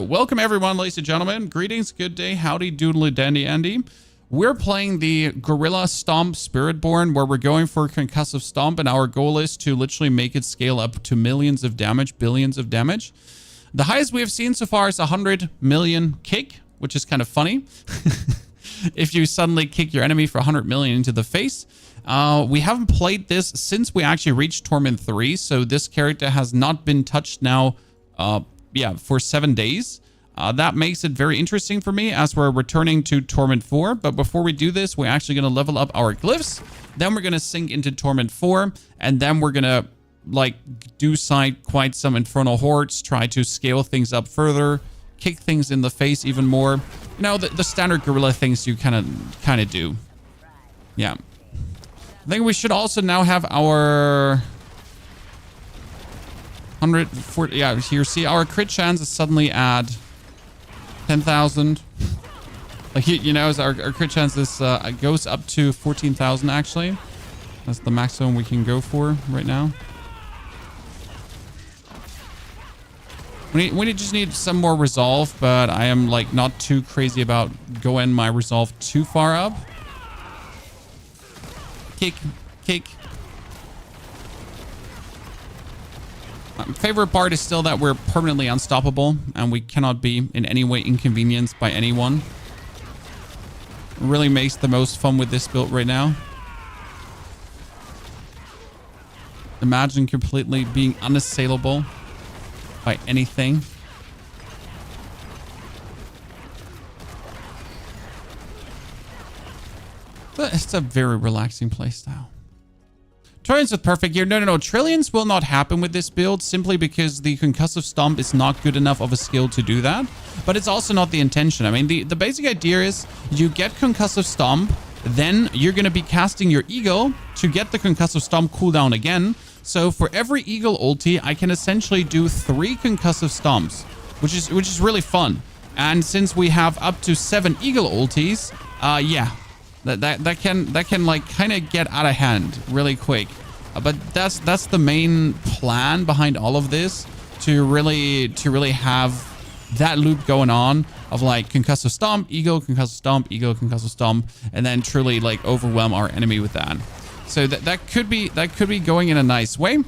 welcome everyone, ladies and gentlemen. Greetings, good day, howdy, doodly dandy Andy. We're playing the Gorilla Spiritborn, where we're going for Concussive Stomp, and our goal is to literally make it scale up to millions of damage, billions of damage. The highest we have seen so far is 100 million kick, which is kind of funny. If you suddenly kick your enemy for 100 million into the face. We haven't played this since we actually reached Torment 3, so this character has not been touched now, for 7 days. That makes it very interesting for me as we're returning to Torment 4. But before we do this, we're actually going to level up our glyphs. Then we're going to sink into Torment 4. And then we're going to, like, do quite some Infernal Hordes, try to scale things up further, kick things in the face even more. You know, the standard Gorilla things you kind of do. Yeah. I think we should also now have our 140. Yeah, here, see, our crit chance is suddenly at 10,000. Like, you know, our crit chance is, goes up to 14,000 actually. That's the maximum we can go for right now. We just need some more resolve, but I am, like, not too crazy about going my resolve too far up. Kick. My favorite part is still that we're permanently unstoppable and we cannot be in any way inconvenienced by anyone. It really makes the most fun with this build right now. Imagine completely being unassailable by anything. But it's a very relaxing playstyle. Trillions with perfect gear. No. Trillions will not happen with this build simply because the Concussive Stomp is not good enough of a skill to do that. But it's also not the intention. I mean, the basic idea is you get Concussive Stomp, then you're going to be casting your Eagle to get the Concussive Stomp cooldown again. So for every Eagle ulti, I can essentially do 3 Concussive Stomps, which is really fun. And since we have up to 7 Eagle ultis, yeah. That can like kind of get out of hand really quick, but that's the main plan behind all of this, to really have that loop going on of like Concussive Stomp, Eagle, Concussive Stomp, Eagle, Concussive Stomp, and then truly like overwhelm our enemy with that. So that could be going in a nice way,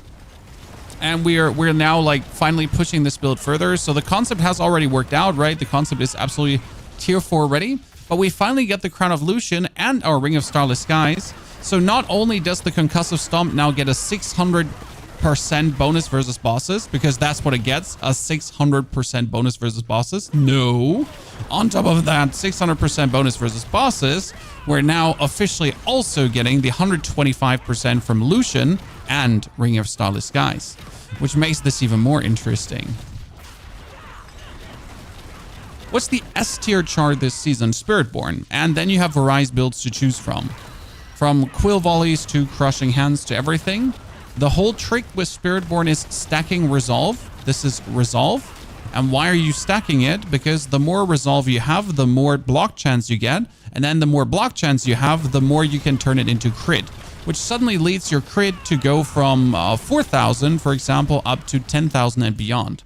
and we're now like finally pushing this build further. So the concept has already worked out, right? The concept is absolutely tier 4 ready. But we finally get the Crown of Lucian and our Ring of Starless Skies. So not only does the Concussive Stomp now get a 600% bonus versus bosses, because that's what it gets, a 600% bonus versus bosses. No. On top of that 600% bonus versus bosses, we're now officially also getting the 125% from Lucian and Ring of Starless Skies, which makes this even more interesting. What's the S tier chart this season? Spiritborn. And then you have various builds to choose from. From Quill Volleys to Crushing Hands to everything. The whole trick with Spiritborn is stacking Resolve. This is Resolve. And why are you stacking it? Because the more Resolve you have, the more block chance you get. And then the more block chance you have, the more you can turn it into crit. Which suddenly leads your crit to go from 4,000, for example, up to 10,000 and beyond.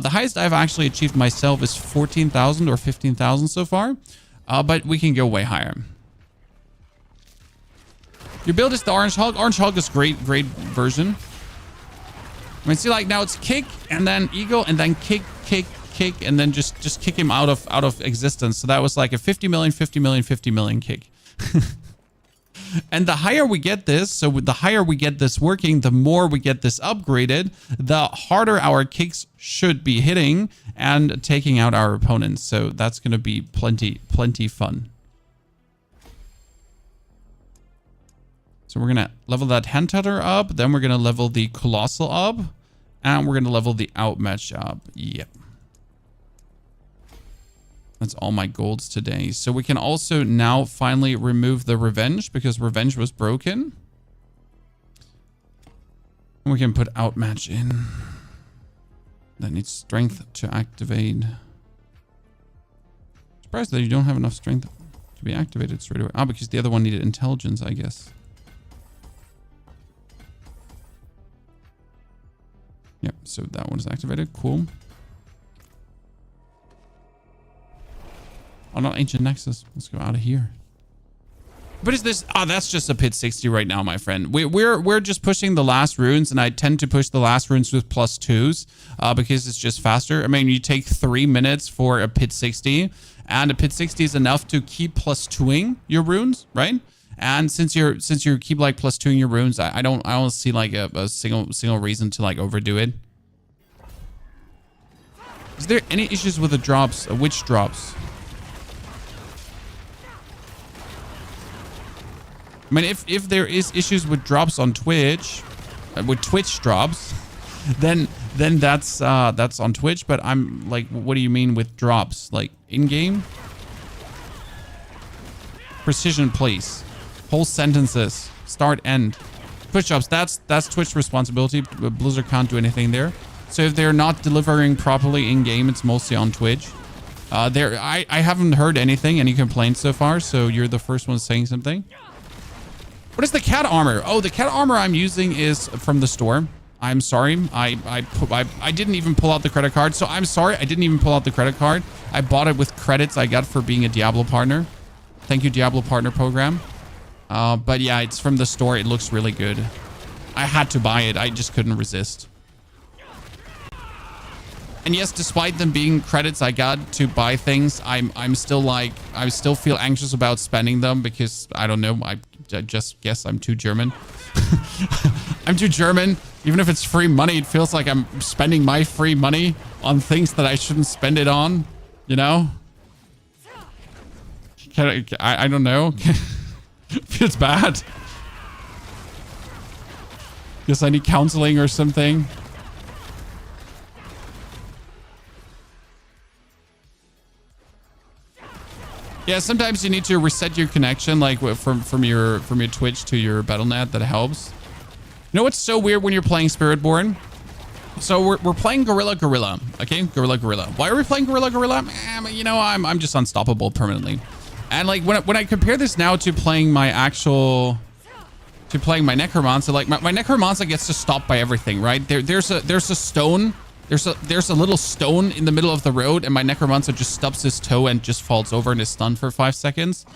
The highest I've actually achieved myself is 14,000 or 15,000 so far, but we can go way higher. Your build is the Orange Hulk. Orange Hulk is great version. I mean, see, like now it's kick and then Eagle and then kick, and then just kick him out of existence. So that was like a 50 million kick. And the higher we get this, so the higher we get this working, the more we get this upgraded, the harder our kicks should be hitting and taking out our opponents. So that's going to be plenty fun. So we're going to level that Hand Tutter up, then we're going to level the Colossal up, and we're going to level the Outmatch up. Yep. That's all my golds today. So we can also now finally remove the Revenge, because Revenge was broken. And we can put Outmatch in. That needs strength to activate. Surprised that you don't have enough strength to be activated straight away. Ah, because the other one needed intelligence, I guess. Yep, so that one is activated. Cool. Oh, not Ancient Nexus. Let's go out of here. But is this... Oh, that's just a pit 60 right now, my friend. We're just pushing the last runes, and I tend to push the last runes with +2s because it's just faster. I mean, you take 3 minutes for a pit 60, and a pit 60 is enough to keep +2ing your runes, right? And since you keep like +2ing your runes, I don't see like a single reason to like overdo it. Is there any issues with the drops? Which drops? I mean, if there is issues with drops on Twitch, with Twitch drops, then that's on Twitch. But I'm like, what do you mean with drops? Like in game? Precision, please. Whole sentences, start, end. Twitch drops. That's Twitch responsibility. Blizzard can't do anything there. So if they're not delivering properly in game, it's mostly on Twitch. I haven't heard any complaints so far. So you're the first one saying something. What is the cat armor? Oh, the cat armor I'm using is from the store. I'm sorry. I didn't even pull out the credit card. So I'm sorry. I didn't even pull out the credit card. I bought it with credits I got for being a Diablo partner. Thank you, Diablo partner program. But yeah, it's from the store. It looks really good. I had to buy it. I just couldn't resist. And yes, despite them being credits I got to buy things, I'm still like, I still feel anxious about spending them because I don't know. I just guess I'm too German. I'm too German. Even if it's free money, it feels like I'm spending my free money on things that I shouldn't spend it on. You know? I don't know. Feels bad. Guess I need counseling or something. Yeah, sometimes you need to reset your connection, like from your Twitch to your Battle.net. That helps. You know what's so weird when you're playing Spiritborn? So we're playing Gorilla. Okay, Gorilla. Why are we playing Gorilla? You know, I'm just unstoppable permanently. And like when I compare this now to playing my Necromancer, like my Necromancer gets to stop by everything, right? There's a stone. There's a little stone in the middle of the road, and my Necromancer just stubs his toe and just falls over and is stunned for 5 seconds.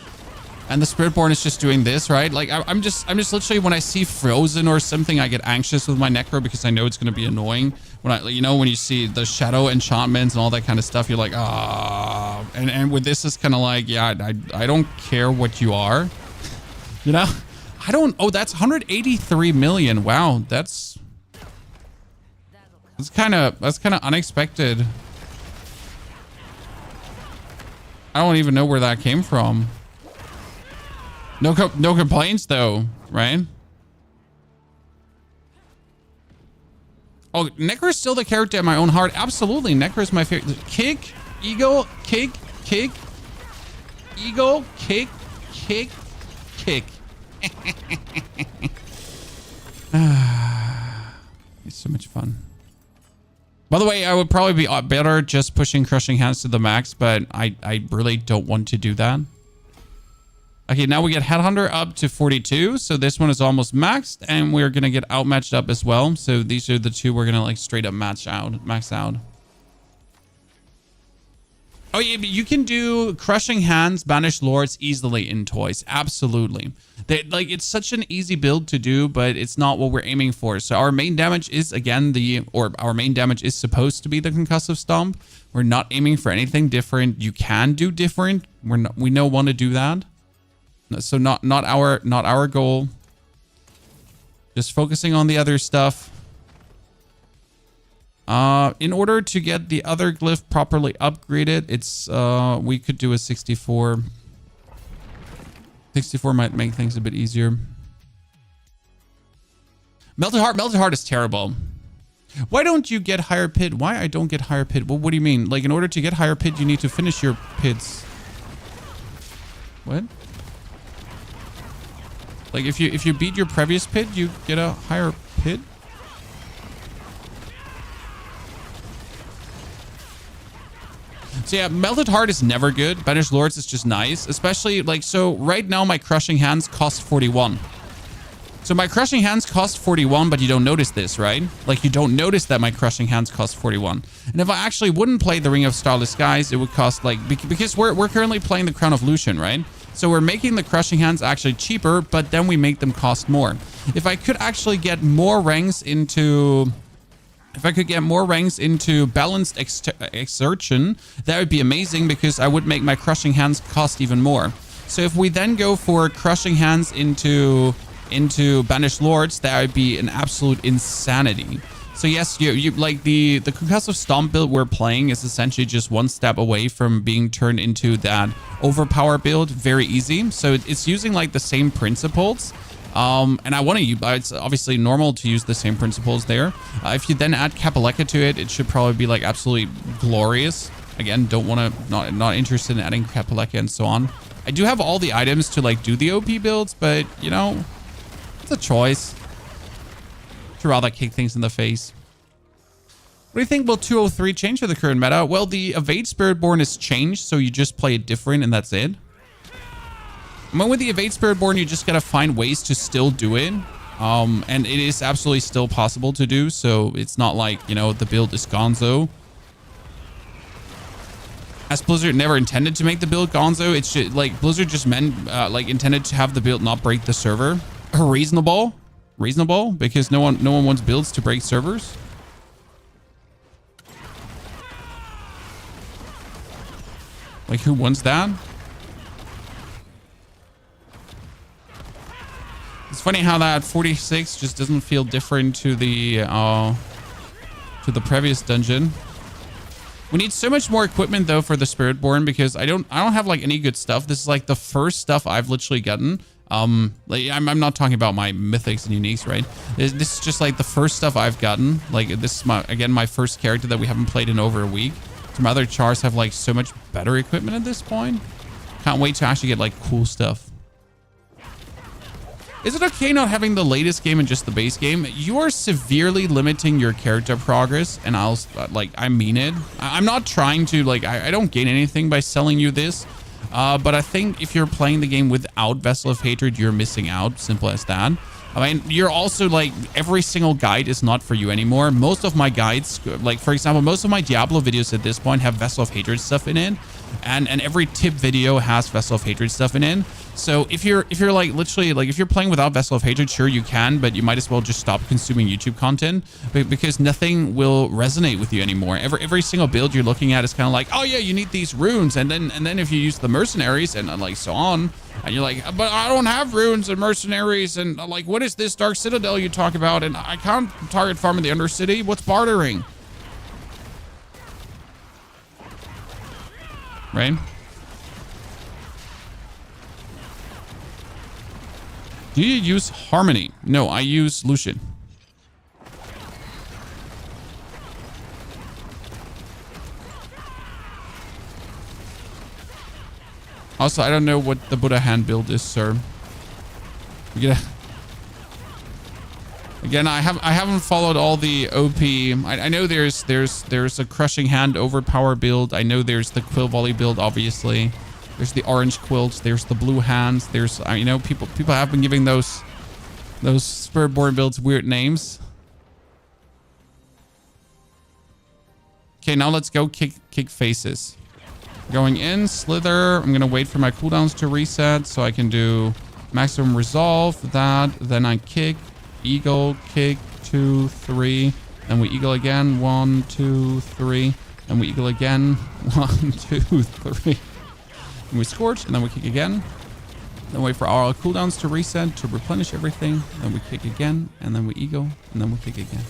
And the Spiritborn is just doing this, right? Like I'm just literally, when I see frozen or something, I get anxious with my Necro because I know it's gonna be annoying. When you see the shadow enchantments and all that kind of stuff, you're like, ah. And with this, it's kind of like, yeah, I don't care what you are, you know. I don't. Oh, that's 183 million. Wow, that's kind of unexpected. I don't even know where that came from. No complaints though, right? Oh, Necro is still the character in my own heart. Absolutely, Necro is my favorite. Kick, eagle, kick, eagle, kick. It's so much fun. By the way, I would probably be better just pushing Crushing Hands to the max, but I really don't want to do that. Okay, now we get Headhunter up to 42. So this one is almost maxed, and we're going to get outmatched up as well. So these are the two we're going to like straight up max out. Oh yeah, but you can do Crushing Hands, Banished Lords easily in toys. Absolutely. Like, it's such an easy build to do, but it's not what we're aiming for. So our main damage is, again, our main damage is supposed to be the Concussive Stomp. We're not aiming for anything different. You can do different. We don't want to do that. So not our goal. Just focusing on the other stuff. In order to get the other glyph properly upgraded, it's we could do a 64. 64 might make things a bit easier. Melted Heart is terrible. Why don't you get higher pit? Why I don't get higher pit? Well, what do you mean? Like, in order to get higher pit, you need to finish your pits. What? Like, if you beat your previous pit, you get a higher pit? So yeah, Melted Heart is never good. Banished Lords is just nice. Especially, like, so right now my Crushing Hands cost 41. So my crushing hands cost 41, but you don't notice this, right? Like you don't notice that my crushing hands cost 41. And if I actually wouldn't play the Ring of Starless Skies, it would cost like, because we're currently playing the Crown of Lucian, right? So we're making the crushing hands actually cheaper, but then we make them cost more. If I could actually get more ranks into... If I could get more ranks into balanced exertion, that would be amazing because I would make my crushing hands cost even more. So if we then go for crushing hands into Banished Lords, that would be an absolute insanity. So yes, you like the Concussive Stomp build we're playing is essentially just one step away from being turned into that overpower build. Very easy. So it's using like the same principles. And I want to use, it's obviously normal to use the same principles there. If you then add Kapaleka to it, it should probably be like absolutely glorious. Again, don't want to, not interested in adding Kapaleka and so on. I do have all the items to like do the OP builds, but you know, it's a choice. I'd rather kick things in the face. What do you think? Will 203 change for the current meta? Well, the Evade Spiritborn is changed, so you just play it different and that's it. I mean, with the Evade Spiritborn, you just gotta find ways to still do it. And it is absolutely still possible to do, so it's not like, you know, the build is gonzo. As Blizzard never intended to make the build gonzo, it's just, like, Blizzard just meant, like, intended to have the build not break the server. Reasonable, because no one wants builds to break servers. Like, who wants that? It's funny how that 46 just doesn't feel different to the previous dungeon. We need so much more equipment though for the Spiritborn because I don't have like any good stuff. This is like the first stuff I've literally gotten. Like I'm not talking about my mythics and uniques, right? This is just like the first stuff I've gotten. Like this is my first character that we haven't played in over a week. Some other chars have like so much better equipment at this point. Can't wait to actually get like cool stuff. Is it okay not having the latest game and just the base game? You are severely limiting your character progress, and I mean it. I'm not trying to, like, I don't gain anything by selling you this, but I think if you're playing the game without Vessel of Hatred, you're missing out. Simple as that. I mean, you're also like, every single guide is not for you anymore. Most of my guides, like for example, most of my Diablo videos at this point have Vessel of Hatred stuff in it. And every tip video has Vessel of Hatred stuff in it. So if you're like literally like if you're playing without Vessel of Hatred, sure you can, but you might as well just stop consuming YouTube content because nothing will resonate with you anymore. Every single build you're looking at is kind of like, oh yeah, you need these runes, and then if you use the mercenaries and like so on, and you're like, but I don't have runes and mercenaries, and like, what is this Dark Citadel you talk about? And I can't target farm in the Undercity. What's bartering? Right? Do you use Harmony? No, I use Lucian. Also, I don't know what the Buddha hand build is, sir. Again, I haven't followed all the OP. I know there's a crushing hand overpower build. I know there's the quill volley build, obviously. There's the orange quilts. There's the blue hands. There's you know, people have been giving those Spiritborn builds weird names. Okay, now let's go kick faces. Going in, slither. I'm gonna wait for my cooldowns to reset so I can do maximum resolve. Then I kick. Eagle, kick, 2, 3. Then we eagle again. 1, 2, 3. Then we eagle again. 1, 2, 3. And we scorch, and then we kick again. Then wait for our cooldowns to reset to replenish everything. Then we kick again, and then we eagle, and then we kick again.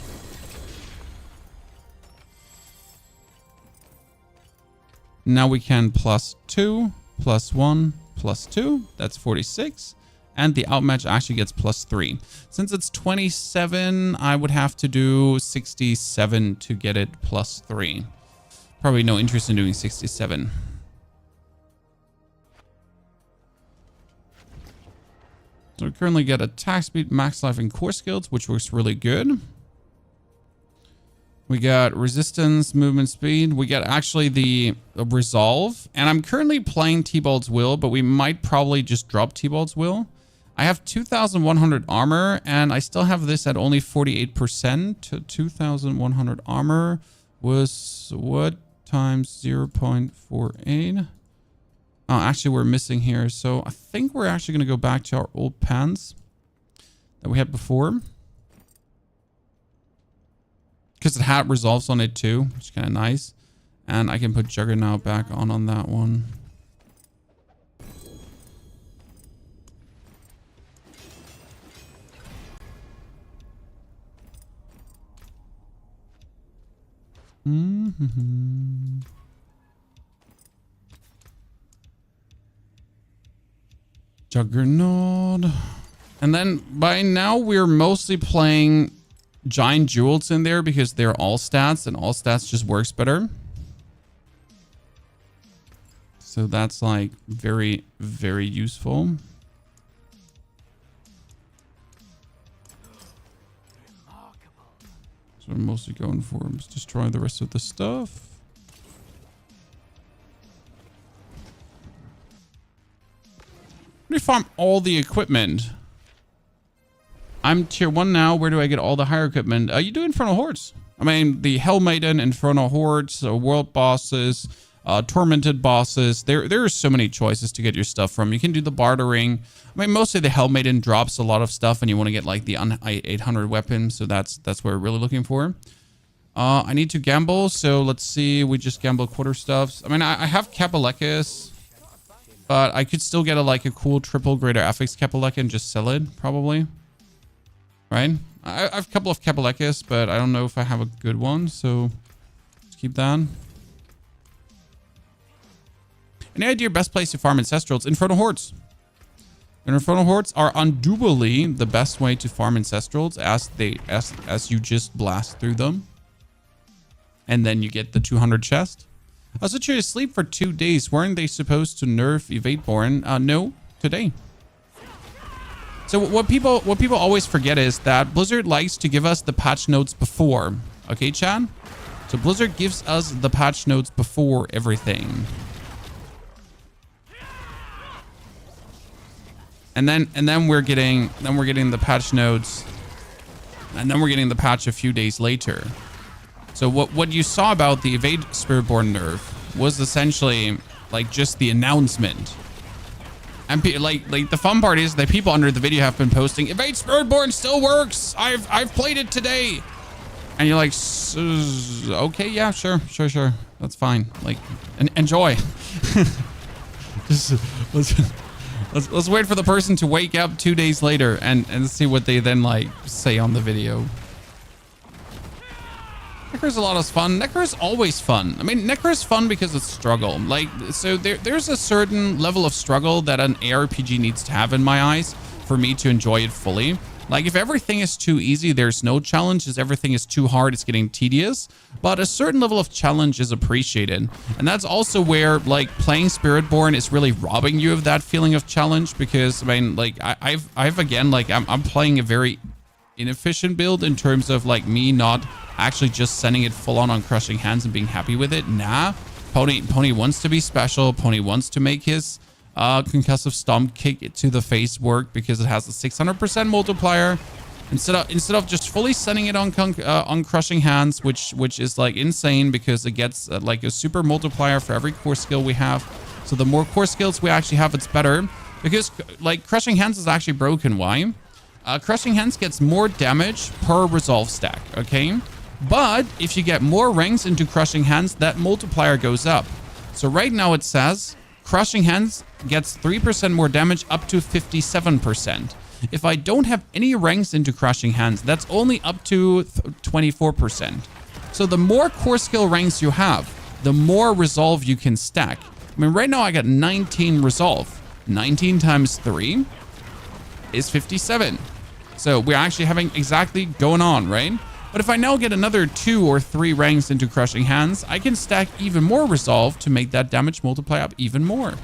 Now we can +2, +1, +2. That's 46. And the outmatch actually gets +3. Since it's 27, I would have to do 67 to get it +3. Probably no interest in doing 67. So we currently get attack speed, max life, and core skills, which works really good. We got resistance, movement speed. We got actually the resolve. And I'm currently playing T-Bald's Will, but we might probably just drop T-Bald's Will. I have 2,100 armor, and I still have this at only 48%. 2,100 armor was what times 0.48? Oh, actually, we're missing here. So I think we're actually going to go back to our old pants that we had before. Because it had resolves on it too, which is kind of nice. And I can put Juggernaut back on that one. Mm-hmm. Juggernaut. And then by now we're mostly playing giant jewels in there because they're all stats and all stats just works better. So that's like very, very useful. So I'm mostly going for destroy the rest of the stuff. Let me farm all the equipment. I'm tier 1 now. Where do I get all the higher equipment? You do Infernal Hordes. I mean, the Hell Maiden, Infernal Hordes, World Bosses, Tormented Bosses. There are so many choices to get your stuff from. You can do the bartering. I mean, mostly the Hell Maiden drops a lot of stuff, and you want to get like the 800 weapon. So that's what we're really looking for. I need to gamble. So let's see. We just gamble quarter stuffs. I mean, I have Capelekis, but I could still get a cool triple greater affix Capeleka and just sell it probably. Right? I have a couple of Capelekis, but I don't know if I have a good one. So let's keep that. Any idea best place to farm Ancestrals? Infernal Hordes. And Infernal Hordes are undoubtedly the best way to farm Ancestrals as you just blast through them. And then you get the 200 chest. I was actually asleep for 2 days. Weren't they supposed to nerf Evadeborn? No, today. So what people always forget is that Blizzard likes to give us the patch notes before. Okay, Chad? So Blizzard gives us the patch notes before everything. And then we're getting the patch notes, and then we're getting the patch a few days later. So what you saw about the Evade Spiritborn nerf was essentially like just the announcement. And like the fun part is that people under the video have been posting, Evade Spiritborn still works. I've played it today. And you're like, okay, yeah, sure. That's fine. Like, enjoy. Just let's wait for the person to wake up 2 days later and see what they then like say on the video. Necro's a lot of fun. Necro's always fun. I mean, Necro's fun because it's struggle. Like, so there's a certain level of struggle that an ARPG needs to have in my eyes for me to enjoy it fully. Like, if everything is too easy, there's no challenge. If everything is too hard, it's getting tedious. But a certain level of challenge is appreciated. And that's also where, like, playing Spiritborn is really robbing you of that feeling of challenge. Because, I mean, like, I've again, like, I'm playing a very inefficient build in terms of, like, me not actually just sending it full on Crushing Hands and being happy with it. Nah. Pony wants to be special. Pony wants to make his Concussive Stomp kick it to the face work because it has a 600% multiplier instead of just fully sending it on Crushing Hands, which is like insane because it gets like a super multiplier for every core skill we have. So the more core skills we actually have, it's better because like Crushing Hands is actually broken. Why? Crushing Hands gets more damage per resolve stack. Okay, but if you get more ranks into Crushing Hands, that multiplier goes up. So right now it says Crushing Hands gets 3% more damage up to 57%. If I don't have any ranks into Crushing Hands, that's only up to 24%. So the more core skill ranks you have, the more resolve you can stack. I mean, right now I got 19 resolve. 19 times 3 is 57. So we're actually having exactly going on, right? But if I now get another 2 or 3 ranks into Crushing Hands, I can stack even more resolve to make that damage multiply up even more.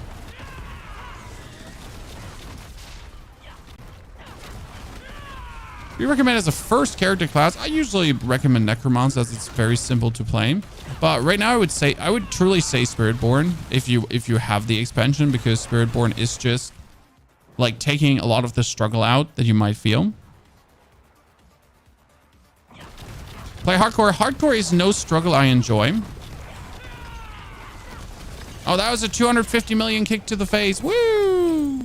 We recommend as a first character class. I usually recommend Necromance as it's very simple to play. But right now I would truly say Spiritborn if you have the expansion, because Spiritborn is just like taking a lot of the struggle out that you might feel. Play hardcore. Hardcore is no struggle I enjoy. Oh, that was a 250 million kick to the face. Woo!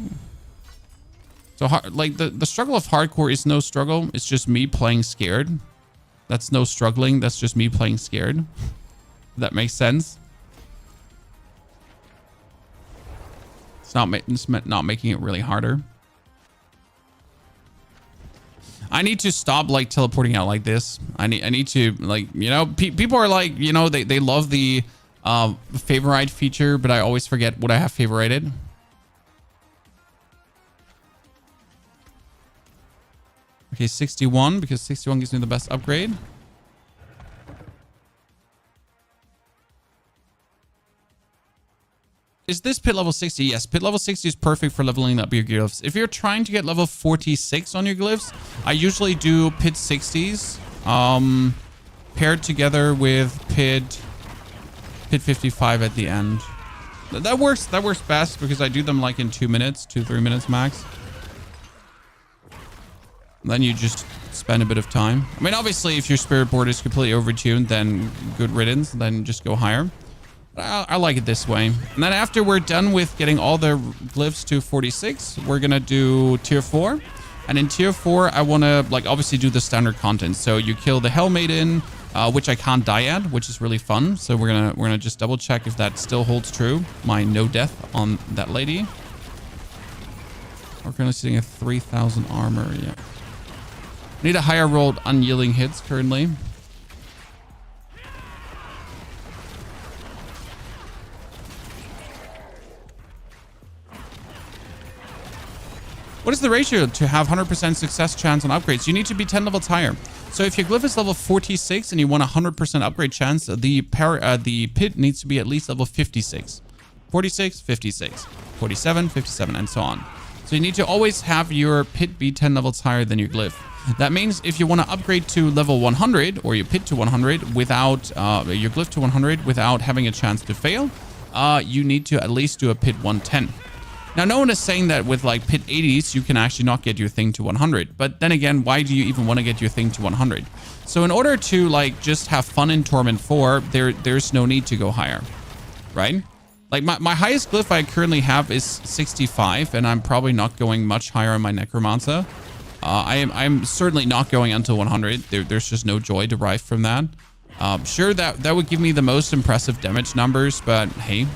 So, like, the struggle of hardcore is no struggle. It's just me playing scared. That's no struggling. That's just me playing scared. That makes sense. It's not making it really harder. I need to stop like teleporting out like this. I need to, like, you know, people are like, you know, they love the favorite feature, but I always forget what I have favorited. Okay, 61, because 61 gives me the best upgrade. Is this pit level 60? Yes, pit level 60 is perfect for leveling up your glyphs. If you're trying to get level 46 on your glyphs, I usually do pit 60s paired together with pit 55 at the end. That works best because I do them like in 2 minutes, 2-3 minutes max. Then you just spend a bit of time. I mean, obviously, if your spirit board is completely overtuned, then good riddance, then just go higher. I like it this way. And then after we're done with getting all the glyphs to 46, we're going to do tier 4. And in tier 4, I want to, like, obviously do the standard content. So you kill the Hell Maiden, which I can't die at, which is really fun. So we're gonna just double check if that still holds true. My no death on that lady. We're currently sitting at 3,000 armor. Yeah. Need a higher rolled unyielding hits currently. What is the ratio to have 100% success chance on upgrades? You need to be 10 levels higher. So if your glyph is level 46 and you want a 100% upgrade chance, the pit needs to be at least level 56. 46, 56, 47, 57, and so on. So you need to always have your pit be 10 levels higher than your glyph. That means if you want to upgrade to level 100 or your pit to 100 without your glyph to 100 without having a chance to fail, you need to at least do a pit 110. Now, no one is saying that with like pit 80s, you can actually not get your thing to 100. But then again, why do you even want to get your thing to 100? So in order to like just have fun in Torment 4, there's no need to go higher, right? Like my highest glyph I currently have is 65, and I'm probably not going much higher on my Necromancer. I'm certainly not going until 100. There's just no joy derived from that. Sure, that would give me the most impressive damage numbers, but hey.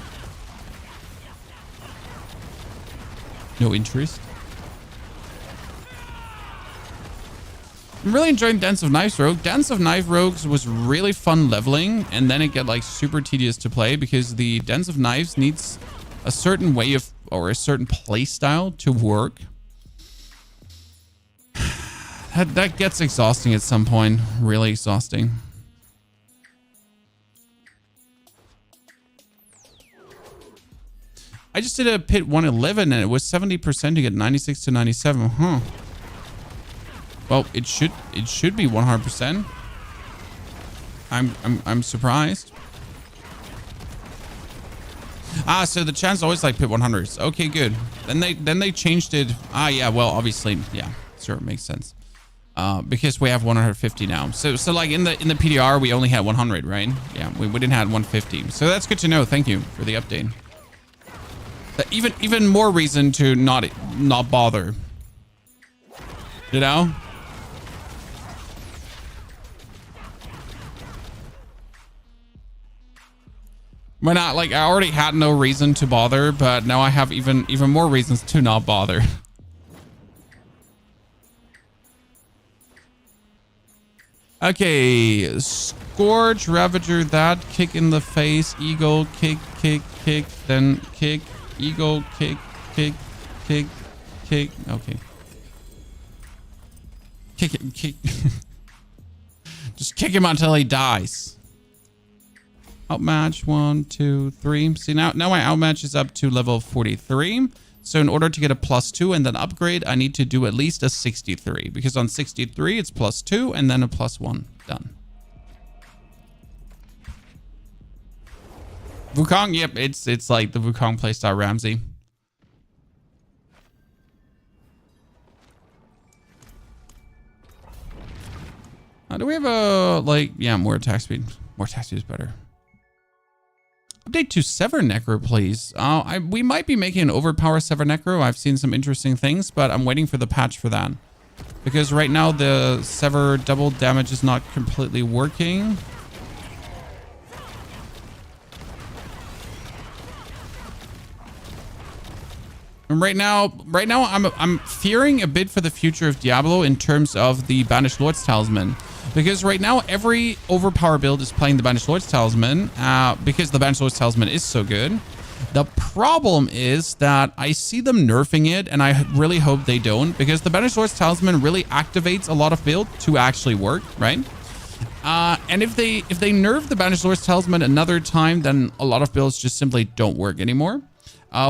No interest. I'm really enjoying Dance of Knives Rogue. Dance of Knife Rogues was really fun leveling, and then it got like super tedious to play because the Dance of Knives needs a certain way of, or a certain play style to work. That gets exhausting at some point. Really exhausting. I just did a pit 111 and it was 70% to get 96 to 97. Huh. Well, it should be 100%. I'm surprised. Ah, so the chance always like pit 100s. Okay, good. Then they changed it. Ah, yeah. Well, obviously, yeah. Sure, it makes sense. Because we have 150 now. So like in the PDR we only had 100, right? Yeah, we didn't have 150. So that's good to know. Thank you for the update. Even more reason to not bother. You know? Why not? Like, I already had no reason to bother, but now I have even more reasons to not bother. Okay, Scourge, Ravager, that, kick in the face, Eagle, kick, then kick, Eagle, kick. Okay. Kick. Just kick him until he dies. Outmatch, 1, 2, 3. See, now my outmatch is up to level 43. So in order to get a +2 and then upgrade, I need to do at least a 63. Because on 63, it's +2 and then a +1. Done. Wukong, yep, it's like the Wukong playstyle Ramsey. Do we have a, like, yeah, more attack speed. More attack speed is better. Update to Sever Necro, please. We might be making an overpower Sever Necro. I've seen some interesting things, but I'm waiting for the patch for that. Because right now the Sever double damage is not completely working. And right now I'm fearing a bit for the future of Diablo in terms of the Banished Lord's Talisman. Because right now every overpower build is playing the Banished Lord's Talisman because the Banished Lord's Talisman is so good. The problem is that I see them nerfing it, and I really hope they don't, because the Banished Lord's Talisman really activates a lot of builds to actually work, right? And if they nerf the Banished Lord's Talisman another time, then a lot of builds just simply don't work anymore.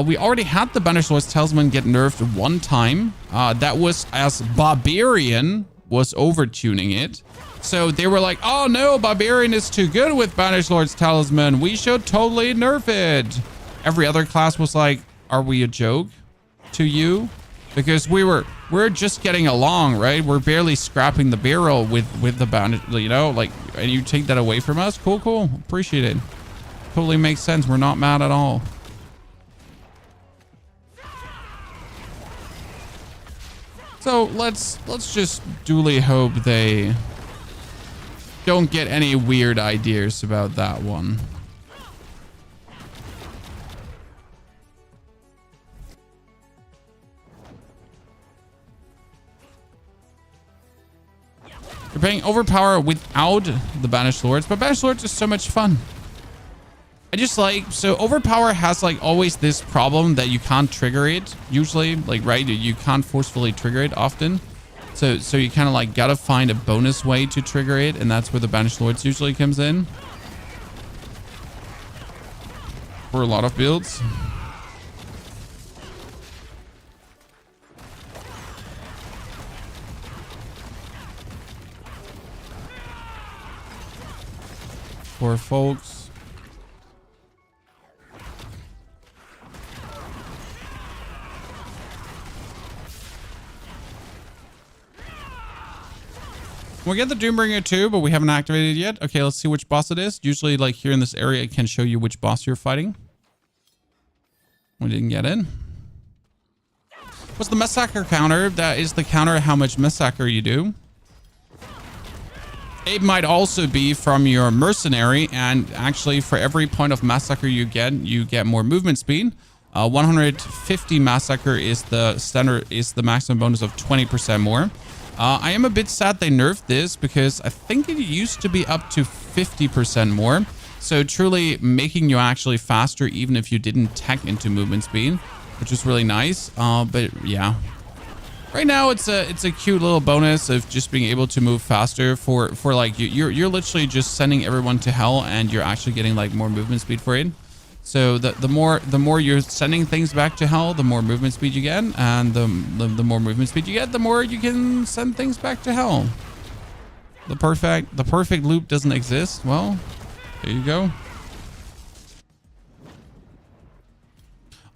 We already had the Banished Lord's Talisman get nerfed one time. That was as Barbarian was overtuning it. So they were like, oh no, Barbarian is too good with Banished Lord's Talisman. We should totally nerf it. Every other class was like, are we a joke to you? Because we're just getting along, right? We're barely scrapping the barrel with the Banished, you know, like, and you take that away from us? Cool. Appreciate it. Totally makes sense. We're not mad at all. So let's just duly hope they don't get any weird ideas about that one. You're playing overpower without the Banished Lords, but Banished Lords is so much fun. I just like, so overpower has like always this problem that you can't trigger it usually, like, right? You can't forcefully trigger it often. So you kind of like gotta find a bonus way to trigger it, and that's where the Banished Lords usually comes in. For a lot of builds. For folks. We get the Doombringer too, but we haven't activated it yet. Okay, let's see which boss it is. Usually, like here in this area, it can show you which boss you're fighting. We didn't get in. What's the Massacre counter? That is the counter how much Massacre you do. It might also be from your Mercenary, and actually for every point of Massacre you get more movement speed. 150 Massacre is the standard, is the maximum bonus of 20% more. I am a bit sad they nerfed this because I think it used to be up to 50% more. So truly making you actually faster even if you didn't tech into movement speed, which is really nice. But yeah, right now it's a cute little bonus of just being able to move faster for like you're literally just sending everyone to hell, and you're actually getting like more movement speed for it. So the more you're sending things back to hell, the more movement speed you get, and the more movement speed you get, the more you can send things back to hell. The perfect loop doesn't exist. Well, there you go.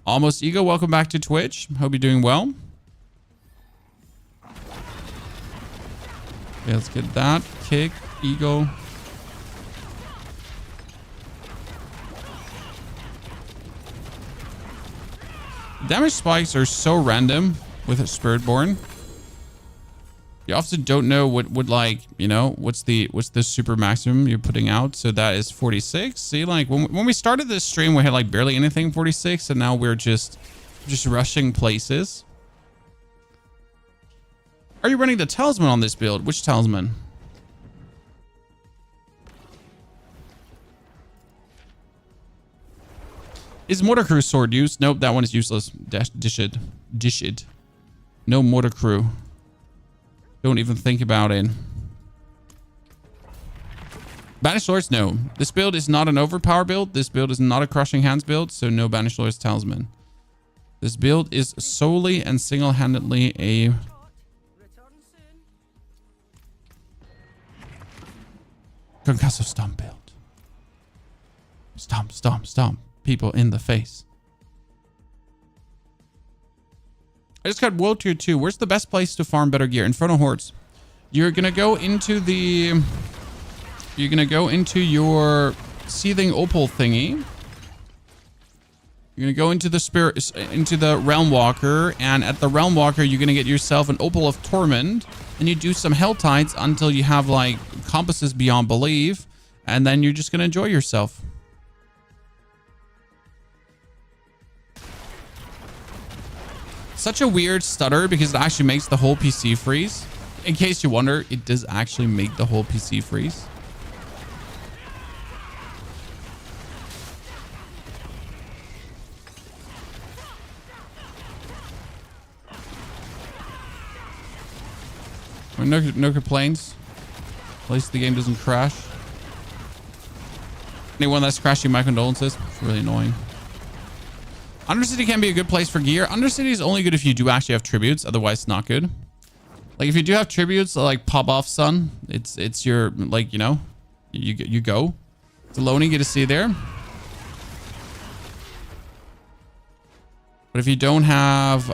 Almost Ego, welcome back to Twitch. Hope you're doing well. Okay, let's get that kick, Ego. Damage spikes are so random with a Spiritborn. You often don't know what like, you know, what's the super maximum you're putting out. So that is 46. See, like when we started this stream, we had like barely anything 46, and now we're just rushing places. Are you running the talisman on this build? Which talisman? Is Mortar Crew sword used? Nope, that one is useless. Dish it. No Mortar Crew. Don't even think about it. Banished Lords, no. This build is not an overpower build. This build is not a Crushing Hands build, so no Banished Lords Talisman. This build is solely and single-handedly a... Concussive Stomp build. Stomp, stomp, stomp. People in the face. I just got World Tier 2. Where's the best place to farm better gear? Infernal Hordes. you're gonna go into the... You're gonna go into your seething opal thingy. You're gonna go into the spirit, into the realm walker, and at the realm walker, you're gonna get yourself an opal of torment, and you do some hell tides until you have like compasses beyond belief, and then you're just gonna enjoy yourself. Such a weird stutter because it actually makes the whole PC freeze. In case you wonder, it does actually make the whole PC freeze. No complaints. At least the game doesn't crash. Anyone that's crashing, my condolences. It's really annoying. Undercity can be a good place for gear. Undercity is only good if you do actually have tributes. Otherwise, it's not good. Like if you do have tributes, like pop off sun. It's your, like, you know, you go. It's a loaning, get to see there. But if you don't have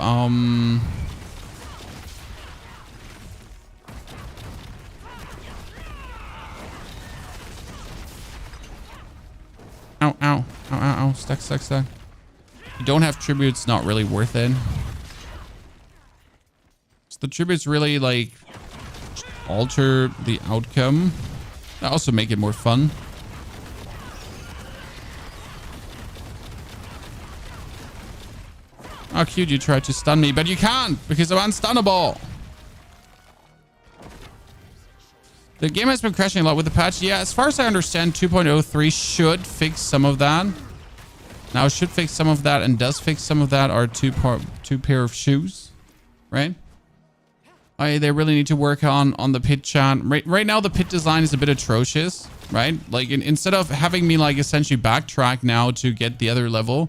Ow, ow, ow, ow, ow. Stuck, stuck, stuck. You don't have tributes, not really worth it. So the tributes really, like, alter the outcome. They also make it more fun. Oh, cute, you tried to stun me, but you can't because I'm unstunnable. The game has been crashing a lot with the patch. Yeah, as far as I understand, 2.03 should fix some of that. Now, should fix some of that and does fix some of that are two pair of shoes, right? They really need to work on the pit chat. Right now, the pit design is a bit atrocious, right? Like, instead of having me, like, essentially backtrack now to get the other level,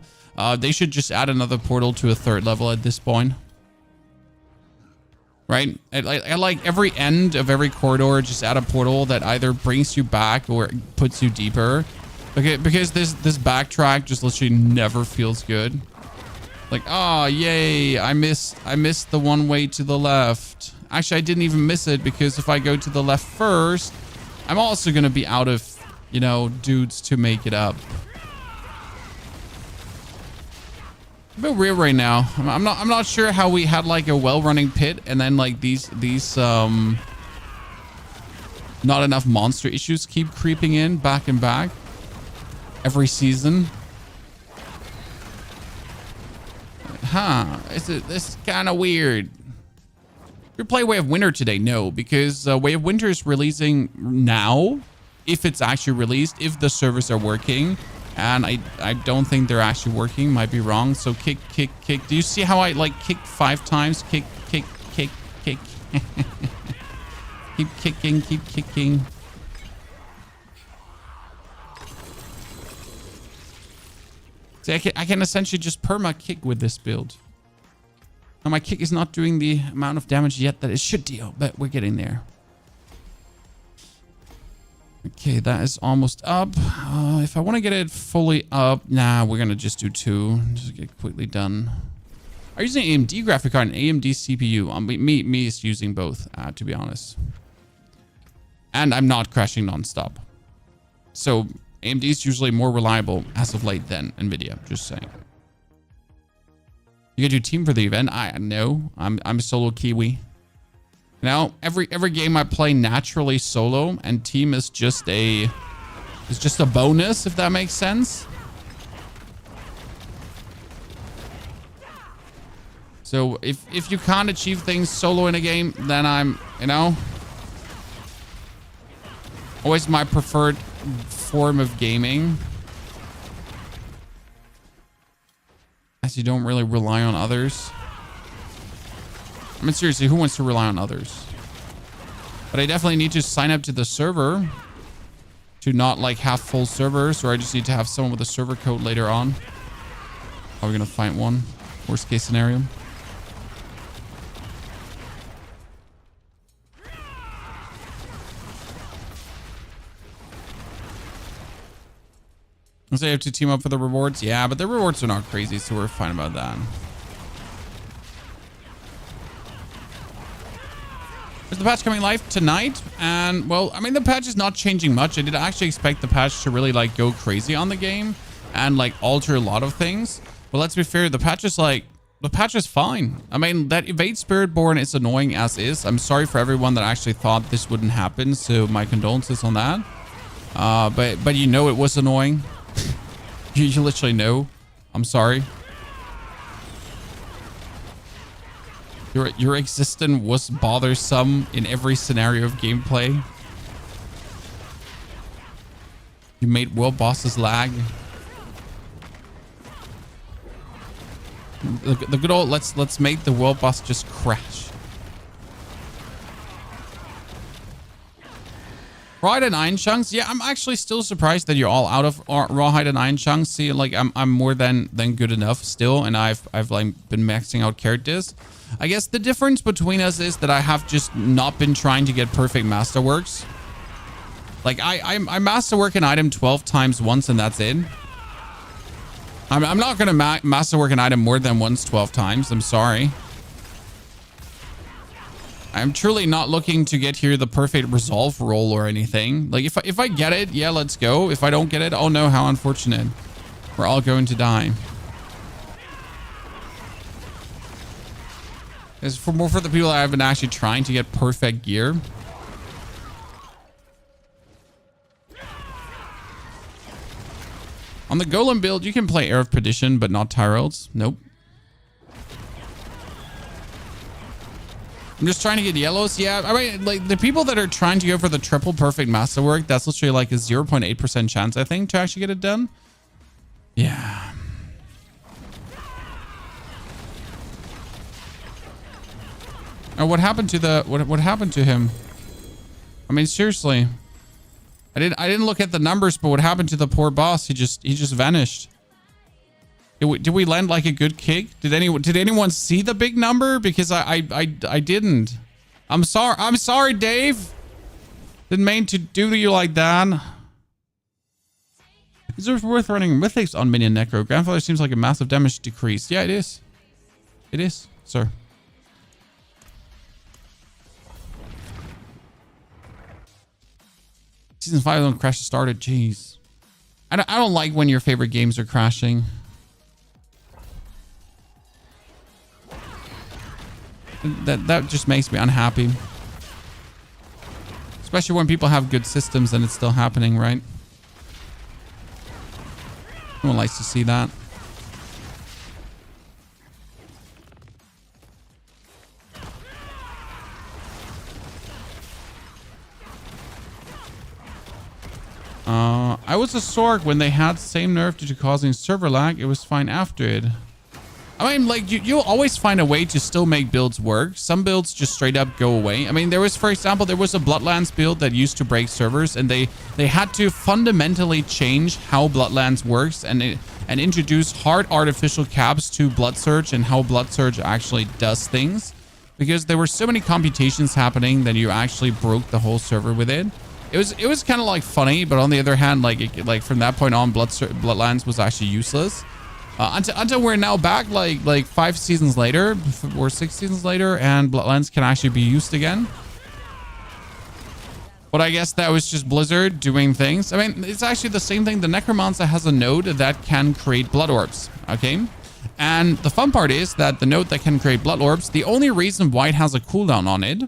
they should just add another portal to a third level at this point. Right? At like every end of every corridor, just add a portal that either brings you back or puts you deeper. Okay, because this backtrack just literally never feels good. Like, oh, yay, I missed the one way to the left. Actually, I didn't even miss it because if I go to the left first, I'm also going to be out of, you know, dudes to make it up. A bit weird right now. I'm not sure how we had like a well-running pit and then like these not enough monster issues keep creeping in back and back every season. Huh? This kind of weird. You play Way of Winter today? No, because Way of Winter is releasing now. If it's actually released, if the servers are working. And I don't think they're actually working. Might be wrong. So kick, kick, kick. Do you see how I like kicked 5 times? Kick, kick, kick, kick. Keep kicking, keep kicking. See, I can essentially just perma kick with this build. Now my kick is not doing the amount of damage yet that it should deal, but we're getting there. Okay, that is almost up. If I want to get it fully up, nah, we're gonna just do 2. Just get quickly done. I'm using AMD graphic card and AMD CPU. Me is using both, to be honest. And I'm not crashing non-stop. So AMD is usually more reliable as of late than NVIDIA. Just saying. You get your team for the event? I know. I'm a solo Kiwi. Now, every game I play naturally solo, and team is just a bonus, if that makes sense. So if you can't achieve things solo in a game, then I'm, you know, always my preferred form of gaming. As you don't really rely on others. I mean, seriously, who wants to rely on others? But I definitely need to sign up to the server to not like have full servers, or I just need to have someone with a server code later on. Are we going to find one? Worst case scenario. So you have to team up for the rewards? Yeah, but the rewards are not crazy, so we're fine about that. Is the patch coming live tonight? And well, I mean, the patch is not changing much. I did actually expect the patch to really like go crazy on the game and like alter a lot of things. But let's be fair, the patch is fine. I mean, that evade Spiritborn is annoying as is. I'm sorry for everyone that actually thought this wouldn't happen, so my condolences on that. But you know it was annoying. You literally know. I'm sorry. Your existence was bothersome in every scenario of gameplay. You made world bosses lag. The good old let's make the world boss just crash. Rawhide and Iron Chunks. Yeah, I'm actually still surprised that you're all out of Rawhide and Iron Chunks. See, like I'm more than good enough still, and I've like been maxing out characters. I guess the difference between us is that I have just not been trying to get perfect masterworks. Like I masterwork an item 12 times once and that's it. I'm not gonna masterwork an item more than once 12 times. I'm sorry. I'm truly not looking to get here the perfect resolve roll or anything. Like if I get it, yeah, let's go. If I don't get it, oh no, how unfortunate. We're all going to die. It's for the people that have been actually trying to get perfect gear. On the Golem build, you can play Air of Perdition, but not Tyrells. Nope. I'm just trying to get yellows. Yeah, I mean, like the people that are trying to go for the triple perfect masterwork, that's literally like a 0.8% chance, I think, to actually get it done. Yeah. Oh, what happened to the what happened to him? I mean, seriously. I didn't look at the numbers, but what happened to the poor boss? He just vanished. Did we land like a good kick? Did anyone see the big number? Because I didn't. I'm sorry, Dave. Didn't mean to do you like that. Is it worth running mythics on minion necro? Grandfather seems like a massive damage decrease. Yeah, it is. It is, sir. Season 5 don't crash started. Jeez. I don't like when your favorite games are crashing. That just makes me unhappy. Especially when people have good systems and it's still happening, right? No one likes to see that. I was a Sorg when they had same nerf due to causing server lag. It was fine after it. I mean, like, you'll always find a way to still make builds work. Some builds just straight up go away. I mean, there was, for example, there was a Bloodlands build that used to break servers, and they had to fundamentally change how Bloodlands works and introduce hard artificial caps to Blood Surge and how Blood Surge actually does things. Because there were so many computations happening that you actually broke the whole server with it. It was kind of like funny, but on the other hand, like from that point on, Bloodlands was actually useless. Until we're now back like 5 seasons later or 6 seasons later, and Bloodlands can actually be used again. But I guess that was just Blizzard doing things. I mean, it's actually the same thing. The Necromancer has a node that can create blood orbs. Okay. And the fun part is that the node that can create blood orbs, the only reason why it has a cooldown on it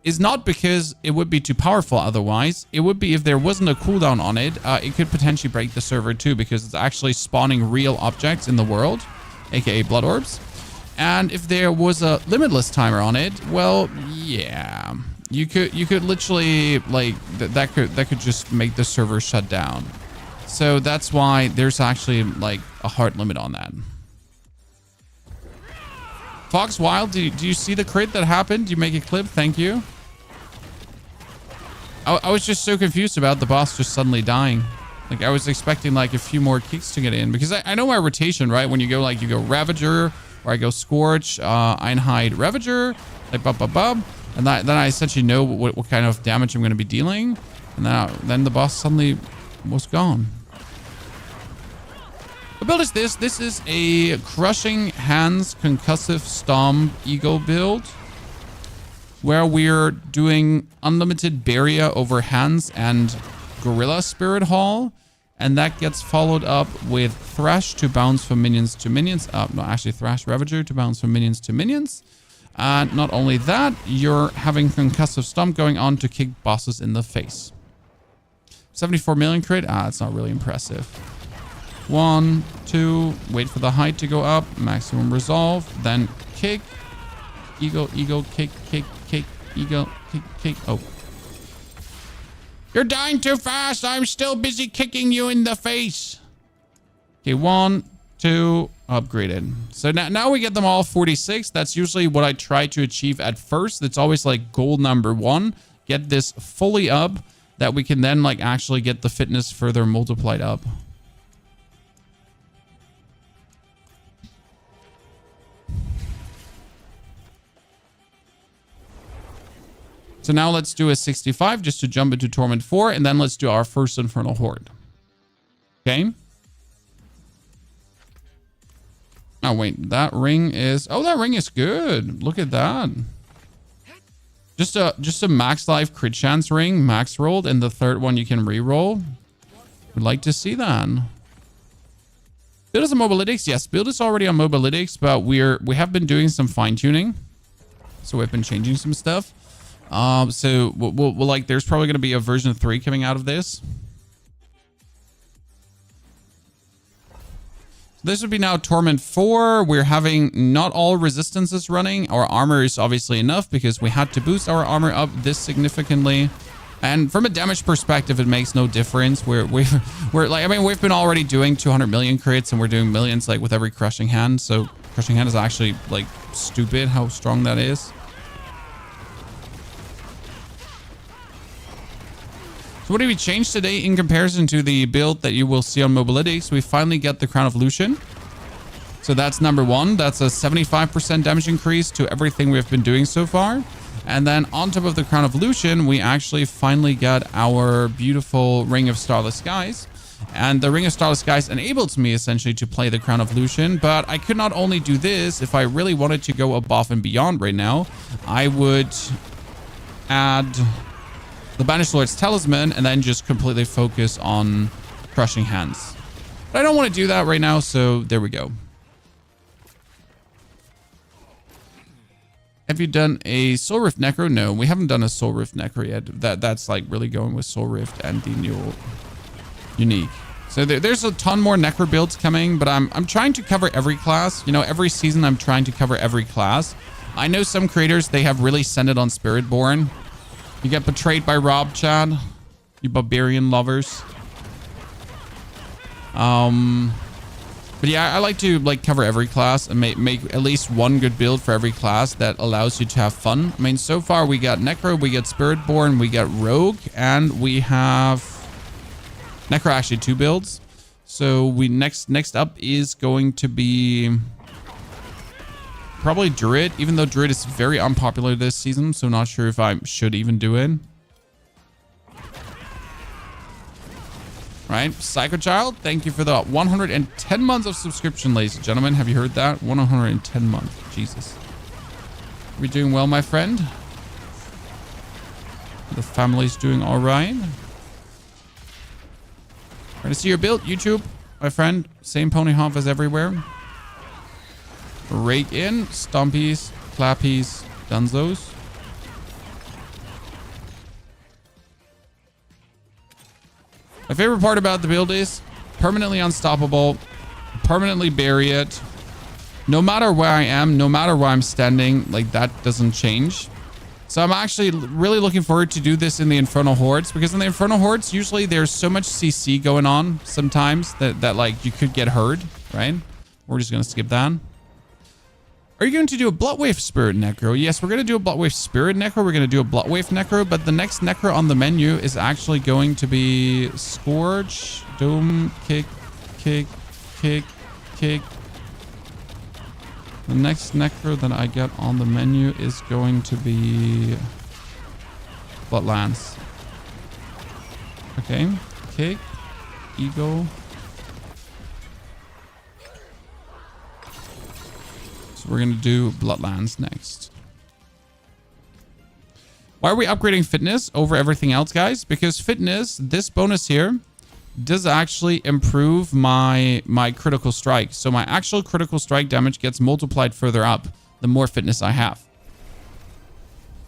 is not because it would be too powerful otherwise. It would be if there wasn't a cooldown on it, it could potentially break the server too, because it's actually spawning real objects in the world, aka blood orbs. And if there was a limitless timer on it, well, yeah, you could literally like that could just make the server shut down. So that's why there's actually like a hard limit on that. Fox Wild, do you see the crit that happened? Do you make a clip? Thank you. I was just so confused about the boss just suddenly dying. Like I was expecting like a few more kicks to get in, because I know my rotation, right? When you go like you go Ravager, or I go Scorch, Einhide, Ravager, like bub, and then I essentially know what kind of damage I'm going to be dealing, and then the boss suddenly was gone. The build is this. This is a Crushing Hands Concussive Stomp Ego build. where we're doing unlimited barrier over hands and Gorilla Spirit Hall. And that gets followed up with Thrash to bounce from minions to minions. No, actually Thrash Ravager to bounce from minions to minions. And not only that, you're having Concussive Stomp going on to kick bosses in the face. 74 million crit? It's not really impressive. 1, 2, wait for the height to go up, maximum resolve, then kick, eagle, eagle, kick, kick, kick, eagle, kick, kick. Oh. You're dying too fast. I'm still busy kicking you in the face. Okay, 1, 2, upgraded. So now we get them all 46. That's usually what I try to achieve at first. It's always like goal number 1. Get this fully up that we can then like actually get the fitness further multiplied up. So now let's do a 65 just to jump into Torment 4, and then let's do our first Infernal Horde. Okay. Oh, wait. That ring is... Oh, that ring is good. Look at that. Just a max life crit chance ring, max rolled, and the third one you can re-roll. Would like to see that. Build is on Mobalytics. Yes, build is already on Mobalytics, but we have been doing some fine-tuning. So we've been changing some stuff. So we'll like, there's probably going to be a version 3 coming out of this. This would be now Torment 4. We're having not all resistances running. Our armor is obviously enough because we had to boost our armor up this significantly. And from a damage perspective, it makes no difference. We're like, I mean, we've been already doing 200 million crits and we're doing millions like with every crushing hand. So crushing hand is actually like stupid how strong that is. So what did we change today in comparison to the build that you will see on Mobalytics? We finally get the Crown of Lucian. So that's number 1. That's a 75% damage increase to everything we've been doing so far. And then on top of the Crown of Lucian, we actually finally got our beautiful Ring of Starless Skies. And the Ring of Starless Skies enables me essentially to play the Crown of Lucian. But I could not only do this. If I really wanted to go above and beyond right now, I would add the Banished Lord's Talisman and then just completely focus on crushing hands. But I don't want to do that right now, so there we go. Have you done a Soul Rift Necro? No, we haven't done a Soul Rift Necro yet. That's like really going with Soul Rift and the new unique. So there's a ton more Necro builds coming, but I'm trying to cover every class. You know, every season I'm trying to cover every class. I know some creators, they have really centered on Spiritborn. You get betrayed by Rob, Chad. You barbarian lovers. But yeah, I like to like cover every class and make at least one good build for every class that allows you to have fun. I mean, so far we got Necro, we got Spiritborn, we got Rogue, and we have Necro actually 2 builds. So we next up is going to be probably Druid, even though Druid is very unpopular this season, so not sure if I should even do it. Right, Psycho Child, thank you for the 110 months of subscription, ladies and gentlemen. Have you heard that? 110 months. Jesus. Are we doing well, my friend? The family's doing all right. Trying to see your build, YouTube, my friend. Same pony hump as everywhere. Rake in, stompies, clappies, dunzos. My favorite part about the build is permanently unstoppable, permanently bury it. No matter where I am, no matter where I'm standing, like that doesn't change. So I'm actually really looking forward to do this in the Infernal Hordes, because in the Infernal Hordes, usually there's so much CC going on sometimes that like you could get hurt, right? We're just going to skip that. Are you going to do a Bloodwave Spirit Necro? Yes, we're going to do a Bloodwave Spirit Necro. We're going to do a Bloodwave Necro, but the next Necro on the menu is actually going to be Scourge, Doom, Kick, Kick, Kick, Kick. The next Necro that I get on the menu is going to be Bloodlance. Okay, Kick, Eagle. We're going to do Bloodlands next. Why are we upgrading fitness over everything else, guys? Because fitness, this bonus here, does actually improve my critical strike. So my actual critical strike damage gets multiplied further up the more fitness I have.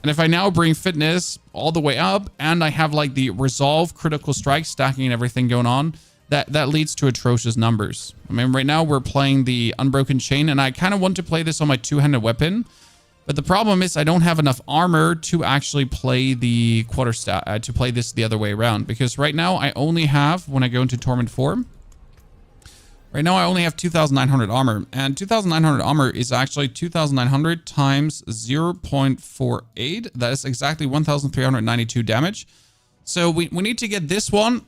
And if I now bring fitness all the way up and I have like the resolve critical strike stacking and everything going on, that leads to atrocious numbers. I mean, right now we're playing the Unbroken Chain and I kind of want to play this on my two-handed weapon. But the problem is I don't have enough armor to actually play the quarterstaff, to play this the other way around. Because right now I only have, when I go into Torment 4, right now I only have 2,900 armor. And 2,900 armor is actually 2,900 times 0.48. That is exactly 1,392 damage. So we need to get this one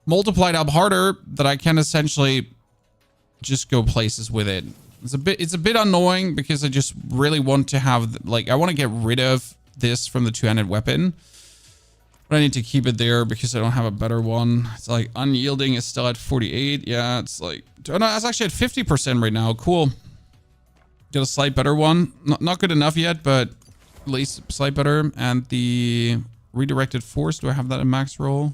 multiplied up harder that I can essentially just go places with it. It's a bit annoying because I just really want to have, like, I want to get rid of this from the two-handed weapon. But I need to keep it there because I don't have a better one. It's like unyielding is still at 48. Yeah, it's like, oh no, it's actually at 50% right now. Cool. Get a slight better one. Not good enough yet, but at least slight better. And the redirected force, do I have that in max roll?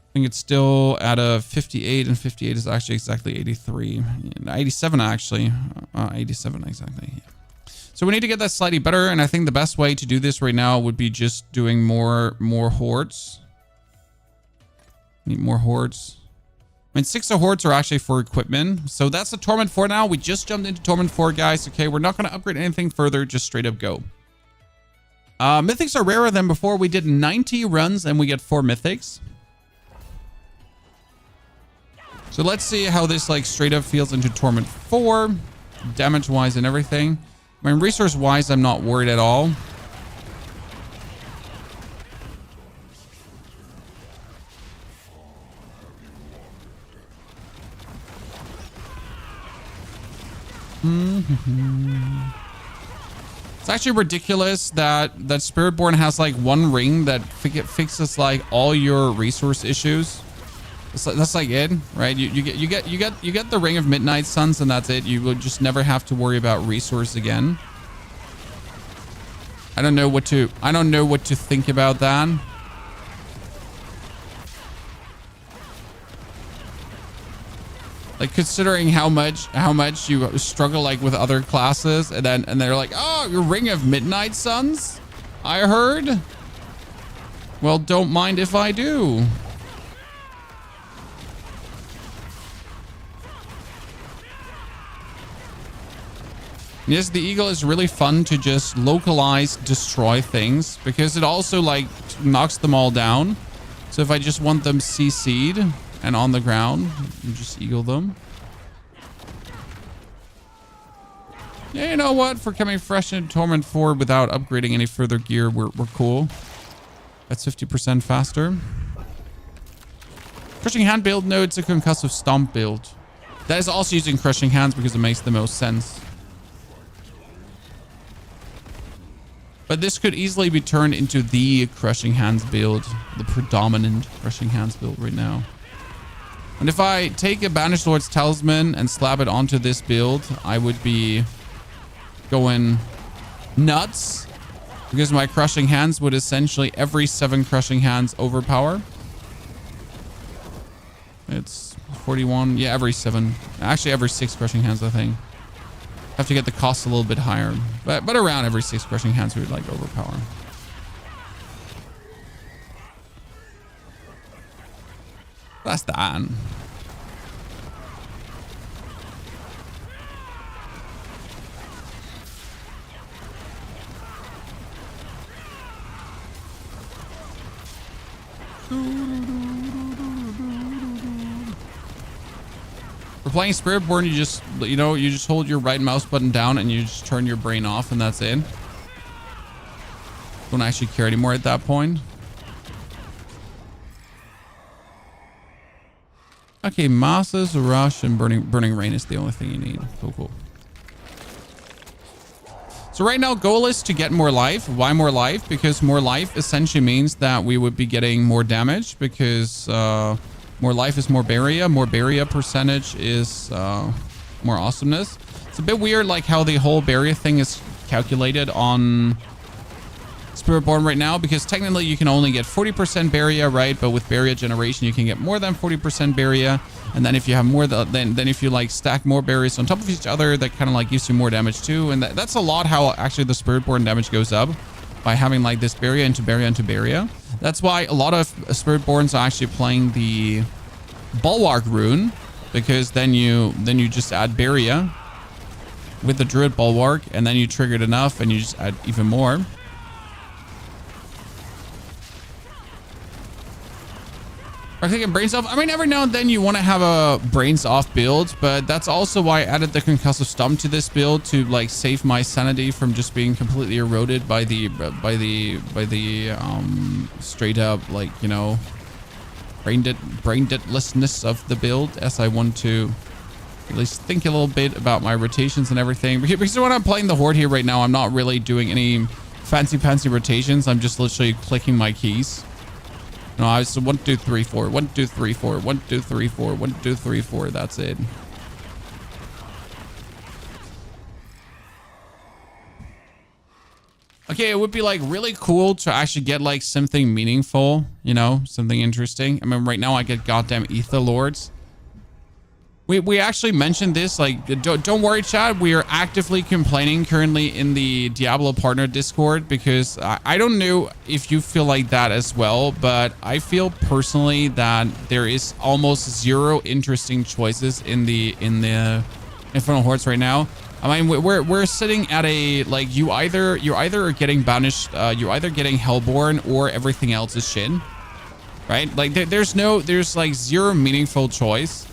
I think it's still at a 58, and 58 is actually exactly 83. 87 actually. 87 exactly. Yeah. So we need to get that slightly better, and I think the best way to do this right now would be just doing more hordes. Need more hordes. I mean, 6 of hordes are actually for equipment. So that's the Torment 4 now. We just jumped into Torment 4, guys. Okay, we're not going to upgrade anything further. Just straight up go. Mythics are rarer than before. We did 90 runs, and we get 4 mythics. So let's see how this like straight up feels into Torment 4, damage wise and everything. I mean, resource wise, I'm not worried at all. It's actually ridiculous that Spiritborn has like one ring that fixes like all your resource issues. That's like it, right? You get the Ring of Midnight Suns, and that's it. You will just never have to worry about resource again. I don't know what to think about that. Like, considering how much you struggle like with other classes, and they're like, oh, your Ring of Midnight Suns, I heard. Well, don't mind if I do. Yes, the Eagle is really fun to just localize, destroy things, because it also like knocks them all down. So if I just want them CC'd and on the ground, you just Eagle them. Yeah, you know what? For coming fresh into Torment 4 without upgrading any further gear, we're cool. That's 50% faster. Crushing Hand build? No, it's a Concussive Stomp build. That is also using Crushing Hands because it makes the most sense. But this could easily be turned into the Crushing Hands build, the predominant Crushing Hands build right now. And if I take a Banished Lord's Talisman and slap it onto this build, I would be going nuts, because my Crushing Hands would essentially every 7 Crushing Hands overpower. It's 41. Yeah, every 7. Actually, every 6 Crushing Hands, I think. Have to get the cost a little bit higher, but around every 6 Crushing Hands we would like overpower. That's that. For playing Spiritborn, you just hold your right mouse button down and you just turn your brain off, and that's it. Don't actually care anymore at that point. Okay, Masses, Rush, and Burning Rain is the only thing you need. Cool. So right now, goal is to get more life. Why more life? Because more life essentially means that we would be getting more damage, because more life is more barrier. More barrier percentage is more awesomeness. It's a bit weird, like how the whole barrier thing is calculated on Spiritborn right now, because technically you can only get 40% barrier, right? But with barrier generation, you can get more than 40% barrier. And then if you have more, then if you like stack more barriers on top of each other, that kind of like gives you more damage too. And that's a lot how actually the Spiritborn damage goes up, by having like this barrier into barrier into barrier. That's why a lot of Spiritborns are actually playing the Bulwark rune, because then you just add barrier with the Druid Bulwark, and then you trigger it enough and you just add even more. Or clicking brains off. I mean, every now and then you want to have a brains off build, but that's also why I added the Concussive Stomp to this build, to like save my sanity from just being completely eroded by the straight up, like, you know, brain deadlessness of the build, as I want to at least think a little bit about my rotations and everything. Because when I'm playing the Horde here right now, I'm not really doing any fancy rotations. I'm just literally clicking my keys. No, I was 1, 2, 3, 4, 1, 2, 3, 4, 1, 2, 3, 4, 1, 2, 3, 4. That's it. Okay, it would be like really cool to actually get like something meaningful, you know, something interesting. I mean, right now I get goddamn Ether Lords. We actually mentioned this, like, don't worry, chat. We are actively complaining currently in the Diablo partner Discord, because I don't know if you feel like that as well, but I feel personally that there is almost zero interesting choices in the Infernal Hordes right now. I mean, we're sitting at a, like, you're either getting banished, you're either getting Hellborn, or everything else is shit, right? Like there's like zero meaningful choice.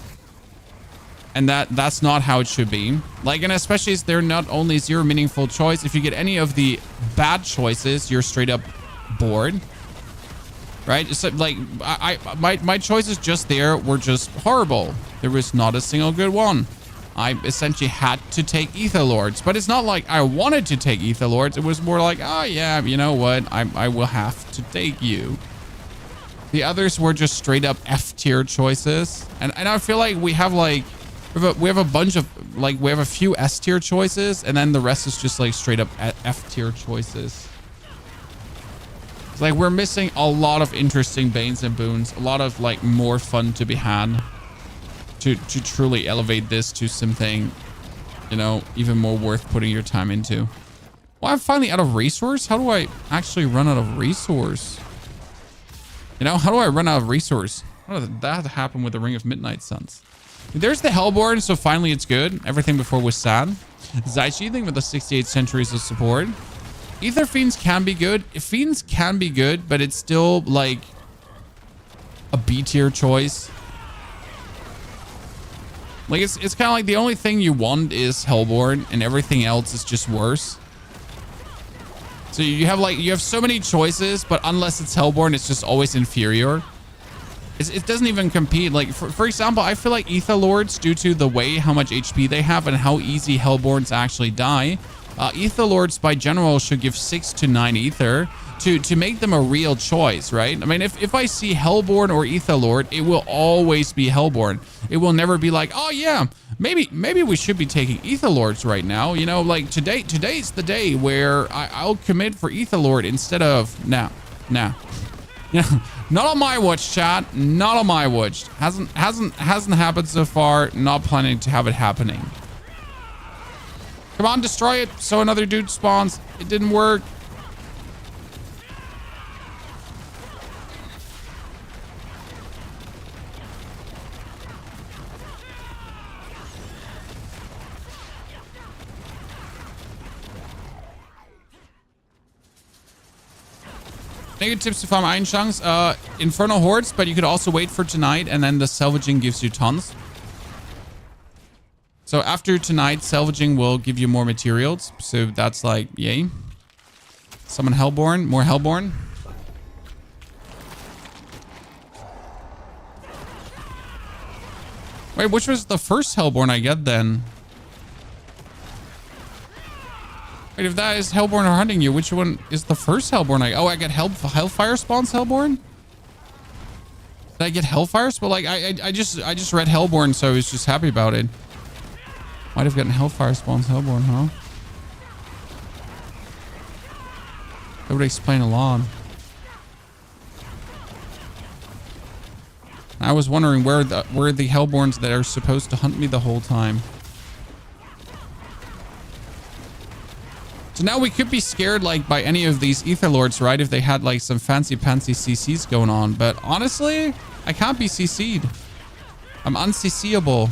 And that's not how it should be. Like, and especially as they're not only zero meaningful choice, if you get any of the bad choices, you're straight up bored, right? So, like, my choices just there were just horrible. There was not a single good one. I essentially had to take Ether Lords, but it's not like I wanted to take Ether Lords. It was more like, oh yeah, you know what? I will have to take you. The others were just straight up F tier choices, and I feel like we have like. We have a bunch of, like, we have a few S tier choices, and then the rest is just like straight up F tier choices. It's like we're missing a lot of interesting banes and boons, a lot of like more fun to be had to truly elevate this to something, you know, even more worth putting your time into. Well, I'm finally out of resource. How do I actually run out of resource? You know, how do I run out of resource? How did that happen with the Ring of Midnight Suns? There's the Hellborn, so finally it's good. Everything before was sad. Zaichi with the 68 centuries of support. Ether Fiends can be good. Fiends can be good, but it's still like a B tier choice. Like it's kind of like the only thing you want is Hellborn, and everything else is just worse. So you have so many choices, but unless it's Hellborn, it's just always inferior. It doesn't even compete. Like, for example, I feel like Ether Lords, due to the way how much HP they have and how easy Hellborns actually die, Ether Lords by general should give 6 to 9 Ether to make them a real choice, right? I mean, if I see Hellborn or Ether Lord, it will always be Hellborn. It will never be like, oh yeah, maybe we should be taking Ether Lords right now. You know, like today's the day where I'll commit for Ether Lord instead of now. You know, not on my watch, chat. Not on my watch. Hasn't happened so far. Not planning to have it happening. Come on, destroy it so another dude spawns. It didn't work. Negative tips to farm iron chunks, Infernal Hordes, but you could also wait for tonight, and then the salvaging gives you tons. So after tonight, salvaging will give you more materials. So that's like, yay. Summon Hellborn, more Hellborn. Wait, which was the first Hellborn I get then? Wait, if that is Hellborn are hunting you, which one is the first Hellborn? I get Hellfire spawns Hellborn? Did I get Hellfire? Well, like I just read Hellborn, so I was just happy about it. Might have gotten Hellfire spawns Hellborn, huh? That would explain a lot. I was wondering where the Hellborns that are supposed to hunt me the whole time. So now we could be scared like by any of these Ether Lords, right? If they had like some fancy pantsy CCs going on. But honestly, I can't be CC'd. I'm unCCable.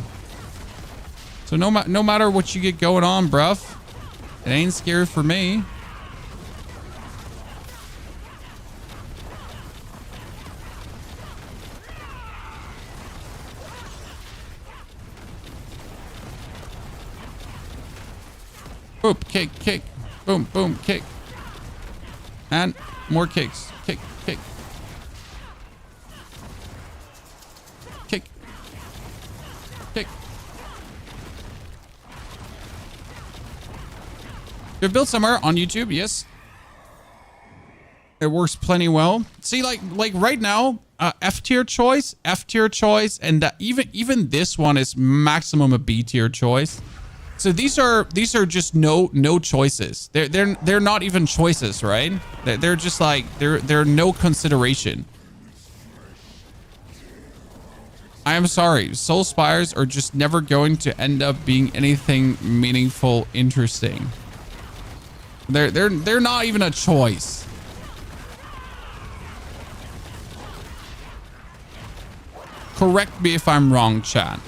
So no matter what you get going on, bruv, it ain't scary for me. Boom, kick. Boom, boom, kick. And more kicks. Kick. Kick. You've built somewhere on YouTube, yes. It works plenty well. See, like right now, F tier choice, and even this one is maximum a B tier choice. So these are just no choices. They're not even choices, right? They're just like they're no consideration. I am sorry, Soul Spires are just never going to end up being anything meaningful, interesting. They're not even a choice. Correct me if I'm wrong, chat.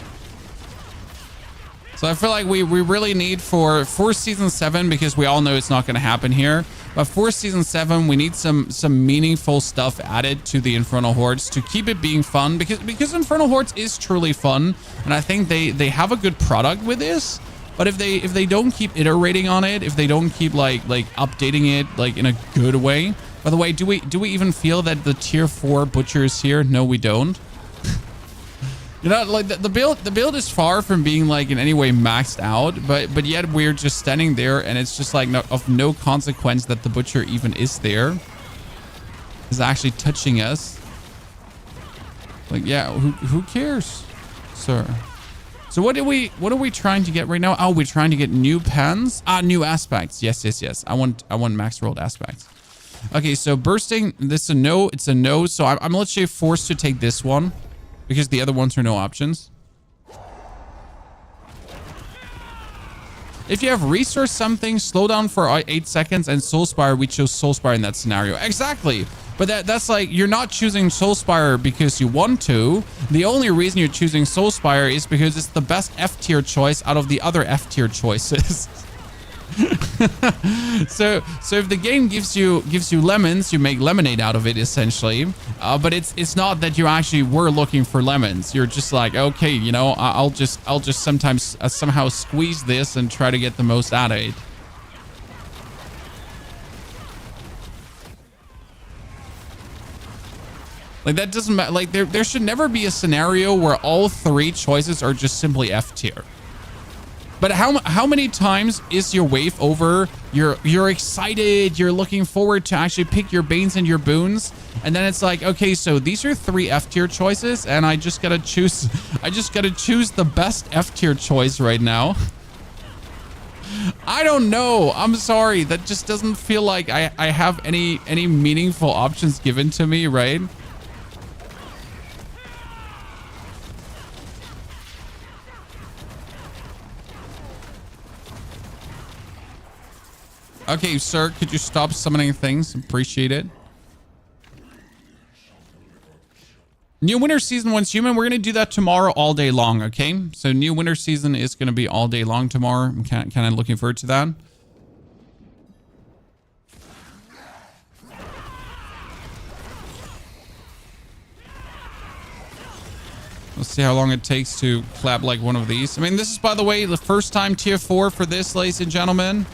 So I feel like we really need for season 7, because we all know it's not going to happen here. But for season 7, we need some meaningful stuff added to the Infernal Hordes to keep it being fun, because Infernal Hordes is truly fun, and I think they have a good product with this. But if they don't keep iterating on it, if they don't keep like updating it like in a good way. By the way, do we even feel that the tier 4 butcher is here? No, we don't. You know, like the build is far from being like in any way maxed out, but yet we're just standing there, and it's just like of no consequence that the butcher even is there. Is actually touching us. Like, yeah, who cares, sir? So what are we trying to get right now? Oh, we're trying to get new pens. New aspects. Yes. I want max rolled aspects. Okay, so bursting. This is a no. It's a no. So I'm literally forced to take this one, because the other ones are no options. If you have resource something, slow down for 8 seconds, and Soulspire, we chose Soulspire in that scenario. Exactly. But that's like, you're not choosing Soulspire because you want to. The only reason you're choosing Soulspire is because it's the best F tier choice out of the other F tier choices. so if the game gives you lemons, you make lemonade out of it, essentially. But it's not that you actually were looking for lemons. You're just like, okay, you know, I'll just sometimes somehow squeeze this and try to get the most out of it. Like, that doesn't matter. Like, there should never be a scenario where all 3 choices are just simply F tier. But how many times is your wave over? You're excited. You're looking forward to actually pick your Banes and your Boons. And then it's like, okay, so these are 3 F tier choices, and I just gotta choose the best F tier choice right now. I don't know. I'm sorry. That just doesn't feel like I have any meaningful options given to me, right? Okay, sir, could you stop summoning things? Appreciate it. New winter season once human. We're going to do that tomorrow all day long, okay? So new winter season is going to be all day long tomorrow. I'm kind of looking forward to that. Let's see how long it takes to clap like one of these. I mean, this is, by the way, the first time tier 4 for this, ladies and gentlemen.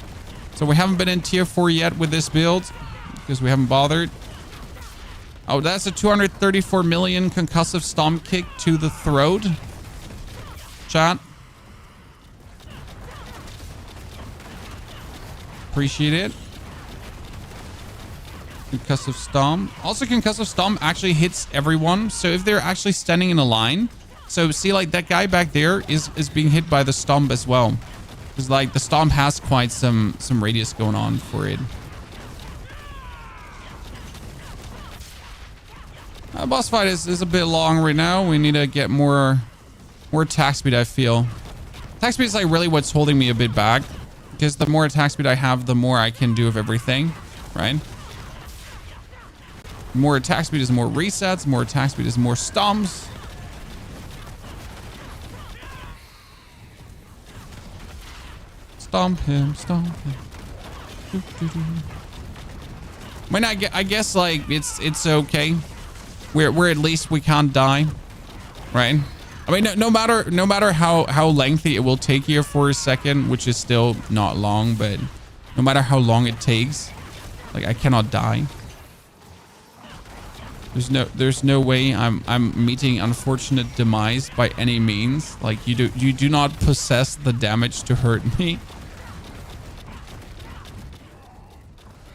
So we haven't been in tier 4 yet with this build because we haven't bothered. Oh, that's a 234 million concussive stomp kick to the throat. Chat. Appreciate it. Concussive stomp. Also, concussive stomp actually hits everyone. So if they're actually standing in a line. So see, like that guy back there is being hit by the stomp as well. Because like the stomp has quite some radius going on for it. Boss fight is a bit long right now. We need to get more attack speed, I feel. Attack speed is like really what's holding me a bit back. Because the more attack speed I have, the more I can do of everything, right? More attack speed is more resets. More attack speed is more stomps. Stomp him, stomp him. Doo, doo, doo. I mean, I guess like it's okay. We're at least we can't die, right? I mean, no matter how lengthy it will take here for a second, which is still not long, but no matter how long it takes, like I cannot die. There's no way I'm meeting unfortunate demise by any means. Like you do not possess the damage to hurt me.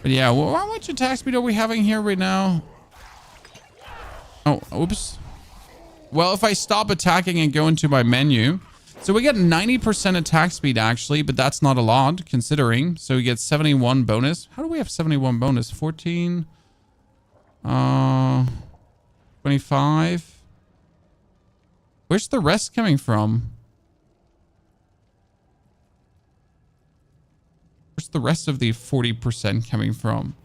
But yeah, well, how much attack speed are we having here right now? Oh, oops. Well, if I stop attacking and go into my menu, so we get 90% attack speed actually, but that's not a lot considering. So we get 71 bonus. How do we have 71 bonus? 14, 25. Where's the rest coming from? Where's the rest of the 40% coming from?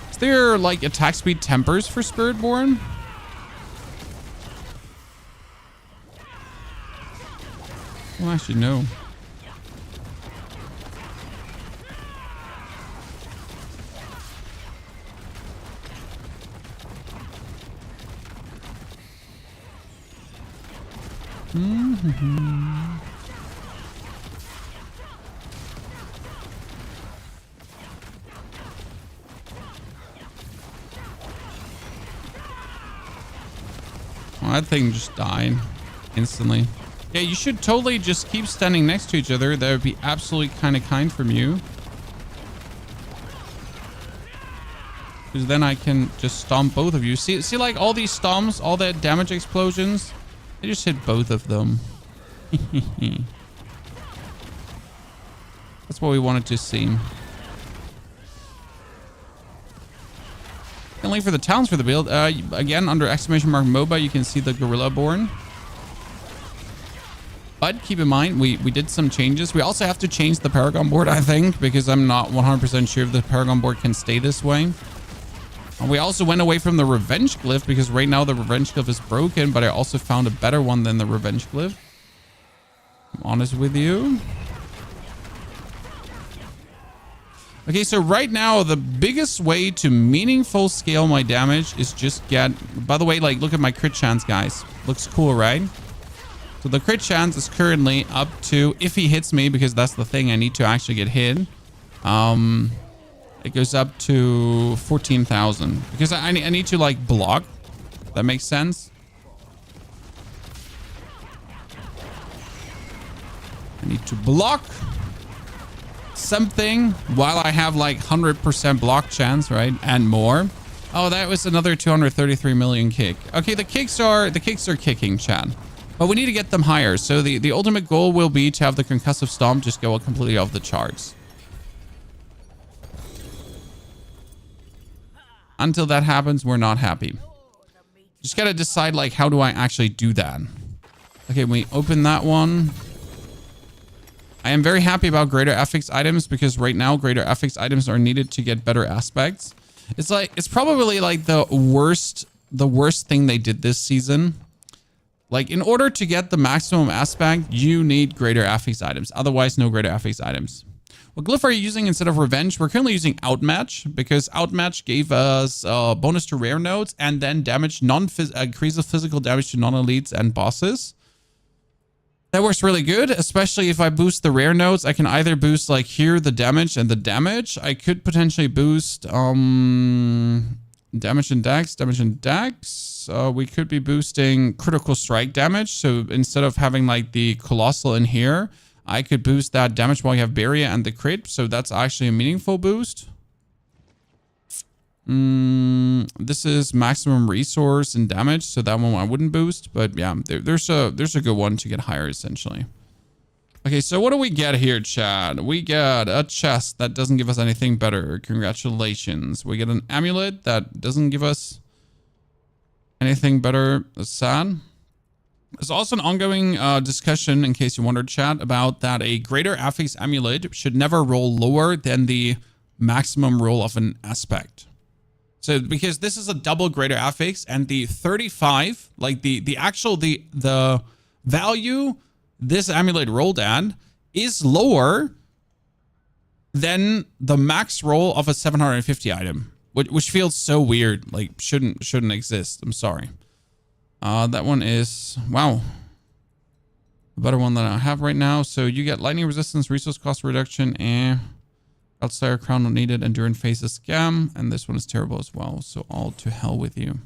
Is there like attack speed tempers for Spiritborn? Well, actually, no. Well, that thing just died instantly. Yeah, you should totally just keep standing next to each other. That would be absolutely kind of kind from you. Because then I can just stomp both of you. See like all these stomps, all that damage explosions? I just hit both of them. That's what we wanted to see. And link for the talents for the build. Again, under exclamation mark MOBA, you can see the Gorilla Born. But keep in mind, we did some changes. We also have to change the Paragon board, I think, because I'm not 100% sure if the Paragon board can stay this way. And we also went away from the Revenge Glyph because right now the Revenge Glyph is broken, but I also found a better one than the Revenge Glyph. I'm honest with you. Okay, so right now, the biggest way to meaningful scale my damage is just get... By the way, like, look at my crit chance, guys. Looks cool, right? So the crit chance is currently up to... If he hits me, because that's the thing, I need to actually get hit. It goes up to 14,000. Because I need to, like, block. That makes sense. I need to block something while I have like 100% block chance, right? And more. Oh, that was another 233 million kick. Okay, the kicks are kicking, chat. But we need to get them higher. So the ultimate goal will be to have the Concussive Stomp just go completely off the charts. Until that happens, we're not happy. Just gotta decide like how do I actually do that? Okay, we open that one. I am very happy about greater FX items because right now greater FX items are needed to get better aspects. It's probably like the worst thing they did this season. Like in order to get the maximum aspect, you need greater FX items. Otherwise, no greater FX items. What glyph are you using instead of Revenge? We're currently using Outmatch because Outmatch gave us bonus to rare nodes and then damage increases physical damage to non-elites and bosses. That works really good, especially if I boost the rare nodes. I can either boost like here the damage and the damage. I could potentially boost damage and dex. We could be boosting critical strike damage. So instead of having like the colossal in here, I could boost that damage while you have barrier and the crit. So that's actually a meaningful boost. This is maximum resource and damage, so that one I wouldn't boost, but yeah, there's a good one to get higher essentially. Okay, so what do we get here, Chad? We get a chest that doesn't give us anything better. Congratulations. We get an amulet that doesn't give us anything better. That's sad. There's also an ongoing discussion, in case you wondered, Chad, about that a greater affix amulet should never roll lower than the maximum roll of an aspect. So because this is a double greater affix, and the 35, like the actual the value this amulet rolled at is lower than the max roll of a 750 item, which feels so weird. Like shouldn't exist. I'm sorry. That one is, wow, a better one than I have right now. So you get lightning resistance, resource cost reduction, and Outslayer crown not needed, endurance phase is scam, and this one is terrible as well. So all to hell with you.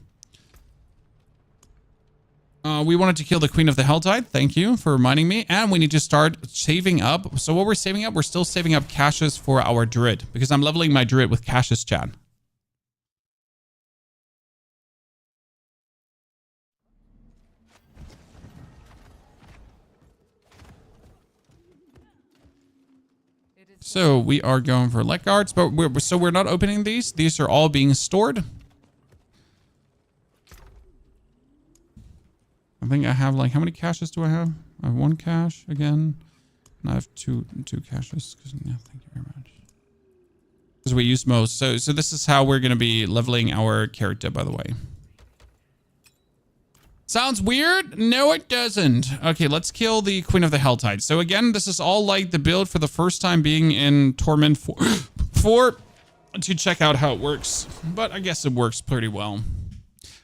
We wanted to kill the Queen of the Helltide. Thank you for reminding me. And we need to start saving up. So what we're saving up, we're still saving up caches for our Druid, because I'm leveling my Druid with caches, Chad. So we are going for leg guards, but we're not opening these. These are all being stored. I think I have, like, how many caches do I have? I have 1 cache again. And I have two caches. Yeah, thank you very much. Because we use most. So this is how we're going to be leveling our character, by the way. Sounds weird? No, it doesn't. Okay, let's kill the Queen of the Helltide. So again, this is all like the build for the first time being in Torment 4 to check out how it works. But I guess it works pretty well.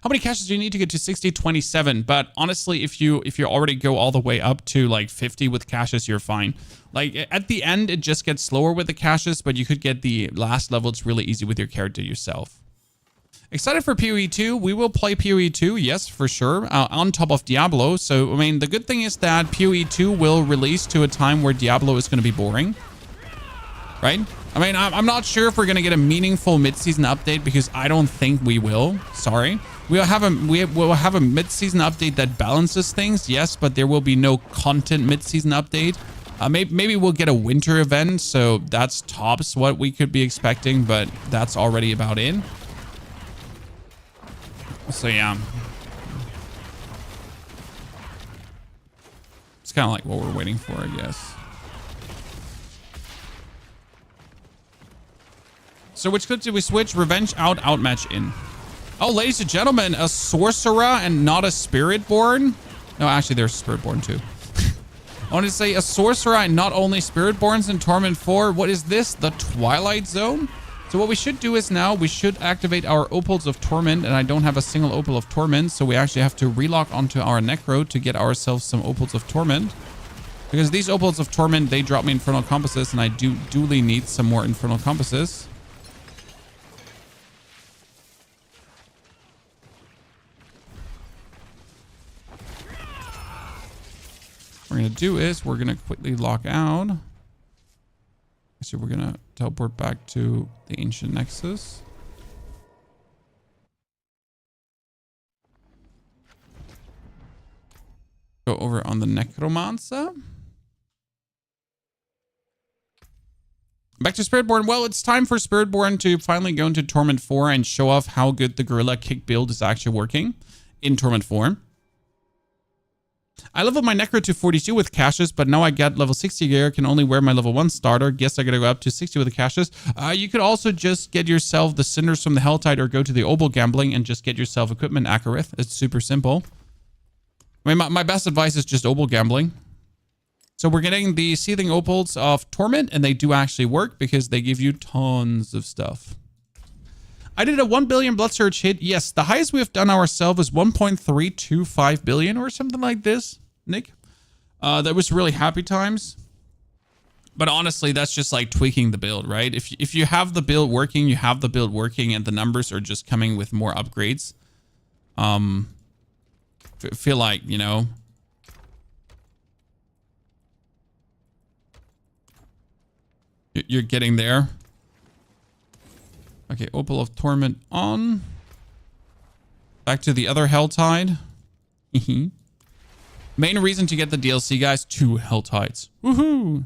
How many caches do you need to get to 60? 27. But honestly, if you already go all the way up to like 50 with caches, you're fine. Like at the end, it just gets slower with the caches, but you could get the last level. It's really easy with your character yourself. Excited for PoE 2. We will play PoE 2, yes, for sure, on top of Diablo. So, I mean, the good thing is that PoE 2 will release to a time where Diablo is going to be boring, right? I mean, I'm not sure if we're going to get a meaningful mid-season update, because I don't think we will. Sorry. We'll have a mid-season update that balances things, yes, but there will be no content mid-season update. Maybe we'll get a winter event, so that's tops what we could be expecting, but that's already about it. So yeah, it's kind of like what we're waiting for, I guess. So which clip did we switch? Revenge out, outmatch in. Oh, ladies and gentlemen, a sorcerer and not a Spiritborn. No, actually, there's Spiritborn too. I want to say a sorcerer and not only Spiritborns in Torment 4. What is this? The Twilight Zone? So what we should do is now we should activate our Opals of Torment, and I don't have a single Opal of Torment, so we actually have to relock onto our Necro to get ourselves some Opals of Torment. Because these Opals of Torment, they drop me Infernal Compasses, and I duly need some more Infernal Compasses. What we're going to do is we're going to quickly lock out. So we're going to teleport back to the Ancient Nexus. Go over on the Necromancer. Back to Spiritborn. Well, it's time for Spiritborn to finally go into Torment 4 and show off how good the Gorilla Kick build is actually working in Torment 4. I leveled my Necro to 42 with caches, but now I get level 60 gear. Can only wear my level 1 starter. Guess I gotta go up to 60 with the caches. You could also just get yourself the Cinders from the Helltide or go to the Opal Gambling and just get yourself equipment Acarith. It's super simple. I mean, my best advice is just Opal Gambling. So we're getting the Seething Opals of Torment, and they do actually work because they give you tons of stuff. I did a 1 billion Blood Surge hit. Yes, the highest we've done ourselves is 1.325 billion or something like this, Nick. That was really happy times. But honestly, that's just like tweaking the build, right? If you have the build working, you have the build working, and the numbers are just coming with more upgrades. Feel like, you know, you're getting there. Okay, Opal of Torment on. Back to the other Helltide. Main reason to get the DLC, guys, 2 hell tides. Woohoo!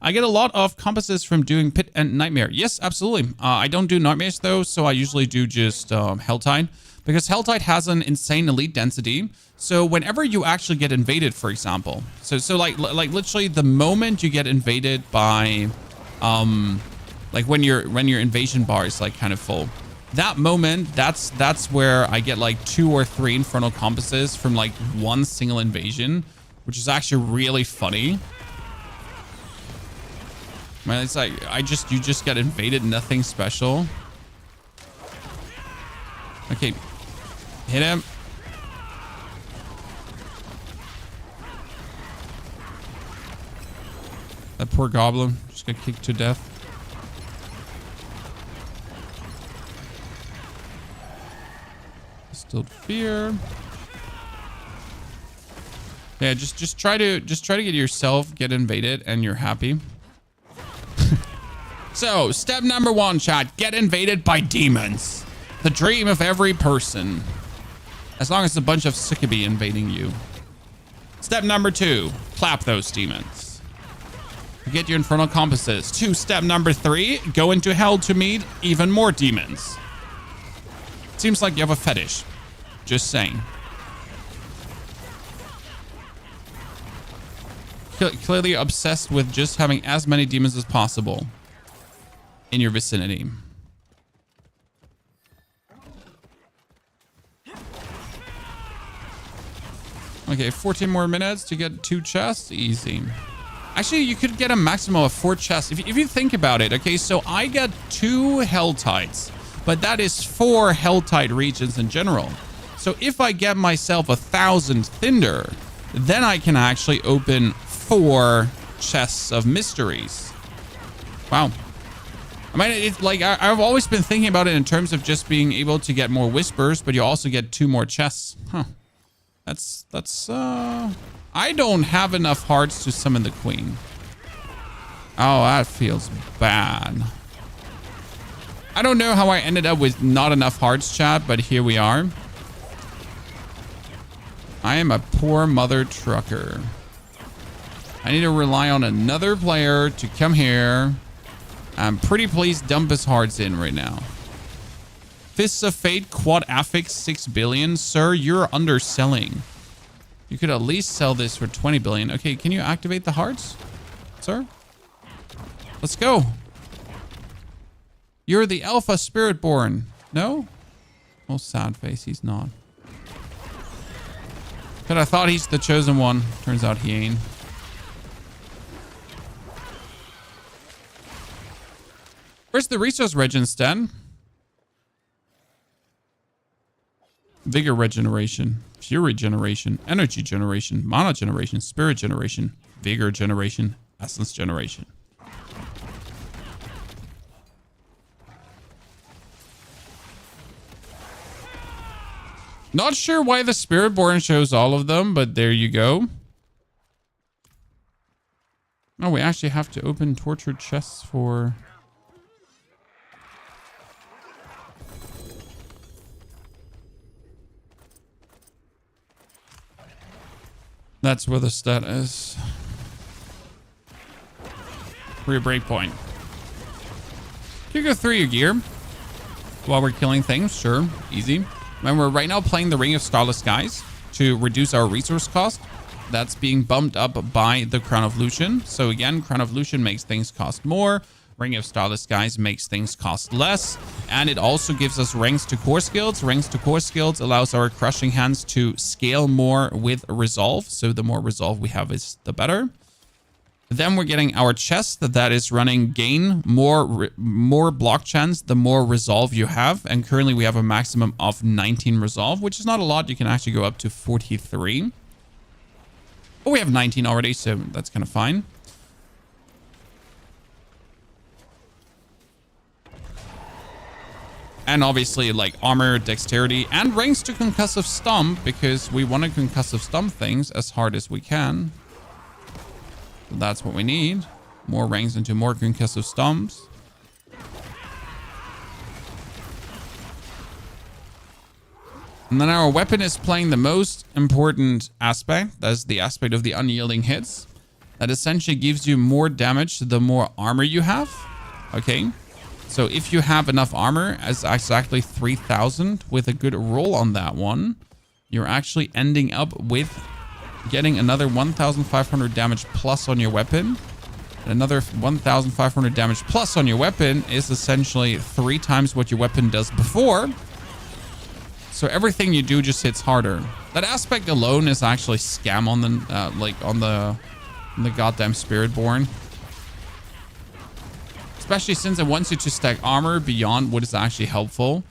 I get a lot of compasses from doing Pit and Nightmare. Yes, absolutely. I don't do Nightmares though, so I usually do just Helltide. Because Helltide has an insane elite density. So whenever you actually get invaded, for example. So like literally the moment you get invaded by like when your invasion bar is like kind of full. That moment, that's where I get like 2 or 3 infernal compasses from like one single invasion, which is actually really funny. Man, it's like you just get invaded, nothing special. Okay. Hit him. That poor goblin just got kicked to death. Distilled fear. Yeah, just try to get yourself get invaded and you're happy. So, step number 1, chat. Get invaded by demons. The dream of every person. As long as it's a bunch of Succubi invading you. Step number 2. Clap those demons. Get your infernal compasses. Step number 3. Go into hell to meet even more demons. Seems like you have a fetish. Just saying. Clearly obsessed with just having as many demons as possible in your vicinity. Okay, 14 more minutes to get 2 chests. Easy. Actually, you could get a maximum of 4 chests. If you think about it, okay, so I get 2 hell tides, but that is 4 hell tide regions in general. So if I get myself 1,000 Thinder, then I can actually open 4 chests of mysteries. Wow. I mean, it's like I've always been thinking about it in terms of just being able to get more whispers, but you also get 2 more chests. Huh. That's I don't have enough hearts to summon the queen. Oh, that feels bad. I don't know how I ended up with not enough hearts, chat, but here we are. I am a poor mother trucker. I need to rely on another player to come here. I'm pretty please dump his hearts in right now. Fists of Fate, quad affix, 6 billion. Sir, you're underselling. You could at least sell this for 20 billion. Okay, can you activate the hearts, sir? Let's go. You're the Alpha Spiritborn. No? Oh, sad face, he's not. But I thought he's the chosen one. Turns out he ain't. Where's the resource regen, Stan? Vigor regeneration, fury generation, energy generation, mana generation, spirit generation, vigor generation, essence generation. Not sure why the Spiritborn shows all of them, but there you go. Oh, we actually have to open tortured chests for... That's where the stat is. For your breakpoint. You go through your gear while we're killing things. Sure, easy. Remember, right now playing the Ring of Starless Skies to reduce our resource cost. That's being bumped up by the Crown of Lucian. So again, Crown of Lucian makes things cost more. Ring of Starless Skies makes things cost less. And it also gives us ranks to core skills. Ranks to core skills allows our crushing hands to scale more with resolve. So the more resolve we have is the better. Then we're getting our chest that is running gain more block chance the more resolve you have. And currently we have a maximum of 19 resolve, which is not a lot. You can actually go up to 43. Oh, we have 19 already, so that's kind of fine. And obviously, like, armor, dexterity, and ranks to Concussive Stomp, because we want to Concussive Stomp things as hard as we can. So that's what we need. More ranks into more Concussive Stomps. And then our weapon is playing the most important aspect. That's the aspect of the unyielding hits. That essentially gives you more damage the more armor you have. Okay. So if you have enough armor, as exactly 3,000 with a good roll on that one, you're actually ending up with getting another 1,500 damage plus on your weapon. And another 1,500 damage plus on your weapon is essentially 3 times what your weapon does before. So everything you do just hits harder. That aspect alone is actually scam on the the goddamn Spiritborn. Especially since it wants you to stack armor beyond what is actually helpful.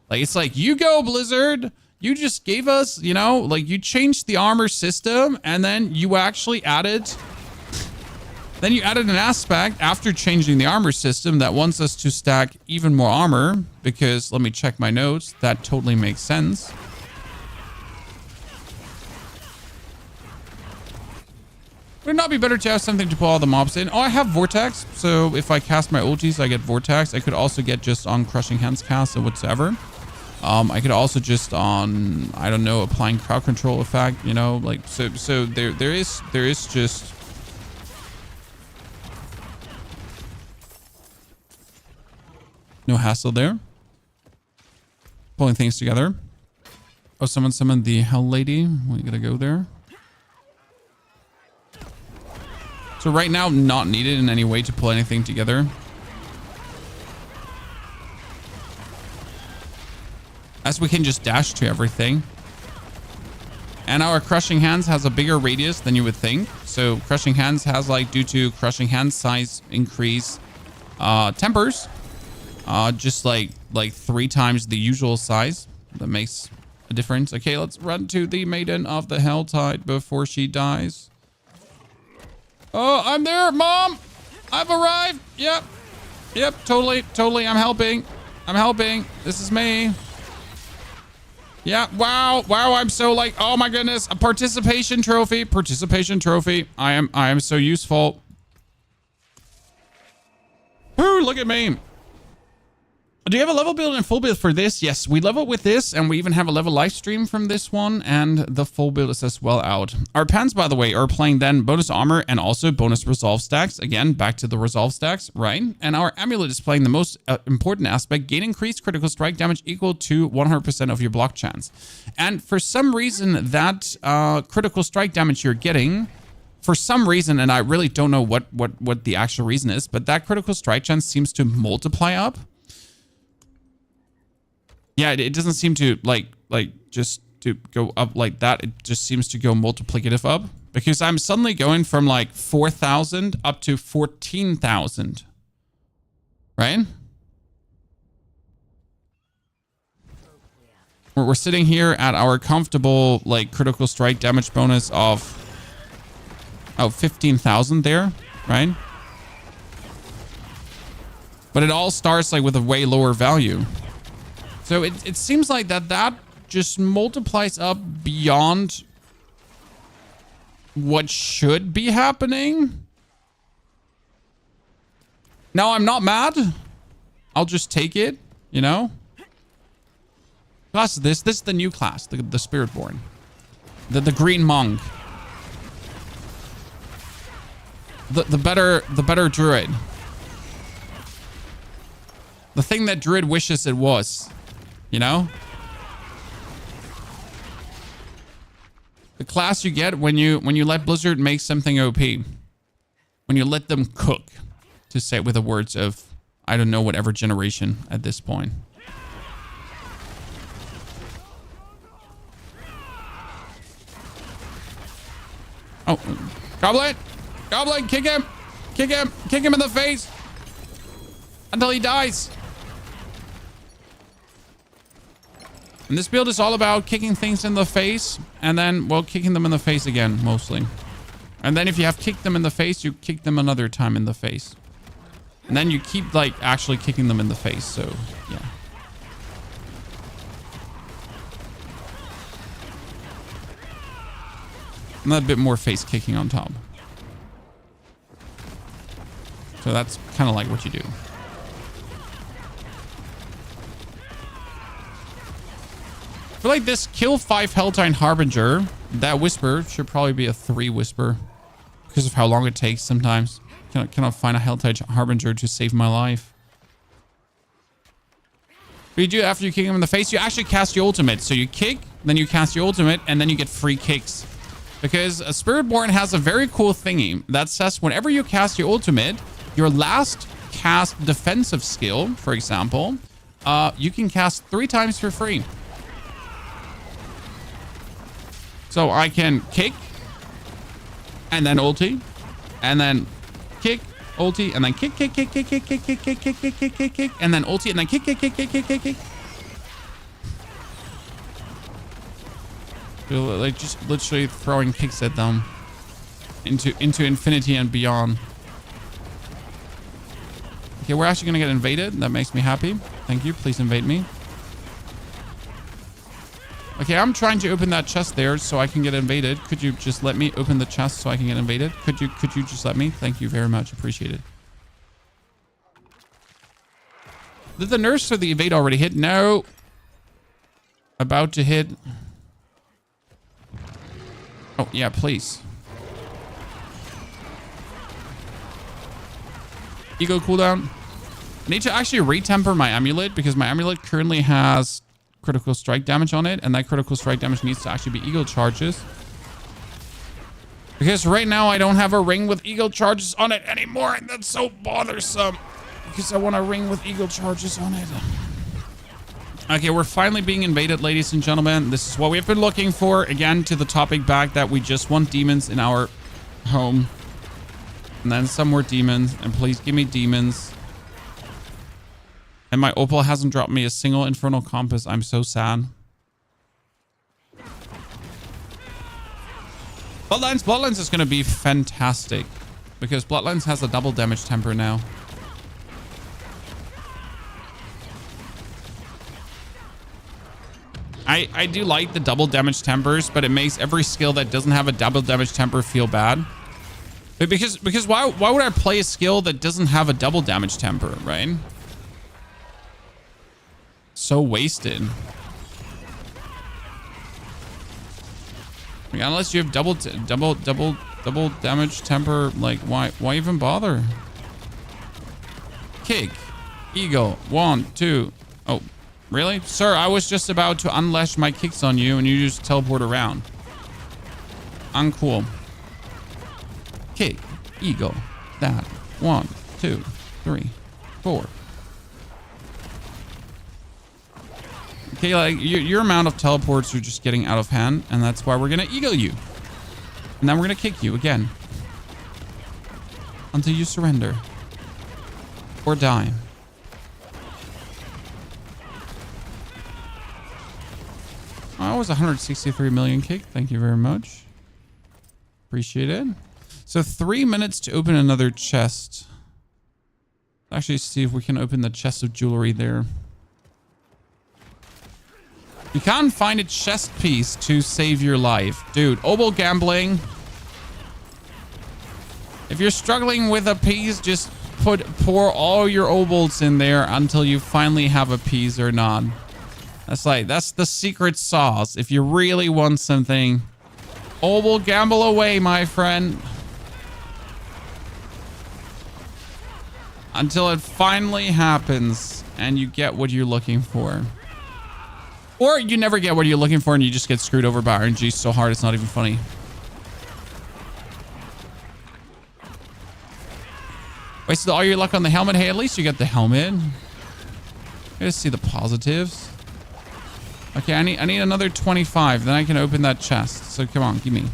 Like, it's like, you go, Blizzard. You just gave us, you know, like, you changed the armor system and then you actually added... Then you added an aspect after changing the armor system that wants us to stack even more armor. Because, let me check my notes. That totally makes sense. Would it not be better to have something to pull all the mobs in? Oh, I have Vortex. So if I cast my ultis, I get Vortex. I could also get just on Crushing Hands cast or whatever. I could also just on, I don't know, applying crowd control effect, you know, like, so there is just... No hassle there. Pulling things together. Oh, someone summoned the Hell Lady. We gotta go there. So right now, not needed in any way to pull anything together. As we can just dash to everything. And our Crushing Hands has a bigger radius than you would think. So Crushing Hands has, like, due to Crushing Hands size increase, tempers. Just like 3 times the usual size. That makes a difference. Okay, let's run to the Maiden of the Helltide before she dies. Oh, I'm there, Mom! I've arrived! Yep. Yep, totally. I'm helping. This is me. Yeah, wow, I'm so like, oh my goodness, a participation trophy. I am so useful. Ooh, look at me. Do you have a level build and full build for this? Yes, we level with this, and we even have a level live stream from this one, and the full build is as well out. Our pans, by the way, are playing then bonus armor and also bonus resolve stacks. Again, back to the resolve stacks, right? And our amulet is playing the most important aspect, gain increased critical strike damage equal to 100% of your block chance. And for some reason, that critical strike damage you're getting, for some reason, and I really don't know what the actual reason is, but that critical strike chance seems to multiply up. Yeah, it doesn't seem to like just to go up like that. It just seems to go multiplicative up, because I'm suddenly going from like 4,000 up to 14,000. Right? We're sitting here at our comfortable like critical strike damage bonus of 15,000 there, right? But it all starts like with a way lower value. So it seems like that just multiplies up beyond what should be happening. Now, I'm not mad. I'll just take it, you know? Class is this. This is the new class, the Spiritborn. The green monk. The better druid. The thing that druid wishes it was. You know? The class you get when you let Blizzard make something OP. When you let them cook. To say it with the words of, I don't know, whatever generation at this point. Oh, Goblin! Goblin, kick him! Kick him! Kick him in the face! Until he dies! And this build is all about kicking things in the face and then, well, kicking them in the face again, mostly. And then if you have kicked them in the face, you kick them another time in the face. And then you keep, like, actually kicking them in the face, so, yeah. And a bit more face kicking on top. So that's kind of like what you do. feel like this kill 5 Helltide Harbinger, that Whisper should probably be a 3 Whisper because of how long it takes sometimes. Cannot find a Helltide Harbinger to save my life. What you do after you kick him in the face, you actually cast your ultimate. So you kick, then you cast your ultimate, and then you get free kicks. Because a Spiritborn has a very cool thingy that says whenever you cast your ultimate, your last cast defensive skill, for example, you can cast 3 times for free. So I can kick, and then ulti, and then kick, ulti, and then kick, and then ulti, and then kick. Like just literally throwing kicks at them into infinity and beyond. Okay, we're actually gonna get invaded. That makes me happy. Thank you. Please invade me. Okay, I'm trying to open that chest there so I can get invaded. Could you just let me open the chest so I can get invaded? Could you just let me? Thank you very much. Appreciate it. Did the nurse or the evade already hit? No. About to hit. Oh, yeah, please. Ego cooldown. I need to actually retemper my amulet because my amulet currently has critical strike damage on it, and that critical strike damage needs to actually be ego charges. Because right now I don't have a ring with ego charges on it anymore, and that's so bothersome. Because I want a ring with ego charges on it. Okay, we're finally being invaded, ladies and gentlemen. This is what we've been looking for. Again, to the topic back that we just want demons in our home. And then some more demons. And please give me demons. And my Opal hasn't dropped me a single Infernal Compass. I'm so sad. Bloodlines is going to be fantastic. Because Bloodlines has a double damage temper now. I do like the double damage tempers, but it makes every skill that doesn't have a double damage temper feel bad. But because why would I play a skill that doesn't have a double damage temper, right? So wasted. Like, unless you have double damage temper, like why even bother? Kick, ego, 1, 2. Oh, really, sir? I was just about to unleash my kicks on you, and you just teleport around. Uncool. Kick, ego, that 1, 2, 3, 4. Okay, like your amount of teleports are just getting out of hand, and that's why we're gonna ego you, and then we're gonna kick you again until you surrender or die. Oh, it was 163 million kick. Thank you very much. Appreciate it. So 3 minutes to open another chest. Actually, see if we can open the chest of jewelry there. You can't find a chest piece to save your life. Dude, Obol gambling. If you're struggling with a piece, just pour all your Obols in there until you finally have a piece or not. That's the secret sauce. If you really want something, Obol gamble away, my friend. Until it finally happens and you get what you're looking for. Or you never get what you're looking for and you just get screwed over by RNG so hard it's not even funny. Wasted all your luck on the helmet. Hey, at least you got the helmet. Let's see the positives. Okay, I need another 25. Then I can open that chest. So come on, give me.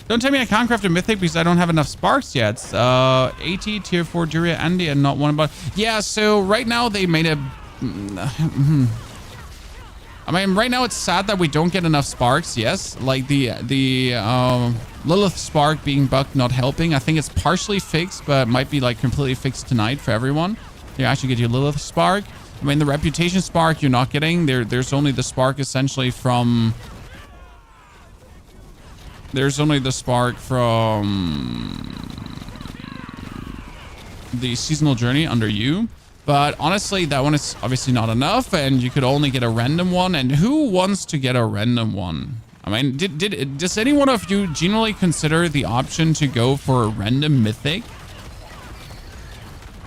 Don't tell me I can't craft a mythic because I don't have enough sparks yet. 80 tier 4 Juria Andy and not one about. Yeah, so right now they made a. I mean, right now it's sad that we don't get enough sparks. Yes, like the Lilith spark being bugged, not helping. I think it's partially fixed, but might be like completely fixed tonight for everyone. You actually get your Lilith spark. I mean, the reputation spark you're not getting. There's only the spark essentially from. There's only the spark from the seasonal journey under you. But honestly, that one is obviously not enough, and you could only get a random one. And who wants to get a random one? I mean, does any one of you generally consider the option to go for a random mythic?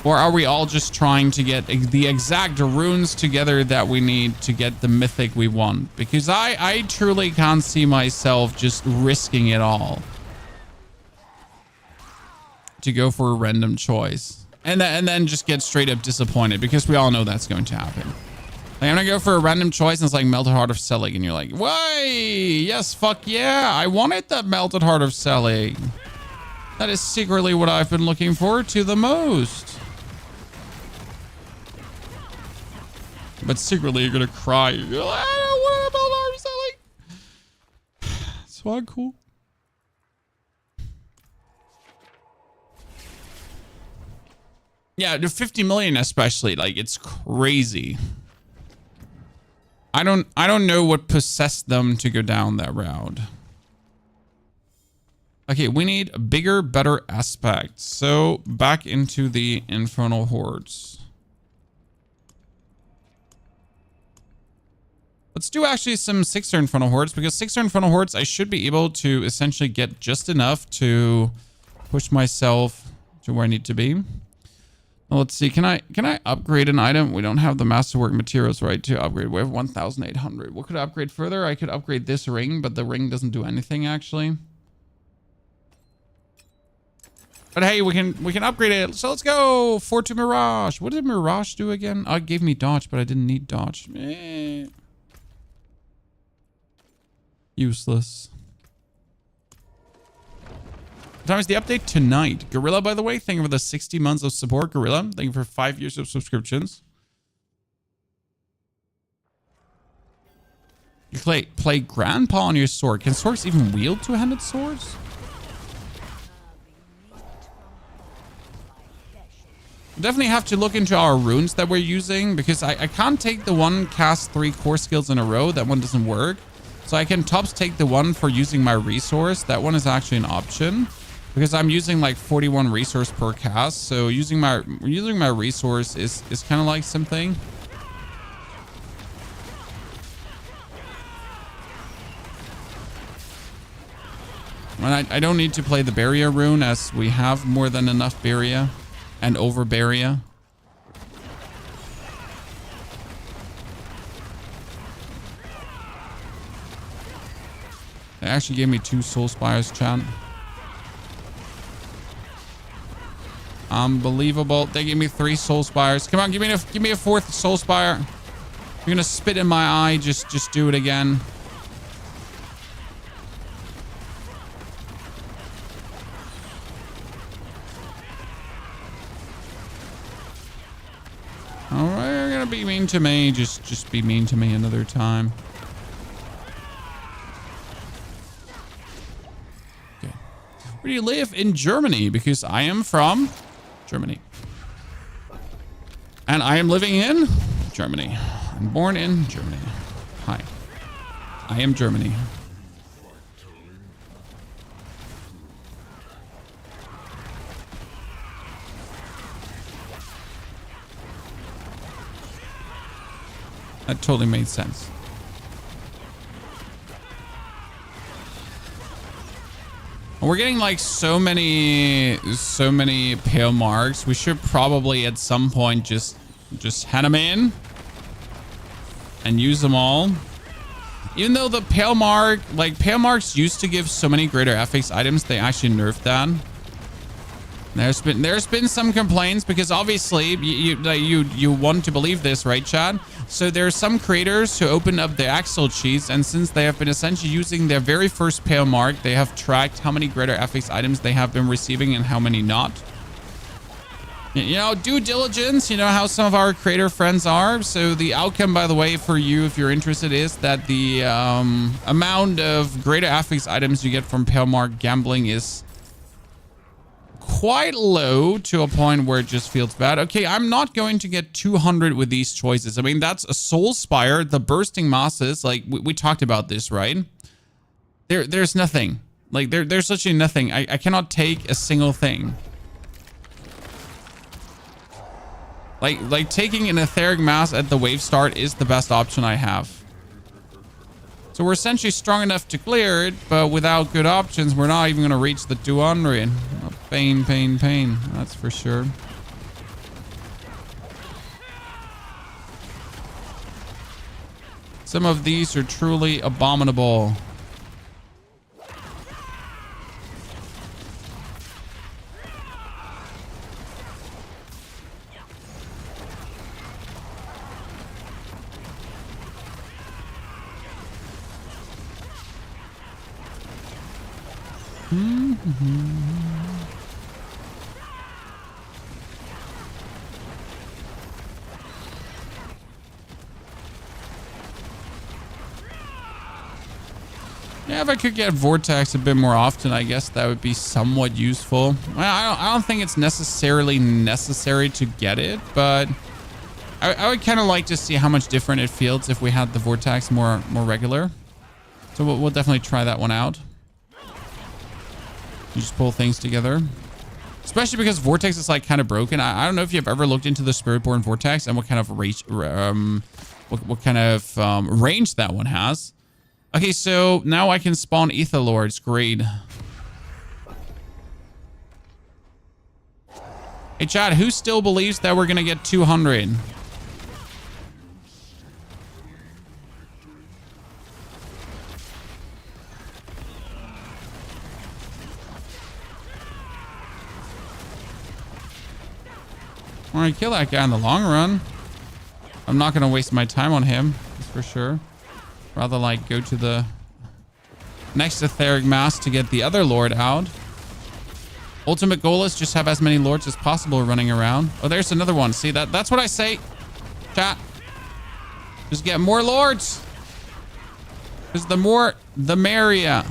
Or are we all just trying to get the exact runes together that we need to get the mythic we want? Because I truly can't see myself just risking it all to go for a random choice. And then just get straight up disappointed, because we all know that's going to happen. Like, I'm gonna go for a random choice and it's like Melted Heart of Selling, and you're like, why? Yes, fuck yeah, I wanted that Melted Heart of Selling. That is secretly what I've been looking forward to the most. But secretly you're gonna cry. You're like, I don't want a Melted Heart of Selling. So uncool. Yeah, the 50 million especially, like, it's crazy. I don't know what possessed them to go down that route. Okay, we need a bigger, better aspect. So back into the Infernal Hordes. Let's do actually some 6-star Infernal Hordes, because 6-star Infernal Hordes, I should be able to essentially get just enough to push myself to where I need to be. Well, let's see. Can I upgrade an item? We don't have the masterwork materials, right, to upgrade. We have 1,800. What could I upgrade further? I could upgrade this ring, but the ring doesn't do anything actually. But hey, we can upgrade it. So let's go. Fortune Mirage. What did Mirage do again? Oh, it gave me dodge, but I didn't need dodge. Useless. What time is the update? Tonight. Gorilla, by the way, thank you for the 60 months of support. Gorilla, thank you for 5 years of subscriptions. You play Grandpa on your sword. Can swords even wield two-handed swords? We'll definitely have to look into our runes that we're using, because I can't take the one cast 3 core skills in a row. That one doesn't work. So I can tops take the one for using my resource. That one is actually an option, because I'm using like 41 resource per cast. So using my resource is kind of like something. And I don't need to play the barrier rune, as we have more than enough barrier and over barrier. They actually gave me 2 soul spires, chat. Unbelievable. They gave me 3 soul spires. Come on, give me a 4th soul spire. You're gonna spit in my eye. Just do it again. All right, you're gonna be mean to me. Just be mean to me another time. Okay. Where do you live? In Germany, because I am from Germany. And I am living in Germany. I'm born in Germany. Hi. I am Germany. That totally made sense. We're getting like so many pale marks. We should probably at some point just head them in and use them all. Even though the pale marks used to give so many greater FX items, they actually nerfed that. There's been some complaints, because obviously you want to believe this, right, Chad? So there are some creators who open up their Excel sheets, and since they have been essentially using their very first pale mark, they have tracked how many greater FX items they have been receiving and how many not. You know, due diligence, you know how some of our creator friends are. So the outcome, by the way, for you, if you're interested, is that the amount of greater FX items you get from pale mark gambling is quite low, to a point where it just feels bad. Okay, I'm not going to get 200 with these choices. I mean, that's a soul spire, the bursting masses. Like we talked about this, right? There's nothing. Like there's literally nothing. I cannot take a single thing. Like taking an etheric mass at the wave start is the best option I have. So we're essentially strong enough to clear it, but without good options, we're not even going to reach the 200. Oh, pain, pain, pain. That's for sure. Some of these are truly abominable. Yeah, if I could get Vortex a bit more often, I guess that would be somewhat useful. Well, I don't think it's necessarily necessary to get it, but I would kind of like to see how much different it feels if we had the Vortex more regular. So we'll definitely try that one out. You just pull things together. Especially because Vortex is like kind of broken. I don't know if you've ever looked into the Spiritborn Vortex and what kind of range, range that one has. Okay, so now I can spawn Ether Lords. Great. Hey, chat, who still believes that we're going to get 200? All right, kill that guy in the long run. I'm not going to waste my time on him, that's for sure. Rather like go to the next etheric mass to get the other lord out. Ultimate goal is just have as many lords as possible running around. Oh, there's another one. See, that's what I say. Chat. Just get more lords. Because the more, the merrier.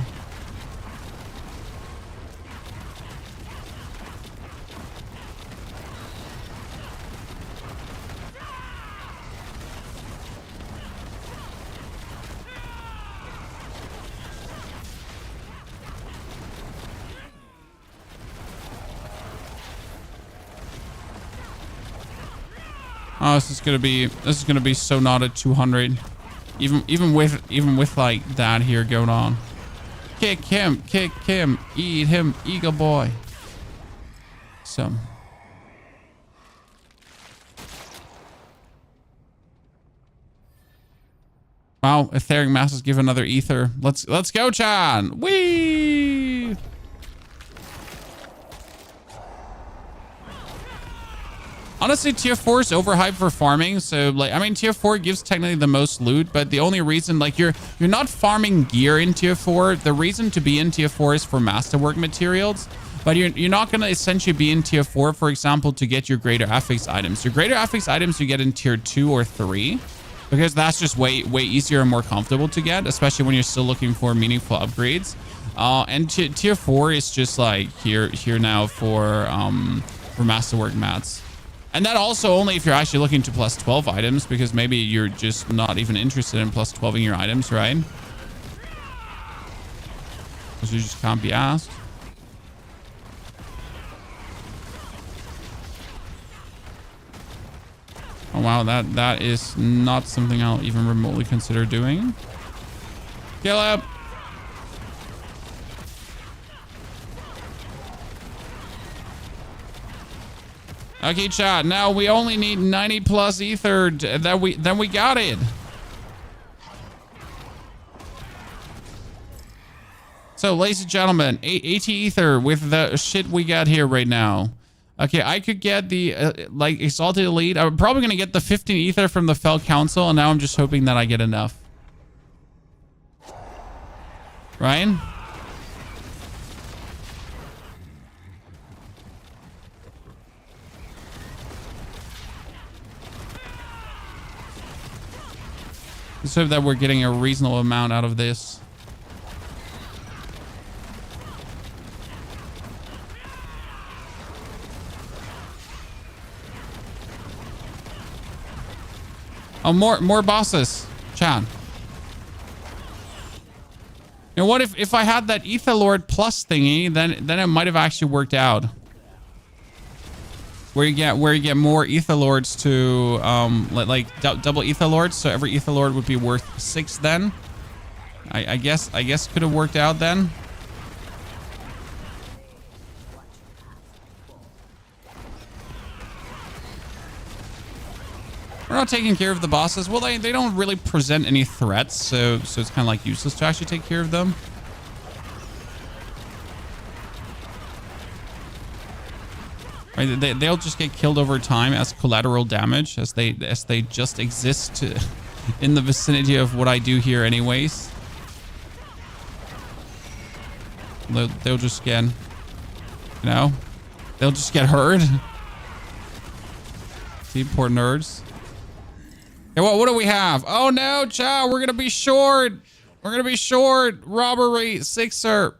Oh, this is gonna be so not at 200, even with like that here going on. Kick him, eat him, eagle boy. So. Wow, etheric masses give another ether. Let's go, Chan. Whee! Honestly, tier 4 is overhyped for farming. So, like, I mean, tier 4 gives technically the most loot, but the only reason, like, you're not farming gear in tier 4. The reason to be in tier 4 is for masterwork materials, but you're not going to essentially be in tier 4, for example, to get your greater affix items. Your greater affix items you get in tier 2 or 3, because that's just way easier and more comfortable to get, especially when you're still looking for meaningful upgrades. And tier 4 is just like here now for masterwork mats. And that also only if you're actually looking to plus 12 items, because maybe you're just not even interested in plus 12ing your items, right? Because you just can't be asked. Oh wow, that is not something I'll even remotely consider doing. Kill him! Okay, chat. Now we only need 90 plus ether. Then we got it. So, ladies and gentlemen, 80 ether with the shit we got here right now. Okay, I could get the like Exalted Elite. I'm probably gonna get the 15 ether from the Fel Council, and now I'm just hoping that I get enough. Ryan? Let's hope that we're getting a reasonable amount out of this. Oh, more bosses, Chan. You know what? If I had that Ether Lord plus thingy, then it might have actually worked out. where you get more ether lords to double ether lords, so every ether lord would be worth 6 then. I guess could have worked out then. We're not taking care of the bosses. Well, they don't really present any threats, so it's kind of like useless to actually take care of them. Right, they'll just get killed over time as collateral damage, as they just exist in the vicinity of what I do here anyways. They'll just get, they'll just get hurt. See, poor nerds. Hey, what do we have? Oh no, Chow, we're gonna be short. We're gonna be short. Robbery, 6er.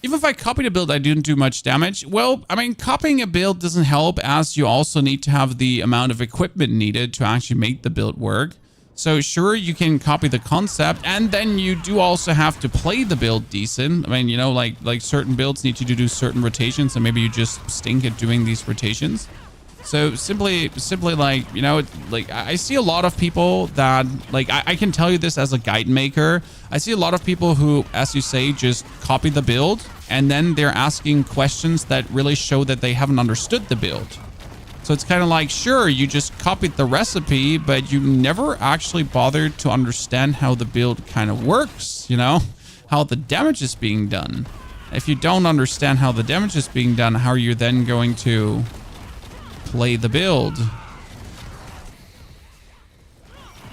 Even if I copied a build, I didn't do much damage. Well, I mean, copying a build doesn't help, as you also need to have the amount of equipment needed to actually make the build work. So sure, you can copy the concept, and then you do also have to play the build decent. I mean, you know, like certain builds need you to do certain rotations, and maybe you just stink at doing these rotations. So simply like, you know, like I see a lot of people that, like, I can tell you this as a guide maker. I see a lot of people who, as you say, just copy the build, and then they're asking questions that really show that they haven't understood the build. So it's kind of like, sure, you just copied the recipe, but you never actually bothered to understand how the build kind of works, you know, how the damage is being done. If you don't understand how the damage is being done, how are you then going to play the build?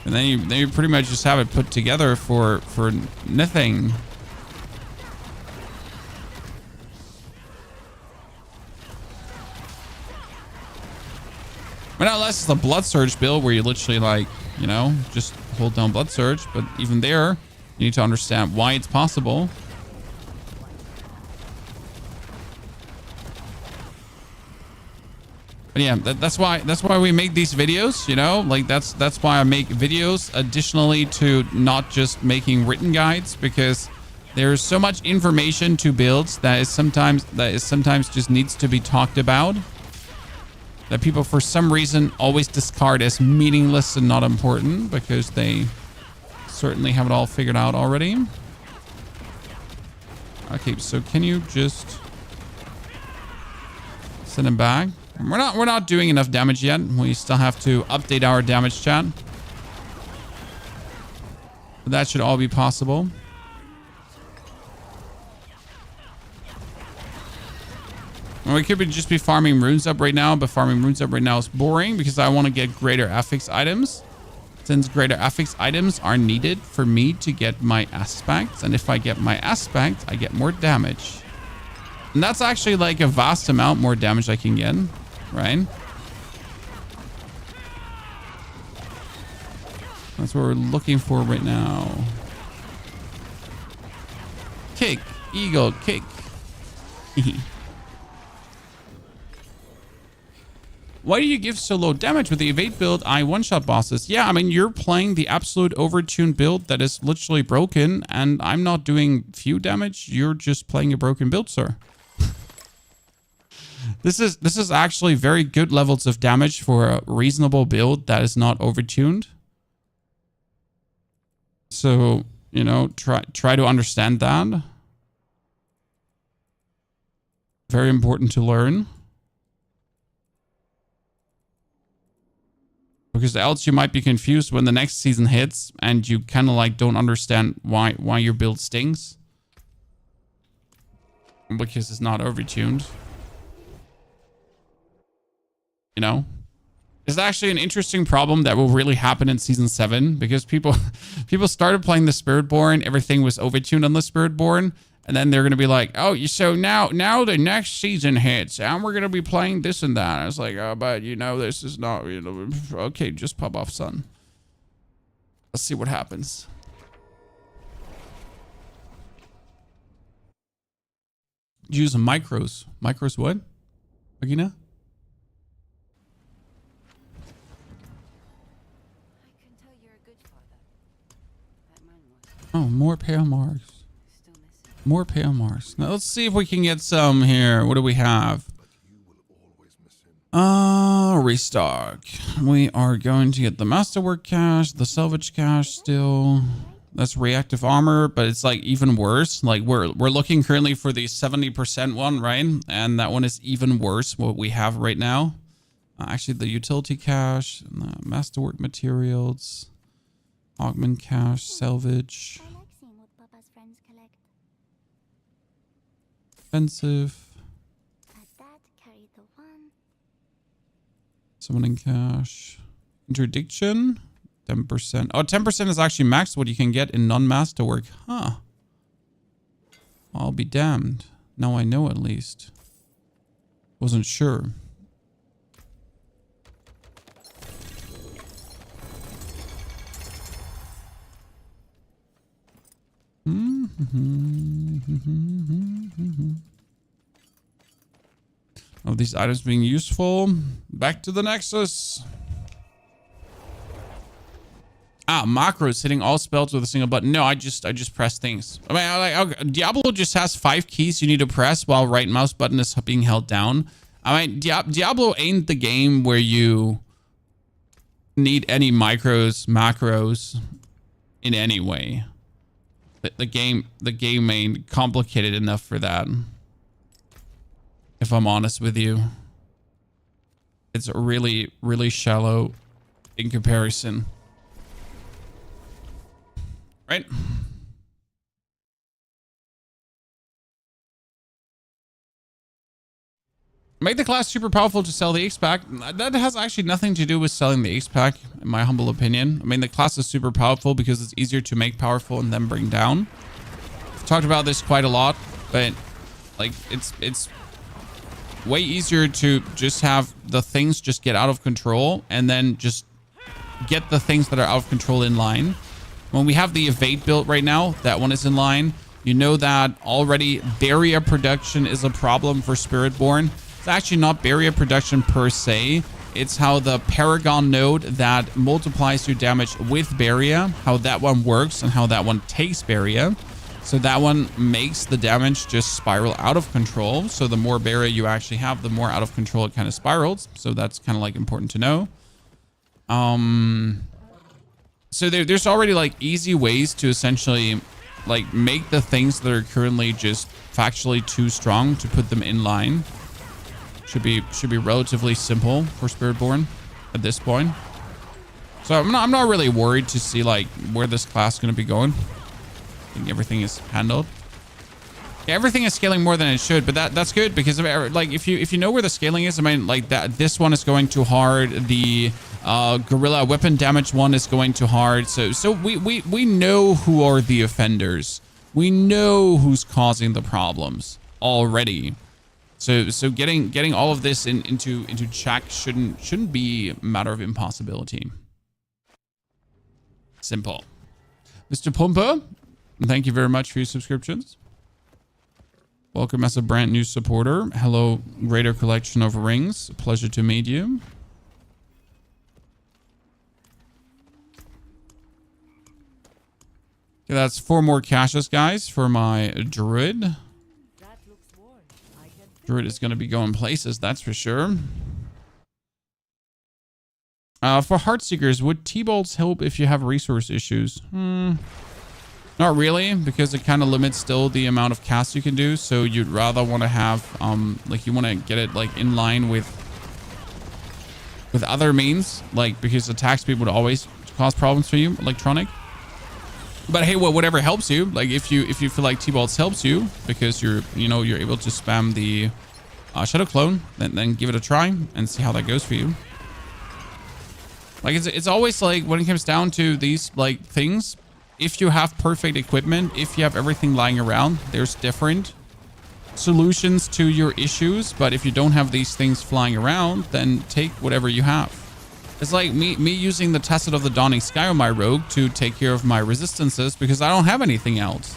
And then you pretty much just have it put together for nothing. But unless it's the Blood Surge build where you literally, like, you know, just hold down Blood Surge. But even there, you need to understand why it's possible. But yeah, that's why we make these videos, you know, like that's why I make videos additionally to not just making written guides, because there's so much information to builds that is sometimes just needs to be talked about, that people for some reason always discard as meaningless and not important, because they certainly have it all figured out already. Okay, so can you just send him back? We're not doing enough damage yet. We still have to update our damage chat. But that should all be possible. Well, we could just be farming runes up right now, but farming runes up right now is boring because I want to get greater affix items. Since greater affix items are needed for me to get my aspects, and if I get my aspect, I get more damage. And that's actually like a vast amount more damage I can get, right? That's what we're looking for right now. Kick, eagle, kick. Why do you give so low damage with the evade build? I one-shot bosses. Yeah, I mean, you're playing the absolute overtuned build that is literally broken, and I'm not doing few damage. You're just playing a broken build, sir. This is actually very good levels of damage for a reasonable build that is not overtuned. So, you know, try to understand that. Very important to learn. Because else you might be confused when the next season hits and you kind of like don't understand why your build stings. Because it's not overtuned. You know? It's actually an interesting problem that will really happen in season 7, because people started playing the Spiritborn, everything was overtuned on the Spiritborn, and then they're gonna be like, oh, so now the next season hits and we're gonna be playing this and that. I was like, oh, but you know, this is not, you know, okay, just pop off, son. Let's see what happens. Use micros. Micros what? Agina? Oh, more pale marks. More pale marks. Now let's see if we can get some here. What do we have? Restock. We are going to get the masterwork cache, the salvage cache still. That's reactive armor, but it's like even worse. Like we're looking currently for the 70% one, right? And that one is even worse what we have right now. Actually, the utility cache, masterwork materials, augment cache, salvage, offensive, summoning cache, interdiction, 10%. Oh, 10% is actually max what you can get in non-masterwork. Huh. I'll be damned. Now I know at least. Wasn't sure. Oh, these items being useful. Back to the Nexus. Macros hitting all spells with a single button. No, I just press things. I mean, Diablo just has 5 keys you need to press while right mouse button is being held down. I mean, Diablo ain't the game where you need any macros in any way. The game ain't complicated enough for that. If I'm honest with you, it's really, really shallow in comparison. Right? Make the class super powerful to sell the Ace Pack. That has actually nothing to do with selling the Ace Pack, in my humble opinion. I mean, the class is super powerful because it's easier to make powerful and then bring down. I've talked about this quite a lot, but like it's way easier to just have the things just get out of control and then just get the things that are out of control in line. When we have the evade built right now, that one is in line. You know that already barrier production is a problem for Spiritborn. It's actually not barrier production per se. It's how the Paragon node that multiplies your damage with barrier, how that one works and how that one takes barrier. So that one makes the damage just spiral out of control. So the more barrier you actually have, the more out of control it kind of spirals. So that's kind of like important to know. So there's already like easy ways to essentially like make the things that are currently just factually too strong to put them in line. Should be relatively simple for Spiritborn at this point. So I'm not really worried to see like where this class is going to be going. I think everything is handled. Yeah, everything is scaling more than it should, but that's good because like if you know where the scaling is, I mean like that this one is going too hard. The gorilla weapon damage one is going too hard. So we know who are the offenders. We know who's causing the problems already. So getting all of this into check shouldn't be a matter of impossibility. Simple. Mr. Pumper, thank you very much for your subscriptions. Welcome as a brand new supporter. Hello, greater collection of rings. A pleasure to meet you. Okay, that's 4 more caches, guys, for my druid. Druid is going to be going places, that's for sure. For Heartseekers, would T-bolts help if you have resource issues? Not really, because it kind of limits still the amount of casts you can do. So you'd rather want to have, like you want to get it like in line with other means, like because attack speed would always cause problems for you, electronic. But hey, well, whatever helps you. Like if you feel like T-bolts helps you because you're able to spam the Shadow Clone, then give it a try and see how that goes for you. Like it's always like when it comes down to these like things, if you have perfect equipment, if you have everything lying around, there's different solutions to your issues. But if you don't have these things flying around, then take whatever you have. It's like me using the Tacit of the Dawning Sky on my rogue to take care of my resistances because I don't have anything else.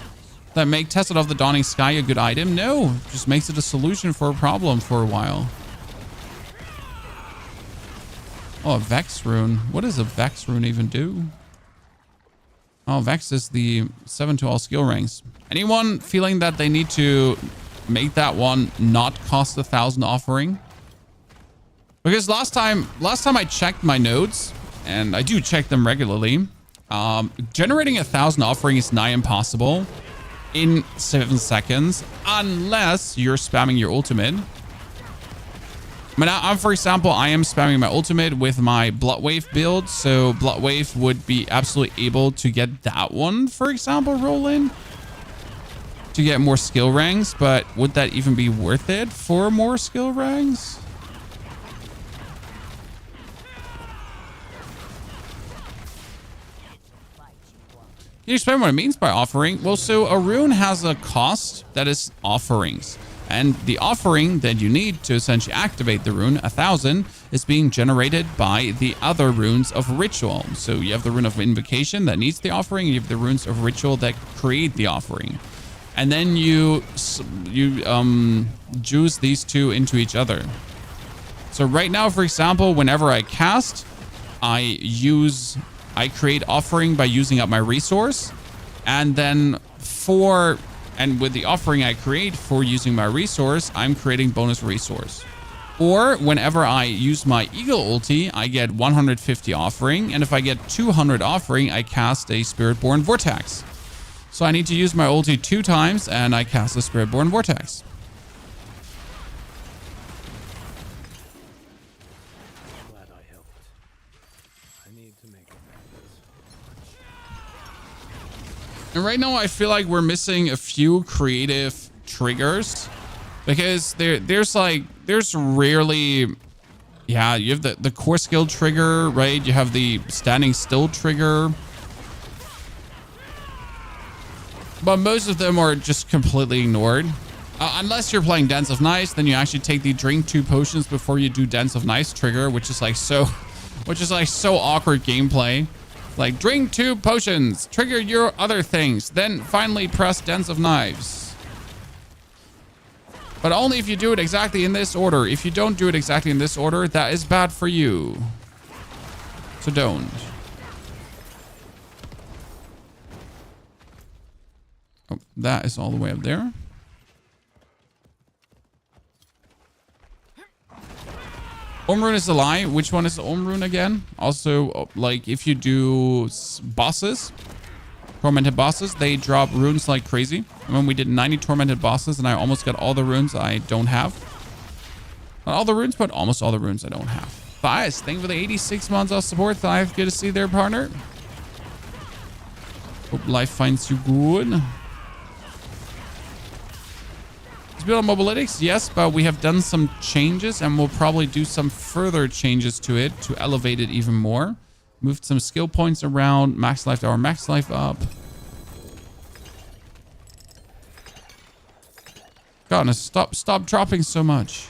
That make Tacit of the Dawning Sky a good item? No, just makes it a solution for a problem for a while. Oh, a Vex Rune. What does a Vex Rune even do? Oh, Vex is the 7 to all skill ranks. Anyone feeling that they need to make that one not cost 1,000 offering? Because last time I checked my nodes, and I do check them regularly, generating 1,000 offering is nigh impossible in 7 seconds, unless you're spamming your ultimate. But for example, I am spamming my ultimate with my Bloodwave build, so Bloodwave would be absolutely able to get that one, for example, roll in to get more skill ranks. But would that even be worth it for more skill ranks? Can you explain what it means by offering? Well, so a rune has a cost that is offerings. And the offering that you need to essentially activate the rune, 1,000, is being generated by the other runes of ritual. So you have the rune of invocation that needs the offering. You have the runes of ritual that create the offering. And then you juice these two into each other. So right now, for example, whenever I cast, I create offering by using up my resource. And then with the offering I create for using my resource, I'm creating bonus resource. Or whenever I use my Eagle ulti, I get 150 offering. And if I get 200 offering, I cast a Spiritborn Vortex. So I need to use my ulti 2 times and I cast a Spiritborn Vortex. Glad I helped. I need to make And right now, I feel like we're missing a few creative triggers because there's rarely, yeah, you have the core skill trigger, right? You have the standing still trigger, but most of them are just completely ignored. Unless you're playing Dance of Nice, then you actually take the drink 2 potions before you do Dance of Nice trigger, which is like so awkward gameplay. Like, drink 2 potions, trigger your other things, then finally press Dance of Knives. But only if you do it exactly in this order. If you don't do it exactly in this order, that is bad for you. So don't. Oh, that is all the way up there. Om Rune is a lie. Which one is the Om Rune again? Also, like, if you do bosses, tormented bosses, they drop runes like crazy. When we did 90 tormented bosses and I almost got all the runes I don't have. Not all the runes, but almost all the runes I don't have. Thias, thank you for the 86 months of support. Thias, good to see you there, partner. Hope life finds you good. Build on Mobilytics, yes, but we have done some changes and we'll probably do some further changes to it to elevate it even more. Moved some skill points around, max life up. God, stop dropping so much.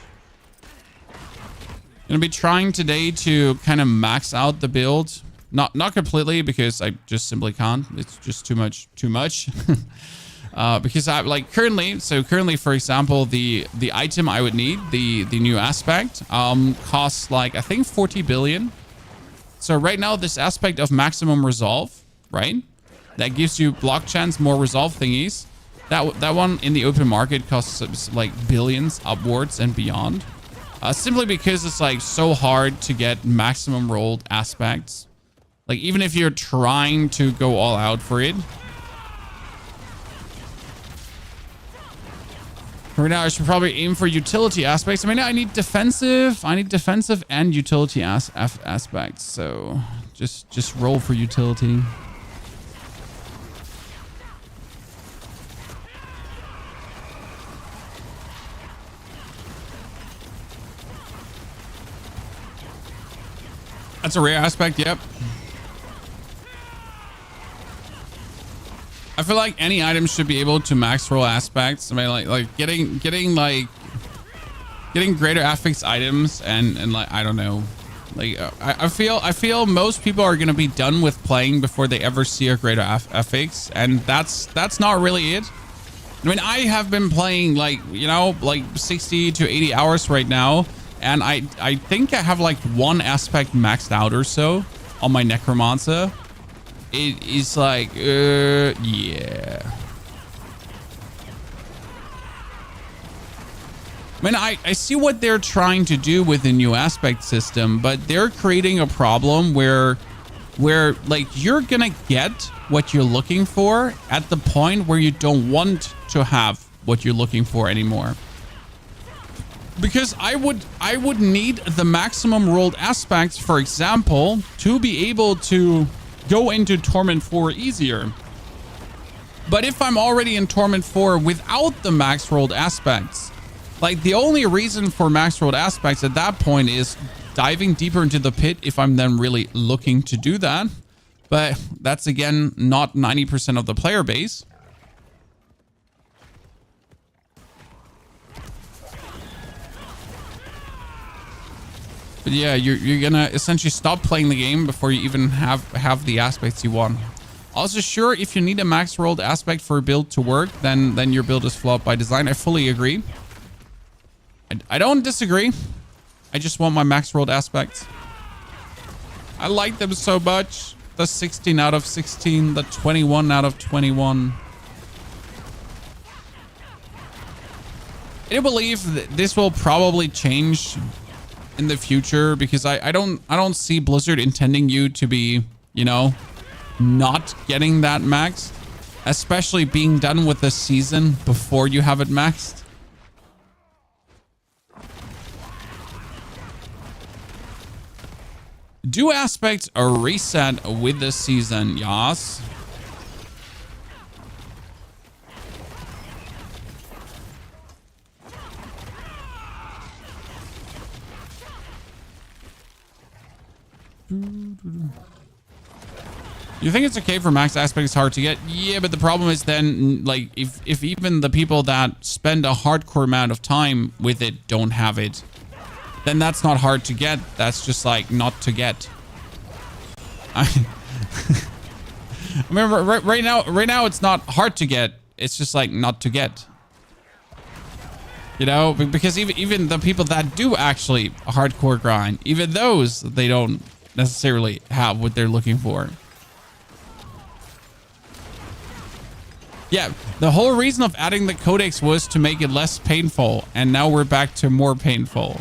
Gonna be trying today to kind of max out the build. Not completely because I just simply can't. It's just too much. Because I like currently, for example, the item I would need, the new aspect, costs like, I think 40 billion. So right now, this aspect of maximum resolve, right? That gives you block chance, more resolve thingies. That one in the open market costs like billions upwards and beyond. Simply because it's like so hard to get maximum rolled aspects. Like even if you're trying to go all out for it. Right now, I should probably aim for utility aspects. I mean, I need defensive and utility aspects. So just roll for utility. That's a rare aspect. Yep. I feel like any item should be able to max roll aspects. I mean, like getting greater affix items and like, I don't know. Like I feel most people are gonna be done with playing before they ever see a greater affix, and that's not really it. I mean, I have been playing like, you know, like 60 to 80 hours right now, and I think I have like one aspect maxed out or so on my Necromancer. it is like, yeah. I mean, I see what they're trying to do with the new aspect system, but they're creating a problem where like you're gonna get what you're looking for at the point where you don't want to have what you're looking for anymore. Because I would need the maximum rolled aspects, for example, to be able to go into Torment 4 easier. But if I'm already in Torment 4 without the max rolled aspects, like the only reason for max rolled aspects at that point is diving deeper into the pit if I'm then really looking to do that. But that's again not 90% of the player base. But yeah, you're gonna essentially stop playing the game before you even have the aspects you want. Also, sure, if you need a max rolled aspect for a build to work, then your build is flawed by design. I fully agree. I don't disagree. I just want my max rolled aspects. I like them so much. The 16 out of 16, the 21 out of 21. I do believe that this will probably change in the future, because I don't see Blizzard intending you to be, you know, not getting that maxed, especially being done with the season before you have it maxed. Do aspects a reset with the season? Yes. You think it's okay for max aspects hard to get? Yeah, but the problem is then, like, if even the people that spend a hardcore amount of time with it don't have it, then that's not hard to get. That's just like not to get. I remember right now it's not hard to get. It's just like not to get. You know, because even the people that do actually hardcore grind, even those, they don't necessarily have what they're looking for. Yeah, the whole reason of adding the codex was to make it less painful, and now we're back to more painful.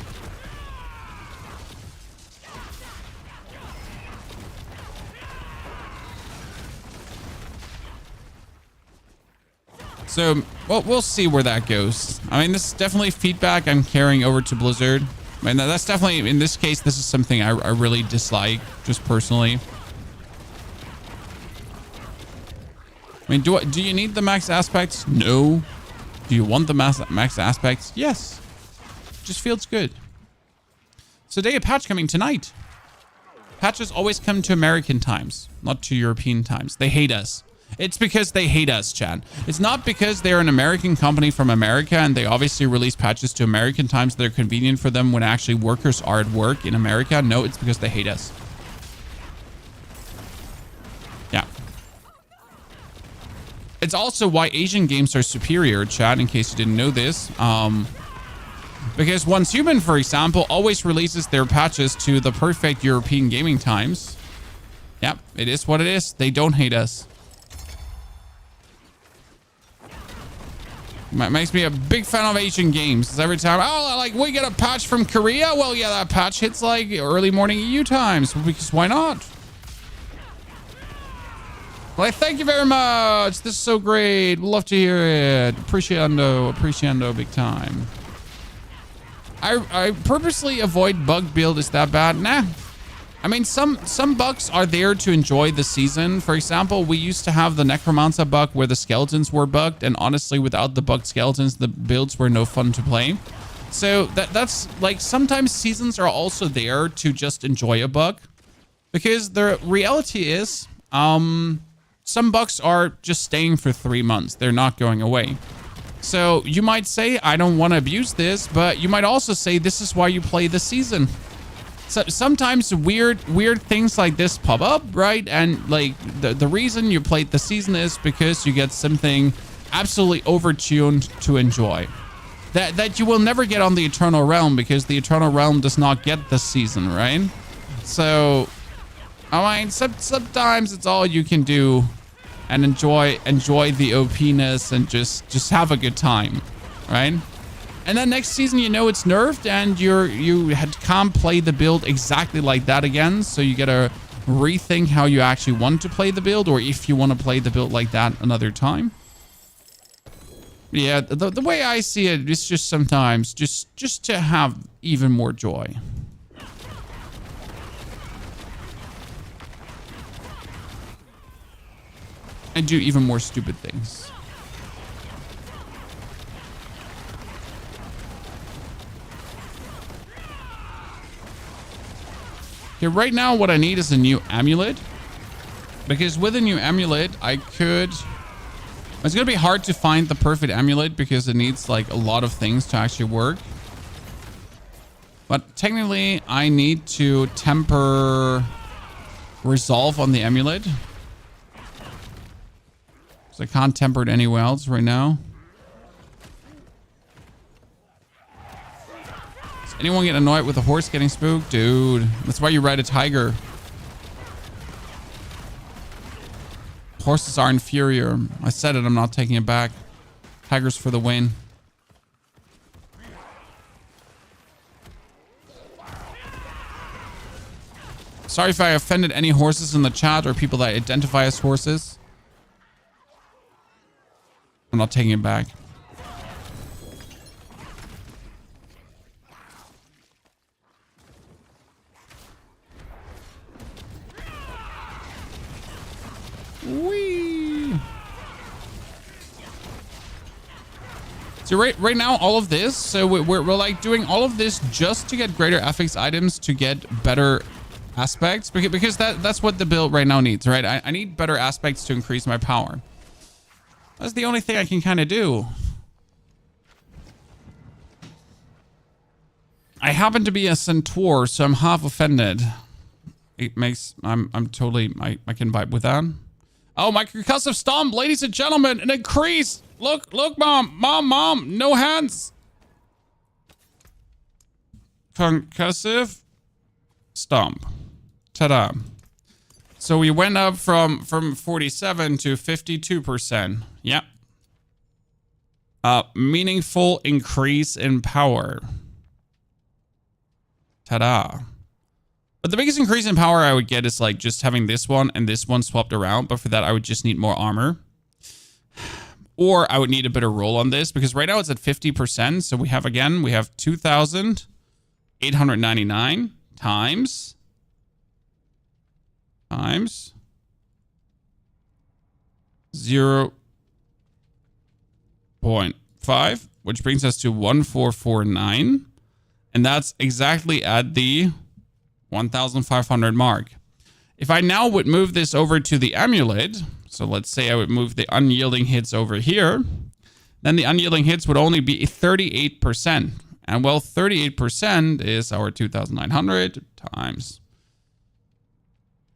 So, well, we'll see where that goes. I mean, this is definitely feedback I'm carrying over to Blizzard. I mean, that's definitely, in this case, this is something I really dislike, just personally. I mean, do you need the max aspects? No. Do you want the max aspects? Yes. Just feels good. So, day of patch coming tonight. Patches always come to American times, not to European times. They hate us. It's because they hate us, Chad. It's not because they're an American company from America and they obviously release patches to American times that are convenient for them when actually workers are at work in America. No, it's because they hate us. Yeah. It's also why Asian games are superior, Chad, in case you didn't know this. Because Once Human, for example, always releases their patches to the perfect European gaming times. Yep, it is what it is. They don't hate us. Makes me a big fan of Asian games. Because every time, oh, like, we get a patch from Korea? Well, yeah, that patch hits like early morning EU times. Because why not? Like, thank you very much. This is so great. We'd love to hear it. Appreciando big time. I purposely avoid bug build. Is that bad? Nah. I mean, some bugs are there to enjoy the season. For example, we used to have the Necromancer bug where the skeletons were bugged, and honestly, without the bugged skeletons, the builds were no fun to play. So that's like, sometimes seasons are also there to just enjoy a bug, because the reality is, some bugs are just staying for 3 months. They're not going away. So you might say, I don't want to abuse this, but you might also say this is why you play the season. So sometimes weird things like this pop up, right? And like the reason you played the season is because you get something absolutely overtuned to enjoy. That you will never get on the Eternal Realm, because the Eternal Realm does not get the season, right? So I mean, sometimes it's all you can do, and enjoy the OP-ness and just have a good time, right? And then next season, you know it's nerfed, and can't play the build exactly like that again. So you gotta rethink how you actually want to play the build, or if you want to play the build like that another time. Yeah, the way I see it is just sometimes just to have even more joy. And do even more stupid things. Okay, right now what I need is a new amulet. Because with a new amulet, it's gonna be hard to find the perfect amulet because it needs like a lot of things to actually work. But technically, I need to temper resolve on the amulet. So I can't temper it anywhere else right now. Does anyone get annoyed with a horse getting spooked? Dude, that's why you ride a tiger. Horses are inferior. I said it, I'm not taking it back. Tigers for the win. Sorry if I offended any horses in the chat or people that identify as horses. I'm not taking it back. Whee! So right now, all of this, so we're like doing all of this just to get greater affix items to get better aspects, because that's what the build right now needs, right? I need better aspects to increase my power. That's the only thing I can kind of do. I happen to be a centaur, so I'm half offended. It makes I'm totally I can vibe with that. Oh, my concussive stomp, ladies and gentlemen, an increase. Look, mom, no hands. Concussive stomp. Ta-da. So we went up from 47 to 52%. Yep. Meaningful increase in power. Ta-da. But the biggest increase in power I would get is like just having this one and this one swapped around. But for that, I would just need more armor. Or I would need a better roll on this because right now it's at 50%. So we have 2,899 times 0.5, which brings us to 1,449. And that's exactly at the 1,500 mark. If I now would move this over to the amulet, so let's say I would move the unyielding hits over here, then the unyielding hits would only be 38%. And well, 38% is our 2,900 times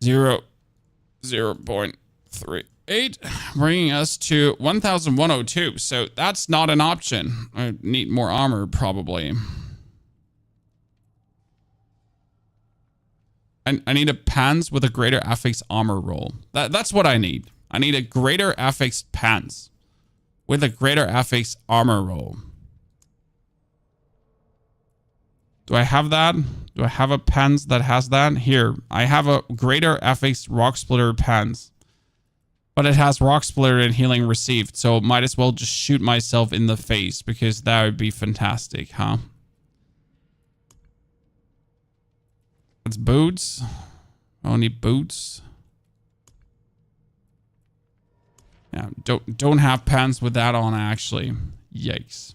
0.38, bringing us to 1,102. So that's not an option. I need more armor, probably. I need a pants with a greater affix armor roll. That's what I need. I need a greater affix pants with a greater affix armor roll. Do I have that? Do I have a pants that has that? Here, I have a greater affix rock splitter pants. But it has rock splitter and healing received. So might as well just shoot myself in the face because that would be fantastic, huh? It's boots. Only boots. Yeah, don't have pants with that on actually. Yikes.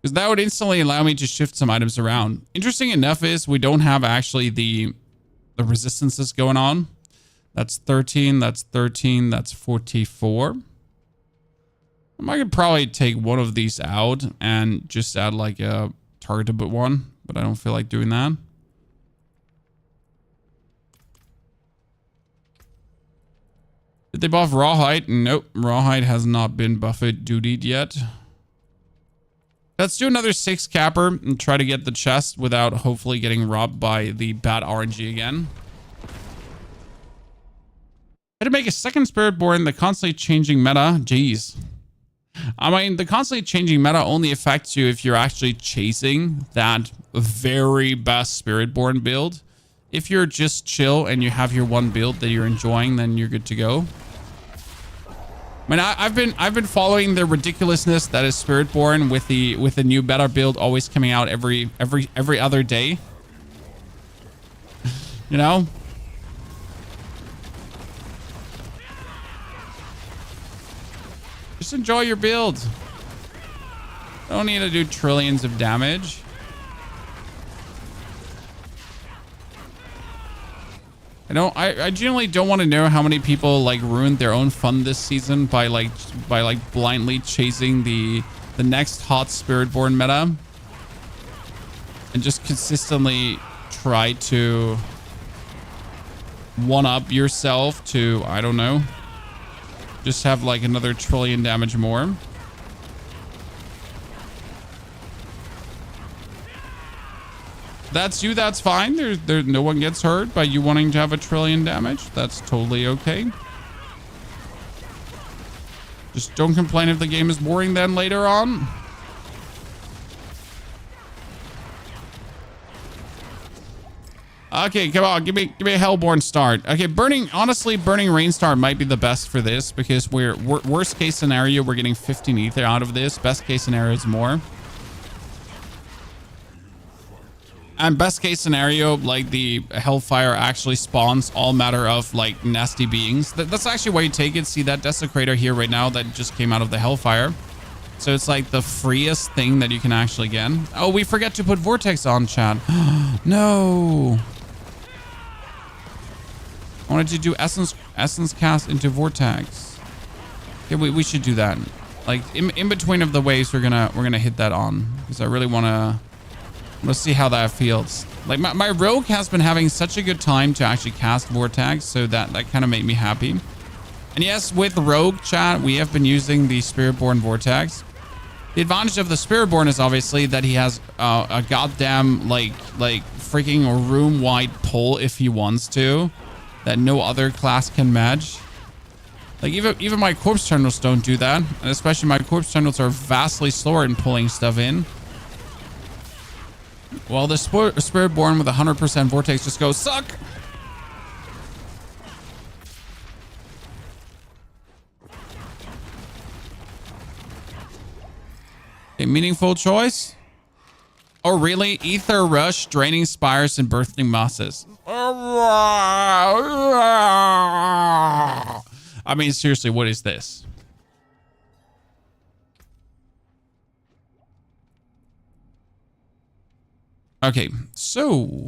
Because that would instantly allow me to shift some items around. Interesting enough is we don't have actually the resistances going on. That's 13, that's 13, that's 44. I could probably take one of these out and just add like a targetable one, but I don't feel like doing that. Did they buff Rawhide? Nope, Rawhide has not been buffed dutied yet. Let's do another 6 capper and try to get the chest without hopefully getting robbed by the bad RNG again. How to make a second Spiritborn the constantly changing meta? Jeez. I mean, the constantly changing meta only affects you if you're actually chasing that very best Spiritborn build. If you're just chill and you have your one build that you're enjoying, then you're good to go. I mean, I've been following the ridiculousness that is Spiritborn with the new better build always coming out every other day. You know? Just enjoy your build. Don't need to do trillions of damage. I genuinely don't want to know how many people like ruined their own fun this season by blindly chasing the next hot Spiritborn meta and just consistently try to one up yourself to, I don't know, just have like another trillion damage more. That's you, that's fine. There no one gets hurt by you wanting to have a trillion damage. That's totally okay. Just don't complain if the game is boring then later on. Okay, come on, give me a Hellborn start. Okay, honestly, burning Rainstar might be the best for this because worst case scenario, we're getting 15 ether out of this. Best case scenario is more. And best case scenario, like the Hellfire actually spawns all matter of like nasty beings. That's actually why you take it. See that Desecrator here right now that just came out of the Hellfire. So it's like the freest thing that you can actually get. Oh, we forget to put Vortex on, chat. No. I wanted to do essence cast into Vortex. Okay, we should do that. Like in between of the waves, we're gonna hit that on because I really wanna. Let's see how that feels. Like my rogue has been having such a good time to actually cast Vortex, so that kind of made me happy. And yes, with rogue chat, we have been using the Spiritborn Vortex. The advantage of the Spiritborn is obviously that he has a goddamn like freaking room-wide pull if he wants to, that no other class can match. Like even my corpse terminals don't do that, and especially my corpse terminals are vastly slower in pulling stuff in. Well, the Spiritborn with 100% Vortex just goes, suck! A meaningful choice? Oh, really? Ether Rush, Draining Spires, and Birthing Mosses. I mean, seriously, what is this? Okay, so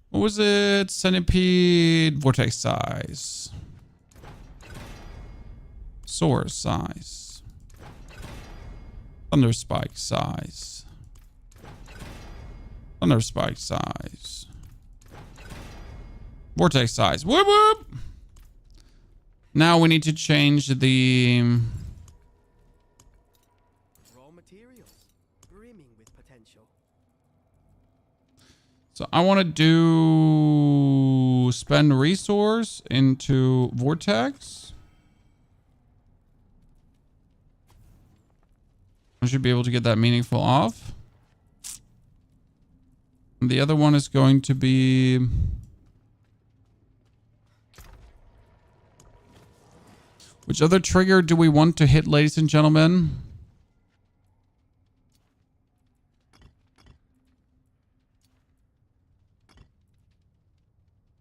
what was it? Centipede, vortex size, source size, thunder spike size, thunder spike size, vortex size. Whoop whoop. Now we need to change the So I want to do spend resource into Vortex. I should be able to get that meaningful off. And the other one is going to be which other trigger do we want to hit, ladies and gentlemen?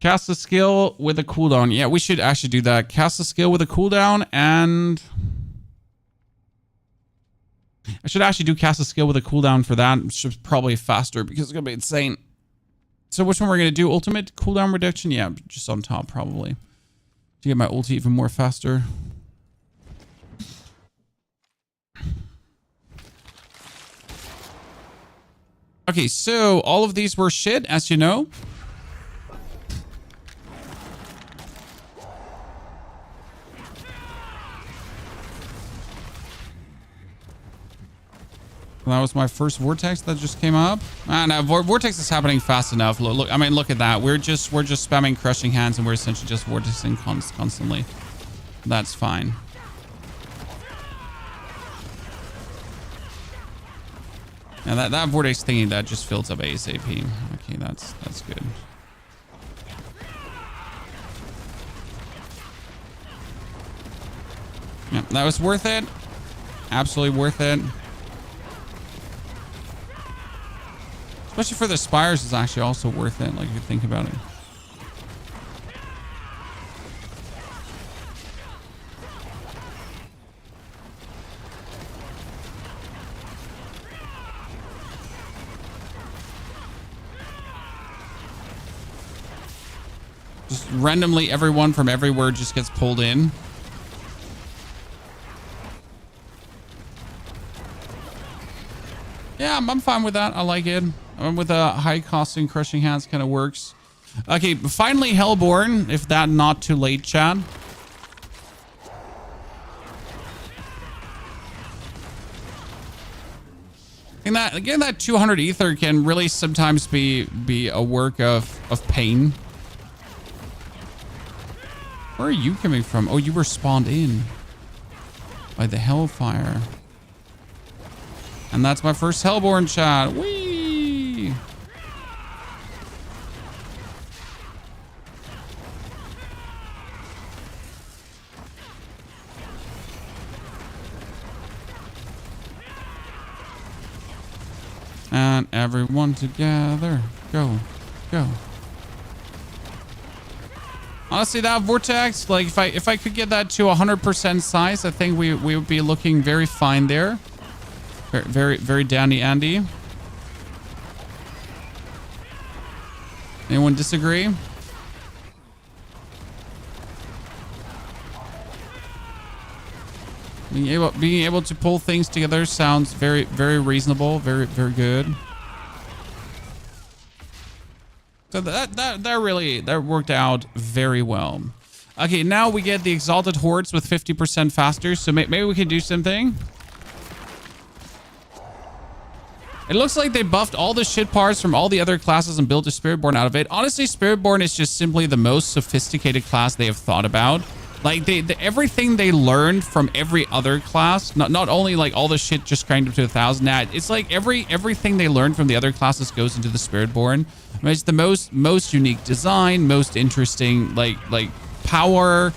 Cast a skill with a cooldown. Yeah, we should actually do that. Cast a skill with a cooldown, and I should actually do cast a skill with a cooldown for that. It's probably faster because it's gonna be insane. So which one we're gonna do? Ultimate cooldown reduction? Yeah, just on top probably. To get my ulti even more faster. Okay, so all of these were shit, as you know. That was my first vortex that just came up. No, vortex is happening fast enough. Look, I mean, look at that. We're just spamming crushing hands, and we're essentially just vortexing constantly. That's fine. Yeah, that vortex thingy that just fills up ASAP. Okay, that's good. Yeah, that was worth it. Absolutely worth it. Especially for the spires, it's actually also worth it, like if you think about it. Just randomly everyone from everywhere just gets pulled in. Yeah, I'm fine with that. I like it. With a high costing crushing hands kind of works. Okay, finally Hellborn, if that not too late, Chad. Getting that 200 ether can really sometimes be a work of pain. Where are you coming from? Oh, you were spawned in by the Hellfire. And that's my first Hellborn shot. Whee! And everyone together. Go. Go. Honestly, that vortex, like if I could get that to 100% size, I think we would be looking very fine there. Very dandy Andy. Anyone disagree? Being able to pull things together sounds very reasonable, very good. So that worked out very well. Okay, now we get the Exalted Hordes with 50% faster, so maybe we can do something. It looks like they buffed all the shit parts from all the other classes and built a Spiritborn out of it. Honestly, Spiritborn is just simply the most sophisticated class they have thought about. Like, everything they learned from every other class, not only like all the shit just cranked up to 1,000, it's like everything they learned from the other classes goes into the Spiritborn. I mean, it's the most unique design, most interesting, like power,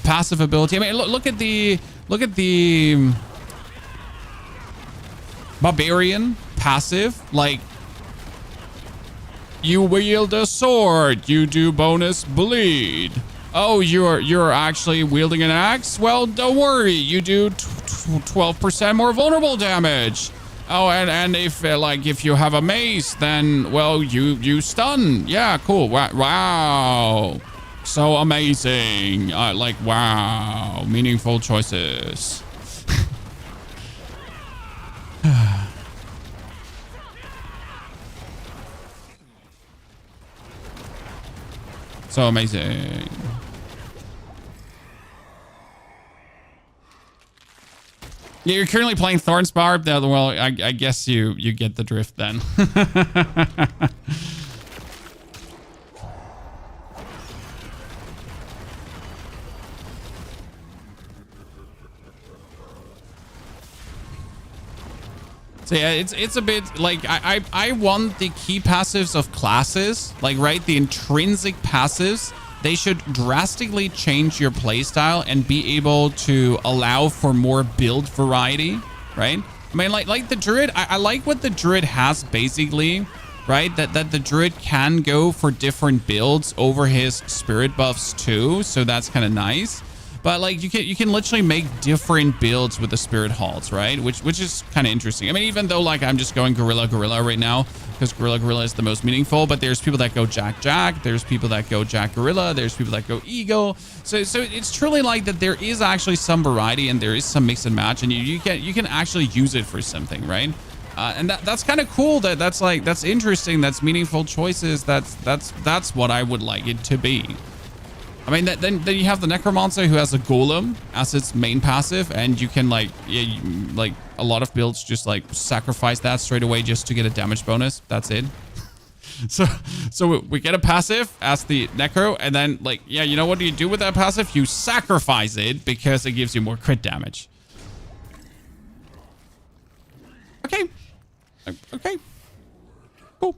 passive ability. I mean, look at the Barbarian passive. Like, you wield a sword, you do bonus bleed. Oh, you're actually wielding an axe? Well, don't worry, you do 12% more vulnerable damage. Oh, and if you have a mace, then well, you stun. Yeah, cool. Wow. So amazing. Like, wow, meaningful choices. So amazing. Yeah, you're currently playing Thornsbarb. Well, I guess you get the drift then. So yeah, it's a bit like I want the key passives of classes, like, right, the intrinsic passives. They should drastically change your playstyle and be able to allow for more build variety, right? I mean, like the Druid, I like what the Druid has basically, right? That the Druid can go for different builds over his spirit buffs too, so that's kind of nice. But like you can literally make different builds with the Spirit Halts, right? Which is kind of interesting. I mean, even though like I'm just going Gorilla right now because Gorilla is the most meaningful, but there's people that go Jack, there's people that go Jack Gorilla, there's people that go Eagle. So it's truly like that there is actually some variety and there is some mix and match, and you can actually use it for something, right? And that's kind of cool. That's interesting. That's meaningful choices. That's what I would like it to be. I mean, then you have the Necromancer who has a Golem as its main passive, and you can like, like a lot of builds just like sacrifice that straight away just to get a damage bonus. That's it. So we get a passive as the Necro, and then like, yeah, you know what do you do with that passive? You sacrifice it because it gives you more crit damage. Okay. Okay. Cool.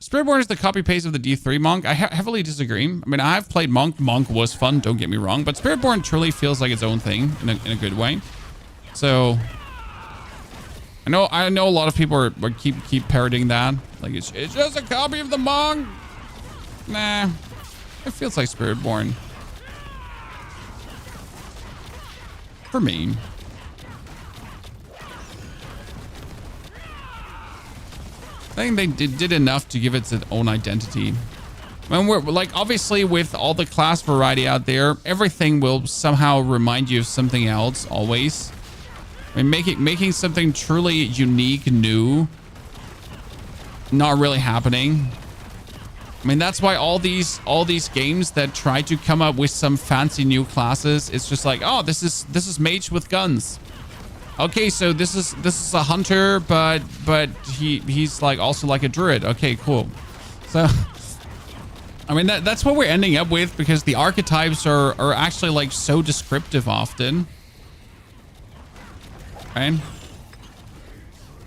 Spiritborn is the copy-paste of the D3 Monk. I heavily disagree. I mean, I have played Monk. Monk was fun, don't get me wrong. But Spiritborn truly feels like its own thing in a good way. So, I know a lot of people are keep parroting that. Like, it's just a copy of the Monk. Nah. It feels like Spiritborn. For me. I think they did enough to give it its own identity. When we're like, obviously with all the class variety out there, everything will somehow remind you of something else always. I mean, making something truly unique, new, not really happening. I mean, that's why all these games that try to come up with some fancy new classes, it's just like, oh, this is mage with guns. Okay, so this is a hunter, but he's like also like a druid. Okay, cool. So, I mean, that's what we're ending up with because the archetypes are actually like so descriptive often. Right?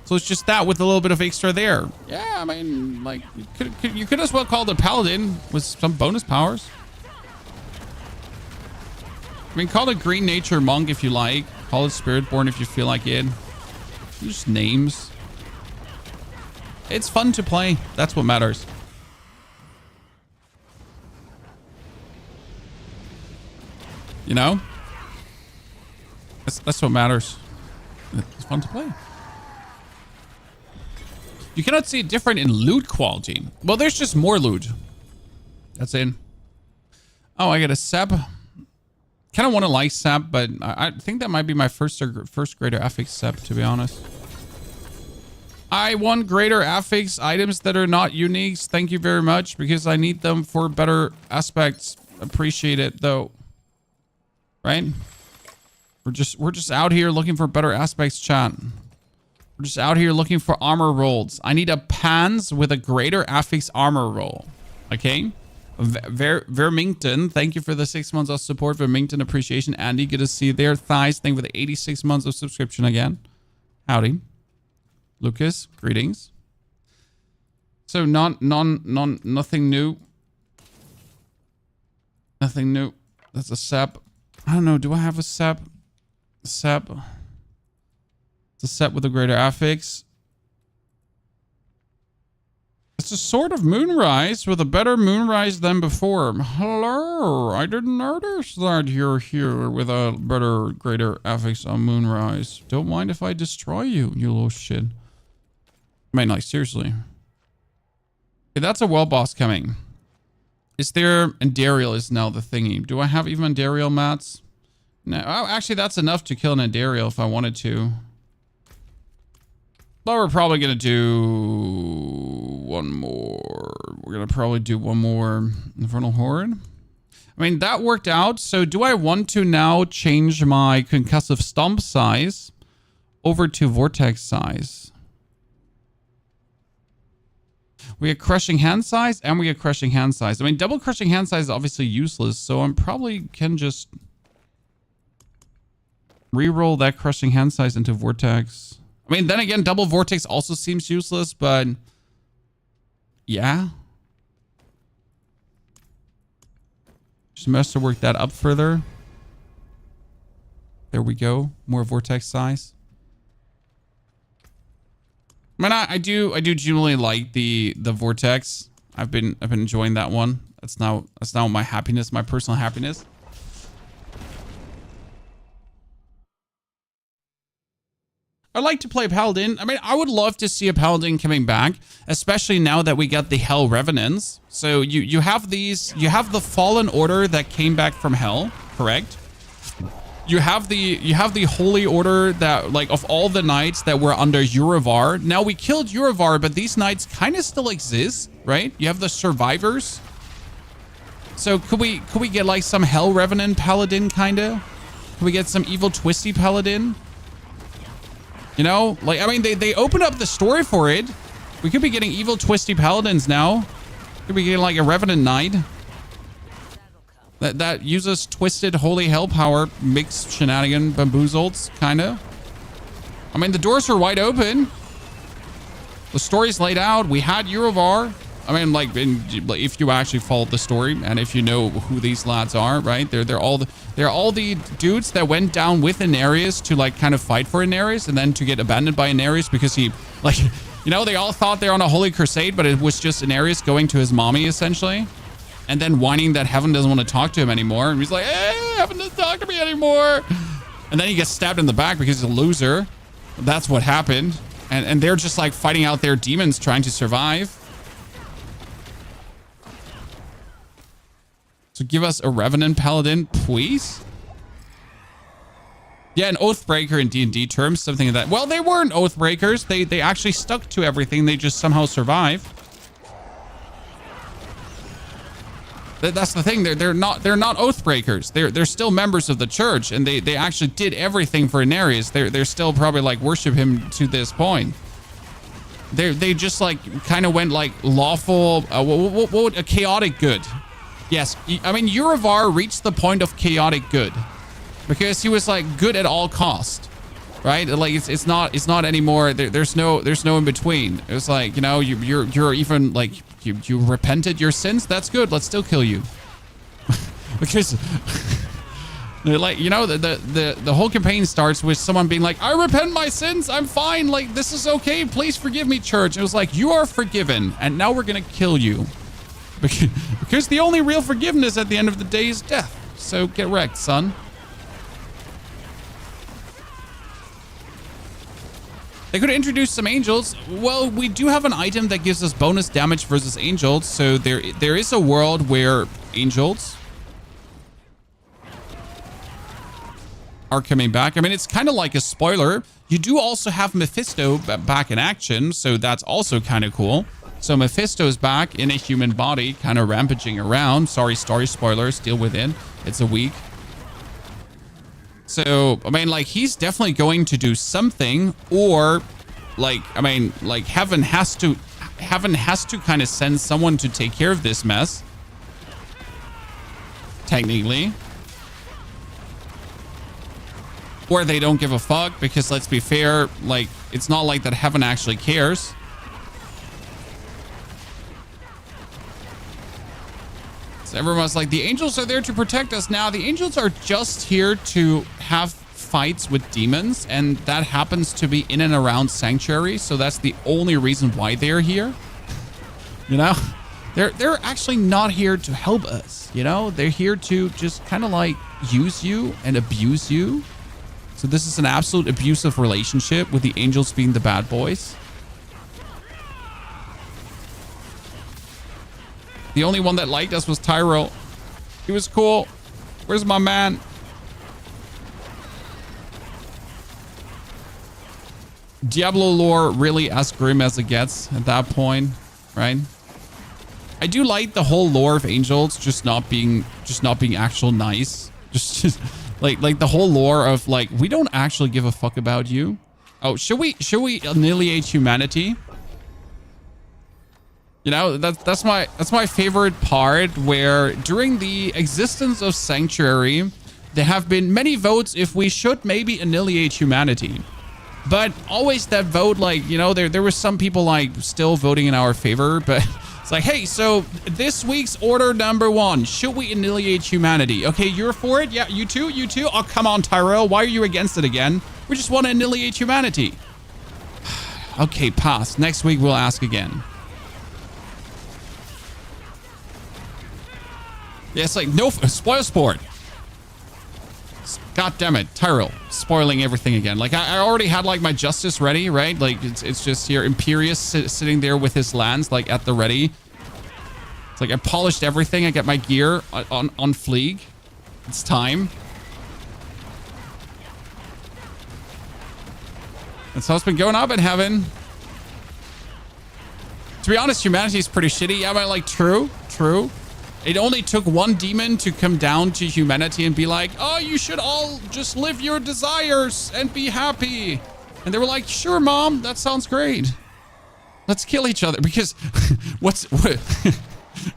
So it's just that with a little bit of extra there. Yeah, I mean, like, you could as well call it a paladin with some bonus powers. I mean, call it Green Nature Monk if you like. Call it Spiritborn if you feel like it. Just names. It's fun to play. That's what matters. You know? That's what matters. It's fun to play. You cannot see it different in loot quality. Well, there's just more loot. That's it. Oh, I get a Seb. Kind of want to like Seb, but I think that might be my first greater affix Seb, to be honest. I want greater affix items that are not uniques. Thank you very much, because I need them for better aspects. Appreciate it, though. Right? We're just out here looking for better aspects, chat. We're just out here looking for armor rolls. I need a pans with a greater affix armor roll. Okay? Vermington, thank you for the 6 months of support. Vermington, appreciation. Andy, good to see you there. Thighs, thank you for the 86 months of subscription again. Howdy. Lucas, greetings. So nothing new. Nothing new. That's a Sep. I don't know. Do I have a Sep? Sep. It's a Sep with a greater affix. It's a sort of Moonrise with a better Moonrise than before. Hello, I didn't notice that you're here with a better, greater affix on Moonrise. Don't mind if I destroy you, you little shit. I mean, like, seriously. Okay, that's a well boss coming. Is there... Andariel is now the thingy. Do I have even Andariel mats? No. Oh, actually, that's enough to kill an Andariel if I wanted to. But we're probably going to do one more. We're going to probably do one more Infernal Horde. I mean, that worked out. So do I want to now change my Concussive Stomp size over to Vortex size? We get Crushing Hand size and we get Crushing Hand size. I mean, double Crushing Hand size is obviously useless. So I'm probably can just re-roll that Crushing Hand size into Vortex. I mean, then again, double Vortex also seems useless, but yeah. Just must have worked that up further. There we go. More Vortex size. I mean, I do genuinely like the Vortex. I've been enjoying that one. That's now my happiness, my personal happiness. I like to play Paladin. I mean, I would love to see a Paladin coming back, especially now that we got the Hell Revenants. So you have these, you have the Fallen Order that came back from Hell, correct? You have the Holy Order that, like, of all the knights that were under Urivar. Now we killed Urivar, but these knights kind of still exist. right? You have the survivors. So could we get like some Hell Revenant Paladin kinda? Could we get some Evil Twisty Paladin? You know, like, I mean, they opened up the story for it. We could be getting Evil Twisty Paladins now. Could be getting like a Revenant Knight. That uses twisted holy hell power, mixed shenanigan bamboozled, kinda. I mean, the doors are wide open. The story's laid out. We had Eurovar. I mean, like, if you actually followed the story and if you know who these lads are, right? They're all the dudes that went down with Aenarius to like kind of fight for Aenarius and then to get abandoned by Aenarius because he, like, you know, they all thought they're on a holy crusade, but it was just Aenarius going to his mommy essentially, and then whining that Heaven doesn't want to talk to him anymore. And he's like, "Hey, Heaven doesn't talk to me anymore." And then he gets stabbed in the back because he's a loser. That's what happened. And they're just like fighting out their demons, trying to survive. So give us a Revenant Paladin, please. Yeah, an Oathbreaker in D&D terms, something like that. Well, they weren't Oathbreakers. They actually stuck to everything. They just somehow survived. That's the thing. They're not Oathbreakers. They're still members of the church, and they actually did everything for Aenarius. They're still probably like worship him to this point. They just like kind of went like lawful, what a chaotic good. Yes, I mean, Eurovar reached the point of chaotic good because he was like good at all cost, right? Like it's not anymore. There's no in between. It's like, you know, you're even like you repented your sins. That's good. Let's still kill you because like, you know, the whole campaign starts with someone being like, "I repent my sins. I'm fine. Like, this is okay. Please forgive me, church." It was like, you are forgiven, and now we're gonna kill you. Because the only real forgiveness at the end of the day is death. So get wrecked, son. They could introduce some angels. Well, we do have an item that gives us bonus damage versus angels. So there is a world where angels are coming back. I mean, it's kind of like a spoiler. You do also have Mephisto back in action. So that's also kind of cool. So Mephisto's back in a human body, kind of rampaging around. Sorry, story spoilers, deal with it. It's a week. So, I mean, like, he's definitely going to do something, or, like, I mean, like, Heaven has to kind of send someone to take care of this mess. Technically. Or they don't give a fuck, because let's be fair, like, it's not like that Heaven actually cares. Everyone's like, the angels are there to protect us. Now, the angels are just here to have fights with demons, and that happens to be in and around Sanctuary, so that's the only reason why they're here. You know? They're actually not here to help us, you know? They're here to just kind of like use you and abuse you. So this is an absolute abusive relationship with the angels being the bad boys. The only one that liked us was Tyrell. He was cool. Where's my man? Diablo lore really as grim as it gets at that point, right? I do like the whole lore of angels just not being actual nice. Just like the whole lore of like, we don't actually give a fuck about you. Oh, should we annihilate humanity? You know, that's my favorite part, where during the existence of Sanctuary, there have been many votes if we should maybe annihilate humanity. But always that vote, like, you know, there were some people like still voting in our favor, but it's like, hey, so this week's order number 1, should we annihilate humanity? Okay, you're for it? Yeah, you too? Oh, come on, Tyrell. Why are you against it again? We just want to annihilate humanity. Okay, pass. Next week we'll ask again. Yeah, it's like, no, spoil sport. God damn it, Tyrell, spoiling everything again. Like, I already had, like, my justice ready, right? Like, it's just here, Imperius sitting there with his lands, like, at the ready. It's like, I polished everything. I get my gear on fleek. It's time. That's how it's been going up in Heaven. To be honest, humanity is pretty shitty. Yeah, but like, true. It only took one demon to come down to humanity and be like, oh, you should all just live your desires and be happy. And they were like, sure, mom, that sounds great. Let's kill each other because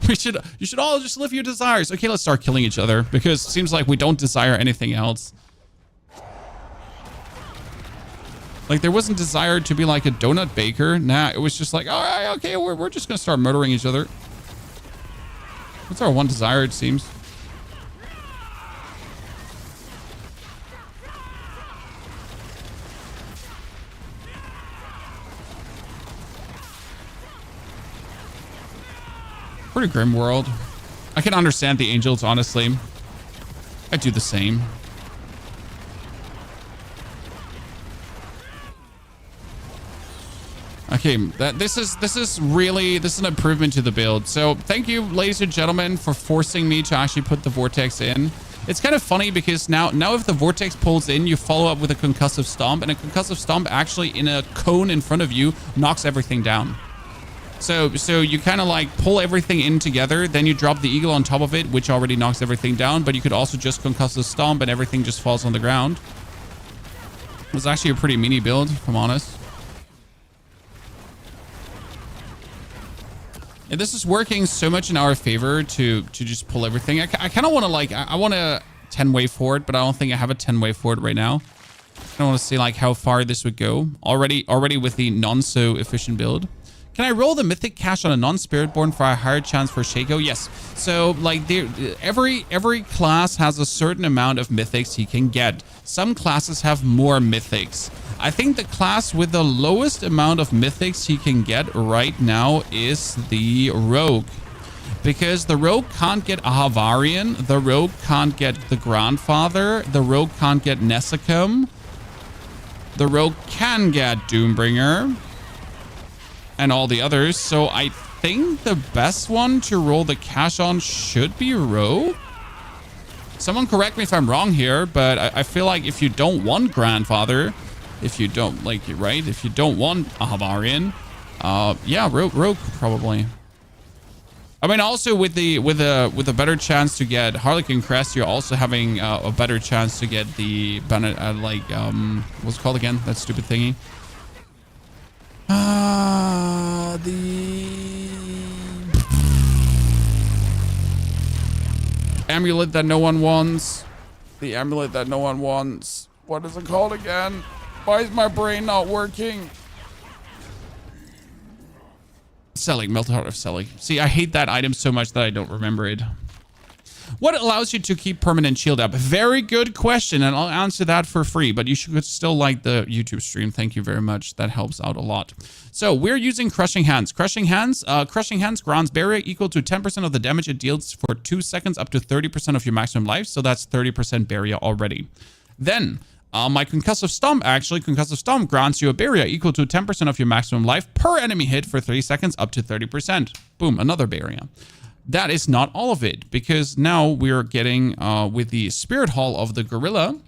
you should all just live your desires. Okay, let's start killing each other because it seems like we don't desire anything else. Like there wasn't desire to be like a donut baker. Nah, it was just like, all right, okay, we're just gonna start murdering each other. That's our one desire, it seems. Pretty grim world. I can understand the angels, honestly. I do the same. Okay, this is an improvement to the build. So thank you, ladies and gentlemen, for forcing me to actually put the vortex in. It's kind of funny because now if the vortex pulls in, you follow up with a concussive stomp, and a concussive stomp actually in a cone in front of you knocks everything down. So you kind of like pull everything in together, then you drop the eagle on top of it, which already knocks everything down, but you could also just concussive stomp and everything just falls on the ground. It was actually a pretty mini build, if I'm honest. Yeah, this is working so much in our favor to just pull everything. I kind of want to like, I want a 10-way forward, but I don't think I have a 10-way forward right now. I want to see like how far this would go already with the non-so efficient build. Can I roll the mythic cache on a non-spiritborn for a higher chance for Shaco? Yes. So like every class has a certain amount of mythics he can get. Some classes have more mythics. I think the class with the lowest amount of mythics he can get right now is the rogue. Because the rogue can't get a Havarian, the rogue can't get the grandfather, the rogue can't get Nessicum, the rogue can get Doombringer, and all the others. So I think the best one to roll the cash on should be rogue. Someone correct me if I'm wrong here, but I feel like if you don't want grandfather, if you don't like, right, if you don't want a Havarian, yeah, rogue probably. I mean, also with a better chance to get Harlequin Crest, you're also having a better chance to get the what's it called again? That stupid thingy. The amulet that no one wants. The amulet that no one wants. What is it called again? Why is my brain not working? Selling, Melted Heart of Selling. See, I hate that item so much that I don't remember it. What allows you to keep permanent shield up? Very good question, and I'll answer that for free, but you should still like the YouTube stream. Thank you very much. That helps out a lot. So we're using Crushing Hands. Crushing Hands grants barrier equal to 10% of the damage it deals for 2 seconds up to 30% of your maximum life. So that's 30% barrier already. Then my Concussive Stomp, Concussive Stomp grants you a barrier equal to 10% of your maximum life per enemy hit for 3 seconds up to 30%. Boom, another barrier. That is not all of it, because now we're getting, with the Spirit Hall of the Gorilla,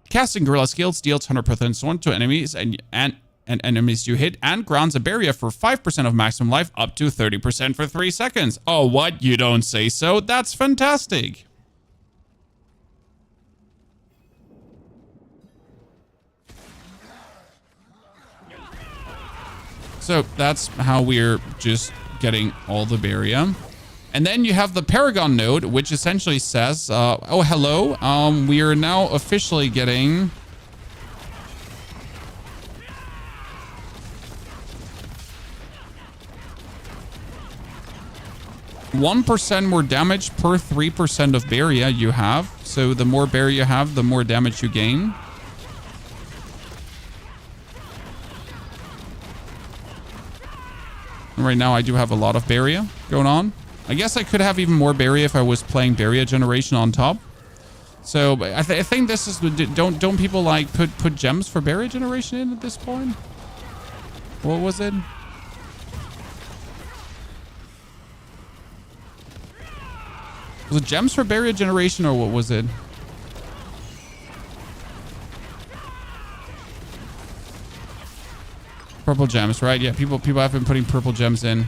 casting Gorilla skills deals 100% stun to enemies and enemies you hit, and grants a barrier for 5% of maximum life up to 30% for 3 seconds. Oh, what? You don't say so? That's fantastic. So that's how we're just getting all the barrier. And then you have the Paragon node, which essentially says, oh, hello. We are now officially getting 1% more damage per 3% of barrier you have. So the more barrier you have, the more damage you gain. Right now, I do have a lot of barrier going on. I guess I could have even more barrier if I was playing barrier generation on top. So I think this is, don't people like put gems for barrier generation in at this point? What was it? Was it gems for barrier generation, or what was it? Purple gems, right? Yeah, people have been putting purple gems in.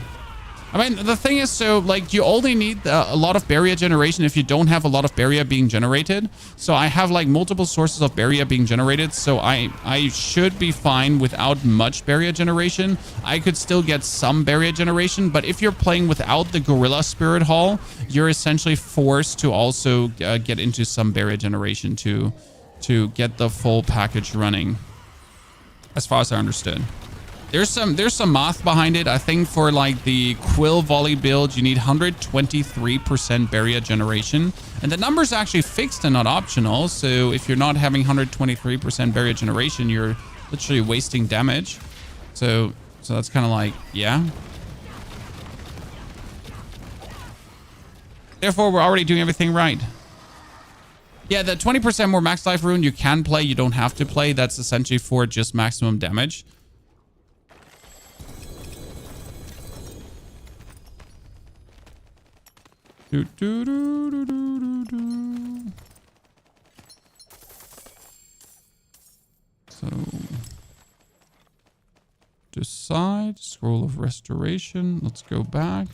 I mean, the thing is, so like you only need a lot of barrier generation if you don't have a lot of barrier being generated. So I have like multiple sources of barrier being generated. So I should be fine without much barrier generation. I could still get some barrier generation, but if you're playing without the Gorilla Spirit Hall, you're essentially forced to also get into some barrier generation to get the full package running, as far as I understood. There's some math behind it. I think for like the Quill Volley build, you need 123% barrier generation. And the number's actually fixed and not optional. So if you're not having 123% barrier generation, you're literally wasting damage. So that's kind of like, yeah. Therefore, we're already doing everything right. Yeah, the 20% more max life rune you can play, you don't have to play. That's essentially for just maximum damage. Do, do, do, do, do, do. So, decide, scroll of restoration. Let's go back.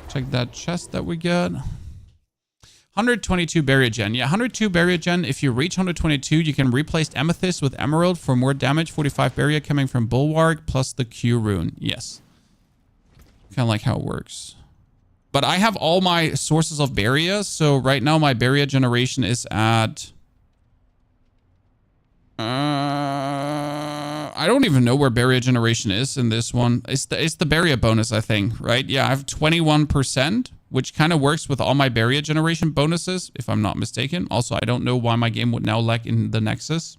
Check that chest that we got. 122 barrier gen. Yeah, 102 barrier gen. If you reach 122, you can replace amethyst with emerald for more damage. 45 barrier coming from bulwark plus the Q rune. Yes. Kind of like how it works. But I have all my sources of barrier. So right now my barrier generation is at... I don't even know where barrier generation is in this one. It's the barrier bonus, I think, right? Yeah, I have 21%, which kind of works with all my barrier generation bonuses, if I'm not mistaken. Also, I don't know why my game would now lag in the Nexus.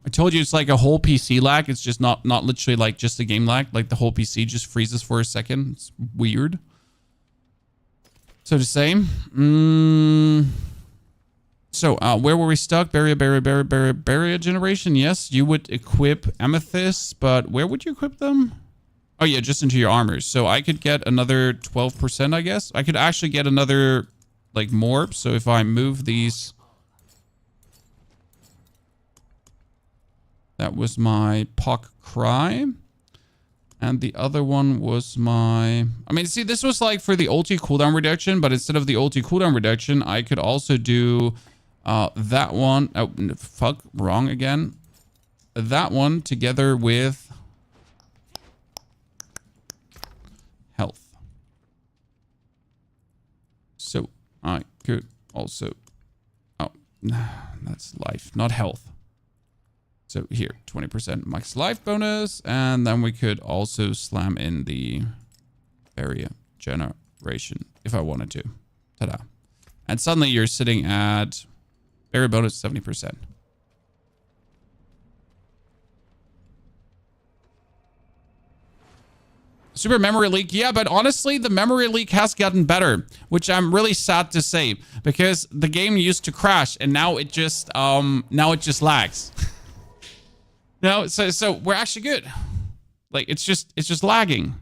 I told you it's like a whole PC lag. It's just not literally like just a game lag. Like the whole PC just freezes for a second. It's weird. So to say. So where were we stuck? Barrier generation. Yes, you would equip amethyst, but where would you equip them? Oh yeah, just into your armors. So I could get another 12%, I guess. I could actually get another like morph. So if I move these... That was my Pock Cry. And the other one was my... I mean, see, this was like for the ulti cooldown reduction, but instead of the ulti cooldown reduction, I could also do that one. Oh, fuck, wrong again. That one together with health. So I could also... Oh, that's life, not health. So here, 20% max life bonus. And then we could also slam in the barrier generation if I wanted to. Ta-da. And suddenly you're sitting at barrier bonus 70%. Super memory leak. Yeah, but honestly, the memory leak has gotten better, which I'm really sad to say, because the game used to crash and now it just lags. No, so we're actually good. Like it's just lagging.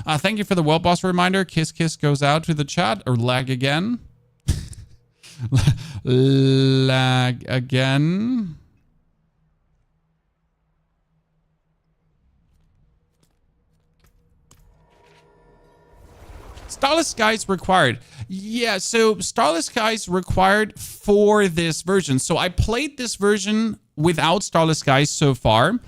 Thank you for the world boss reminder. Kiss kiss goes out to the chat, or lag again. Lag again. Starless Skies required. Yeah, so Starless Skies required for this version. So I played this version without Starless Skies so far,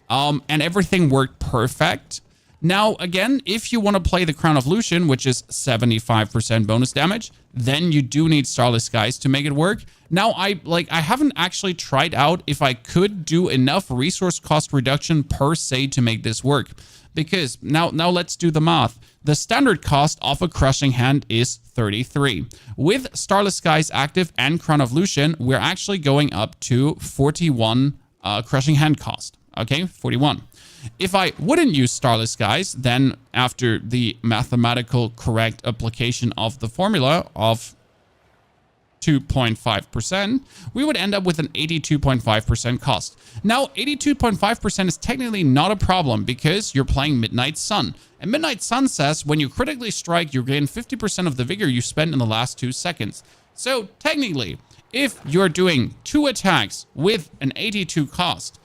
and everything worked perfect. Now, again, if you want to play the Crown of Lucian, which is 75% bonus damage, then you do need Starless Skies to make it work. Now, I haven't actually tried out if I could do enough resource cost reduction per se to make this work. Because now let's do the math. The standard cost of a Crushing Hand is 33. With Starless Skies active and Crown of Lucian, we're actually going up to 41 Crushing Hand cost. Okay, 41. If I wouldn't use Starless Skies, then after the mathematical correct application of the formula of 2.5%, we would end up with an 82.5% cost. Now, 82.5% is technically not a problem because you're playing Midnight Sun. And Midnight Sun says when you critically strike, you gain 50% of the vigor you spent in the last 2 seconds. So technically, if you're doing 2 attacks with an 82 cost,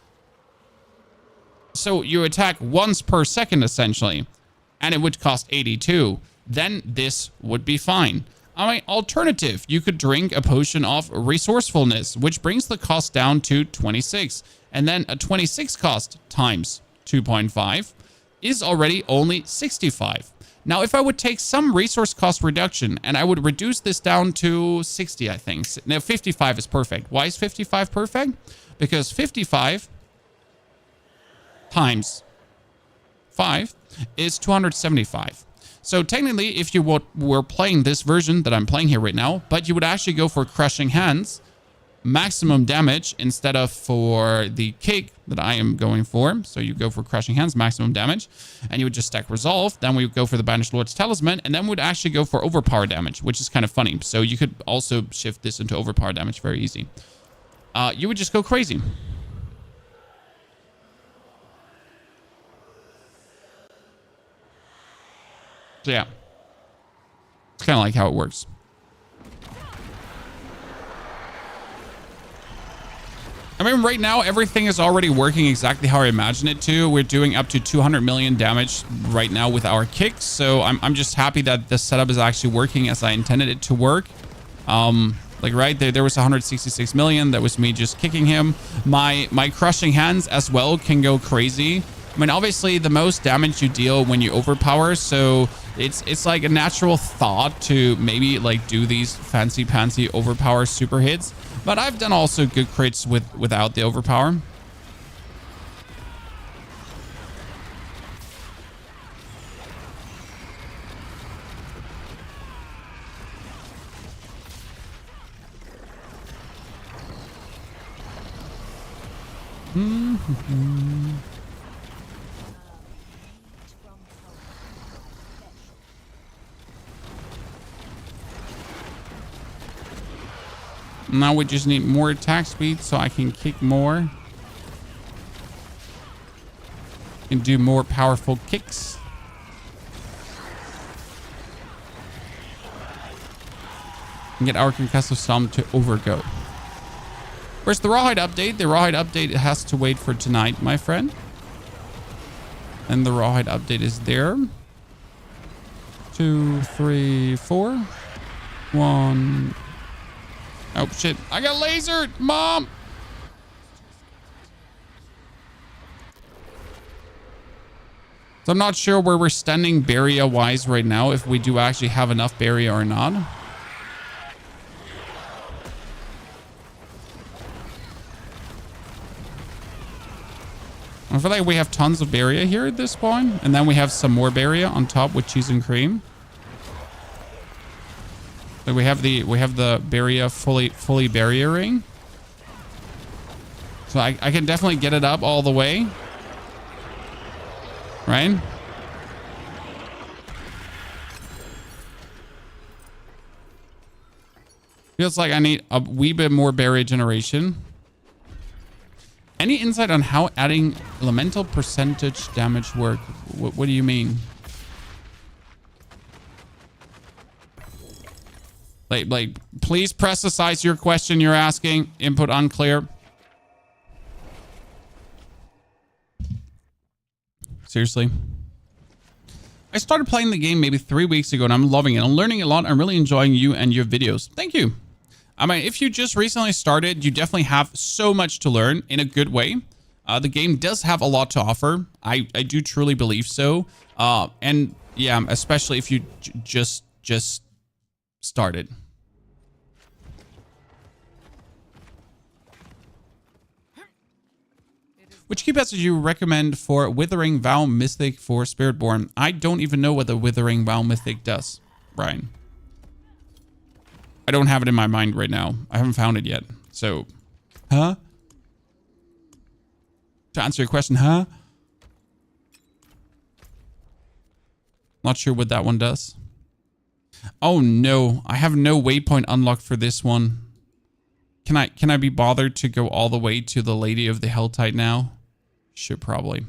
so you attack once per second essentially, and it would cost 82, then this would be fine. I mean, alternative, you could drink a potion of resourcefulness, which brings the cost down to 26. And then a 26 cost times 2.5 is already only 65. Now, if I would take some resource cost reduction and I would reduce this down to 60, I think. Now, 55 is perfect. Why is 55 perfect? Because 55 times 5 is 275. So technically, if you were playing this version that I'm playing here right now, but you would actually go for Crushing Hands, maximum damage instead of for the kick that I am going for. So you go for Crushing Hands, maximum damage, and you would just stack Resolve. Then we would go for the Banished Lord's Talisman, and then we would actually go for Overpower damage, which is kind of funny. So you could also shift this into Overpower damage very easy. You would just go crazy. So yeah, it's kind of like how it works. I mean, right now, everything is already working exactly how I imagined it to. We're doing up to 200 million damage right now with our kicks. So I'm just happy that the setup is actually working as I intended it to work. Like right there was 166 million. That was me just kicking him. My Crushing Hands as well can go crazy. I mean, obviously, the most damage you deal when you overpower, so it's like a natural thought to maybe like do these fancy pantsy overpower super hits. But I've done also good crits without the overpower. Now we just need more attack speed so I can kick more. And do more powerful kicks. And get our Concussive Stomp to overgo. Where's the Rawhide update? The Rawhide update has to wait for tonight, my friend. And the Rawhide update is there. 2, 3, 4. 1. Oh, shit. I got lasered, Mom. So I'm not sure where we're standing barrier-wise right now, if we do actually have enough barrier or not. I feel like we have tons of barrier here at this point, and then we have some more barrier on top with cheese and cream. So we have the barrier fully barriering. So I can definitely get it up all the way. Right? Feels like I need a wee bit more barrier generation. Any insight on how adding elemental percentage damage work? What do you mean? Like, please precise your question you're asking. Input unclear. Seriously. I started playing the game maybe 3 weeks ago and I'm loving it. I'm learning a lot. I'm really enjoying you and your videos. Thank you. I mean, if you just recently started, you definitely have so much to learn in a good way. The game does have a lot to offer. I do truly believe so. And yeah, especially if you just started. Which key pass would you recommend for Withering Vow Mythic for Spiritborn? I don't even know what the Withering Vow Mythic does, Brian. I don't have it in my mind right now. I haven't found it yet. So, huh? To answer your question, huh? Not sure what that one does. Oh no, I have no waypoint unlocked for this one. Can I be bothered to go all the way to the Lady of the Helltide now? Should probably.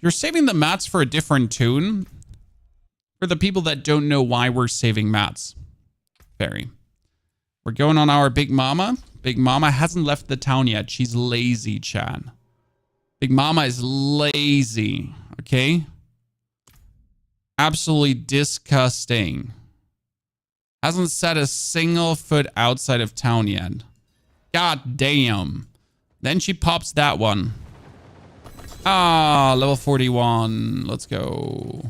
You're saving the mats for a different tune. For the people that don't know why we're saving mats. Very. We're going on our Big Mama. Big Mama hasn't left the town yet. She's lazy, Chan. Big Mama is lazy. Okay? Absolutely disgusting. Hasn't set a single foot outside of town yet. God damn. Then she pops that one. Ah, level 41. Let's go.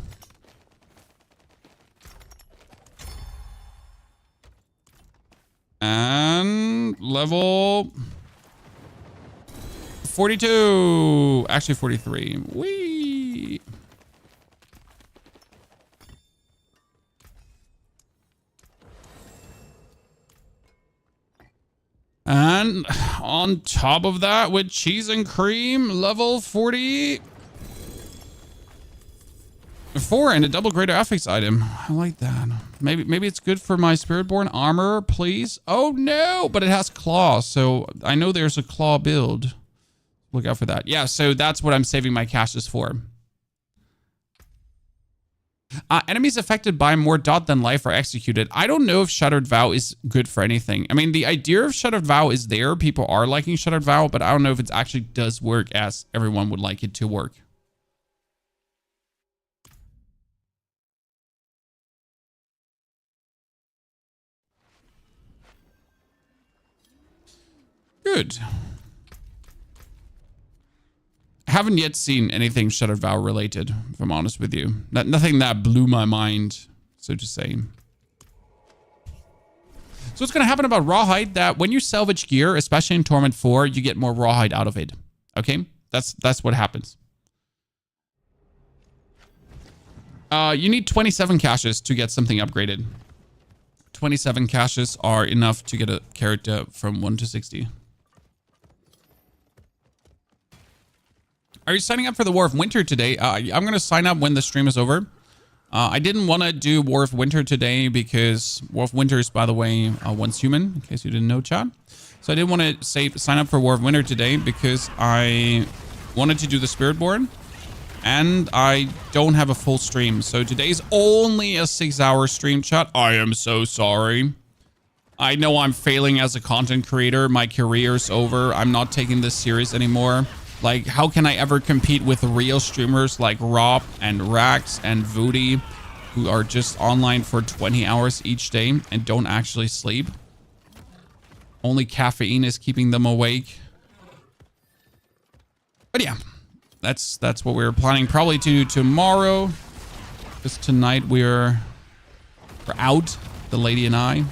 And level 42. Actually 43. Whee. And on top of that, with cheese and cream, level 44 and a double greater affix item. I like that. Maybe it's good for my Spiritborn armor, please. Oh no, but it has claws, so I know there's a claw build. Look out for that. Yeah, so that's what I'm saving my caches for. Enemies affected by more dot than life are executed. I don't know if Shattered Vow is good for anything. I mean, the idea of Shattered Vow is there. People are liking Shattered Vow, but I don't know if it actually does work as everyone would like it to work. Good. I haven't yet seen anything Shattered Vow related, if I'm honest with you. Nothing that blew my mind, so to say. So what's going to happen about Rawhide, that when you salvage gear, especially in Torment 4, you get more Rawhide out of it. Okay? That's what happens. You need 27 caches to get something upgraded. 27 caches are enough to get a character from 1 to 60. Are you signing up for the War of Winter today? I'm going to sign up when the stream is over. I didn't want to do War of Winter today because War of Winter is, by the way, once human, in case you didn't know, chat. So I didn't want to sign up for War of Winter today because I wanted to do the Spiritborn and I don't have a full stream. So today's only a 6-hour stream, chat. I am so sorry. I know I'm failing as a content creator. My career's over. I'm not taking this serious anymore. Like, how can I ever compete with real streamers like Rob and Rax and Voody, who are just online for 20 hours each day and don't actually sleep? Only caffeine is keeping them awake. But yeah, that's what we're planning probably to do tomorrow. Because tonight we're out, the lady and I.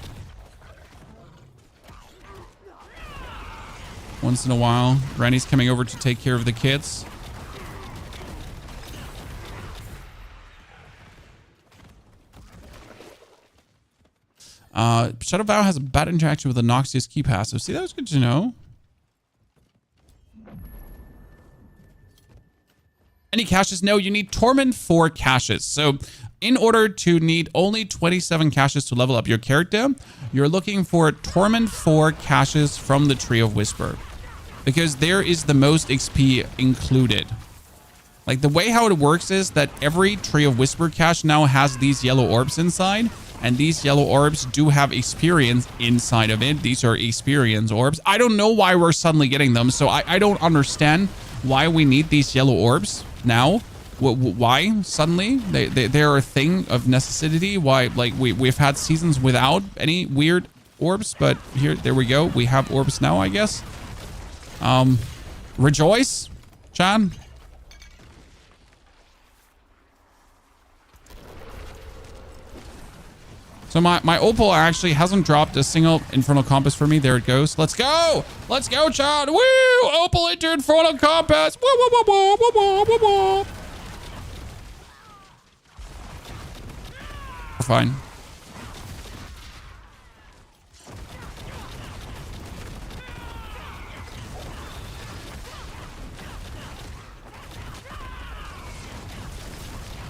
Once in a while, Granny's coming over to take care of the kids. Shadow Vow has a bad interaction with the Noxious key passive. See, that was good to know. Any caches? No, you need Torment 4 caches. So in order to need only 27 caches to level up your character, you're looking for Torment 4 caches from the Tree of Whisper. Because there is the most XP included. Like, the way how it works is that every Tree of Whisper cache now has these yellow orbs inside. And these yellow orbs do have experience inside of it. These are experience orbs. I don't know why we're suddenly getting them. So I don't understand why we need these yellow orbs now. Why suddenly? They're a thing of necessity. Why? Like, we've had seasons without any weird orbs. But there we go. We have orbs now, I guess. Rejoice, Chan. So my Opal actually hasn't dropped a single Infernal Compass for me. There it goes. Let's go. Let's go, Chan. Woo! Opal into Infernal Compass. Woo, woo, woo, woo, woo, woo, woo. We're fine.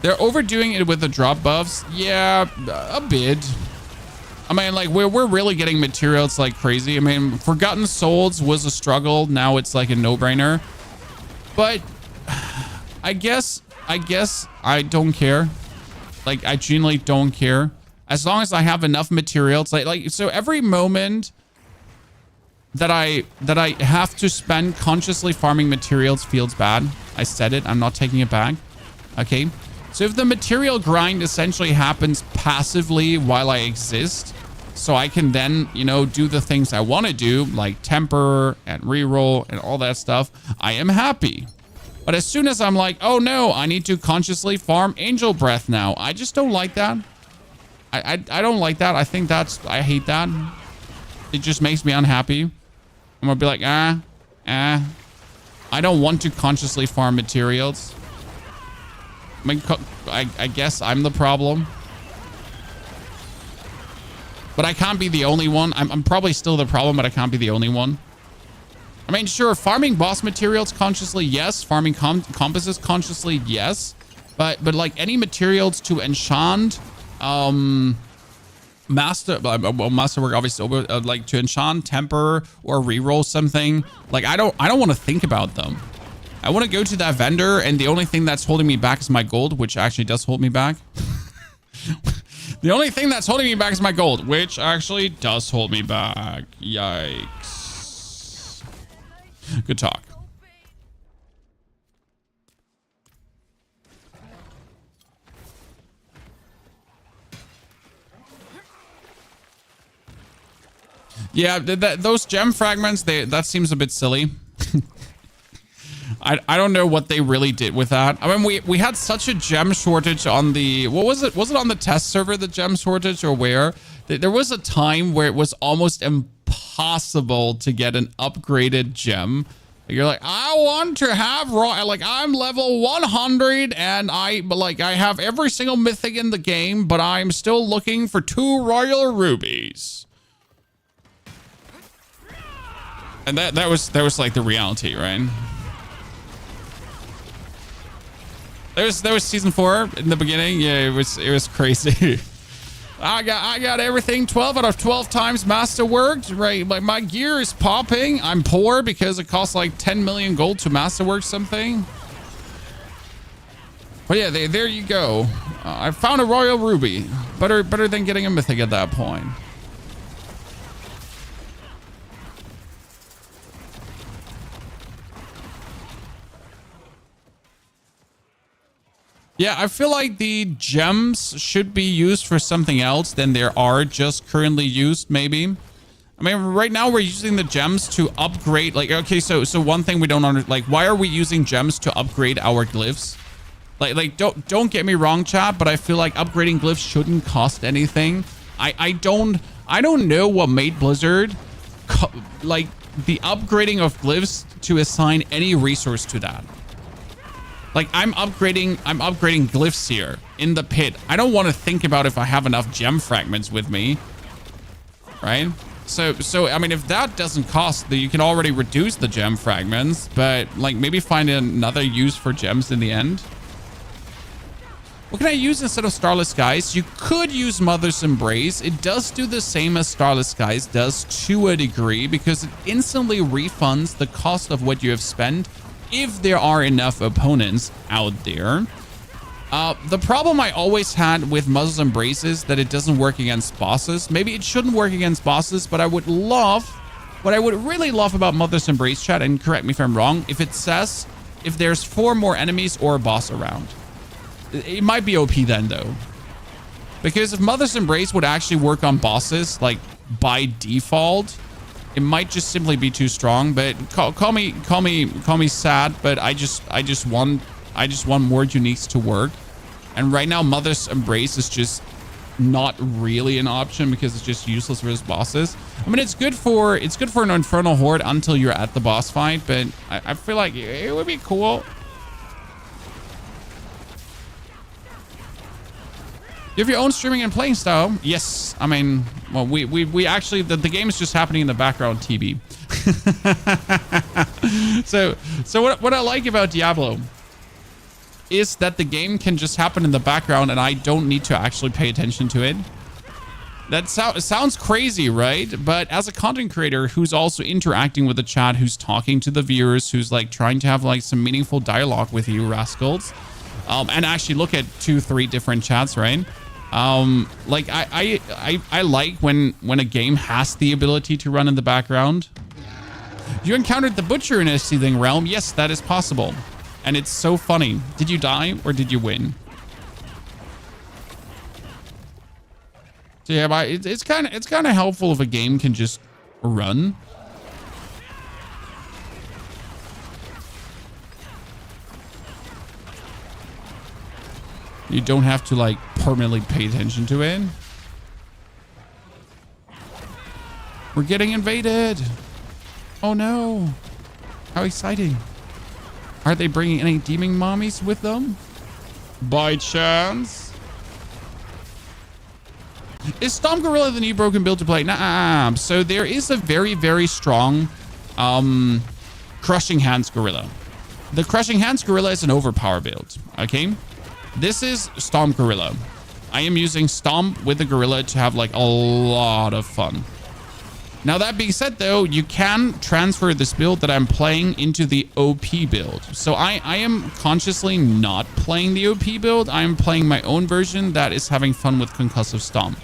They're overdoing it with the drop buffs. Yeah, a bit. I mean, like, we're really getting materials like crazy. I mean, Forgotten Souls was a struggle. Now it's like a no-brainer. But I guess I don't care. Like, I genuinely don't care. As long as I have enough materials. Like so every moment that I have to spend consciously farming materials feels bad. I said it. I'm not taking it back. Okay. So if the material grind essentially happens passively while I exist, so I can then, you know, do the things I want to do, like temper and reroll and all that stuff, I am happy. But as soon as I'm like, oh no, I need to consciously farm Angel Breath now, I just don't like that. I don't like that. I think I hate that. It just makes me unhappy. I'm gonna be like, I don't want to consciously farm materials. I mean, I guess I'm the problem. But I can't be the only one. I'm probably still the problem, but I can't be the only one. I mean, sure, farming boss materials consciously, yes. Farming compasses consciously, yes. But like any materials to enchant, masterwork obviously, like to enchant, temper, or reroll something. Like I don't want to think about them. I want to go to that vendor, and the only thing that's holding me back is my gold, which actually does hold me back. The only thing that's holding me back is my gold, which actually does hold me back. Yikes. Good talk. Yeah, those gem fragments, that seems a bit silly. I don't know what they really did with that. I mean, we had such a gem shortage on the... What was it? Was it on the test server, the gem shortage, or where? There was a time where it was almost impossible to get an upgraded gem. You're like, I want to have... Like, I'm level 100, and I have every single mythic in the game, but I'm still looking for 2 royal rubies. And that was like the reality, right? There was season 4 in the beginning. Yeah, it was crazy. I got everything 12 out of 12 times masterworked, right? Like my gear is popping. I'm poor because it costs like 10 million gold to masterwork something. But yeah, there you go. I found a royal ruby. Better than getting a mythic at that point. Yeah, I feel like the gems should be used for something else than they are just currently used, maybe. I mean, right now we're using the gems to upgrade. Like, okay, so one thing we don't understand, like, why are we using gems to upgrade our glyphs? Like, don't get me wrong, chat, but I feel like upgrading glyphs shouldn't cost anything. I don't know what made Blizzard like the upgrading of glyphs to assign any resource to that. Like I'm upgrading glyphs here in the pit. I don't want to think about if I have enough gem fragments with me, right? So I mean, if that doesn't cost, you can already reduce the gem fragments, but like maybe find another use for gems in the end. What can I use instead of Starless Skies? You could use Mother's Embrace. It does do the same as Starless Skies does to a degree because it instantly refunds the cost of what you have spent if there are enough opponents out there. The problem I always had with Mother's Embrace is that it doesn't work against bosses. Maybe it shouldn't work against bosses, but what I would really love about Mother's Embrace, chat, and correct me if I'm wrong, if it says if there's 4 more enemies or a boss around. It might be OP then, though. Because if Mother's Embrace would actually work on bosses, like, by default, it might just simply be too strong. But call me sad, but I just want more uniques to work. And right now, Mother's Embrace is just not really an option because it's just useless versus bosses. I mean, it's good for an Infernal Horde until you're at the boss fight, but I feel like it would be cool. You have your own streaming and playing style? Yes. I mean, well, we actually, the game is just happening in the background, TB. So what I like about Diablo is that the game can just happen in the background and I don't need to actually pay attention to it. That sounds crazy, right? But as a content creator who's also interacting with the chat, who's talking to the viewers, who's like trying to have like some meaningful dialogue with you rascals, and actually look at 2-3 different chats, right? Like I like when a game has the ability to run in the background. You encountered the butcher in a seething realm. Yes, that is possible. And it's so funny. Did you die or did you win? So yeah, but it's kind of helpful if a game can just run. You don't have to like permanently pay attention to it. We're getting invaded. Oh no. How exciting. Are they bringing any demon mommies with them? By chance? Is Stomp Gorilla the new broken build to play? Nah. So there is a very, very strong Crushing Hands Gorilla. The Crushing Hands Gorilla is an overpower build. Okay? This is Stomp Gorilla. I am using Stomp with the Gorilla to have like a lot of fun. Now that being said though, you can transfer this build that I'm playing into the OP build. So I am consciously not playing the OP build. I am playing my own version that is having fun with Concussive Stomp.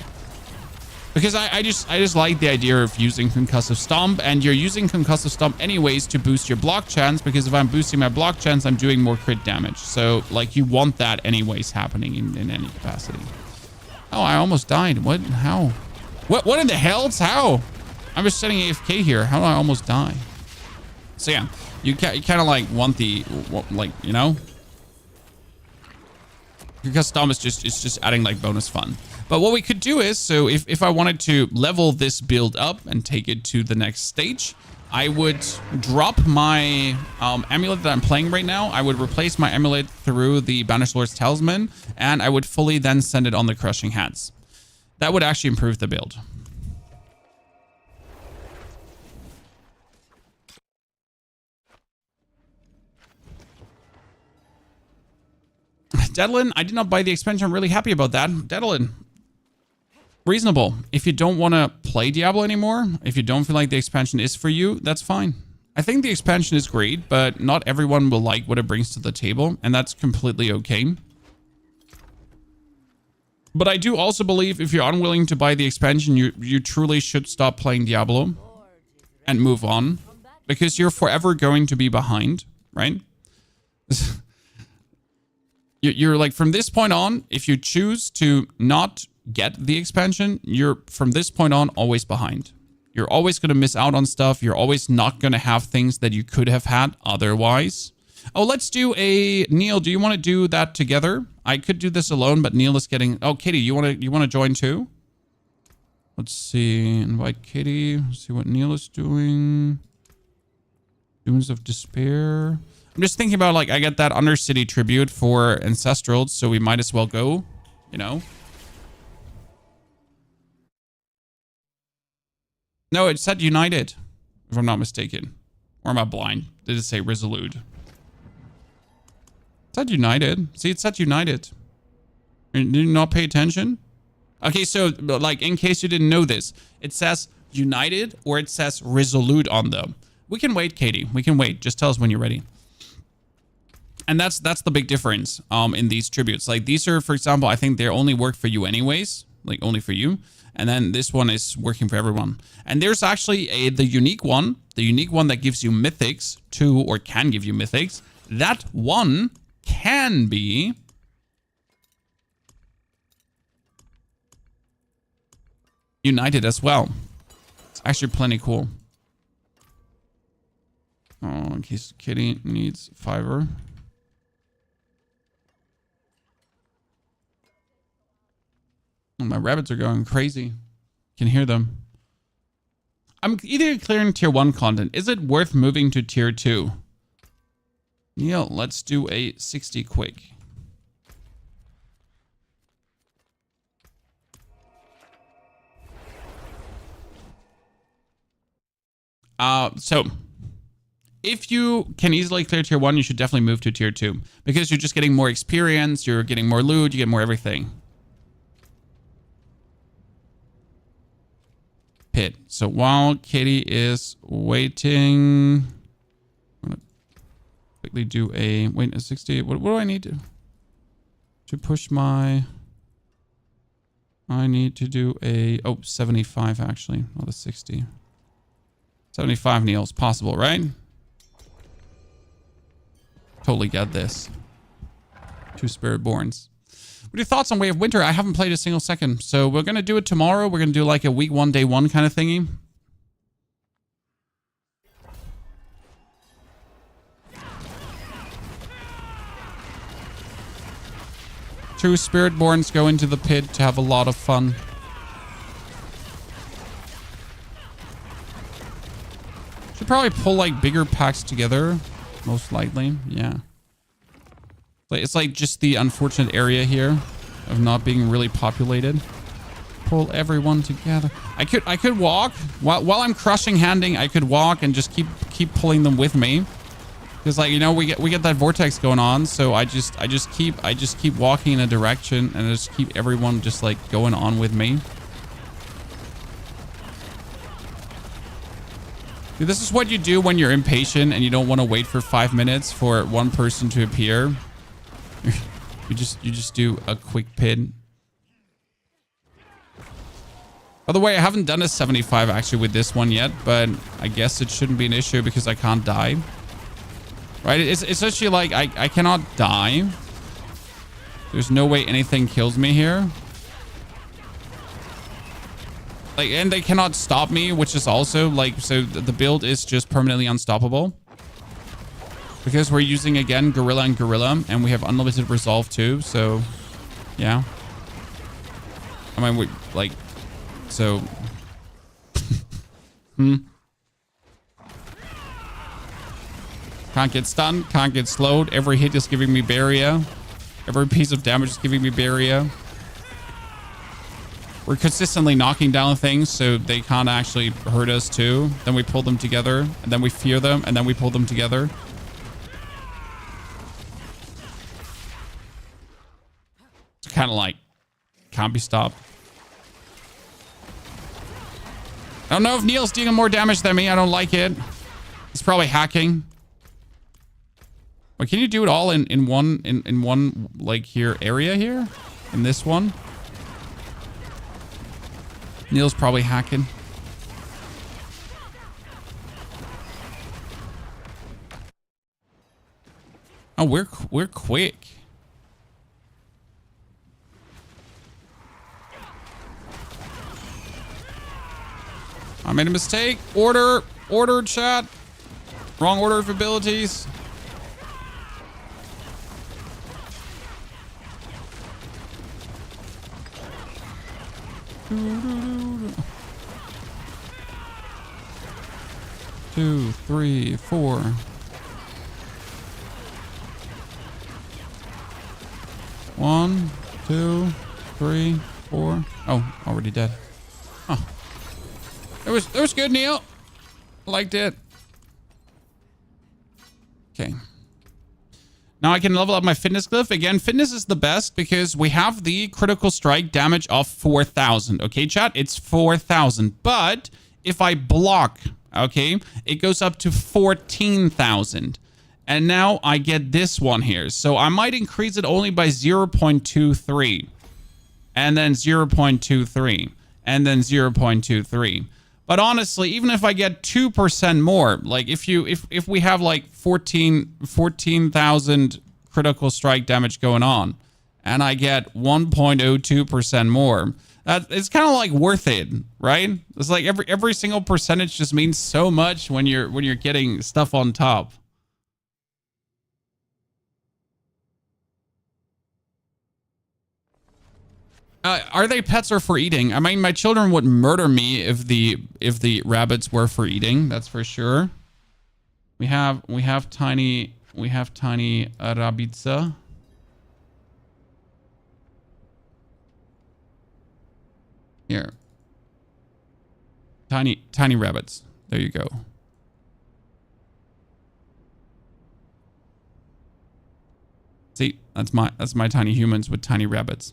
Because I just like the idea of using Concussive Stomp, and you're using Concussive Stomp anyways to boost your block chance, because if I'm boosting my block chance, I'm doing more crit damage. So like you want that anyways happening in any capacity. Oh, I almost died. What? How? What in the hell? How? I'm just sitting AFK here. How do I almost die? So yeah, you kind of like want the, like, you know, because Stomp is just adding like bonus fun. But what we could do is, so if I wanted to level this build up and take it to the next stage, I would drop my amulet that I'm playing right now. I would replace my amulet through the Banished Lord's Talisman, and I would fully then send it on the Crushing Hands. That would actually improve the build. Dedalin, I did not buy the expansion. I'm really happy about that. Dedalin, reasonable. If you don't want to play Diablo anymore, if you don't feel like the expansion is for you, that's fine. I think the expansion is great, but not everyone will like what it brings to the table, and that's completely okay. But I do also believe if you're unwilling to buy the expansion, you truly should stop playing Diablo and move on, because you're forever going to be behind, right? You're like, from this point on, if you choose to not get the expansion, you're from this point on always behind. You're always going to miss out on stuff. You're always not going to have things that you could have had otherwise. Oh, let's do a Neil. Do you want to do that together? I could do this alone, but Neil is getting. Oh, Kitty, you want to join too? Let's see. Invite Kitty. See what Neil is doing. Dunes of Despair. I'm just thinking about, like, I get that Undercity tribute for Ancestral, so we might as well go, you know? No, it said United, if I'm not mistaken. Or am I blind? Did it say Resolute? It said United. See, it said United. Did you not pay attention? Okay, so, like, in case you didn't know this, it says United or it says Resolute on them. We can wait, Katie. We can wait. Just tell us when you're ready. And that's the big difference in these tributes. Like, these are, for example, I think they only work for you anyways, like only for you. And then this one is working for everyone. And there's actually the unique one that gives you mythics too, or can give you mythics. That one can be United as well. It's actually plenty cool. Oh, in case Kitty needs fiber. Oh, my rabbits are going crazy. Can hear them. I'm either clearing tier 1 content. Is it worth moving to tier 2? Neil, let's do a 60 quick. So if you can easily clear tier 1, you should definitely move to tier 2 because you're just getting more experience, you're getting more loot, you get more everything. Pit. So while Katie is waiting, I'm gonna quickly do a wait a 60. What do I need to push my? I need to do a 75 actually, not a 60. 75 Neil's possible, right? Totally get this. 2 Spiritborns. What are your thoughts on Way of Winter? I haven't played a single second, so we're gonna do it tomorrow. We're gonna do like a week 1, day 1 kind of thingy. Two Spiritborns go into the pit to have a lot of fun. Should probably pull like bigger packs together, most likely. Yeah. It's like just the unfortunate area here of not being really populated. Pull everyone together. I could walk while I'm crushing handing. I could walk and just keep pulling them with me. Because like, you know, we get that vortex going on, so I just keep walking in a direction and I just keep everyone just like going on with me. Dude, this is what you do when you're impatient and you don't want to wait for 5 minutes for one person to appear. you just do a quick pin. By the way, I haven't done a 75 actually with this one yet, but I guess it shouldn't be an issue because I can't die. Right? It's actually like I cannot die. There's no way anything kills me here. Like, and they cannot stop me, which is also like, so the build is just permanently unstoppable. Because we're using again Gorilla and Gorilla, and we have unlimited resolve too, so yeah. I mean, we like, so Can't get stunned, can't get slowed. Every hit is giving me barrier. Every piece of damage is giving me barrier. We're consistently knocking down things so they can't actually hurt us too. Then we pull them together, and then we fear them, and then we pull them together. It's kind of like, can't be stopped. I don't know if Neil's dealing more damage than me. I don't like it. He's probably hacking. Wait, can you do it all in one like here area here? In this one? Neil's probably hacking. Oh, we're quick. I made a mistake. Order chat. Wrong order of abilities. Two, three, four. One, two, three, four. Oh, already dead. Oh. It was good, Neil. Liked it. Okay. Now I can level up my fitness glyph. Again, fitness is the best because we have the critical strike damage of 4,000. Okay, chat? It's 4,000. But if I block, okay, it goes up to 14,000. And now I get this one here. So I might increase it only by 0.23. And then 0.23. And then 0.23. But honestly, even if I get 2% more, like if we have like 14,000 critical strike damage going on, and I get 1.02% more, it's kind of like worth it, right? It's like every single percentage just means so much when you're getting stuff on top. Are they pets or for eating? I mean, my children would murder me if the rabbits were for eating. That's for sure. We have tiny rabbitsa. Here. Tiny rabbits. There you go. That's my tiny humans with tiny rabbits.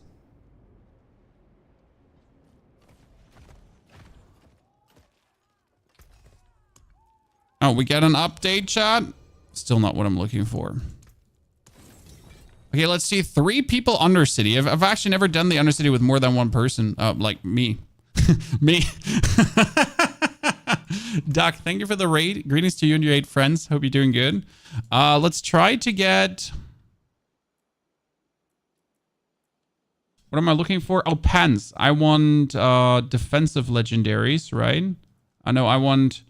Oh, we get an update, chat. Still not what I'm looking for. Okay, let's see. 3 people Undercity. I've actually never done the Undercity with more than 1 person. Like me. Me. Duck, thank you for the raid. Greetings to you and your 8 friends. Hope you're doing good. Let's try to get... What am I looking for? Oh, pens. I want defensive legendaries, right? I know I want...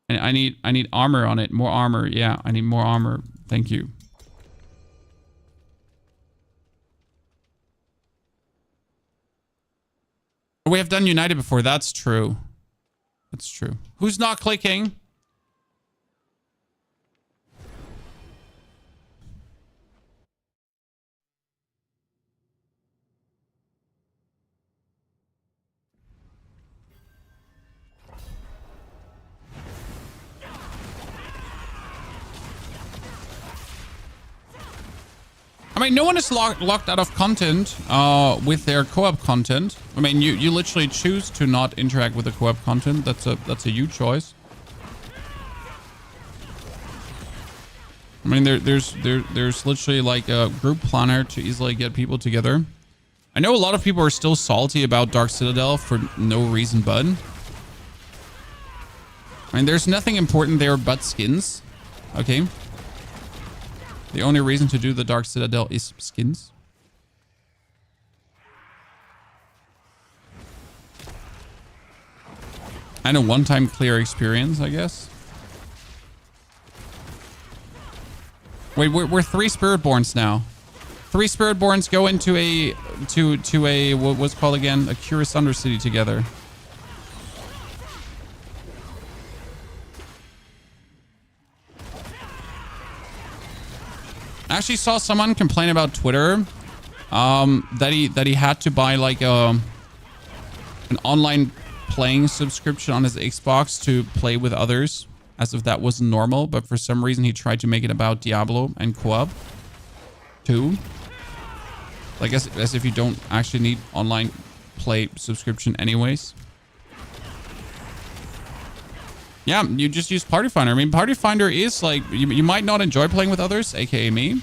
And I need armor on it. More armor. Yeah, I need more armor. Thank you. We have done United before. That's true. That's true. Who's not clicking? I mean, no one is locked out of content with their co-op content. I mean, you literally choose to not interact with the co-op content. That's a you choice. I mean, there's literally like a group planner to easily get people together. I know a lot of people are still salty about Dark Citadel for no reason but. I mean, there's nothing important there but skins. Okay. The only reason to do the Dark Citadel is skins. And a one-time clear experience, I guess. Wait, we're 3 Spiritborns now. 3 Spiritborns go into a what's called again? A Curious Undercity together. I actually saw someone complain about Twitter that he had to buy like an online playing subscription on his Xbox to play with others, as if that wasn't normal. But for some reason, he tried to make it about Diablo and co-op too. Like as if you don't actually need online play subscription anyways. Yeah, you just use Party Finder. I mean, Party Finder is like, you might not enjoy playing with others, aka me.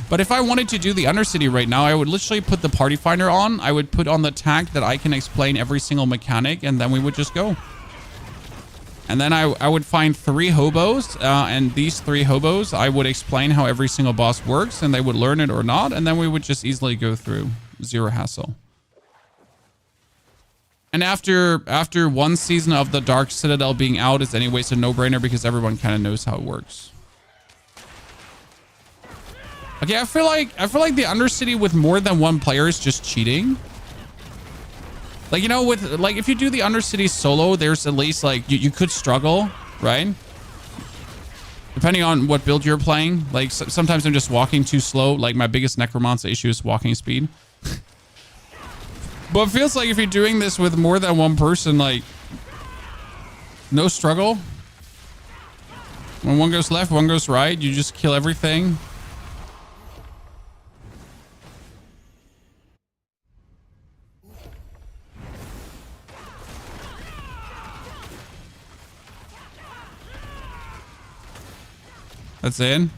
But if I wanted to do the Undercity right now, I would literally put the Party Finder on. I would put on the tag that I can explain every single mechanic, and then we would just go. And then I would find 3 hobos, and these 3 hobos, I would explain how every single boss works, and they would learn it or not, and then we would just easily go through. Zero hassle. And after 1 season of the Dark Citadel being out, it's anyways a no-brainer because everyone kind of knows how it works. Okay, I feel like the Undercity with more than 1 player is just cheating. Like, you know, with like if you do the Undercity solo, there's at least like you could struggle, right? Depending on what build you're playing. Like sometimes I'm just walking too slow. Like my biggest Necromancer issue is walking speed. But it feels like if you're doing this with more than 1 person, like, no struggle. When one goes left, one goes right, you just kill everything. That's it.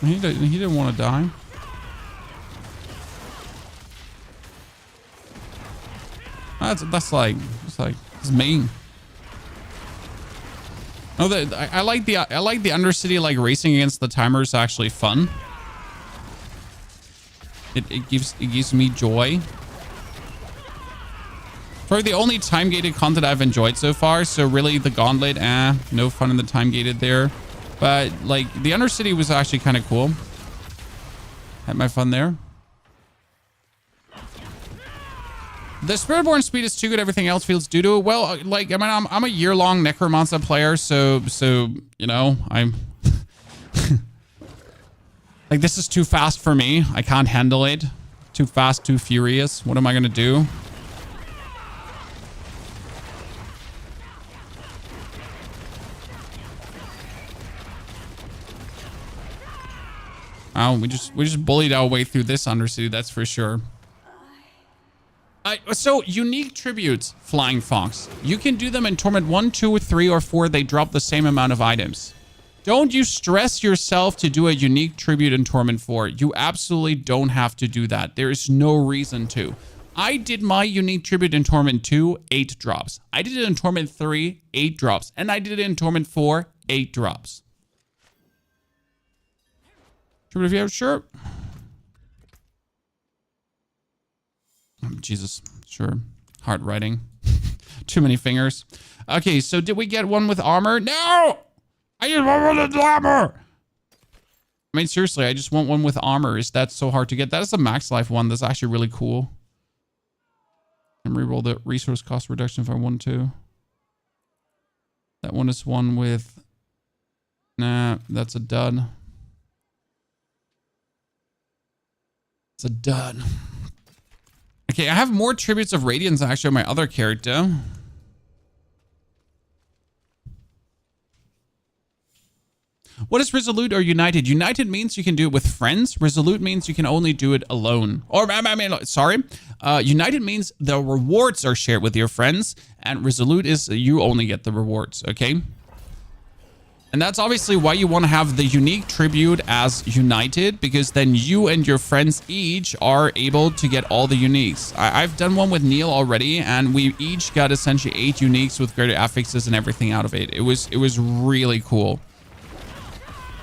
He didn't want to die. That's like it's mean. No, I like the Undercity, like racing against the timer is actually fun. It gives me joy. Probably the only time gated content I've enjoyed so far. So really the Gauntlet, no fun in the time gated there. But like the Undercity was actually kind of cool. Had my fun there. The Spiritborn speed is too good. Everything else feels due to it. Well, like I mean, I'm a year-long Necromancer player, so you know I'm like this is too fast for me. I can't handle it. Too fast, too furious. What am I gonna do? Oh, we just bullied our way through this Undercity, that's for sure. So, unique tributes, Flying Fox. You can do them in Torment 1, 2, 3, or 4. They drop the same amount of items. Don't you stress yourself to do a unique tribute in Torment 4. You absolutely don't have to do that. There is no reason to. I did my unique tribute in Torment 2, 8 drops. I did it in Torment 3, 8 drops. And I did it in Torment 4, 8 drops. Tribute if you have, sure. Jesus, sure. Hard writing. Too many fingers. Okay, so did we get one with armor? No! I just want one with armor! I mean, seriously, I just want one with armor. Is that so hard to get? That is a max life one. That's actually really cool. And reroll the resource cost reduction if I want to. That one is one with... Nah, that's a dud. It's a dud. Okay, I have more tributes of Radiance actually on my other character. What is Resolute or United? United means you can do it with friends. Resolute means you can only do it alone. Or, I mean, sorry. United means the rewards are shared with your friends. And Resolute is you only get the rewards, okay? And that's obviously why you want to have the unique tribute as United, because then you and your friends each are able to get all the uniques. I've done one with Neil already, and we each got essentially 8 uniques with greater affixes and everything out of it. It was really cool.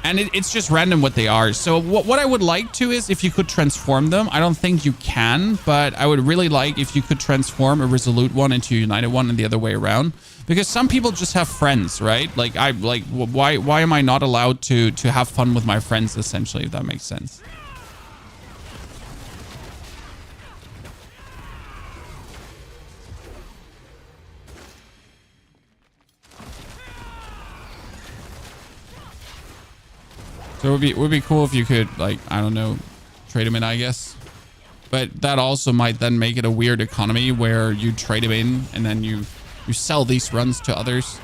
And it's just random what they are. So what I would like to is if you could transform them. I don't think you can, but I would really like if you could transform a Resolute one into a United one and the other way around. Because some people just have friends, right? Like, why am I not allowed to have fun with my friends, essentially, if that makes sense? So it would be cool if you could, like, I don't know, trade them in, I guess. But that also might then make it a weird economy where you trade them in and then you sell these runs to others.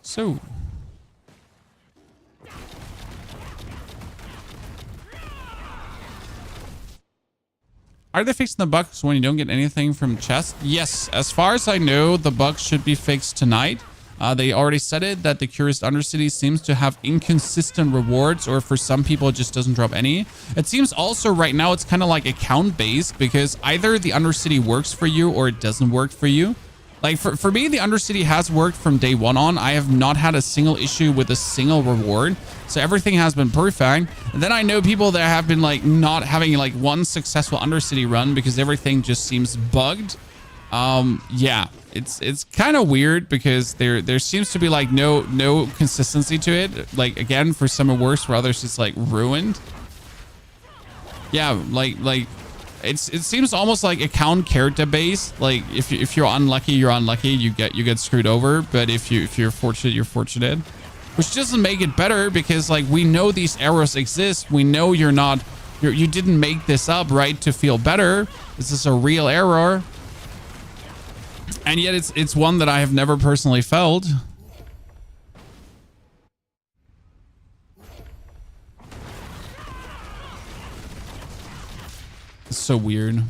So... Are they fixing the bugs when you don't get anything from chest? Yes, as far as I know, the bugs should be fixed tonight. They already said it, that the Curious Undercity seems to have inconsistent rewards, or for some people, it just doesn't drop any. It seems also right now it's kind of like account-based, because either the Undercity works for you or it doesn't work for you. Like, for me, the Undercity has worked from day one on. I have not had a single issue with a single reward. So everything has been perfect. And then I know people that have been, like, not having, like, one successful Undercity run because everything just seems bugged. Yeah, it's kind of weird because there seems to be, like, no consistency to it. Like, again, for some it works, for others it's, like, ruined. Yeah, like... It seems almost like account character based. Like if you're unlucky, you're unlucky. You get screwed over. But if you're fortunate, you're fortunate. Which doesn't make it better because like we know these errors exist. We know you didn't make this up, right, to feel better. This is a real error. And yet it's one that I have never personally felt. It's so weird.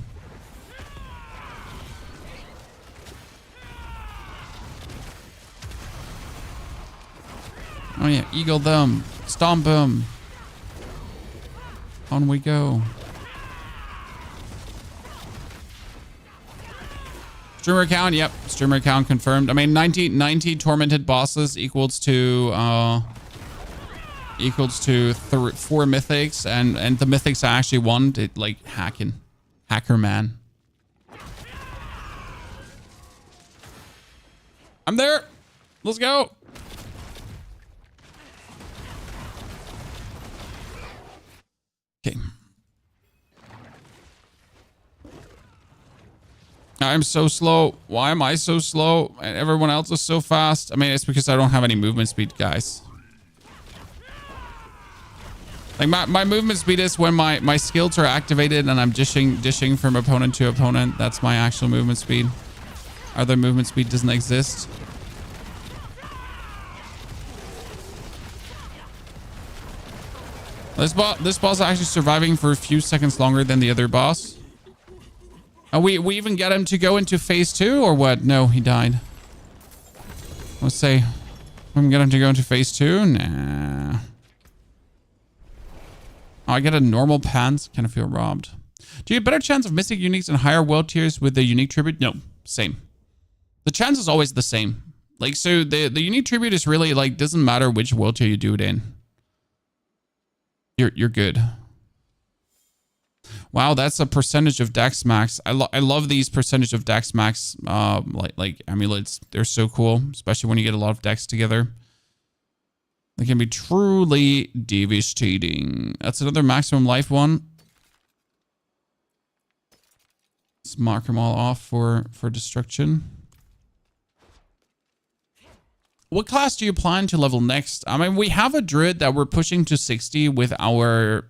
Oh yeah, eagle them, stomp them. On we go. Streamer account, yep. Streamer account confirmed. I mean, 90 tormented bosses equals to 4 mythics, and the mythics I actually won, it like hacker man. I'm there. Let's go. Okay. I'm so slow. Why am I so slow? And everyone else is so fast. I mean, it's because I don't have any movement speed, guys. Like my movement speed is when my skills are activated and I'm dishing from opponent to opponent. That's my actual movement speed. Other movement speed doesn't exist. This boss is actually surviving for a few seconds longer than the other boss. We even get him to go into phase 2 or what? No, he died. Let's say we can get him to go into phase 2. Nah. Oh, I get a normal pants. Kind of feel robbed. Do you get better chance of missing uniques and higher world tiers with the unique tribute? No, same. The chance is always the same. Like, so the unique tribute is really like, doesn't matter which world tier you do it in. You're good. Wow, that's a percentage of Dex Max. I love these percentage of Dex Max like amulets. They're so cool, especially when you get a lot of Dex together. They can be truly devastating. That's another maximum life one. Let's mark them all off for destruction. What class do you plan to level next? I mean, we have a druid that we're pushing to 60 with our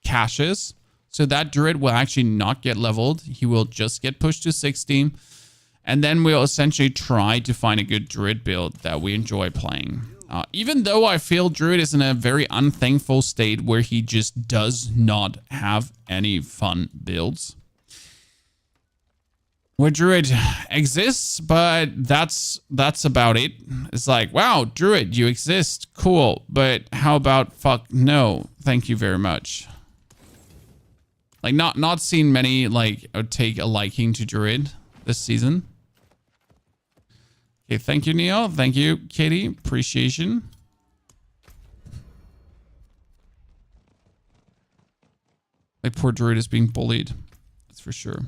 caches. So that druid will actually not get leveled. He will just get pushed to 60. And then we'll essentially try to find a good druid build that we enjoy playing. Even though I feel druid is in a very unthankful state where he just does not have any fun builds. Where druid exists, but that's about it. It's like, wow, druid, you exist. Cool. But how about fuck no? Thank you very much. Like not seen many like take a liking to druid this season. Okay, thank you, Neil. Thank you, Katie. Appreciation. My poor druid is being bullied. That's for sure.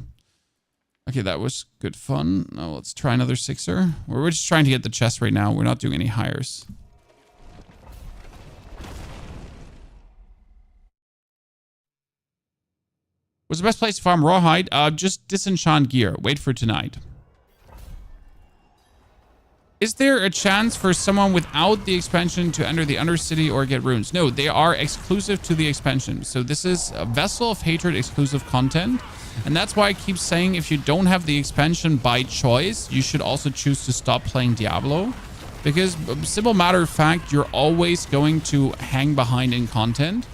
Okay, that was good fun. Now let's try another 6er. We're just trying to get the chest right now. We're not doing any hires. What's the best place to farm rawhide? Just disenchant gear. Wait for tonight. Is there a chance for someone without the expansion to enter the Undercity or get runes? No, they are exclusive to the expansion. So this is a Vessel of Hatred exclusive content. And that's why I keep saying if you don't have the expansion by choice, you should also choose to stop playing Diablo. Because simple matter of fact, you're always going to hang behind in content.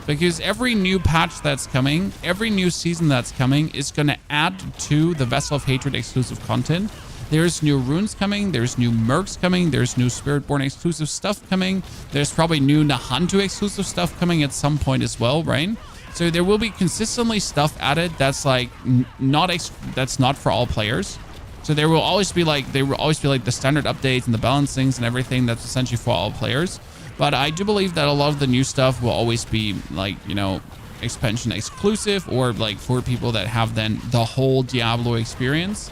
Because every new patch that's coming, every new season that's coming is going to add to the Vessel of Hatred exclusive content. There's new runes coming, there's new mercs coming, there's new Spiritborn exclusive stuff coming, there's probably new Nahantu exclusive stuff coming at some point as well, right? So there will be consistently stuff added that's like that's not for all players. So there will always be like the standard updates and the balancings and everything that's essentially for all players. But I do believe that a lot of the new stuff will always be like, you know, expansion exclusive or like for people that have then the whole Diablo experience.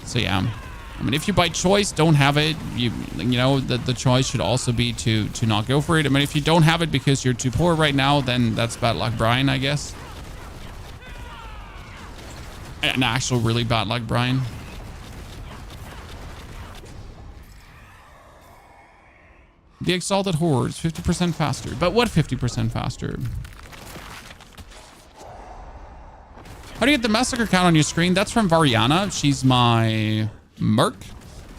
So yeah, I mean, if you by choice don't have it, you know, the choice should also be to not go for it. I mean, if you don't have it because you're too poor right now, then that's bad luck Brian, I guess. An actual really bad luck Brian. The Exalted Hordes, 50% faster. But what 50% faster? How do you get the massacre count on your screen? That's from Variana. She's my merc.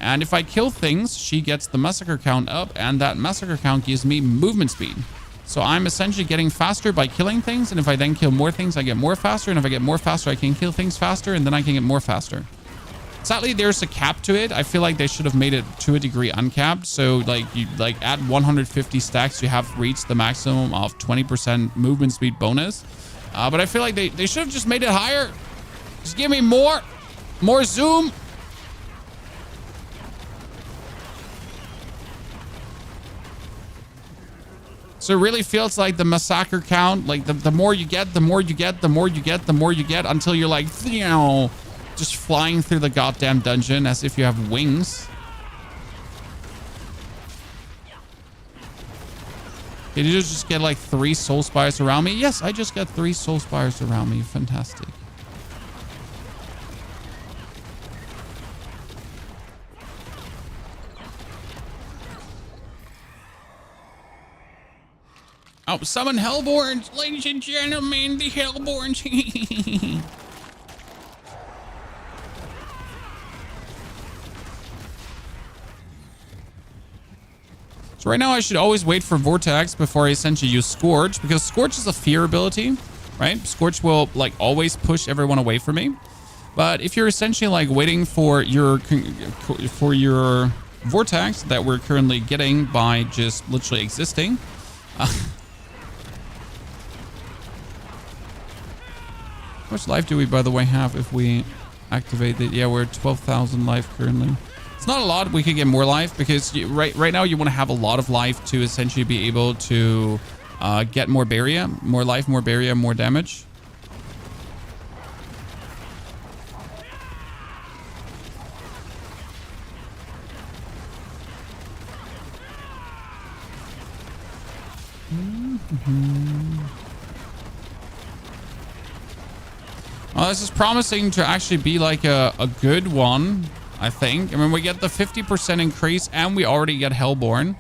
And if I kill things, she gets the massacre count up, and that massacre count gives me movement speed. So I'm essentially getting faster by killing things, and if I then kill more things, I get more faster, and if I get more faster, I can kill things faster, and then I can get more faster. Sadly, there's a cap to it. I feel like they should have made it to a degree uncapped. So like you like at 150 stacks, you have reached the maximum of 20% movement speed bonus. But I feel like they should have just made it higher. Just give me more zoom. So it really feels like the massacre count, like the more you get, the more you get, the more you get, the more you get, until you're like, you know, just flying through the goddamn dungeon as if you have wings. Did you just get like 3 soul spires around me? Yes, I just got 3 soul spires around me. Fantastic. Oh, summon Hellborns, ladies and gentlemen, the Hellborns. So right now I should always wait for Vortex before I essentially use Scorch, because Scorch is a fear ability, right? Scorch will like always push everyone away from me. But if you're essentially like waiting for your Vortex that we're currently getting by just literally existing. How much life do we, by the way, have if we activate it? Yeah, we're at 12,000 life currently. It's not a lot. We could get more life because right now you want to have a lot of life to essentially be able to get more barrier, more life, more barrier, more damage. Well, this is promising to actually be like a good one, I think. I mean, we get the 50% increase and we already get Hellborn.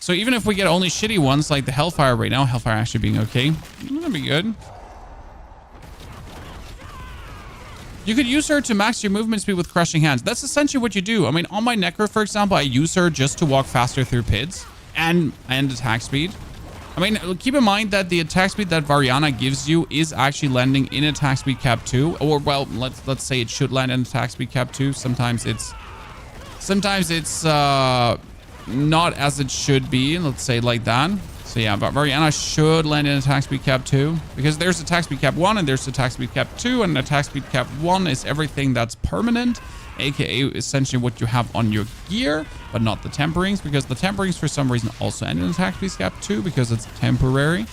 So even if we get only shitty ones like the Hellfire right now, Hellfire actually being okay, that'd be good. You could use her to max your movement speed with Crushing Hands. That's essentially what you do. I mean, on my Necro, for example, I use her just to walk faster through pits and attack speed. I mean, keep in mind that the attack speed that Variana gives you is actually landing in attack speed cap 2, or well, let's say it should land in attack speed cap 2. Sometimes it's not as it should be. Let's say like that. So yeah, but Variana should land in attack speed cap 2 because there's attack speed cap 1 and there's attack speed cap 2, and attack speed cap 1 is everything that's permanent, aka essentially what you have on your gear, but not the temperings, because the temperings for some reason also end in attack speed cap 2 because it's temporary.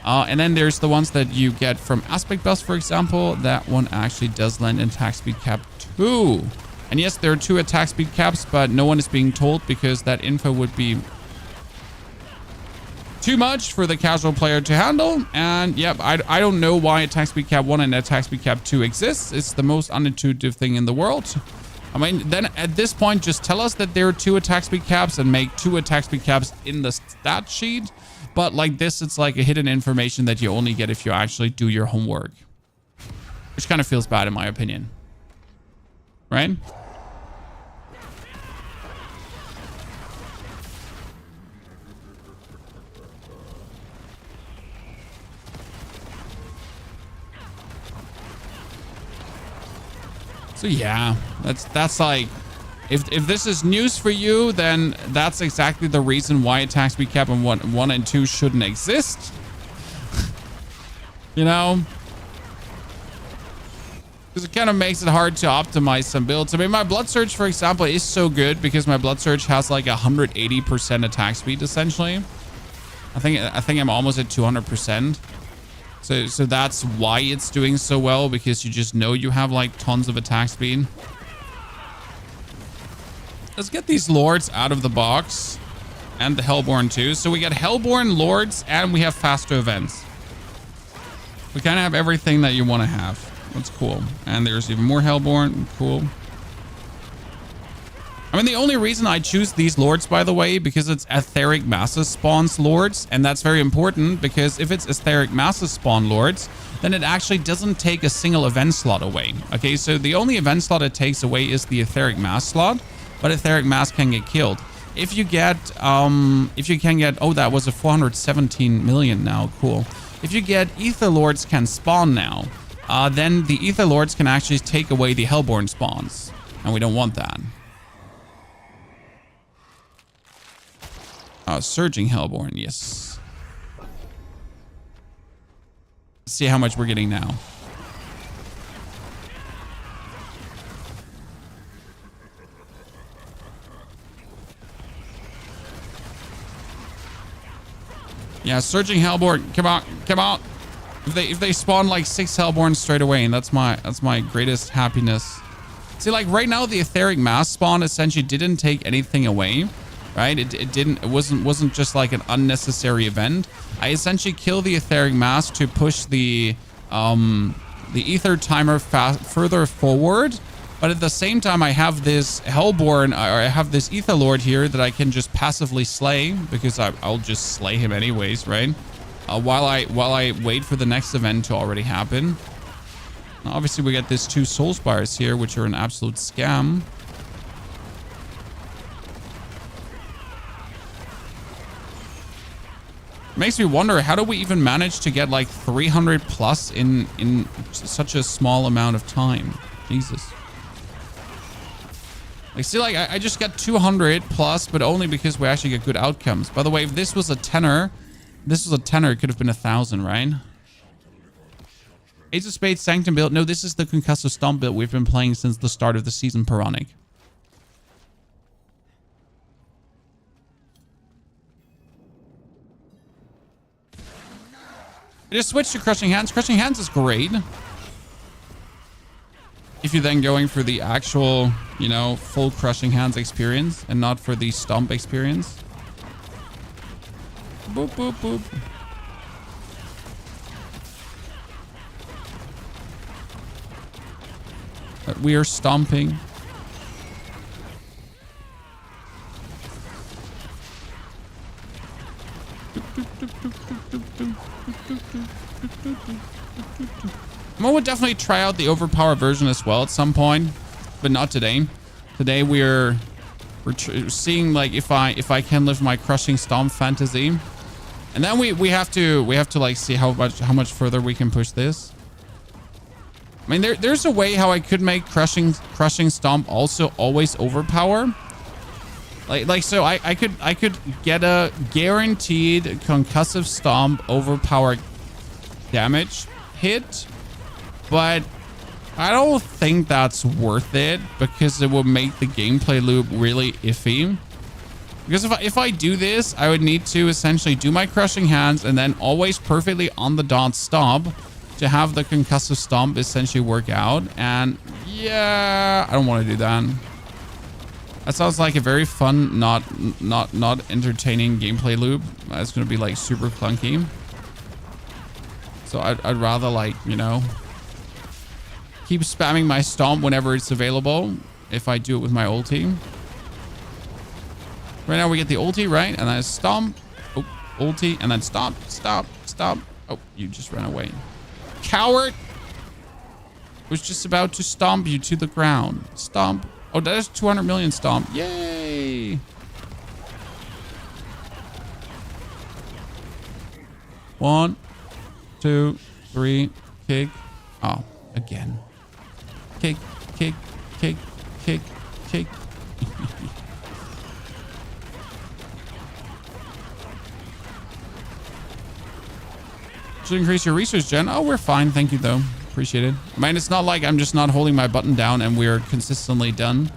And then there's the ones that you get from aspect buffs, for example. That one actually does land in attack speed cap 2. And yes, there are 2 attack speed caps, but no one is being told because that info would be too much for the casual player to handle. And yep, I don't know why attack speed cap 1 and attack speed cap 2 exists. It's the most unintuitive thing in the world. I mean, then at this point, just tell us that there are 2 attack speed caps and make 2 attack speed caps in the stat sheet. But like this, it's like a hidden information that you only get if you actually do your homework, which kind of feels bad in my opinion, right? So yeah, that's like, if this is news for you, then that's exactly the reason why attack speed cap in 1 and 2 shouldn't exist. You know? Because it kind of makes it hard to optimize some builds. I mean, my Blood Surge, for example, is so good because my Blood Surge has like 180% attack speed, essentially. I think I'm almost at 200%. So that's why it's doing so well, because you just know you have like tons of attack speed. Let's get these Lords out of the box and the Hellborn too. So we got Hellborn, Lords, and we have faster events. We kind of have everything that you want to have. That's cool. And there's even more Hellborn. Cool. I mean, the only reason I choose these Lords, by the way, because it's Etheric Masses spawns Lords. And that's very important because if it's Etheric Masses spawn Lords, then it actually doesn't take a single event slot away. Okay, so the only event slot it takes away is the Etheric Mass slot, but Etheric Mass can get killed. If you get, oh, that was a 417 million now. Cool. If you get Ether Lords can spawn now, then the Ether Lords can actually take away the Hellborn spawns. And we don't want that. Surging Hellborn, yes. Let's see how much we're getting now. Yeah, Surging Hellborn, come on, come on. If they spawn like 6 Hellborns straight away, and that's my greatest happiness. See, like right now the Etheric Mass spawn essentially didn't take anything away. Right, it wasn't just like an unnecessary event. I essentially kill the Etheric Mass to push the Ether timer further forward, But at the same time, I have this Hellborn, or I have this Ether Lord here that I can just passively slay, because I'll just slay him anyways, right? While I wait for the next event to already happen. Now, obviously, we get these 2 Soul Spires here, which are an absolute scam. Makes me wonder, how do we even manage to get like 300 plus in such a small amount of time? Jesus. Like, see, like, I just got 200 plus, but only because we actually get good outcomes. By the way, if this was a tenor, it could have been 1,000, right? Ace of Spades Sanctum build. No, this is the Concussive Stomp build we've been playing since the start of the season, Pironic. I just switched to Crushing Hands. Crushing Hands is great. If you're then going for the actual, you know, full Crushing Hands experience and not for the Stomp experience. Boop, boop, boop. But we are stomping. I would definitely try out the overpowered version as well at some point, but not today. Today we're seeing like if I can live my Crushing Stomp fantasy, and then we have to like see how much further we can push this. I mean, there's a way how I could make Crushing Stomp also always overpower. Like so I could get a guaranteed Concussive Stomp overpower damage hit, but I don't think that's worth it because it will make the gameplay loop really iffy. Because if I do this, I would need to essentially do my Crushing Hands and then always perfectly on the dot stop to have the Concussive Stomp essentially work out. And yeah, I don't want to do that. That sounds like a very fun, not entertaining gameplay loop. It's going to be like super clunky. So I'd rather, like, you know, keep spamming my Stomp whenever it's available if I do it with my ulti. Right now we get the ulti, right? And then Stomp, oh, ulti, and then Stomp, stop. Oh, you just ran away. Coward! Was just about to stomp you to the ground. Stomp. Oh, that is 200 million Stomp. Yay! One, 2, 3, kick. Oh, again. Kick. Should increase your research gen. Oh, we're fine. Thank you, though. Appreciate it. I mean, it's not like I'm just not holding my button down and we're consistently done.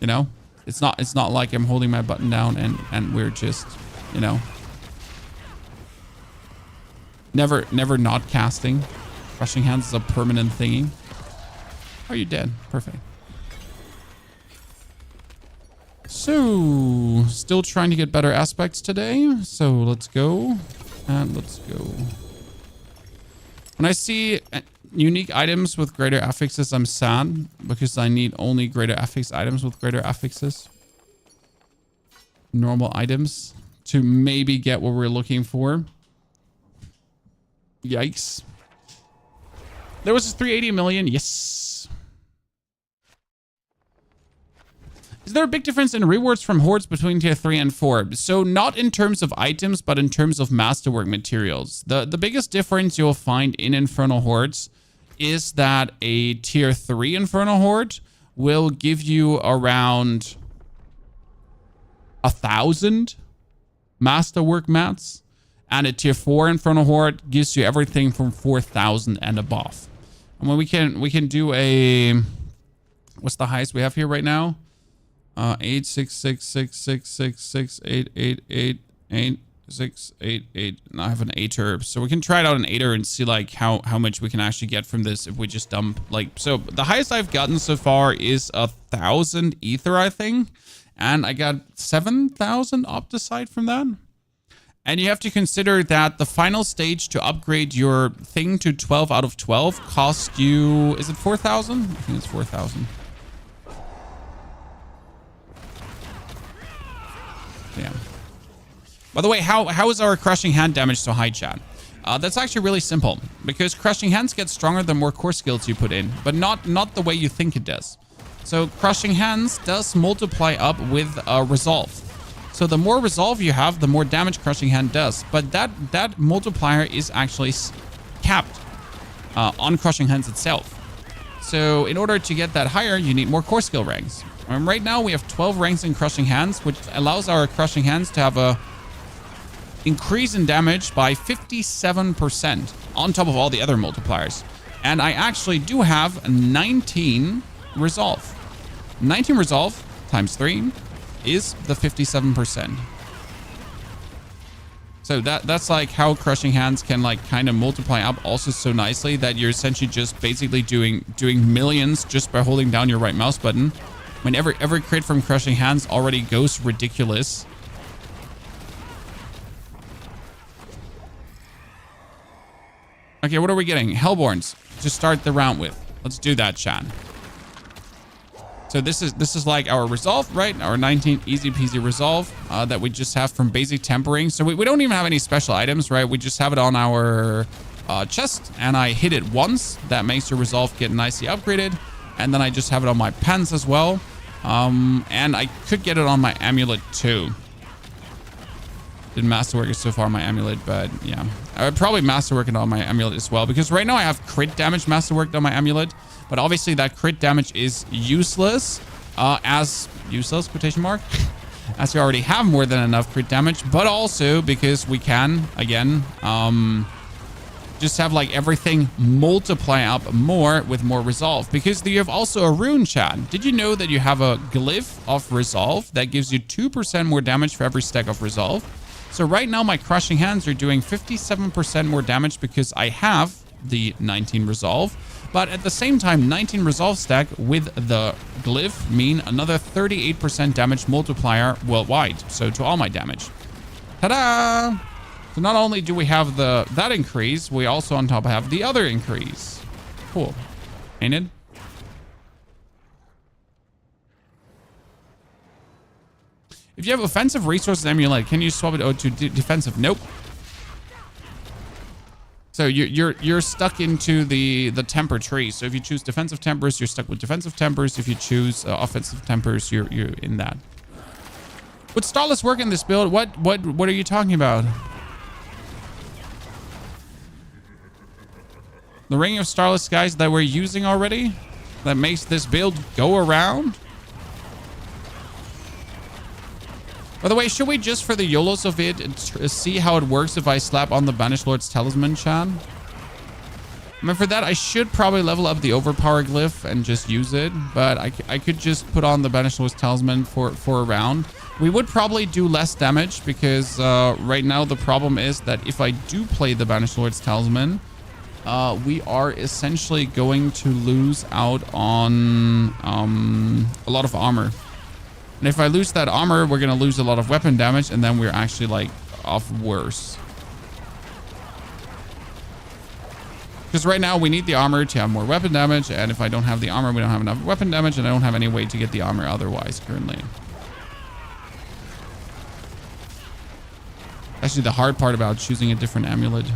You know? It's not like I'm holding my button down and we're just, you know, never not casting. Crushing Hands is a permanent thingy. Oh, you're dead. Perfect. So, still trying to get better aspects today. So let's go. And let's go. When I see unique items with greater affixes, I'm sad because I need only greater affix items with greater affixes. Normal items to maybe get what we're looking for. Yikes. There was 380 million. Yes. Is there a big difference in rewards from hordes between tier 3 and 4? So not in terms of items, but in terms of masterwork materials. The biggest difference you'll find in Infernal Hordes is that a tier 3 Infernal Horde will give you around 1,000 masterwork mats, and a tier 4 Infernal Horde gives you everything from 4,000 and above. And when we can do a, what's the highest we have here right now? 8 6 6 6 6 6 6 8 8 8 8 6 8 8. And I have an 8er, so we can try it out an 8er and see like how much we can actually get from this if we just dump like. So the highest I've gotten so far is 1,000 ether, I think, and I got 7,000 opticite from that. And you have to consider that the final stage to upgrade your thing to 12 out of 12 cost you, is it 4,000? I think it's 4,000. Yeah. By the way, how is our crushing hand damage so high, chat? That's actually really simple, because crushing hands get stronger the more core skills you put in, but not the way you think it does. So crushing hands does multiply up with resolve. So the more resolve you have, the more damage crushing hand does. But that multiplier is actually capped on crushing hands itself. So in order to get that higher, you need more core skill ranks. And right now we have 12 ranks in crushing hands, which allows our crushing hands to have a increase in damage by 57% on top of all the other multipliers. And I actually do have 19 resolve. 19 resolve times 3 is the 57%. So that's like how crushing hands can like kind of multiply up also so nicely that you're essentially just basically doing millions just by holding down your right mouse button. When every crit from crushing hands already goes ridiculous. Okay, what are we getting? Hellborns to start the round with. Let's do that, chat. So this is like our resolve, right? Our 19 easy peasy resolve that we just have from basic tempering. So we don't even have any special items, right? We just have it on our chest, and I hit it once. That makes your resolve get nicely upgraded. And then I just have it on my pants as well. And I could get it on my amulet too. Didn't masterwork it so far on my amulet, but yeah. I would probably masterwork it on my amulet as well, because right now I have crit damage masterworked on my amulet. But obviously that crit damage is useless, as useless, quotation mark, as we already have more than enough crit damage, but also because we can, again, just have like everything multiply up more with more resolve, because you have also a rune, chat. Did you know that you have a glyph of resolve that gives you 2% more damage for every stack of resolve? So right now my crushing hands are doing 57% more damage because I have the 19 resolve. But at the same time, 19 resolve stack with the glyph mean another 38% damage multiplier worldwide. So to all my damage. Ta-da! So not only do we have that increase, we also on top have the other increase. Cool. Ain't it? If you have offensive resources amulet, can you swap it to defensive? Nope. So you're stuck into the temper tree. So if you choose defensive tempers, you're stuck with defensive tempers. If you choose offensive tempers, you're in that. Would Starless work in this build? What are you talking about? The Ring of Starless Skies that we're using already, that makes this build go around. By the way, should we just, for the YOLOs of it, see how it works if I slap on the Banished Lord's Talisman, Chan? I mean, for that, I should probably level up the Overpower Glyph and just use it. But I could just put on the Banished Lord's Talisman for a round. We would probably do less damage because right now the problem is that if I do play the Banished Lord's Talisman, we are essentially going to lose out on a lot of armor. And if I lose that armor, we're going to lose a lot of weapon damage, and then we're actually like off worse. Because right now we need the armor to have more weapon damage, and if I don't have the armor, we don't have enough weapon damage, and I don't have any way to get the armor otherwise currently. Actually, the hard part about choosing a different amulet.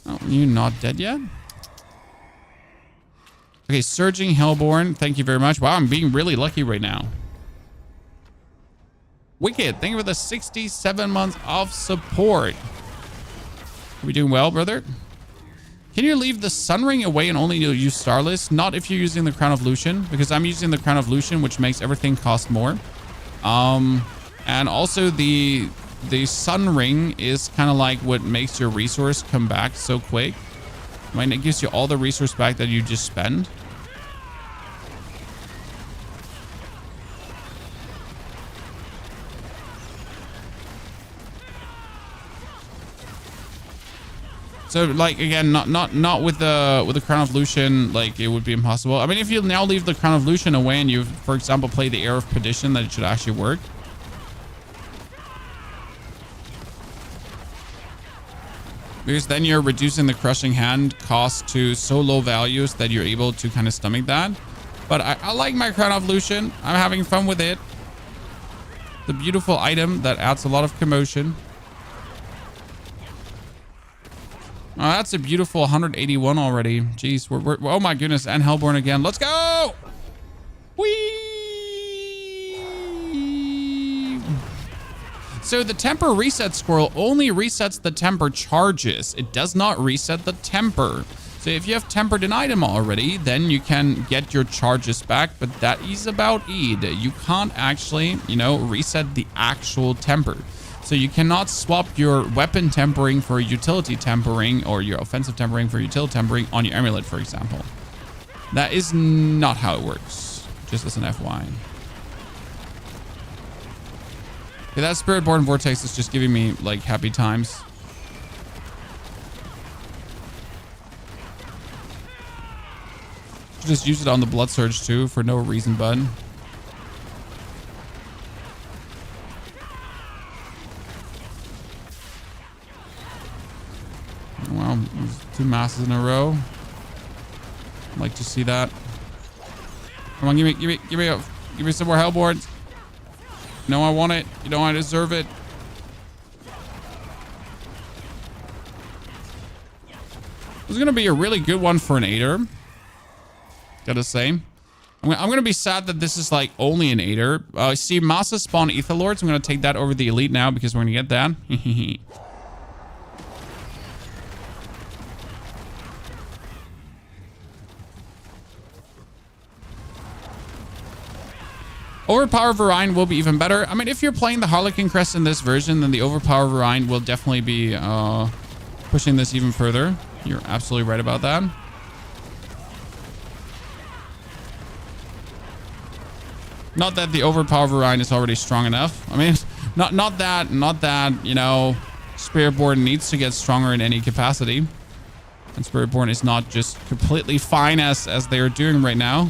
Oh, you're not dead yet? Okay, Surging Hellborn. Thank you very much. Wow, I'm being really lucky right now. Wicked. Thank you for the 67 months of support. Are we doing well, brother? Can you leave the Sun Ring away and only use Starless? Not if you're using the Crown of Lucian, because I'm using the Crown of Lucian, which makes everything cost more. And also the Sun Ring is kind of like what makes your resource come back so quick. I mean, it gives you all the resource back that you just spend. So like again, not with the Crown of Lucian, like it would be impossible. I mean, if you now leave the Crown of Lucian away and you, for example, play the Air of Perdition, then it should actually work. Because then you're reducing the Crushing Hand cost to so low values that you're able to kind of stomach that. But I like my Crown of Lucian. I'm having fun with it. The beautiful item that adds a lot of commotion. Oh, that's a beautiful 181 already. Jeez, we're oh my goodness, and Hellborn again. Let's go! Whee! So the temper reset scroll only resets the temper charges. It does not reset the temper. So if you have tempered an item already, then you can get your charges back, but that is about it. You can't actually, you know, reset the actual temper. So you cannot swap your weapon tempering for utility tempering or your offensive tempering for utility tempering on your amulet, for example. That is not how it works, just as an FYI. Okay, that Spiritborn Vortex is just giving me, like, happy times. Just use it on the Blood Surge, too, for no reason, but... Well, two masses in a row. I'd like to see that. Come on, give me some more Hellborns. No, I want it. You know, I deserve it. This is going to be a really good one for an 8er. Gotta say. I'm going to be sad that this is like only an 8er. See, Masa spawn Ether Lords. I'm going to take that over the Elite now because we're going to get that. Overpower Varine will be even better. I mean, if you're playing the Harlequin Crest in this version, then the Overpower Varine will definitely be pushing this even further. You're absolutely right about that. Not that the Overpower Varine is already strong enough. I mean, not that, you know, Spiritborn needs to get stronger in any capacity. And Spiritborn is not just completely fine as they are doing right now.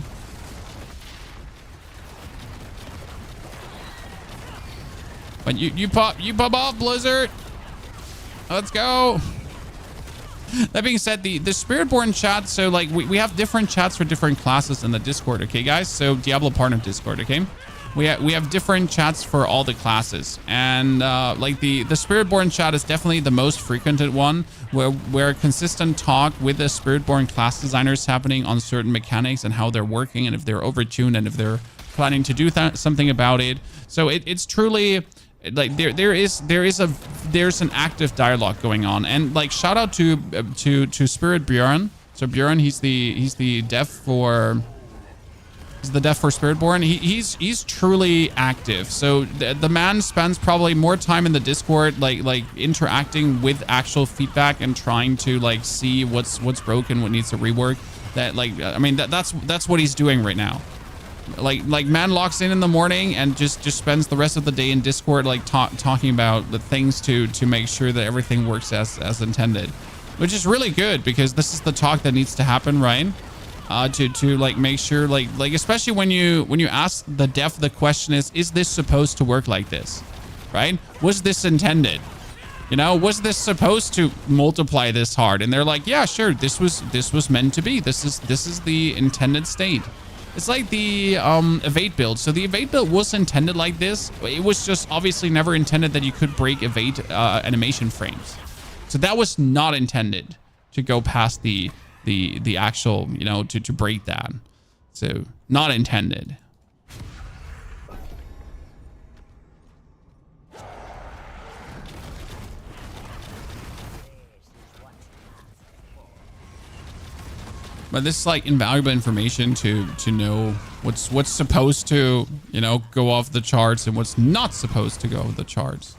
But you pop off, Blizzard. Let's go. That being said, the Spiritborn chat, so like we have different chats for different classes in the Discord, okay, guys? So Diablo partner Discord, okay? We have different chats for all the classes, and like the Spiritborn chat is definitely the most frequented one, where consistent talk with the Spiritborn class designers happening on certain mechanics and how they're working, and if they're overtuned, and if they're planning to do something about it. So it's truly. Like there's an active dialogue going on, and like shout out to Spirit Bjorn. So Bjorn, he's the dev for Spiritborn. He's truly active. So the man spends probably more time in the Discord, like interacting with actual feedback and trying to like see what's broken, what needs to rework. That like I mean that's what he's doing right now. Like man logs in the morning and just spends the rest of the day in Discord like talking about the things to make sure that everything works as intended, which is really good because this is the talk that needs to happen, right? To like make sure like especially when you ask the dev the question is this supposed to work like this, right? Was this intended? You know, was this supposed to multiply this hard? And they're like, yeah, sure, this was meant to be. This is the intended state. It's like the evade build. So the evade build was intended like this. It was just obviously never intended that you could break evade animation frames. So that was not intended to go past the actual, you know, to break that. So not intended. But this is like invaluable information to know what's supposed to, you know, go off the charts and what's not supposed to go off the charts.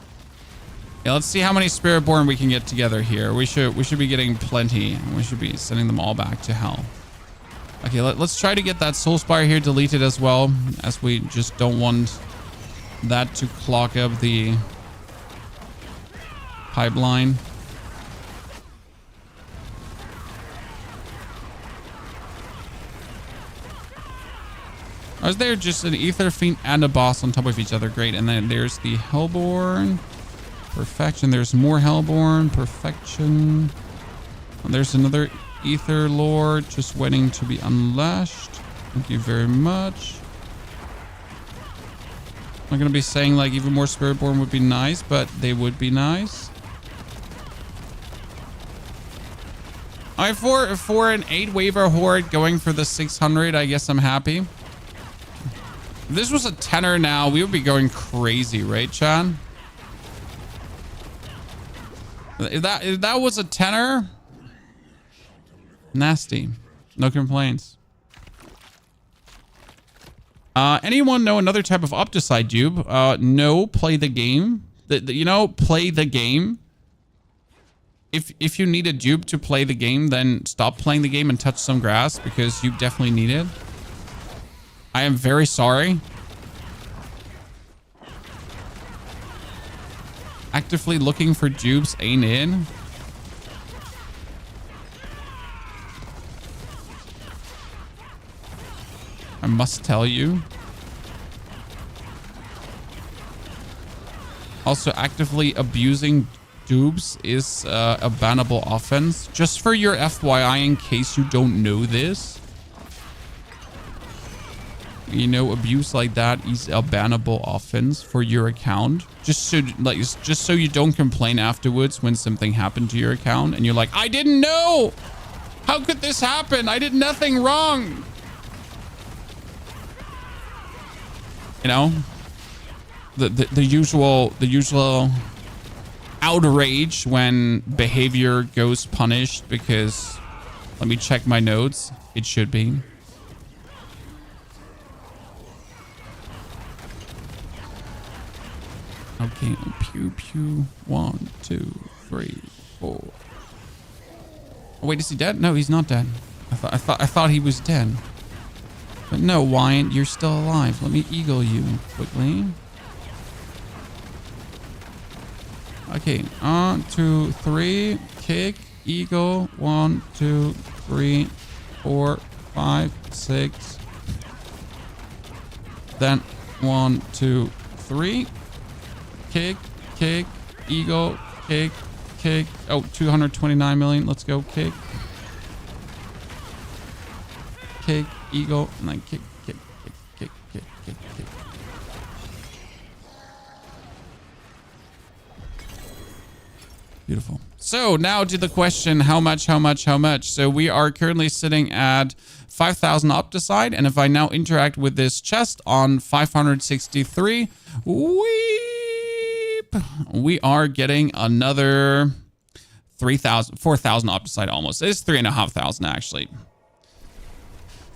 Yeah, let's see how many Spiritborn we can get together here. We should be getting plenty, and we should be sending them all back to hell. Okay, let's try to get that Soulspire here deleted as well, as we just don't want that to clog up the pipeline. Or is there just an Ether Fiend and a boss on top of each other? Great. And then there's the Hellborn. Perfection. There's more Hellborn. Perfection. And there's another Ether Lord just waiting to be unlashed. Thank you very much. I'm going to be saying like even more Spiritborn would be nice, but they would be nice. All right, for an 8-waiver horde going for the 600, I guess I'm happy. If this was a tenner now, we would be going crazy, right, Chan? If that was a tenner, nasty. No complaints. Anyone know another type of Opticide dupe? No, play the game. Play the game. If you need a dupe to play the game, then stop playing the game and touch some grass because you definitely need it. I am very sorry. Actively looking for dupes ain't in. I must tell you. Also, actively abusing dupes is a bannable offense. Just for your FYI, in case you don't know this. You know, abuse like that is a bannable offense for your account. Just so you don't complain afterwards when something happened to your account and you're like, I didn't know. How could this happen? I did nothing wrong. You know, the usual outrage when behavior goes punished because, let me check my notes. It should be. Okay, pew pew. 1, 2, 3, 4. Oh, wait, is he dead? No, he's not dead. I thought he was dead. But no, Wyatt, you're still alive. Let me eagle you quickly. Okay, 1, 2, 3. Kick, eagle. 1, 2, 3, 4, 5, 6. Then 1, 2, 3. Kick, kick, eagle, kick, kick. Oh, 229 million. Let's go. Kick. Kick, eagle, and then kick, kick, kick, kick, kick, kick, kick. Beautiful. So now to the question, how much? So we are currently sitting at 5,000 Opticide. And if I now interact with this chest on 563, we are getting another 4,000 Opticide almost. It's 3,500 actually.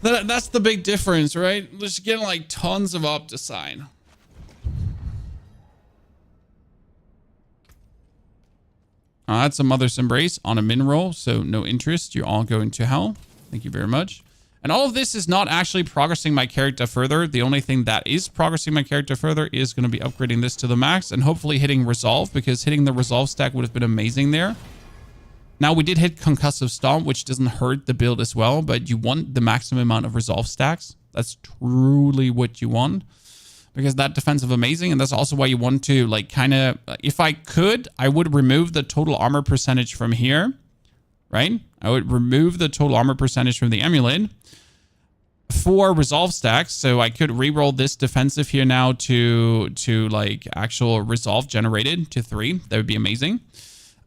That's the big difference, right? Just getting like tons of Opticide. That's a Mother's Embrace on a min roll, so no interest. You're all going to hell. Thank you very much. And all of this is not actually progressing my character further. The only thing that is progressing my character further is going to be upgrading this to the max and hopefully hitting Resolve, because hitting the Resolve stack would have been amazing there. Now, we did hit Concussive Stomp, which doesn't hurt the build as well, but you want the maximum amount of Resolve stacks. That's truly what you want, because that defensive amazing, and that's also why you want to, like, kind of, if I could, I would remove the total armor percentage from here, right? I would remove the total armor percentage from the amulet for Resolve stacks, so I could reroll this defensive here now to like actual Resolve generated to 3. That would be amazing.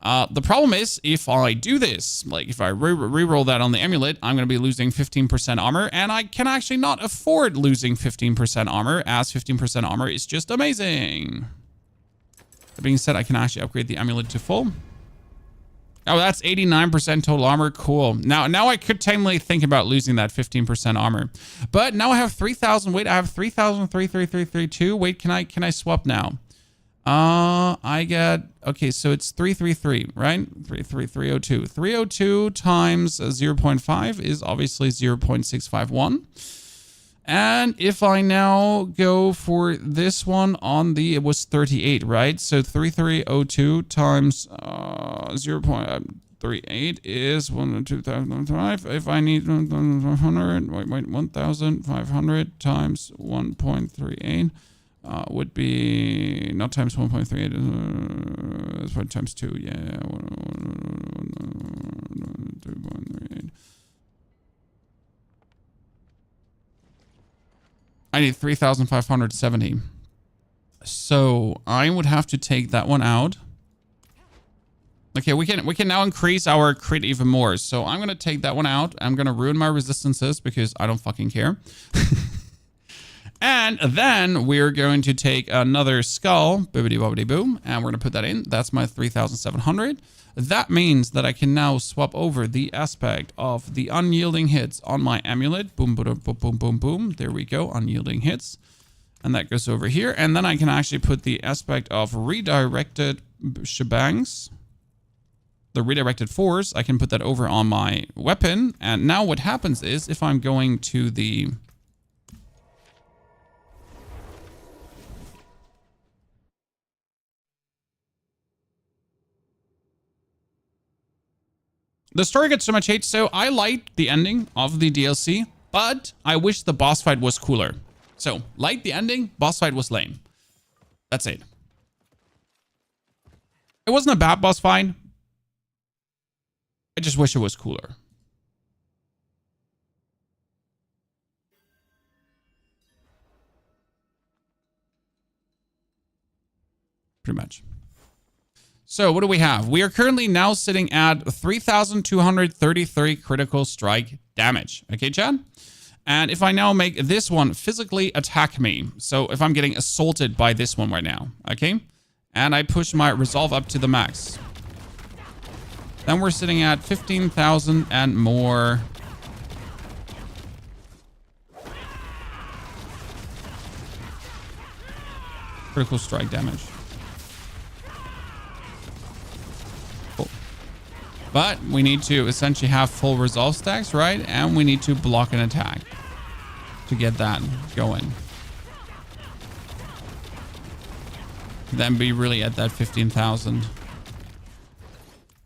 The problem is, if I do this, like if I reroll that on the amulet, I'm going to be losing 15% armor, and I can actually not afford losing 15% armor, as 15% armor is just amazing. That being said, I can actually upgrade the amulet to full. Oh, that's 89% total armor. Cool. Now I could technically think about losing that 15% armor, but now I have 3,000. Wait, I have 3,033,332. Wait, can I swap now? I get, okay, so it's 333, right? 30302. 302 times 0.5 is obviously 0.651. And if I now go for this one on the, it was 38, right? So 3302 times 0. 1.38 is 1,205. If I need 1,500, wait, 1,500 times 1.38 would be not times 1.38. It's probably times 2. Yeah, 2.38. I need 3,570. So I would have to take that one out. Okay, we can now increase our crit even more. So I'm gonna take that one out. I'm gonna ruin my resistances because I don't fucking care. And then we're going to take another skull, boobity bobbity boom, and we're gonna put that in. That's my 3,700. That means that I can now swap over the aspect of the unyielding hits on my amulet. Boom, boom, boom, boom, boom, boom. There we go, unyielding hits. And that goes over here. And then I can actually put the aspect of redirected shebangs, the redirected force. I can put that over on my weapon. And now what happens is if I'm going to the... The story gets so much hate, so I liked the ending of the DLC, but I wish the boss fight was cooler. So, like the ending, boss fight was lame. That's it. It wasn't a bad boss fight. I just wish it was cooler. Pretty much. So what do we have? We are currently now sitting at 3,233 critical strike damage. Okay, Chad? And if I now make this one physically attack me, so if I'm getting assaulted by this one right now, okay? And I push my resolve up to the max. Then we're sitting at 15,000 and more. Critical strike damage. But we need to essentially have full resolve stacks, right? And we need to block an attack to get that going. Then be really at that 15,000.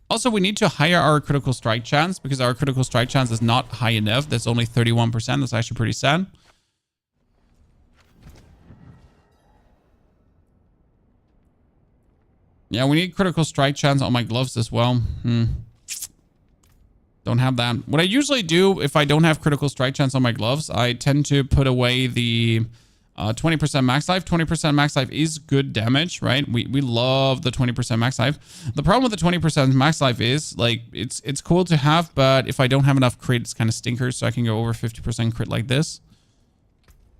Also, we need to higher our critical strike chance because our critical strike chance is not high enough. That's only 31%. That's actually pretty sad. Yeah, we need critical strike chance on my gloves as well. Don't have that. What I usually do if I don't have critical strike chance on my gloves, I tend to put away the 20% max life. 20% max life is good damage, right? We love the 20% max life. The problem with the 20% max life is like it's cool to have, but if I don't have enough crit, it's kind of stinkers. So I can go over 50% crit like this.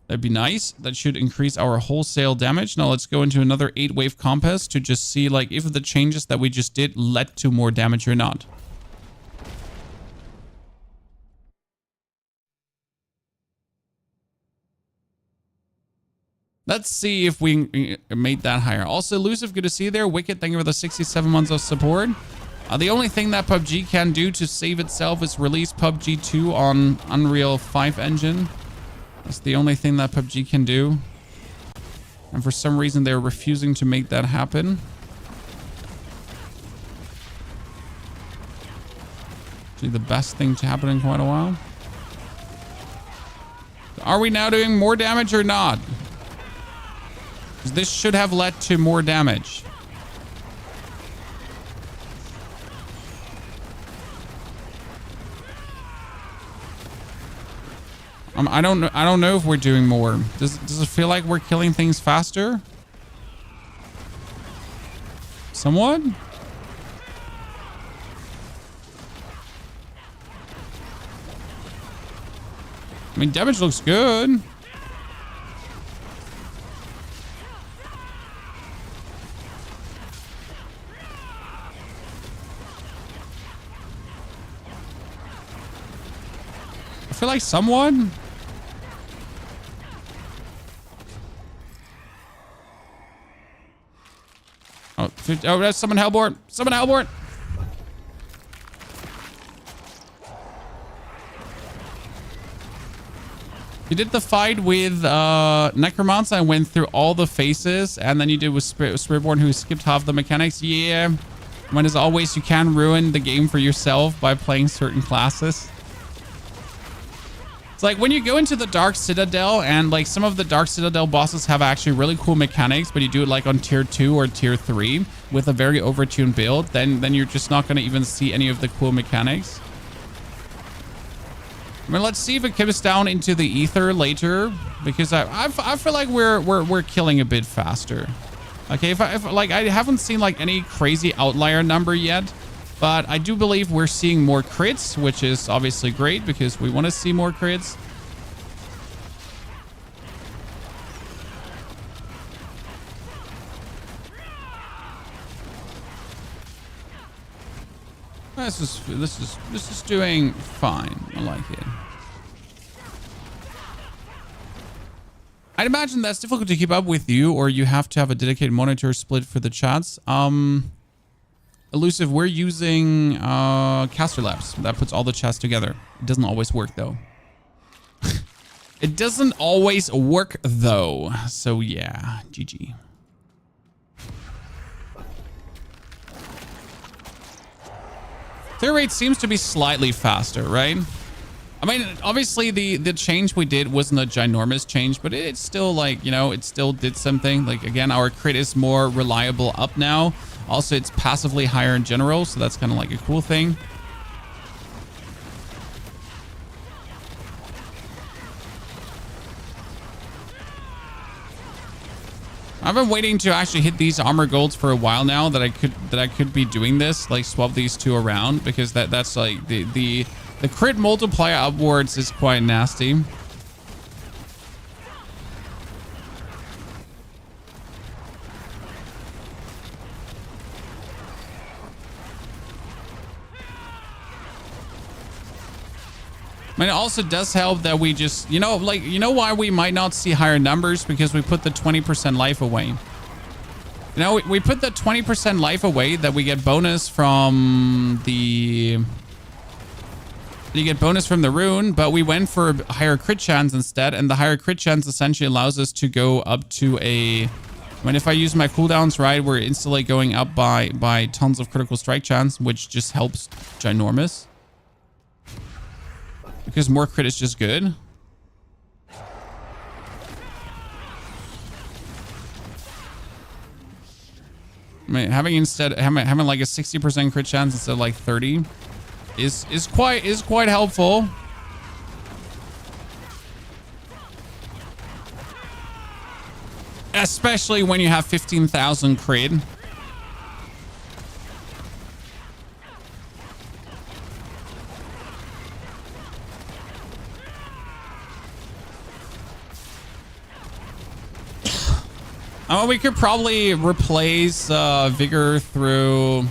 That'd be nice. That should increase our wholesale damage. Now let's go into another 8-wave compass to just see like if the changes that we just did led to more damage or not. Let's see if we made that higher. Also, Elusive, good to see you there. Wicked, thank you for the 67 months of support. The only thing that PUBG can do to save itself is release PUBG 2 on Unreal 5 engine. That's the only thing that PUBG can do. And for some reason, they're refusing to make that happen. Actually, the best thing to happen in quite a while. Are we now doing more damage or not? This should have led to more damage. I don't know if we're doing more. Does it feel like we're killing things faster? Somewhat? I mean, damage looks good. I feel like someone. Oh, that's someone hellborn. Someone hellborn. You did the fight with Necromancer and went through all the phases, and then you did with Spiritborn, who skipped half the mechanics. Yeah, When as always, you can ruin the game for yourself by playing certain classes. It's like when you go into the Dark Citadel and like some of the Dark Citadel bosses have actually really cool mechanics, but you do it like on tier 2 or tier 3 with a very overtuned build, then you're just not going to even see any of the cool mechanics. I mean, let's see if it comes down into the ether later, because I feel like we're killing a bit faster. Okay, if I haven't seen like any crazy outlier number yet, but I do believe we're seeing more crits, which is obviously great because we want to see more crits. This is doing fine. I like it. I'd imagine that's difficult to keep up with you, or you have to have a dedicated monitor split for the chats. Elusive, we're using Caster Labs. That puts all the chats together. It doesn't always work though. It doesn't always work though. So yeah, GG. Clear rate seems to be slightly faster, right? I mean, obviously the change we did wasn't a ginormous change, but it's still like, you know, it still did something. Like again, our crit is more reliable up now. Also, it's passively higher in general, so that's kind of like a cool thing. I've been waiting to actually hit these armor golds for a while now that I could be doing this, like swap these two around, because that's like the crit multiplier upwards is quite nasty. I mean, it also does help that we just, you know, like, you know why we might not see higher numbers? Because we put the 20% life away. You know, we put the 20% life away that we get bonus from the... You get bonus from the rune, but we went for higher crit chance instead, and the higher crit chance essentially allows us to go up to a... I mean, if I use my cooldowns right, we're instantly going up by tons of critical strike chance, which just helps ginormous. Because more crit is just good. I mean, having like a 60% crit chance instead of like 30 is quite helpful. Especially when you have 15,000 crit. We could probably replace Vigor through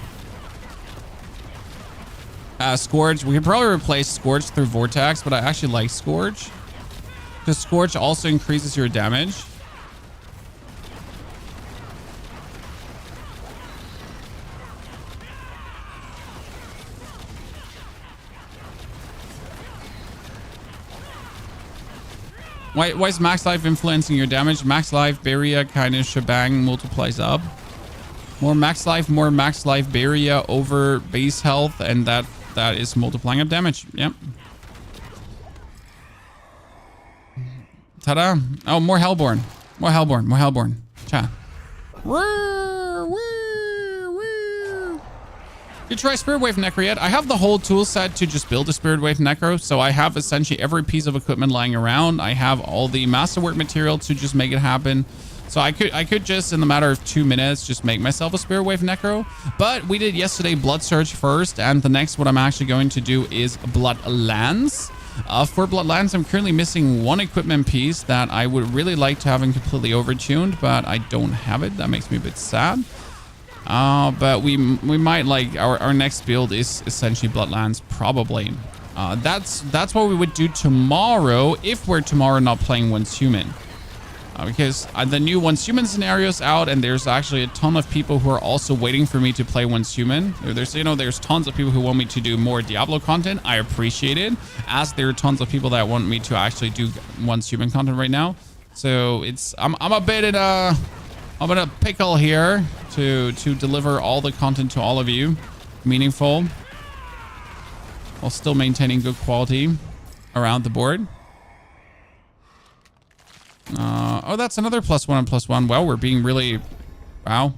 Scourge. We could probably replace Scourge through Vortex, but I actually like Scourge because Scourge also increases your damage. Why is max life influencing your damage? Max life, barrier kind of shebang multiplies up. More max life barrier over base health, and that is multiplying up damage. Yep. Ta-da. Oh, more Hellborn. More Hellborn. Chat. Did you try Spirit Wave Necro yet? I have the whole tool set to just build a Spirit Wave Necro, so I have essentially every piece of equipment lying around. I have all the masterwork material to just make it happen. So I could just, in the matter of 2 minutes, just make myself a Spirit Wave Necro. But we did yesterday Blood Surge first, and the next what I'm actually going to do is Blood Lance. For Blood Lance, I'm currently missing one equipment piece that I would really like to have completely overtuned, but I don't have it. That makes me a bit sad. But we might, like, our next build is essentially Bloodlands, probably. That's what we would do tomorrow if we're tomorrow not playing Once Human. Because the new Once Human scenario's out, and there's actually a ton of people who are also waiting for me to play Once Human. There's tons of people who want me to do more Diablo content. I appreciate it, as there are tons of people that want me to actually do Once Human content right now. So I'm a bit in a I'm gonna pickle here to deliver all the content to all of you, meaningful, while still maintaining good quality around the board. Oh, that's another +1 and +1. Well, we're being really, wow.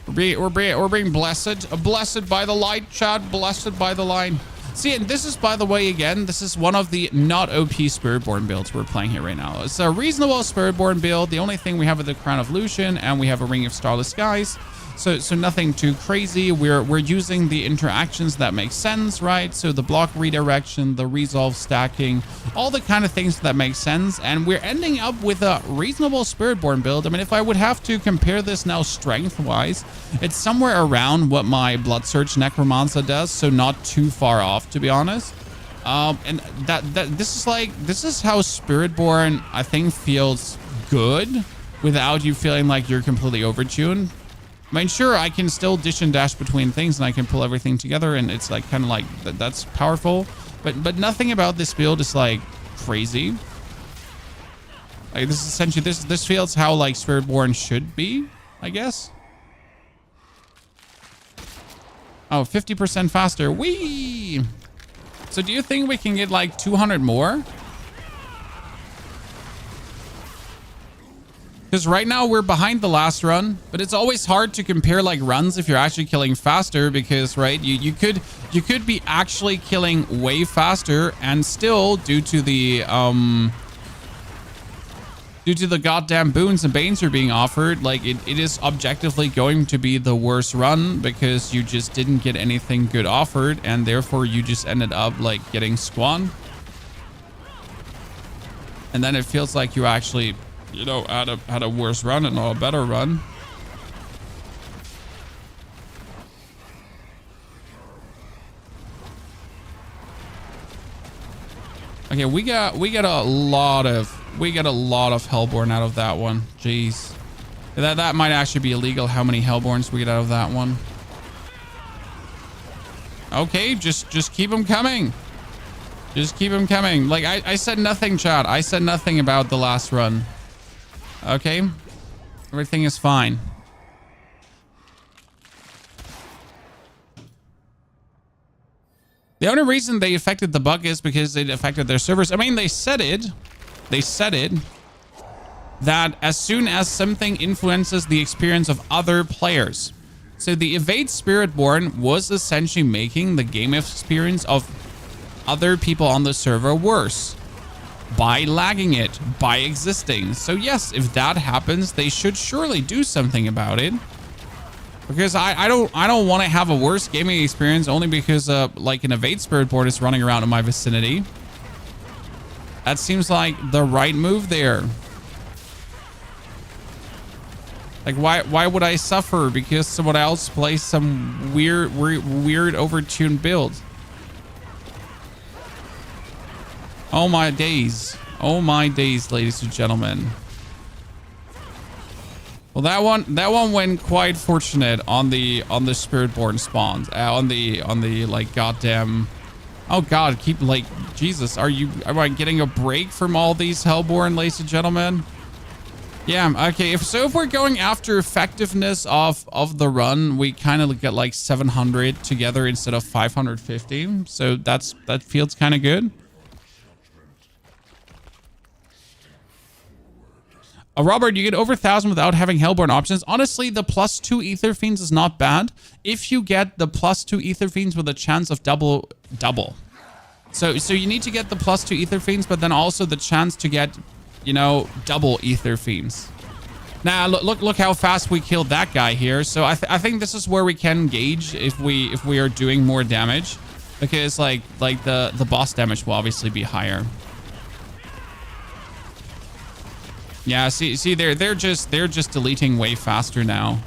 We're being blessed by the light, chat. Blessed by the light. See, and this is, by the way, again, this is one of the not OP Spiritborn builds we're playing here right now. It's a reasonable Spiritborn build. The only thing we have is the Crown of Lucian, and we have a Ring of Starless Skies. So nothing too crazy. We're using the interactions that make sense, right? So the block redirection, the resolve stacking, all the kind of things that make sense. And we're ending up with a reasonable Spiritborn build. I mean, if I would have to compare this now strength-wise, it's somewhere around what my Blood Search Necromancer does. So not too far off, to be honest. And this is how Spiritborn, I think, feels good without you feeling like you're completely overtuned. I mean, sure, I can still dish and dash between things and I can pull everything together and it's like kind of like that's powerful, but nothing about this build is like crazy. Like this is essentially this feels how like Spiritborn should be, I guess. Oh, 50% faster. Whee! So do you think we can get like 200 more? Because right now we're behind the last run, but it's always hard to compare like runs if you're actually killing faster because, right, you could be actually killing way faster and still due to the goddamn boons and banes you're being offered, like it is objectively going to be the worst run because you just didn't get anything good offered and therefore you just ended up like getting squan. And then it feels like you actually, you know, had a worse run and not a better run. Okay, we got a lot of Hellborn out of that one. Jeez, that might actually be illegal. How many Hellborns we get out of that one? Okay, just keep them coming. Just keep them coming. Like I said nothing, chat. I said nothing about the last run. Okay, everything is fine. The only reason they affected the bug is because it affected their servers. I mean, they said it that as soon as something influences the experience of other players. So the Evade Spiritborn was essentially making the game experience of other people on the server worse. By lagging it, by existing. So yes, if that happens, they should surely do something about it. Because I don't want to have a worse gaming experience only because like an Evade Spiritborn is running around in my vicinity. That seems like the right move there. Like why would I suffer because someone else plays some weird overtuned build? Oh my days. Oh my days, ladies and gentlemen. Well, that one went quite fortunate on the Spiritborn spawns. On the like goddamn. Oh god, keep like Jesus, am I getting a break from all these Hellborn, ladies and gentlemen? Yeah, okay. If we're going after effectiveness of the run, we kind of get like 700 together instead of 550. So that feels kind of good. Robert, you get over 1,000 without having Hellborn options. Honestly, the +2 Ether Fiends is not bad. If you get the +2 Ether Fiends with a chance of double. So you need to get the +2 Ether Fiends, but then also the chance to get, you know, double Ether Fiends. Now, look how fast we killed that guy here. So I think this is where we can gauge if we are doing more damage. Because like the boss damage will obviously be higher. Yeah, see, they're just deleting way faster now.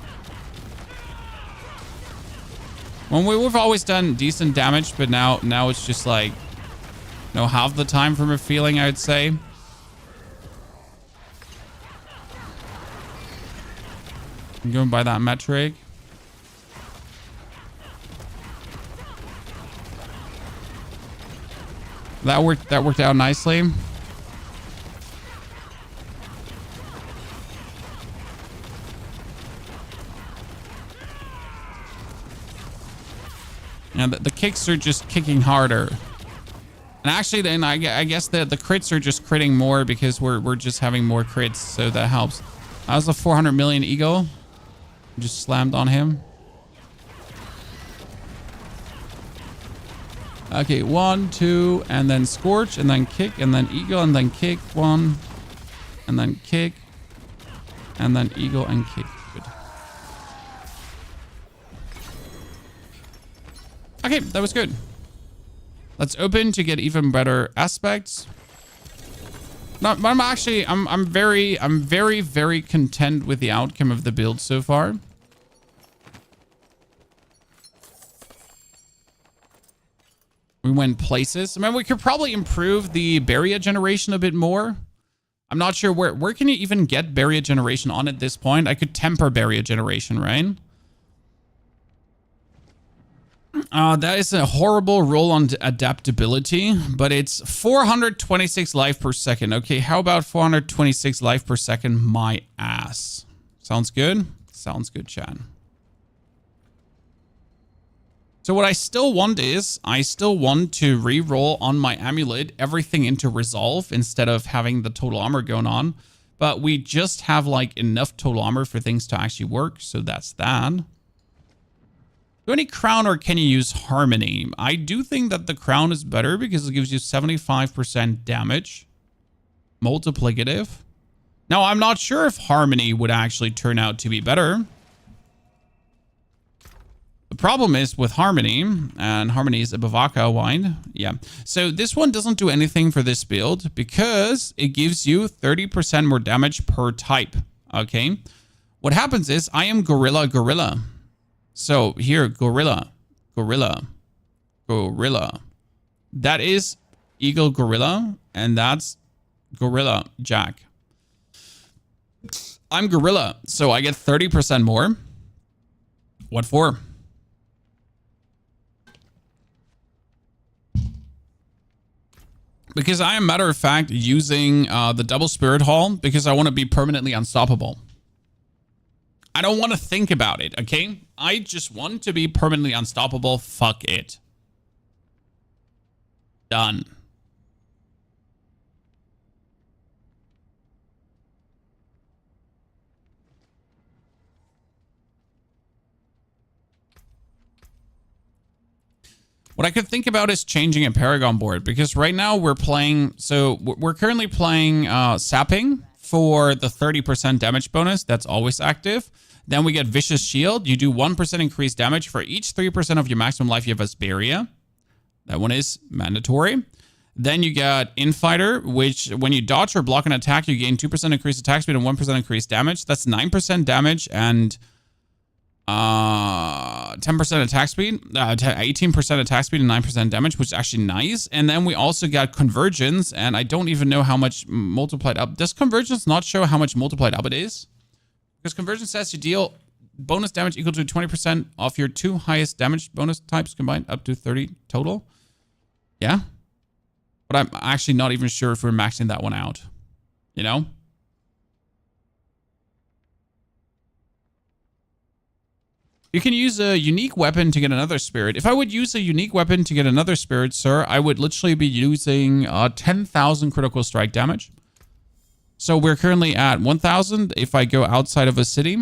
When we've always done decent damage, but now it's just like, you know, half the time from a feeling, I would say. I'm going by that metric. That worked out nicely. And the kicks are just kicking harder. And actually, then I guess the crits are just critting more because we're just having more crits, so that helps. That was a 400 million eagle. Just slammed on him. Okay, 1, 2, and then scorch, and then kick, and then eagle, and then kick. 1, and then kick, and then eagle and kick. Good. Okay, that was good. Let's open to get even better aspects. No, but I'm very, very content with the outcome of the build so far. We went places. I mean, we could probably improve the barrier generation a bit more. I'm not sure where can you even get barrier generation on at this point? I could temper barrier generation, right? That is a horrible roll on adaptability, but it's 426 life per second. Okay, how about 426 life per second? My ass. Sounds good? Sounds good, Chad. So what I still want is, I still want to re-roll on my amulet everything into resolve instead of having the total armor going on. But we just have like enough total armor for things to actually work, so that's that. Do any crown or can you use harmony? I do think that the crown is better because it gives you 75% damage. Multiplicative. Now, I'm not sure if harmony would actually turn out to be better. The problem is with harmony, and harmony is a Bavaka wine. Yeah. So this one doesn't do anything for this build because it gives you 30% more damage per type. Okay. What happens is I am gorilla. So here, gorilla. That is eagle gorilla, and that's gorilla jack. I'm gorilla, so I get 30% more. What for? Because I am, matter of fact, using the double spirit hall because I want to be permanently unstoppable. I don't want to think about it, okay? I just want to be permanently unstoppable. Fuck it. Done. What I could think about is changing a Paragon board because right now we're playing, so we're currently playing Sapping for the 30% damage bonus. That's always active. Then we get Vicious Shield. You do 1% increased damage for each 3% of your maximum life you have as barrier. That one is mandatory. Then you get Infighter, which when you dodge or block an attack, you gain 2% increased attack speed and 1% increased damage. That's 9% damage and 10% attack speed, 18% attack speed and 9% damage, which is actually nice. And then we also got Convergence, and I don't even know how much multiplied up. Does Convergence not show how much multiplied up it is? Because Convergence says you deal bonus damage equal to 20% of your 2 highest damage bonus types combined, up to 30 total. Yeah. But I'm actually not even sure if we're maxing that one out. You know? You can use a unique weapon to get another spirit. If I would use a unique weapon to get another spirit, sir, I would literally be using 10,000 critical strike damage. So we're currently at 1,000 if I go outside of a city.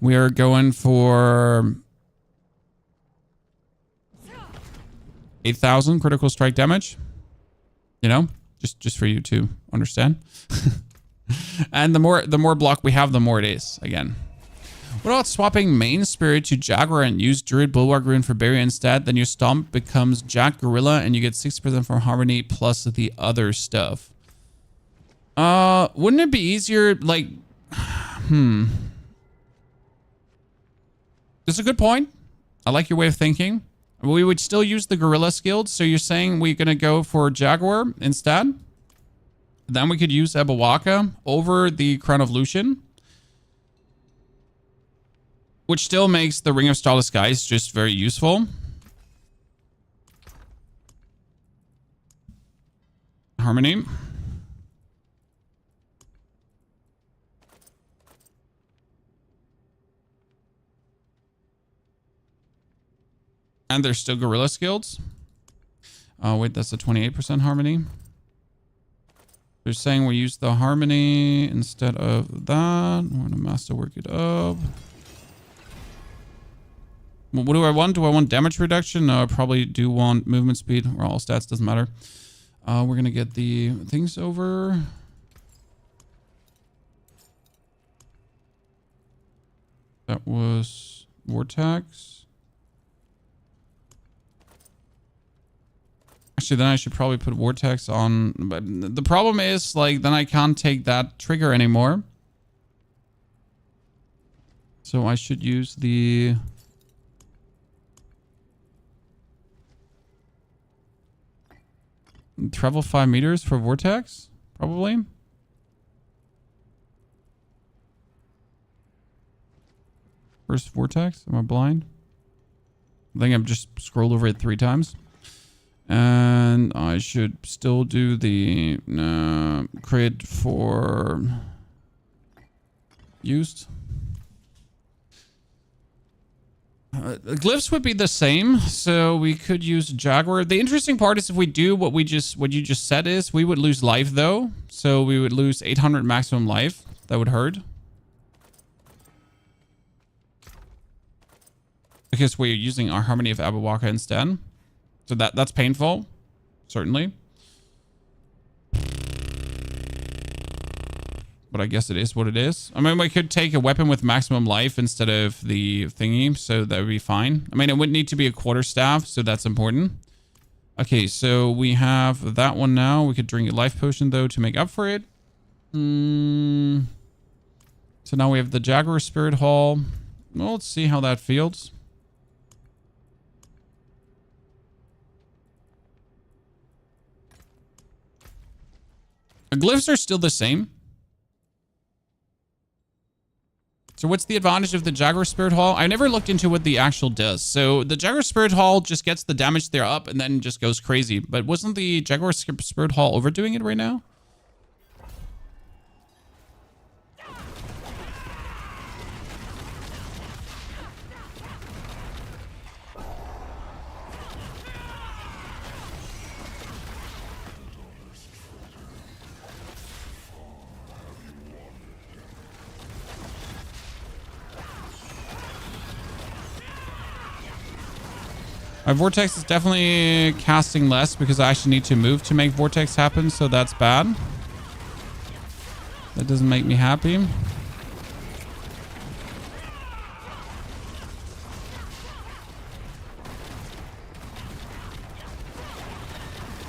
We are going for 8,000 critical strike damage. You know? Just for you to understand. And the more block we have, the more it is, again. What about swapping main spirit to Jaguar and use Druid Bulwark Rune for Barrier instead? Then your Stomp becomes Jack Gorilla and you get 6% from Harmony plus the other stuff. Wouldn't it be easier, like... That's a good point. I like your way of thinking. We would still use the Gorilla skill. So you're saying we're going to go for Jaguar instead? Then we could use Ebawaka over the Crown of Lucian. which still makes the Ring of Starless Skies just very useful. Harmony. And there's still Gorilla skills. Oh, wait, that's a 28% harmony. They're saying we use the harmony instead of that. We're going to masterwork it up. What do I want? Do I want damage reduction? No, I probably do want movement speed, or all stats, doesn't matter. We're going to get the things over. That was Vortex. Actually, then I should probably put Vortex on. But the problem is, like, then I can't take that trigger anymore. So I should use the... travel 5 meters for Vortex, probably. First Vortex. Am I blind? I think I've just scrolled over it 3 times. And I should still do the crit for used. Glyphs would be the same, so we could use Jaguar. The interesting part is if we do what you just said is, we would lose life though. So we would lose 800 maximum life. That would hurt. Because we're using our Harmony of Abawaka instead. So that's painful, certainly. But I guess it is what it is. I mean, we could take a weapon with maximum life instead of the thingy, so that would be fine. I mean, it would need to be a quarterstaff, so that's important. Okay, so we have that one now. We could drink a life potion, though, to make up for it. So now we have the Jaguar Spirit Hall. Well, let's see how that feels. The glyphs are still the same. So what's the advantage of the Jaguar Spirit Hall? I never looked into what the actual does. So the Jaguar Spirit Hall just gets the damage there up and then just goes crazy. But wasn't the Jaguar Spirit Hall overdoing it right now? My Vortex is definitely casting less because I actually need to move to make Vortex happen, so that's bad. That doesn't make me happy.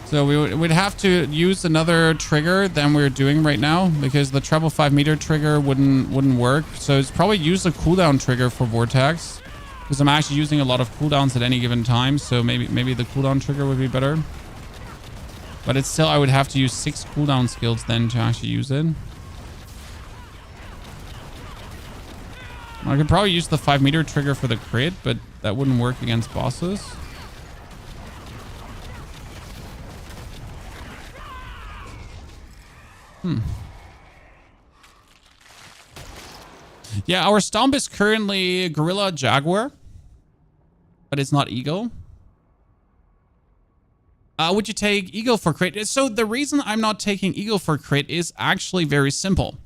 So we'd have to use another trigger than we're doing right now because the treble 5 meter trigger wouldn't work. So it's probably use a cooldown trigger for Vortex. Because I'm actually using a lot of cooldowns at any given time, so maybe the cooldown trigger would be better. But it's still, I would have to use 6 cooldown skills then to actually use it. I could probably use the 5 meter trigger for the crit, but that wouldn't work against bosses. Yeah, our Stomp is currently Gorilla Jaguar. But it's not Eagle. Would you take Eagle for crit? So the reason I'm not taking Eagle for crit is actually very simple.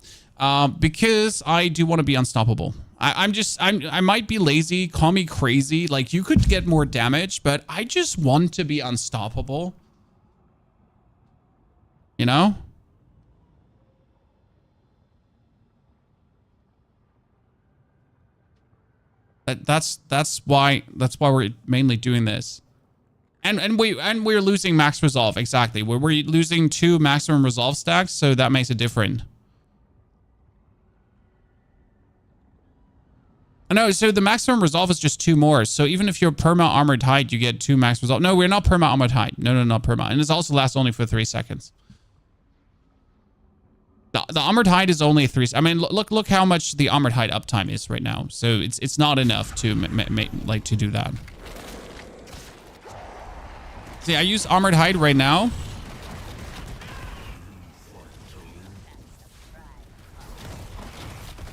Because I do want to be unstoppable. I might be lazy, call me crazy. Like, you could get more damage, but I just want to be unstoppable. You know? That's why we're mainly doing this. And we're losing max resolve, exactly. We're losing 2 maximum resolve stacks, so that makes it different. No, so the maximum resolve is just 2 more. So even if you're perma armored hide, you get 2 max resolve. No, we're not perma armored hide. No, not perma. And this also lasts only for 3 seconds. The armored hide is only 3. I mean, look how much the armored hide uptime is right now. So it's not enough to like to do that. See, I use armored hide right now.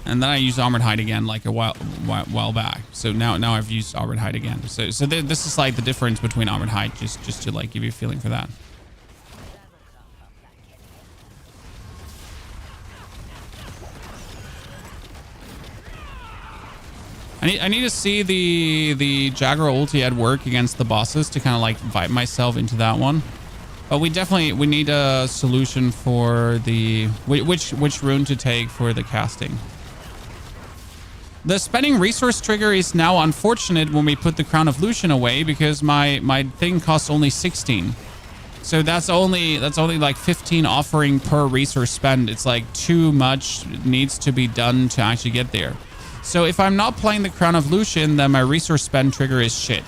And then I use armored hide again like a while back. So now I've used armored hide again. So this is like the difference between armored hide, just to like give you a feeling for that. I need to see the Jagger ulti at work against the bosses to kind of like vibe myself into that one. But we need a solution for the which rune to take for the casting. The spending resource trigger is now unfortunate when we put the Crown of Lucian away because my thing costs only 16. So that's only like 15 offering per resource spend. It's like too much needs to be done to actually get there. So if I'm not playing the Crown of Lucian, then my resource spend trigger is shit.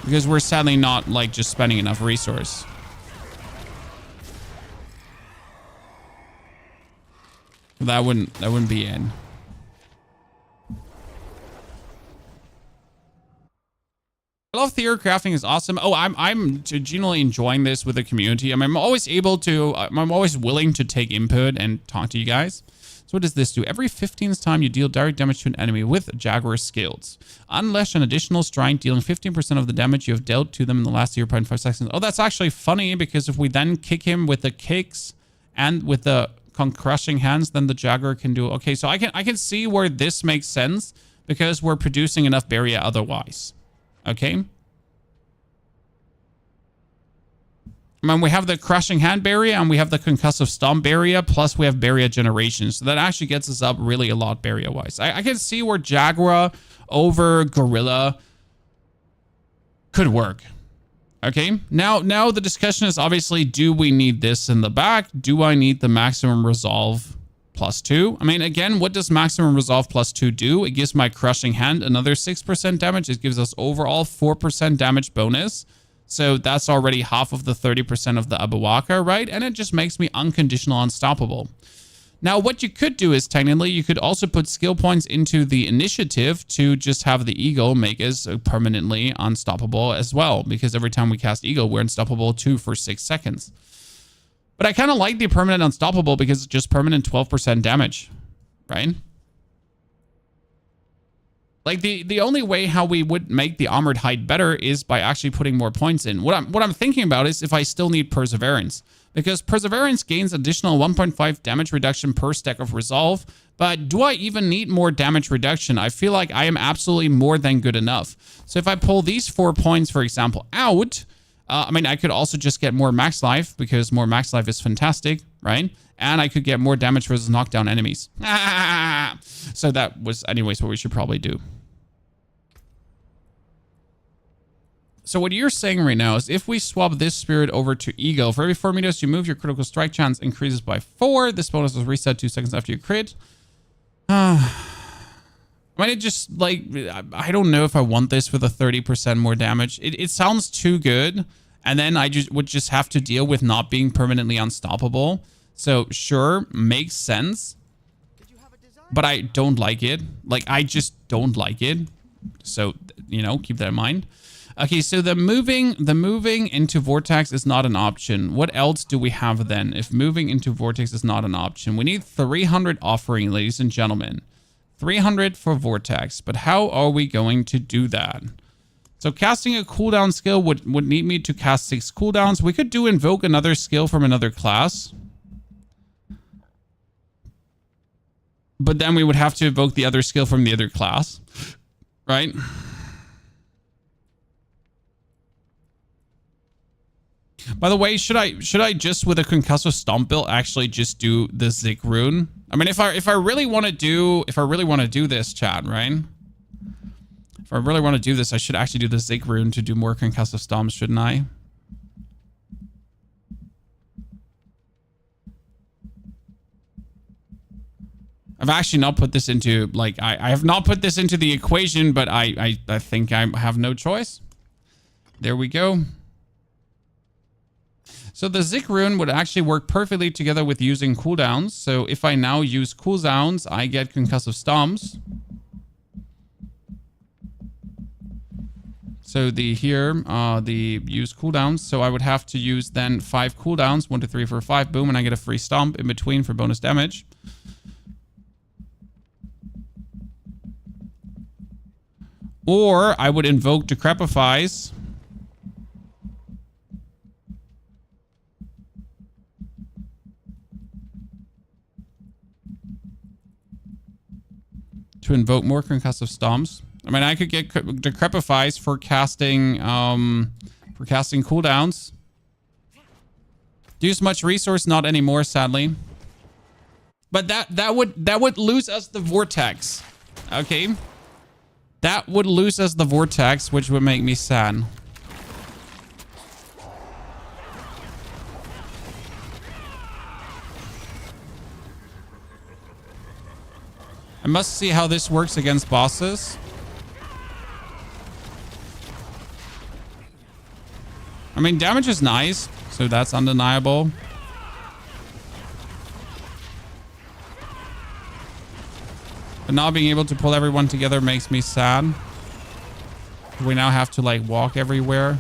Because we're sadly not like just spending enough resource. That wouldn't be in. I love theory crafting is awesome. Oh, I'm genuinely enjoying this with the community. I mean, I'm always willing to take input and talk to you guys. So what does this do? Every 15th time you deal direct damage to an enemy with Jaguar skills, unleash an additional strike, dealing 15% of the damage you have dealt to them in the last 0.5 seconds. Oh, that's actually funny because if we then kick him with the kicks and with the crushing hands, then the Jaguar can do. Okay, so I can see where this makes sense because we're producing enough barrier otherwise. Okay. I mean, we have the crushing hand barrier and we have the concussive stomp barrier, plus we have barrier generation. So that actually gets us up really a lot barrier wise. I can see where Jaguar over Gorilla could work. Okay. Now the discussion is obviously, do we need this in the back? Do I need the maximum resolve +2? I mean, again, what does maximum resolve +2 do? It gives my crushing hand another 6% damage. It gives us overall 4% damage bonus. So that's already half of the 30% of the Abawaka, right? And it just makes me unconditional unstoppable. Now, what you could do is technically you could also put skill points into the initiative to just have the Eagle make us permanently unstoppable as well. Because every time we cast Eagle, we're unstoppable 2 for 6 seconds. But I kind of like the permanent unstoppable because it's just permanent 12% damage, right? Like the only way how we would make the armored hide better is by actually putting more points in. What I'm thinking about is if I still need perseverance, because perseverance gains additional 1.5 damage reduction per stack of resolve. But do I even need more damage reduction? I feel like I am absolutely more than good enough. So if I pull these 4 points, for example, out, I mean, I could also just get more max life because more max life is fantastic, right? And I could get more damage versus knockdown enemies. So that was anyways what we should probably do. So what you're saying right now is if we swap this spirit over to Ego, for every 4 meters you move, your critical strike chance increases by 4. This bonus is reset 2 seconds after you crit. I mean, it just, like, I don't know if I want this with a 30% more damage. It sounds too good. And then I would just have to deal with not being permanently unstoppable. So, sure, makes sense. But I don't like it. Like, I just don't like it. So, you know, keep that in mind. Okay, so the moving into Vortex is not an option. What else do we have then if moving into Vortex is not an option? We need 300 offering, ladies and gentlemen. 300 for Vortex, but how are we going to do that? So casting a cooldown skill would need me to cast 6 cooldowns. We could do invoke another skill from another class. But then we would have to invoke the other skill from the other class, right? By the way, should I just with a concussive stomp build actually just do the Zik rune? I mean, if I really want to do this, chat, right? If I really want to do this, I should actually do the Zik rune to do more concussive stomps, shouldn't I? I've actually not put this into, like, I have not put this into the equation, but I think I have no choice. There we go. So the Zik rune would actually work perfectly together with using cooldowns. So if I now use cooldowns, I get Concussive Stomps. So the use cooldowns. So I would have to use then 5 cooldowns, 1, 2, 3, 4, 5, boom, and I get a free stomp in between for bonus damage. Or I would invoke Decrepifies. To invoke more Concussive Stomps. I mean, I could get Decrepifies for casting cooldowns. Use much resource, not anymore, sadly. But that would lose us the Vortex. Okay? That would lose us the Vortex, which would make me sad. I must see how this works against bosses. I mean, damage is nice, so that's undeniable. But not being able to pull everyone together makes me sad. We now have to, like, walk everywhere.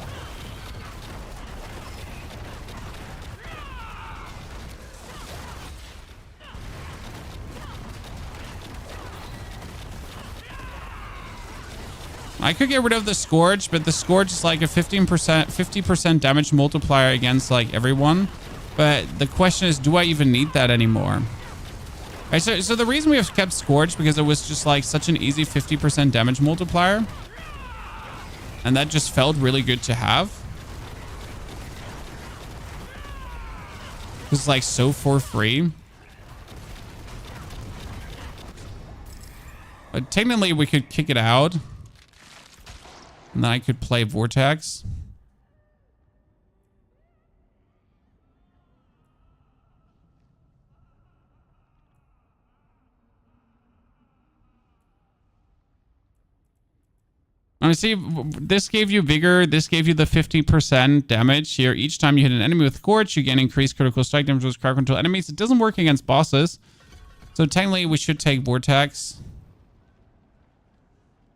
I could get rid of the Scourge, but the Scourge is like a 50% damage multiplier against like everyone. But the question is, do I even need that anymore? Right, so the reason we have kept Scourge because it was just like such an easy 50% damage multiplier. And that just felt really good to have. It's like so for free. But technically we could kick it out. And then I could play Vortex. I see this gave you vigor. This gave you the 50% damage here. Each time you hit an enemy with Scourge, you gain increased critical strike damage with crowd control enemies. It doesn't work against bosses. So technically we should take Vortex.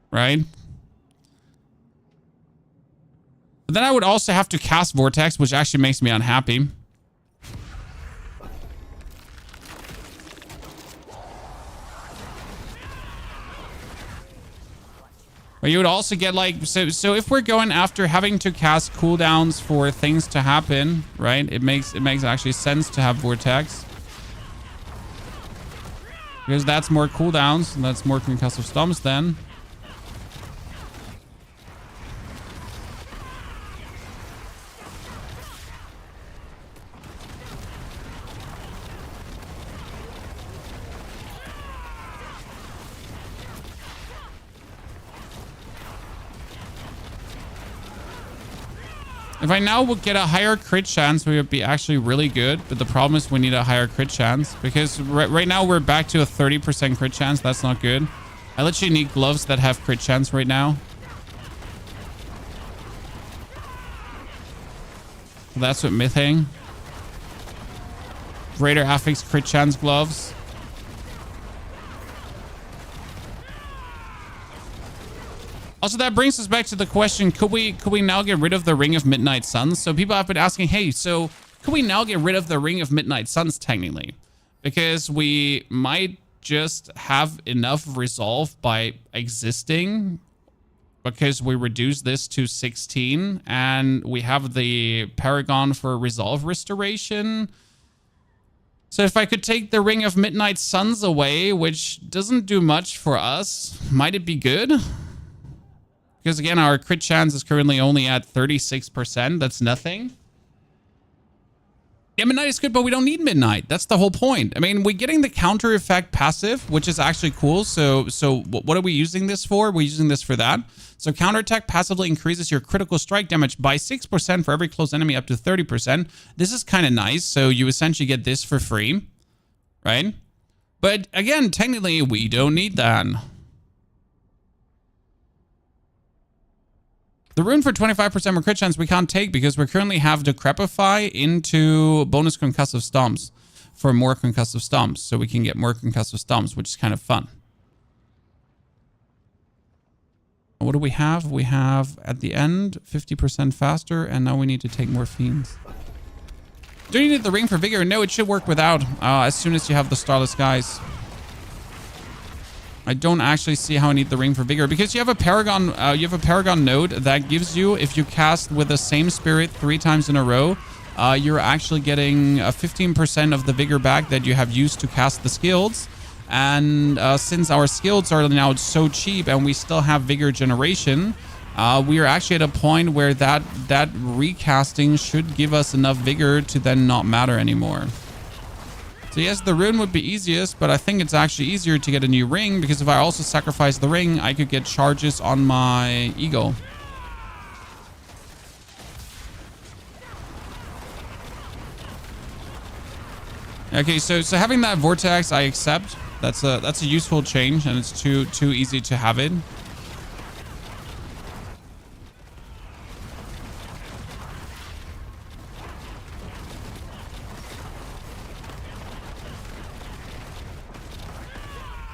Right? But then I would also have to cast Vortex, which actually makes me unhappy. But you would also get like, so if we're going after having to cast cooldowns for things to happen, right? It makes actually sense to have Vortex. Because that's more cooldowns, and that's more Concussive Stomps then. If I now would get a higher crit chance, we would be actually really good. But the problem is we need a higher crit chance. Because right now we're back to a 30% crit chance. That's not good. I literally need gloves that have crit chance right now. That's what Mything. Greater affix crit chance gloves. Also, that brings us back to the question, could we now get rid of the Ring of Midnight Suns? So people have been asking, hey, so could we now get rid of the Ring of Midnight Suns technically? Because we might just have enough resolve by existing, because we reduce this to 16 and we have the Paragon for resolve restoration. So if I could take the Ring of Midnight Suns away, which doesn't do much for us, might it be good? Because again, our crit chance is currently only at 36%. That's nothing. Yeah, Midnight is good, but we don't need Midnight. That's the whole point. I mean, we're getting the counter effect passive, which is actually cool. So what are we using this for? We're using this for that. So counterattack passively increases your critical strike damage by 6% for every close enemy up to 30%. This is kind of nice. So you essentially get this for free, right? But again, technically, we don't need that. The rune for 25% more crit chance we can't take because we currently have Decrepify into bonus concussive stomps for more concussive stomps. So we can get more concussive stomps, which is kind of fun. What do we have? We have at the end 50% faster, and now we need to take more fiends. Do you need the ring for vigor? No, it should work without as soon as you have the Starless Skies. I don't actually see how I need the ring for vigor because you have a paragon. You have a paragon node that gives you, if you cast with the same spirit 3 times in a row, you're actually getting 15% of the vigor back that you have used to cast the skills. And since our skills are now so cheap and we still have vigor generation, we are actually at a point where that recasting should give us enough vigor to then not matter anymore. So yes, the rune would be easiest, but I think it's actually easier to get a new ring because if I also sacrifice the ring, I could get charges on my eagle. Okay, so having that vortex, I accept. That's a useful change, and it's too easy to have it.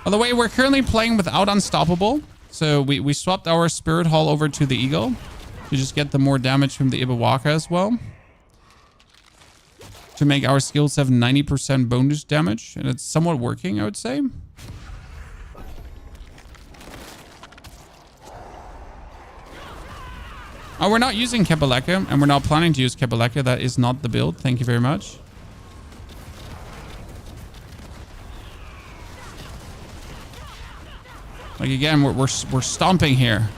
By the way, we're currently playing without Unstoppable. So we swapped our Spirit Hall over to the Eagle to just get the more damage from the Ibawaka as well. To make our skills have 90% bonus damage. And it's somewhat working, I would say. Oh, we're not using Kepaleka, and we're not planning to use Kepaleka. That is not the build. Thank you very much. Like again, we're stomping here.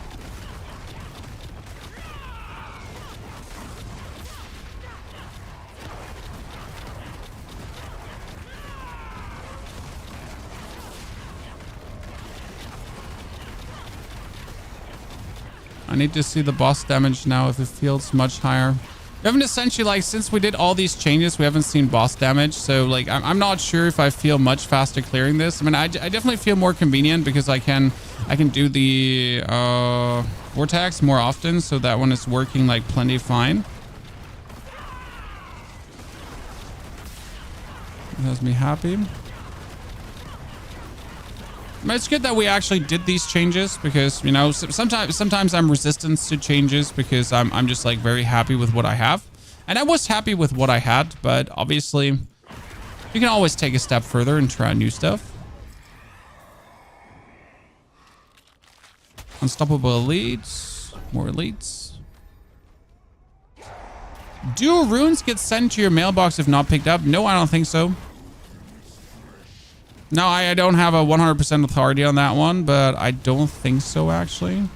I need to see the boss damage now if it feels much higher. We haven't essentially, like, since we did all these changes, we haven't seen boss damage. So, like, I'm not sure if I feel much faster clearing this. I mean, I definitely feel more convenient because I can do the vortex more often. So that one is working, like, plenty fine. It has me happy. But it's good that we actually did these changes because, you know, sometimes I'm resistant to changes because I'm just like very happy with what I have. And I was happy with what I had, but obviously you can always take a step further and try new stuff. Unstoppable elites, more elites. Do runes get sent to your mailbox if not picked up? No, I don't think so. No, I don't have a 100% authority on that one, but I don't think so, actually.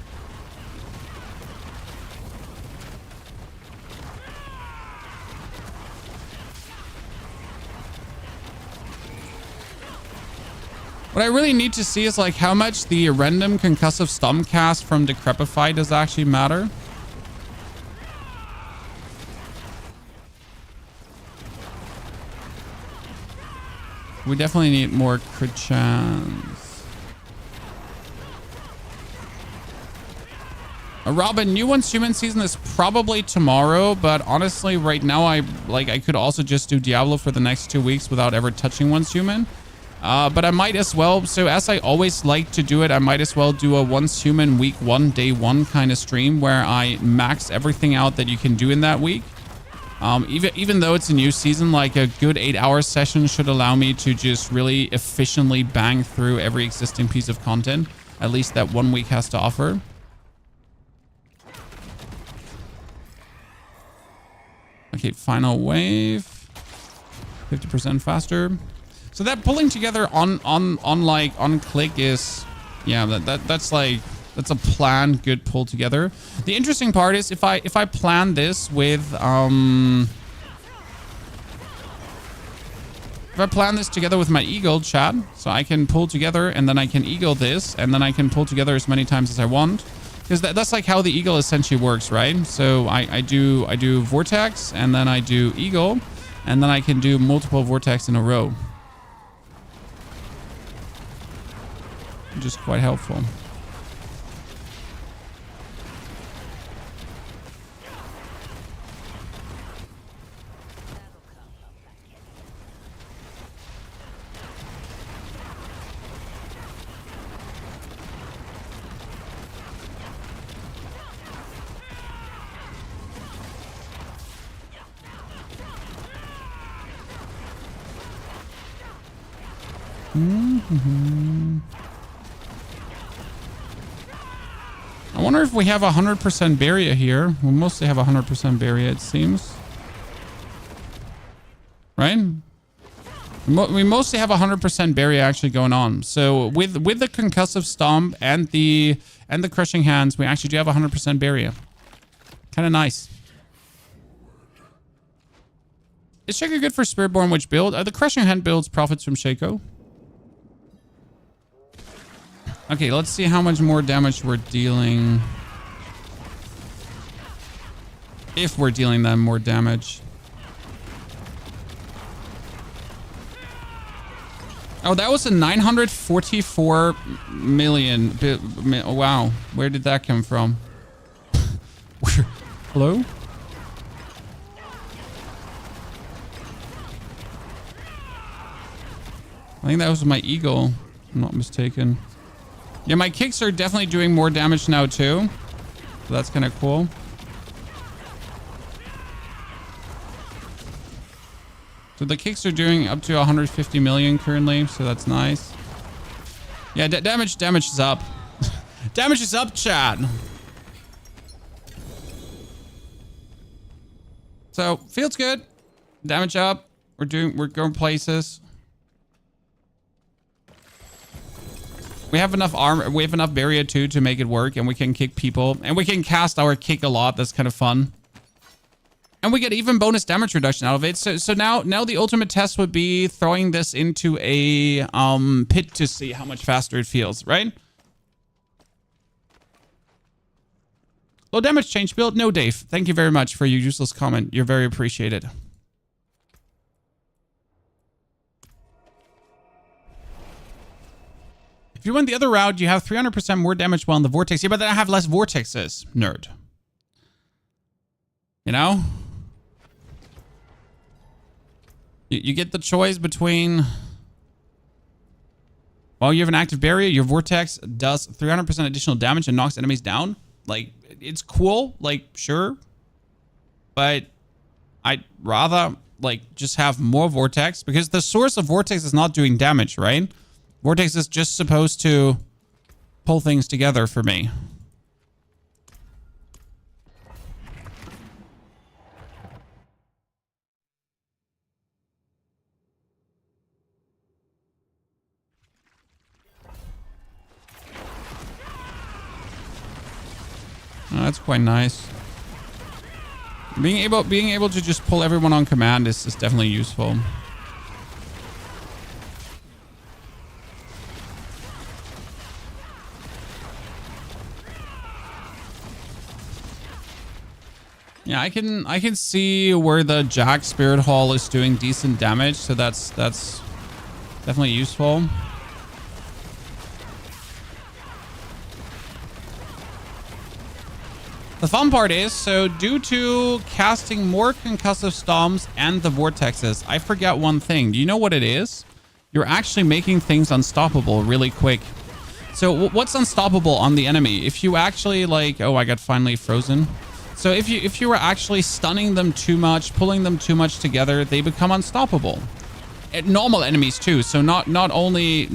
What I really need to see is like how much the random concussive stomp cast from Decrepify does actually matter. We definitely need more crit chance. Robin, new Once Human season is probably tomorrow, but honestly, right now, I could also just do Diablo for the next 2 weeks without ever touching Once Human. But I might as well, so as I always like to do it, I might as well do a Once Human week 1, day 1 kind of stream where I max everything out that you can do in that week. Even though it's a new season, like a good 8-hour session should allow me to just really efficiently bang through every existing piece of content, at least that 1 week has to offer. Okay, final wave. 50% faster. So that pulling together on click is, yeah, that's a planned good pull together. The interesting part is if I plan this with if I plan this together with my eagle, chat, so I can pull together and then I can eagle this and then I can pull together as many times as I want, because that's like how the eagle essentially works, right? So I do vortex and then I do eagle and then I can do multiple vortex in a row, which is quite helpful. I wonder if we have 100% barrier here. We mostly have 100% barrier, it seems. Right? We mostly have 100% barrier actually going on. So with the concussive stomp and the crushing hands, we actually do have 100% barrier. Kind of nice. Is Shaco good for Spiritborn? Which build? The crushing hand builds profits from Shaco. Okay, let's see how much more damage we're dealing. If we're dealing them more damage. Oh, that was a 944 million. Wow. Where did that come from? Hello? I think that was my eagle, if I'm not mistaken. Yeah, my kicks are definitely doing more damage now too. So that's kind of cool. So the kicks are doing up to 150 million currently, so that's nice. Yeah, damage is up. Damage is up, chat. So feels good. Damage up. We're going places. We have enough armor. We have enough barrier too to make it work, and we can kick people, and we can cast our kick a lot. That's kind of fun. And we get even bonus damage reduction out of it. So now the ultimate test would be throwing this into a pit to see how much faster it feels, right? Low damage change build? No, Dave. Thank you very much for your useless comment. You're very appreciated. If you went the other route, you have 300% more damage while in the vortex. Yeah, but then I have less vortexes, nerd. You know? You get the choice between... While you have an active barrier, your vortex does 300% additional damage and knocks enemies down. Like, it's cool. Like, sure. But I'd rather, like, just have more vortex. Because the source of vortex is not doing damage, right? Vortex is just supposed to pull things together for me. Oh, that's quite nice. Being able to just pull everyone on command is definitely useful. Yeah, I can see where the Jack Spirit Hall is doing decent damage, so that's definitely useful. The fun part is, so due to casting more concussive stomps and the vortexes, I forget one thing. Do you know what it is? You're actually making things unstoppable really quick. So what's unstoppable on the enemy? If you actually like, oh, I got finally frozen. So if you were actually stunning them too much, pulling them too much together, they become unstoppable. Normal enemies too. So not only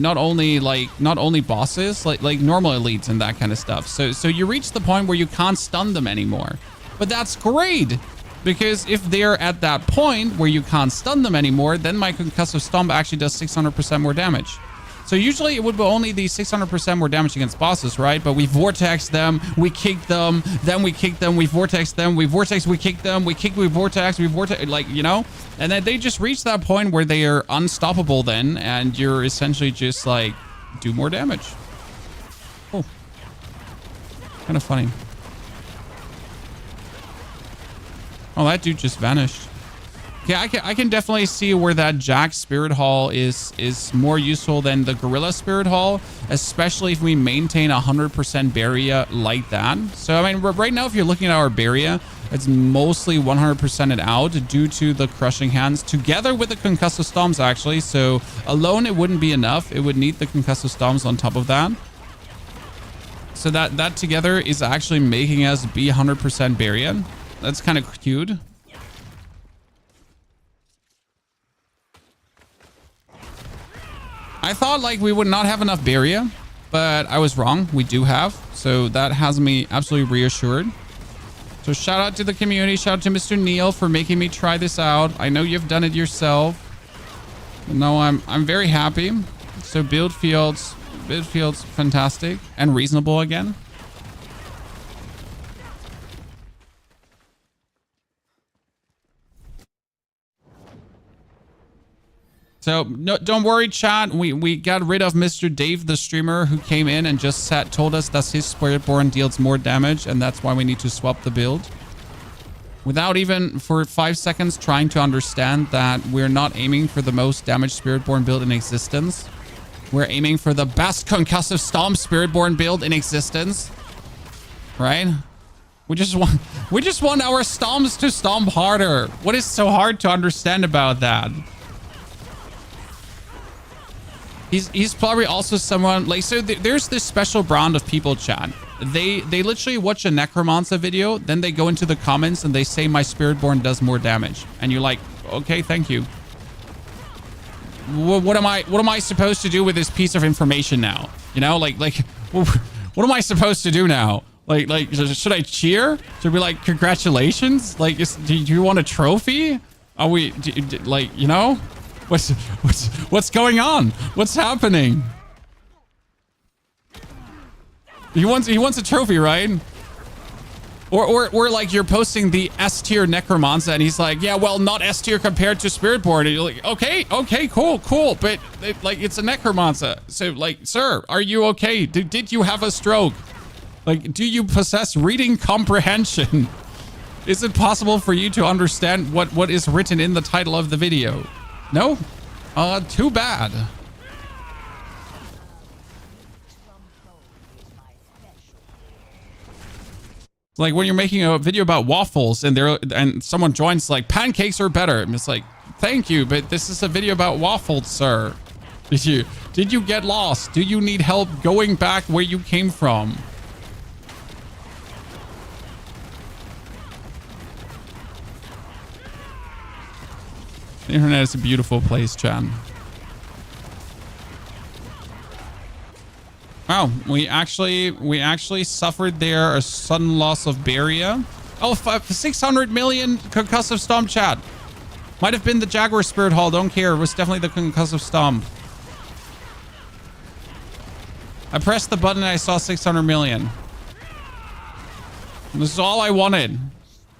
bosses, like normal elites and that kind of stuff. So you reach the point where you can't stun them anymore. But that's great, because if they're at that point where you can't stun them anymore, then my concussive stomp actually does 600% more damage. So usually it would be only the 600% more damage against bosses, right? But we vortex them, we kick them, then we kick them, we vortex them, we vortex, we kick them, we kick, we vortex, like, you know? And then they just reach that point where they are unstoppable then, and you're essentially just like, do more damage. Oh. Kind of funny. Oh, that dude just vanished. Yeah, I can definitely see where that Jack Spirit Hall is more useful than the Gorilla Spirit Hall, especially if we maintain 100% barrier like that. So, I mean, right now, if you're looking at our barrier, it's mostly 100%ed out due to the crushing hands, together with the concussive stomps, actually. So, alone, it wouldn't be enough. It would need the concussive stomps on top of that. So, that together is actually making us be 100% barrier. That's kind of cute. I thought like we would not have enough barrier, but I was wrong. We do have. So that has me absolutely reassured. So shout out to the community. Shout out to Mr. Neil for making me try this out. I know you've done it yourself. No, I'm very happy. So build fields fantastic and reasonable again. So no, don't worry, chat. We got rid of Mr. Dave, the streamer, who came in and just told us that his Spiritborn deals more damage, and that's why we need to swap the build. Without even for 5 seconds trying to understand that we're not aiming for the most damaged Spiritborn build in existence. We're aiming for the best Concussive Stomp Spiritborn build in existence. Right? We just want our stomps to stomp harder. What is so hard to understand about that? He's probably also someone like, so there's this special brand of people, chat. They literally watch a Necromancer video, then they go into the comments and they say my Spiritborn does more damage, and you're like, okay, thank you. What am I supposed to do with this piece of information now? You know, like what am I supposed to do now? Like should I cheer? Should we like congratulations? Like, do you want a trophy? Are we like, you know? What's going on? What's happening? He wants a trophy, right? Or like you're posting the S tier Necromancer and he's like, yeah, well, not S tier compared to Spiritborn. And you're like, okay, cool. But like, it's a Necromancer. So like, sir, are you okay? Did you have a stroke? Like, do you possess reading comprehension? Is it possible for you to understand what is written in the title of the video? No? Too bad. Like when you're making a video about waffles and someone joins like, pancakes are better. And it's like, thank you, but this is a video about waffles, sir. Did you get lost? Do you need help going back where you came from? The internet is a beautiful place, Chan. Wow, we actually suffered there a sudden loss of barrier. Oh, 600 million concussive stomp, chat. Might have been the Jaguar Spirit Hall, don't care. It was definitely the concussive stomp. I pressed the button and I saw 600 million. This is all I wanted.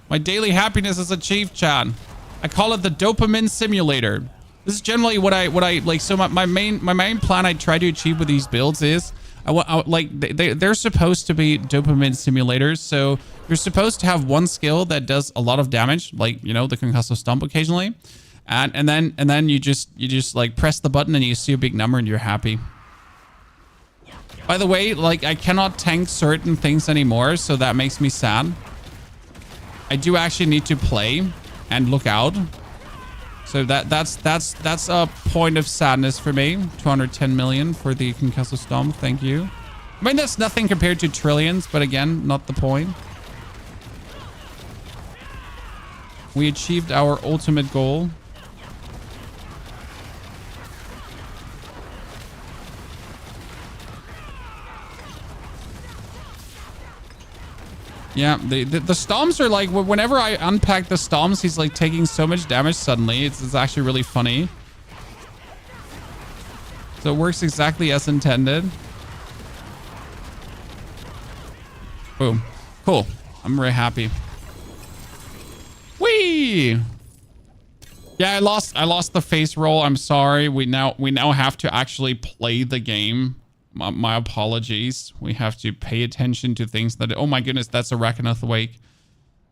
My daily happiness is achieved, chat. I call it the dopamine simulator. This is generally what I like. So my main plan I try to achieve with these builds is they're supposed to be dopamine simulators. So you're supposed to have one skill that does a lot of damage, like, you know, the concussive stomp occasionally, and then you just like press the button and you see a big number and you're happy. By the way, like, I cannot tank certain things anymore, so that makes me sad. I do actually need to play and look out. So that's a point of sadness for me. 210 million for the concussive stomp. Thank you. I mean, that's nothing compared to trillions, but again, not the point. We achieved our ultimate goal. Yeah, the stomps are like, whenever I unpack the stomps, he's like taking so much damage suddenly. It's actually really funny. So it works exactly as intended. Boom. Cool. I'm very happy. Whee! Yeah, I lost the face roll. I'm sorry. We now have to actually play the game. My apologies. We have to pay attention to things that... Oh my goodness, that's a Rakanoth Awake.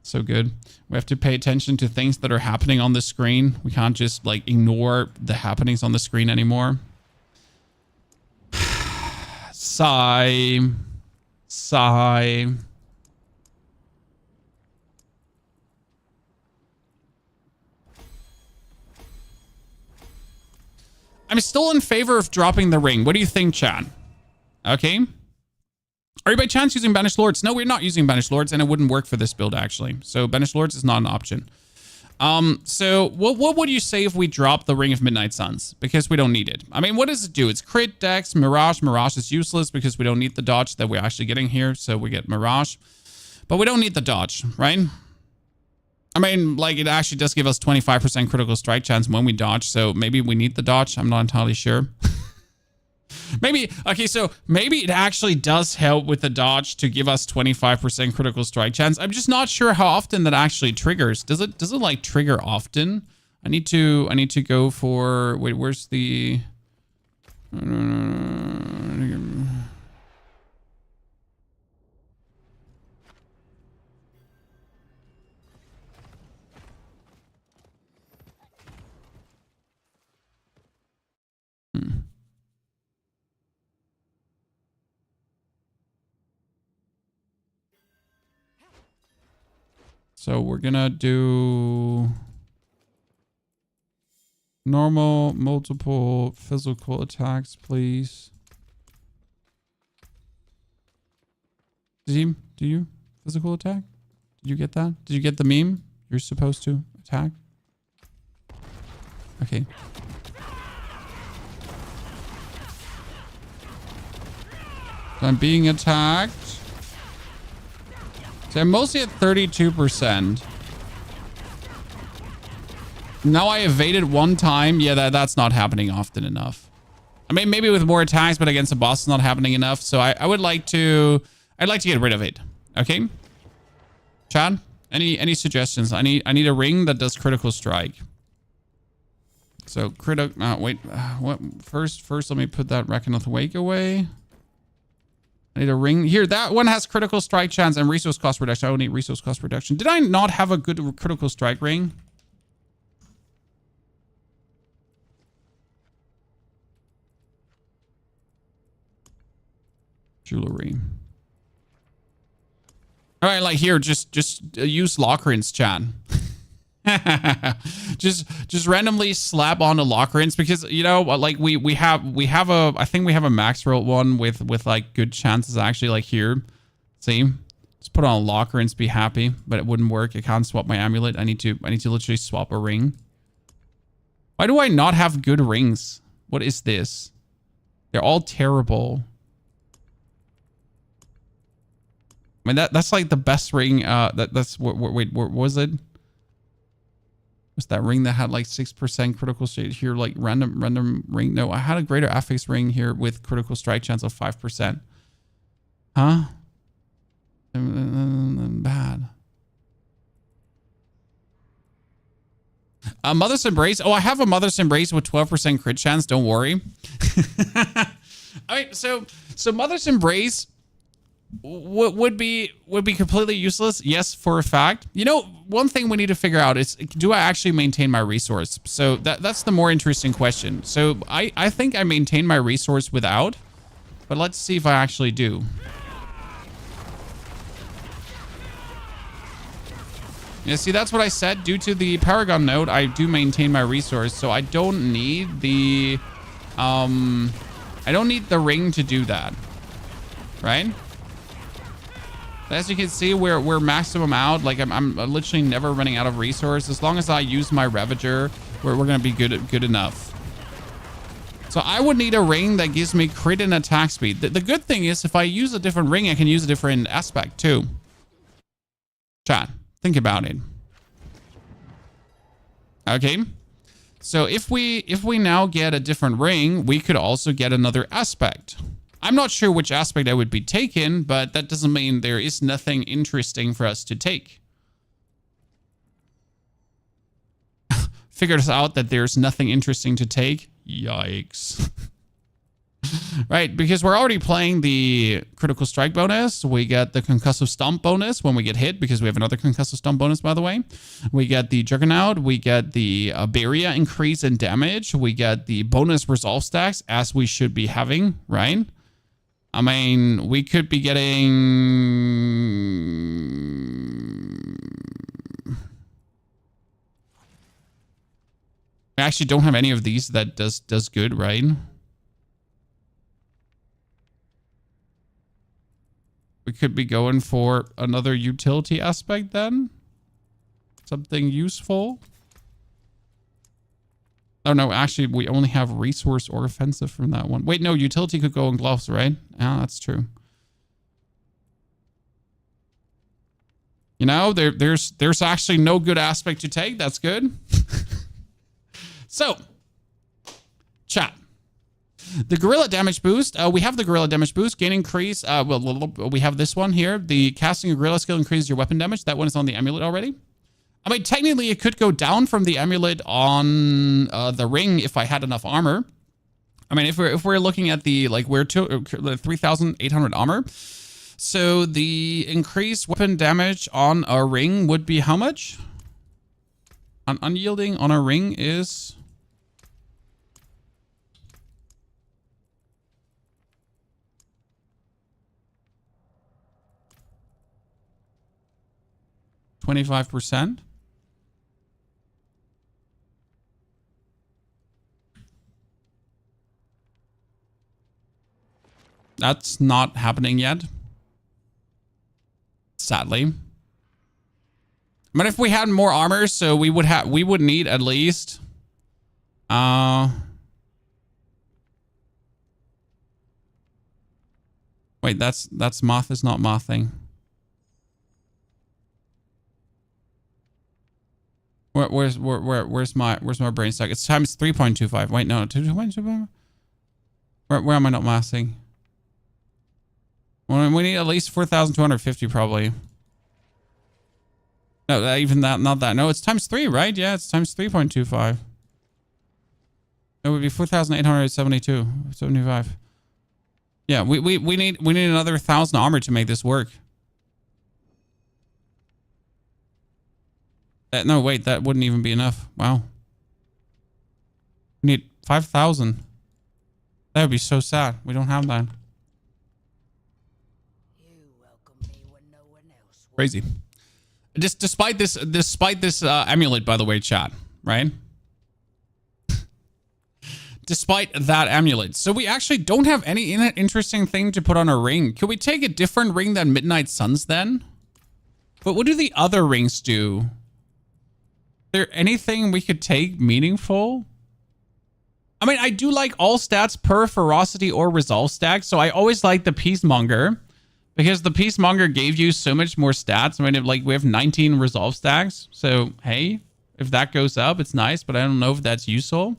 So good. We have to pay attention to things that are happening on the screen. We can't just like ignore the happenings on the screen anymore. Sigh. Sigh. I'm still in favor of dropping the ring. What do you think, chat? Okay. Are you by chance using Banished Lords? No, we're not using Banished Lords, and it wouldn't work for this build, actually. So Banished Lords is not an option. So what would you say if we drop the Ring of Midnight Suns? Because we don't need it. I mean, what does it do? It's crit, dex, mirage. Mirage is useless because we don't need the dodge that we're actually getting here. So we get mirage. But we don't need the dodge, right? I mean, like, it actually does give us 25% critical strike chance when we dodge. So maybe we need the dodge. I'm not entirely sure. Maybe, okay, so maybe it actually does help with the dodge to give us 25% critical strike chance. I'm just not sure how often that actually triggers. Does it like trigger often? I need to go for, wait, where's the So we're gonna do normal, multiple, physical attacks, please. Do you physical attack? Did you get that? Did you get the meme? You're supposed to attack? Okay. So I'm being attacked. So I'm mostly at 32%. Now I evaded one time. Yeah, that's not happening often enough. I mean, maybe with more attacks, but against a boss, it's not happening enough. So I'd like to get rid of it. Okay. Chad, any suggestions? I need a ring that does critical strike. So wait, what? First, let me put that Reckoneth Wake away. I need a ring. Here, that one has critical strike chance and resource cost reduction. I don't need resource cost reduction. Did I not have a good critical strike ring? Jewelry. All right, like here, just use Lockrins, chat. just randomly slap on a Lockrins because, you know, like we have a, I think we have a max roll one with like good chances actually, like here. See, just put on a Lockrins, be happy, but it wouldn't work. I can't swap my amulet. I need to literally swap a ring. Why do I not have good rings? What is this? They're all terrible. I mean, that's like the best ring. That's wait, what was it? Was that ring that had like 6% critical strike here? Like random ring? No, I had a greater affix ring here with critical strike chance of 5%. Huh? Bad. Mother's Embrace. Oh, I have a Mother's Embrace with 12% crit chance. Don't worry. All right, so Mother's Embrace would be completely useless. Yes, for a fact. You know, one thing we need to figure out is, do I actually maintain my resource? So that's the more interesting question. So I think I maintain my resource without, but let's see if I actually do. Yeah, see, that's what I said. Due to the Paragon node, I do maintain my resource, so I don't need the ring to do that, right? As you can see, we're maximum out. Like I'm literally never running out of resource. As long as I use my Ravager, we're gonna be good enough. So I would need a ring that gives me crit and attack speed. The good thing is, if I use a different ring, I can use a different aspect too. Chat, think about it. Okay. So if we now get a different ring, we could also get another aspect. I'm not sure which aspect I would be taking, but that doesn't mean there is nothing interesting for us to take. Figures out that there's nothing interesting to take. Yikes. Right, because we're already playing the critical strike bonus. We get the concussive stomp bonus when we get hit, because we have another concussive stomp bonus, by the way. We get the juggernaut. We get the barrier increase in damage. We get the bonus resolve stacks, as we should be having, right? I mean, we could be getting... I actually don't have any of these that does good, right? We could be going for another utility aspect then. Something useful. Oh, no. Actually, we only have resource or offensive from that one. Wait, no. Utility could go in gloves, right? Yeah, that's true. You know, there's actually no good aspect to take. That's good. So, chat. The gorilla damage boost. We have the gorilla damage boost. Gain increase. Well, we have this one here. The casting a gorilla skill increases your weapon damage. That one is on the amulet already. I mean, technically, it could go down from the amulet on the ring if I had enough armor. I mean, if we're looking at the, like, we're 3,800 armor. So the increased weapon damage on a ring would be how much? Unyielding on a ring is... %. That's not happening yet. Sadly. But if we had more armor, so we would need at least wait, that's moth is not mothing. Where's my brain stuck? It's times 3.25. Wait, no, 2.25. Where am I not mathing? Well, we need at least 4,250 probably. No, even that, not that. No, it's times 3, right? Yeah, it's times 3.25. It would be 4,875. Yeah, we need another 1,000 armor to make this work. No, wait, that wouldn't even be enough. Wow. We need 5,000. That would be so sad. We don't have that. Crazy. Despite this amulet, by the way, chat, right? Despite that amulet. So we actually don't have any interesting thing to put on a ring. Could we take a different ring than Midnight Suns then? But what do the other rings do? Is there anything we could take meaningful? I mean, I do like all stats per ferocity or resolve stack. So I always like the Peacemonger. Because the Peacemonger gave you so much more stats. I mean, like, we have 19 resolve stacks. So, hey, if that goes up, it's nice. But I don't know if that's useful.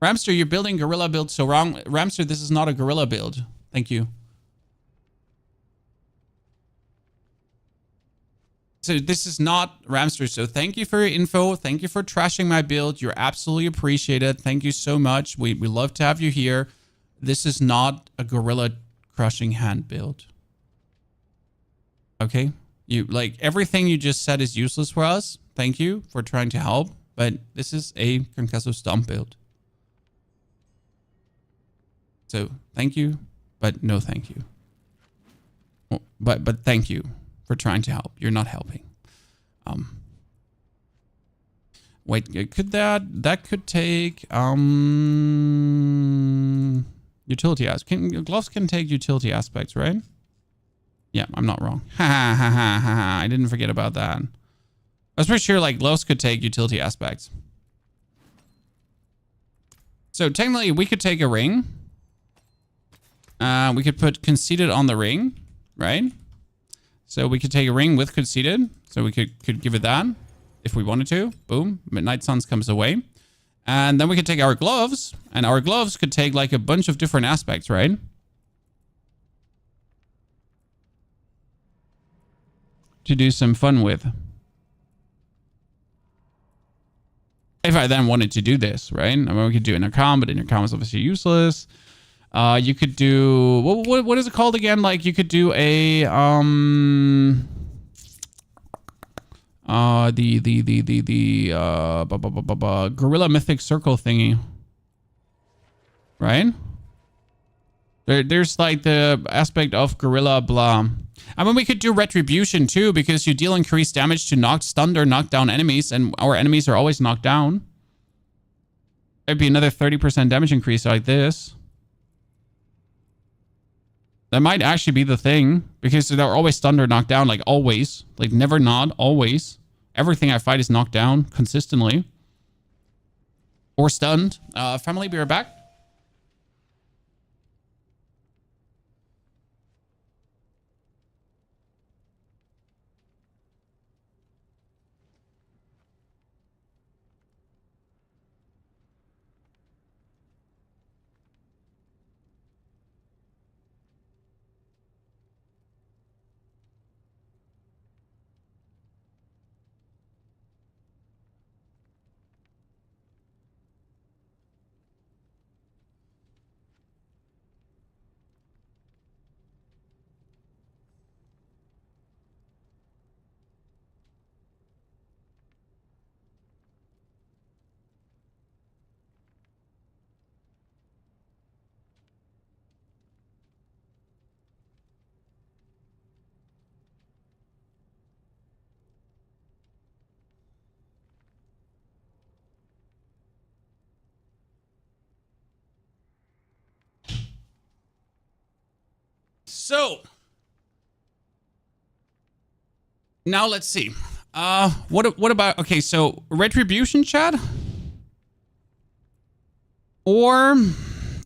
Ramster, you're building gorilla build so wrong. Ramster, this is not a gorilla build. Thank you. So this is not Ramster. So thank you for your info. Thank you for trashing my build. You're absolutely appreciated. Thank you so much. We love to have you here. This is not a gorilla crushing hand build. Okay? You like everything you just said is useless for us. Thank you for trying to help. But this is a Concussive Stomp build. So thank you, but no thank you. Well, but thank you for trying to help. You're not helping. Wait, could that could take utility aspects. Gloves can take utility aspects, right? Yeah, I'm not wrong. Ha ha ha ha ha. I didn't forget about that. I was pretty sure like gloves could take utility aspects. So technically we could take a ring. We could put conceited on the ring, right? So we could take a ring with conceited. So we could give it that if we wanted to. Boom. Midnight Suns comes away. And then we could take our gloves. And our gloves could take like a bunch of different aspects, right? To do some fun with. If I then wanted to do this, right? I mean, we could do intercom, but intercom is obviously useless. You could do what is it called again? Like you could do a Gorilla Mythic Circle thingy, right? There's like the aspect of Gorilla blah. I mean, we could do Retribution too because you deal increased damage to knocked, stunned, or knocked down enemies, and our enemies are always knocked down. It'd be another 30% damage increase like this. That might actually be the thing, because they're always stunned or knocked down, like always. Like never not, always. Everything I fight is knocked down consistently. Or stunned. Family, be right back. So now let's see. What about, okay, so retribution, Chad? Or,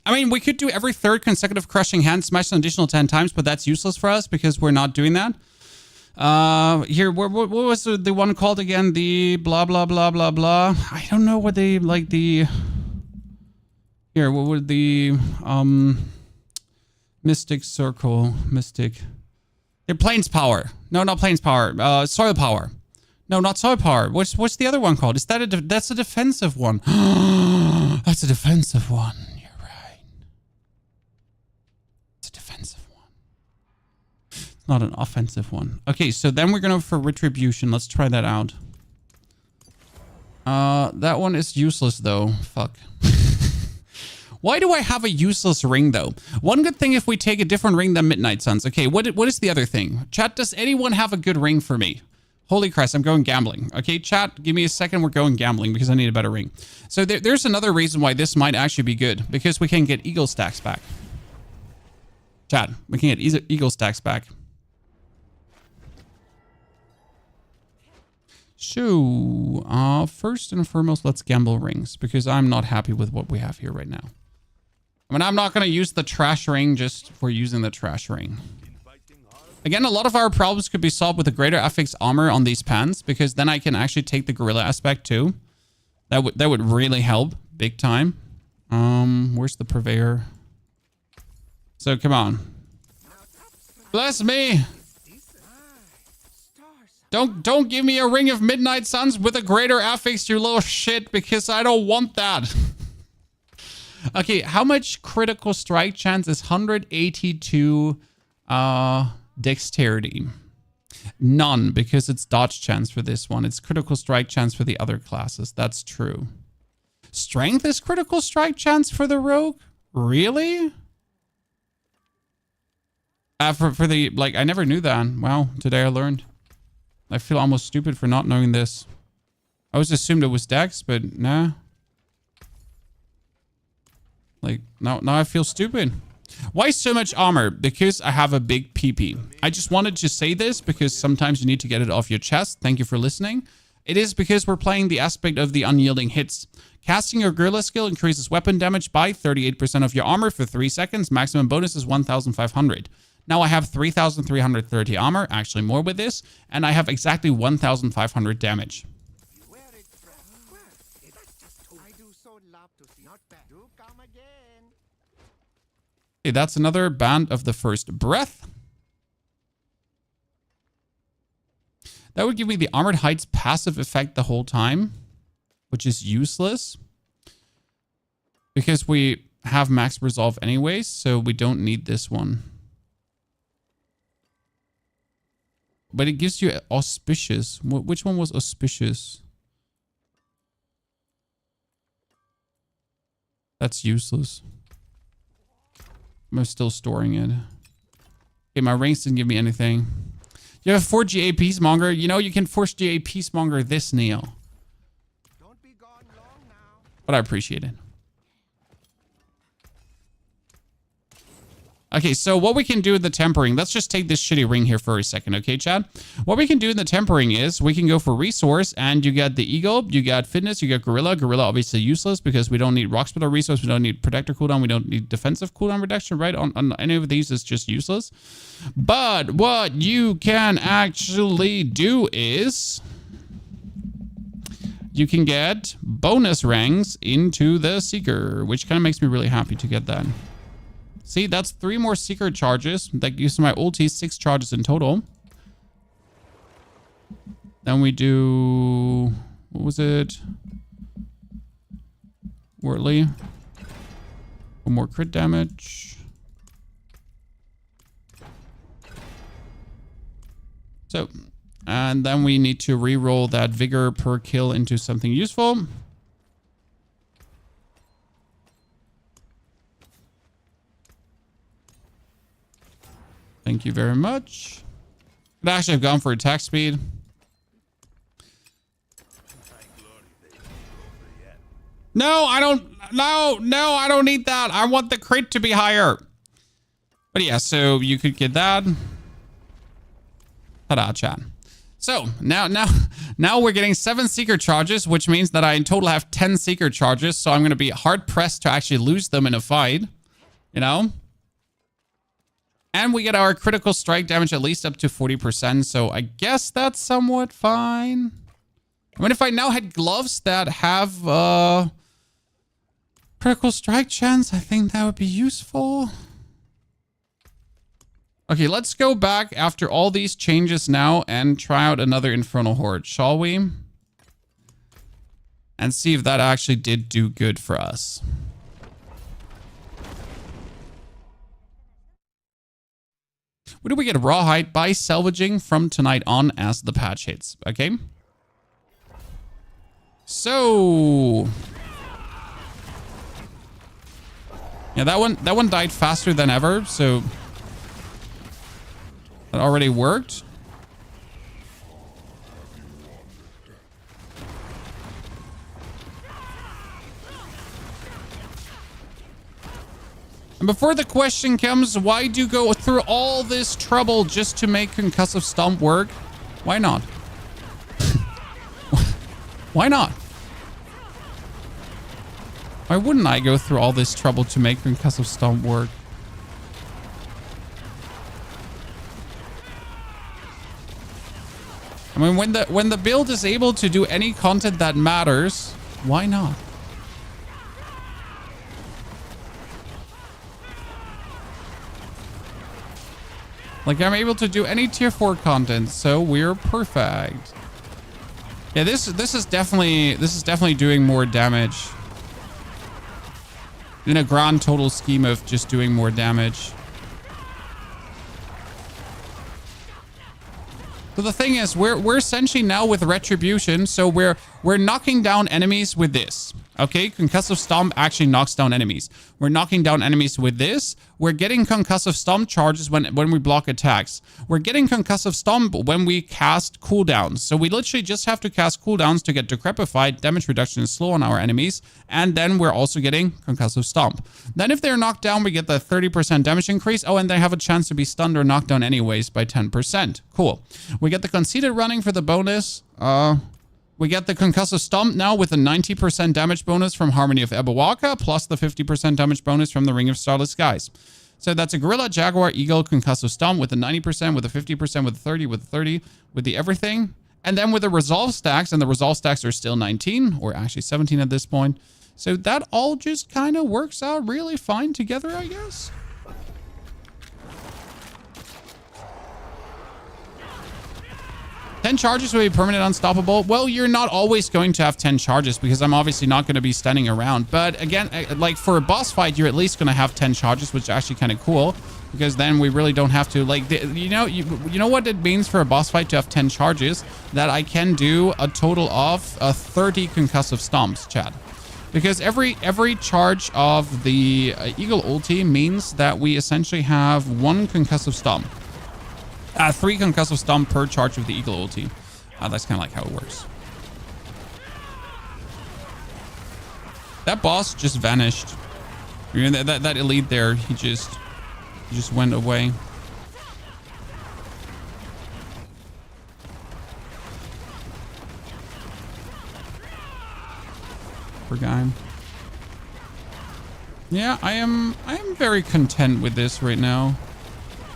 I mean, we could do every third consecutive crushing hand smash an additional 10 times, but that's useless for us because we're not doing that. Here, what was the one called again? The blah, blah, blah, blah, blah. I don't know what they, like the, here, what would the, Mystic Circle, Mystic. They're Plains Power. No, not Plains Power. Soil Power. No, not Soil Power. What's the other one called? Is that that's a defensive one? That's a defensive one. You're right. It's a defensive one. It's not an offensive one. Okay, so then we're gonna for Retribution. Let's try that out. That one is useless though. Fuck. Why do I have a useless ring, though? One good thing if we take a different ring than Midnight Suns. Okay, what is the other thing? Chat, does anyone have a good ring for me? Holy Christ, I'm going gambling. Okay, chat, give me a second. We're going gambling because I need a better ring. So there's another reason why this might actually be good. Because we can get Eagle Stacks back. Chat, we can get Eagle Stacks back. So, first and foremost, let's gamble rings. Because I'm not happy with what we have here right now. I mean, I'm not going to use the trash ring just for using the trash ring. Again, a lot of our problems could be solved with a greater FX armor on these pants, because then I can actually take the gorilla aspect too. That would really help big time. Where's the purveyor? So come on. Bless me. Don't give me a ring of Midnight Suns with a greater FX, you little shit, because I don't want that. Okay, how much critical strike chance is 182 dexterity? None, because it's dodge chance for this one. It's critical strike chance for the other classes. That's true. Strength is critical strike chance for the rogue? Really? For the, like, I never knew that. Wow, today I learned. I feel almost stupid for not knowing this. I always assumed it was dex, but nah. Like, now I feel stupid. Why so much armor? Because I have a big PP. I just wanted to say this because sometimes you need to get it off your chest. Thank you for listening. It is because we're playing the aspect of the unyielding hits. Casting your gorilla skill increases weapon damage by 38% of your armor for 3 seconds. Maximum bonus is 1,500. Now I have 3,330 armor, actually more with this, and I have exactly 1,500 damage. Okay, that's another band of the first breath. That would give me the Armored Heights passive effect the whole time, which is useless because we have max resolve anyways, so we don't need this one. But it gives you auspicious. Which one was auspicious? That's useless. I'm still storing it. Okay, my ranks didn't give me anything. You have 4 GA Peacemonger. You know, you can force GA Peacemonger this, Neo. Don't be gone long now. But I appreciate it. Okay, so what we can do in the tempering, let's just take this shitty ring here for a second, okay, Chad? What we can do in the tempering is we can go for resource, and you got the eagle, you got fitness, you got gorilla. Gorilla obviously useless because we don't need rock split or resource, we don't need protector cooldown, we don't need defensive cooldown reduction, right? On any of these, it's just useless. But what you can actually do is you can get bonus ranks into the Seeker, which kind of makes me really happy to get that. See, that's 3 more Seeker charges. That gives my ulti 6 charges in total. Then we do... What was it? Worldly. 1 more crit damage. So, and then we need to re-roll that vigor per kill into something useful. Thank you very much. Could actually have gone for attack speed. No, I don't. No, I don't need that. I want the crit to be higher. But yeah, so you could get that. Ta-da, chat. So now we're getting 7 Seeker charges, which means that I in total have 10 Seeker charges. So I'm going to be hard pressed to actually lose them in a fight. You know? And we get our critical strike damage at least up to 40%. So I guess that's somewhat fine. I mean, if I now had gloves that have critical strike chance, I think that would be useful. Okay, let's go back after all these changes now and try out another Infernal Horde, shall we? And see if that actually did do good for us. What do we get? Rawhide by salvaging from tonight on as the patch hits. Okay. So yeah, that one died faster than ever, so that already worked. And before the question comes, why do you go through all this trouble just to make Concussive Stomp work? Why not? Why not? Why wouldn't I go through all this trouble to make Concussive Stomp work? I mean, when the build is able to do any content that matters, why not? Like, I'm able to do any tier 4 content, so we're perfect. Yeah, this is definitely doing more damage. In a grand total scheme of just doing more damage. So the thing is, we're essentially now with Retribution, so we're knocking down enemies with this. Okay, Concussive Stomp actually knocks down enemies. We're knocking down enemies with this. We're getting Concussive Stomp charges when we block attacks. We're getting Concussive Stomp when we cast cooldowns. So we literally just have to cast cooldowns to get Decrepified, damage reduction is slow on our enemies, and then we're also getting Concussive Stomp. Then if they're knocked down, we get the 30% damage increase. Oh, and they have a chance to be stunned or knocked down anyways by 10%. Cool. We get the Conceited Running for the bonus. We get the Concussive Stomp now with a 90% damage bonus from Harmony of Ebawaka, plus the 50% damage bonus from the Ring of Starless Skies. So that's a Gorilla, Jaguar, Eagle, Concussive Stomp with a 90%, with a 50%, with a 30, with a 30, with the everything. And then with the Resolve stacks, and the Resolve stacks are still 19, or actually 17 at this point. So that all just kind of works out really fine together, I guess. Ten charges will be permanent unstoppable. Well, you're not always going to have 10 charges because I'm obviously not going to be standing around. But again, like for a boss fight, you're at least going to have 10 charges, which is actually kind of cool because then we really don't have to like, you know what it means for a boss fight to have 10 charges? That I can do a total of 30 Concussive Stomps, Chad. Because every charge of the Eagle ulti means that we essentially have 1 Concussive Stomp. 3 Concussive Stomp per charge of the Eagle ulti. That's kind of like how it works. That boss just vanished. You know, that elite there, he just He just went away. Poor guy. Yeah, I am very content with this right now.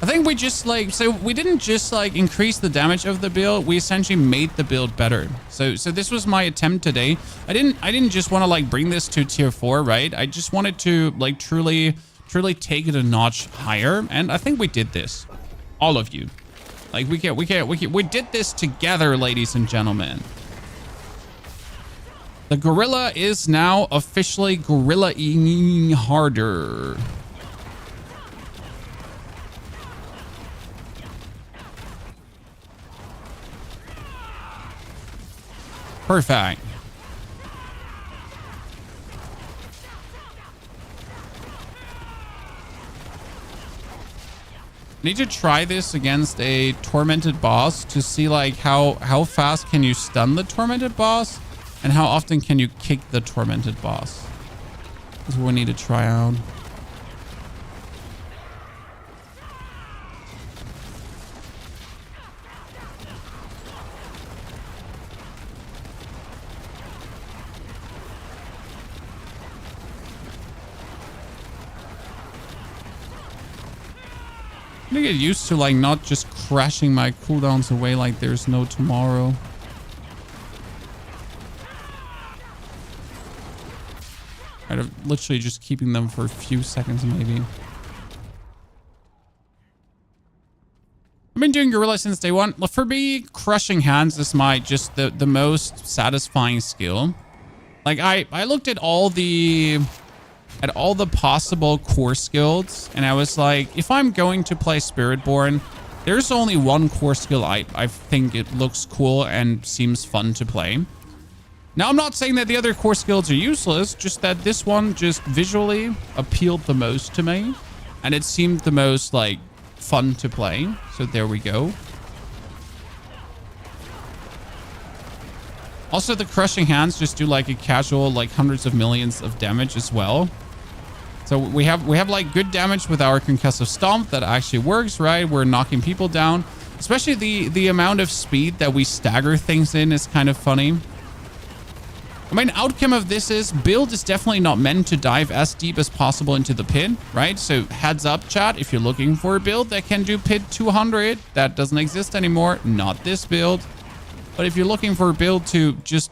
I think we just like, so we didn't just like increase the damage of the build, we essentially made the build better. So this was my attempt today. I didn't just want to like bring this to tier 4, right? I just wanted to like truly take it a notch higher, and I think we did this. All of you. Like we did this together, ladies and gentlemen. The gorilla is now officially gorilla-ing harder. Perfect. Need to try this against a tormented boss to see like how fast can you stun the tormented boss and how often can you kick the tormented boss. That's what we need to try out. I'm gonna get used to like not just crashing my cooldowns away like there's no tomorrow. Right, of literally just keeping them for a few seconds maybe. I've been doing Gorilla since day one. For me, crushing hands is my just the most satisfying skill. Like I looked at all the possible core skills, and I was like, if I'm going to play Spiritborn, there's only one core skill I think it looks cool and seems fun to play. Now, I'm not saying that the other core skills are useless, just that this one just visually appealed the most to me, and it seemed the most like fun to play. So there we go. Also, the crushing hands just do like a casual like hundreds of millions of damage as well. So we have like good damage with our Concussive Stomp that actually works, right? We're knocking people down. Especially the amount of speed that we stagger things in is kind of funny. I mean, outcome of this is build is definitely not meant to dive as deep as possible into the pit, right? So heads up, chat, if you're looking for a build that can do pit 200, that doesn't exist anymore. Not this build. But if you're looking for a build to just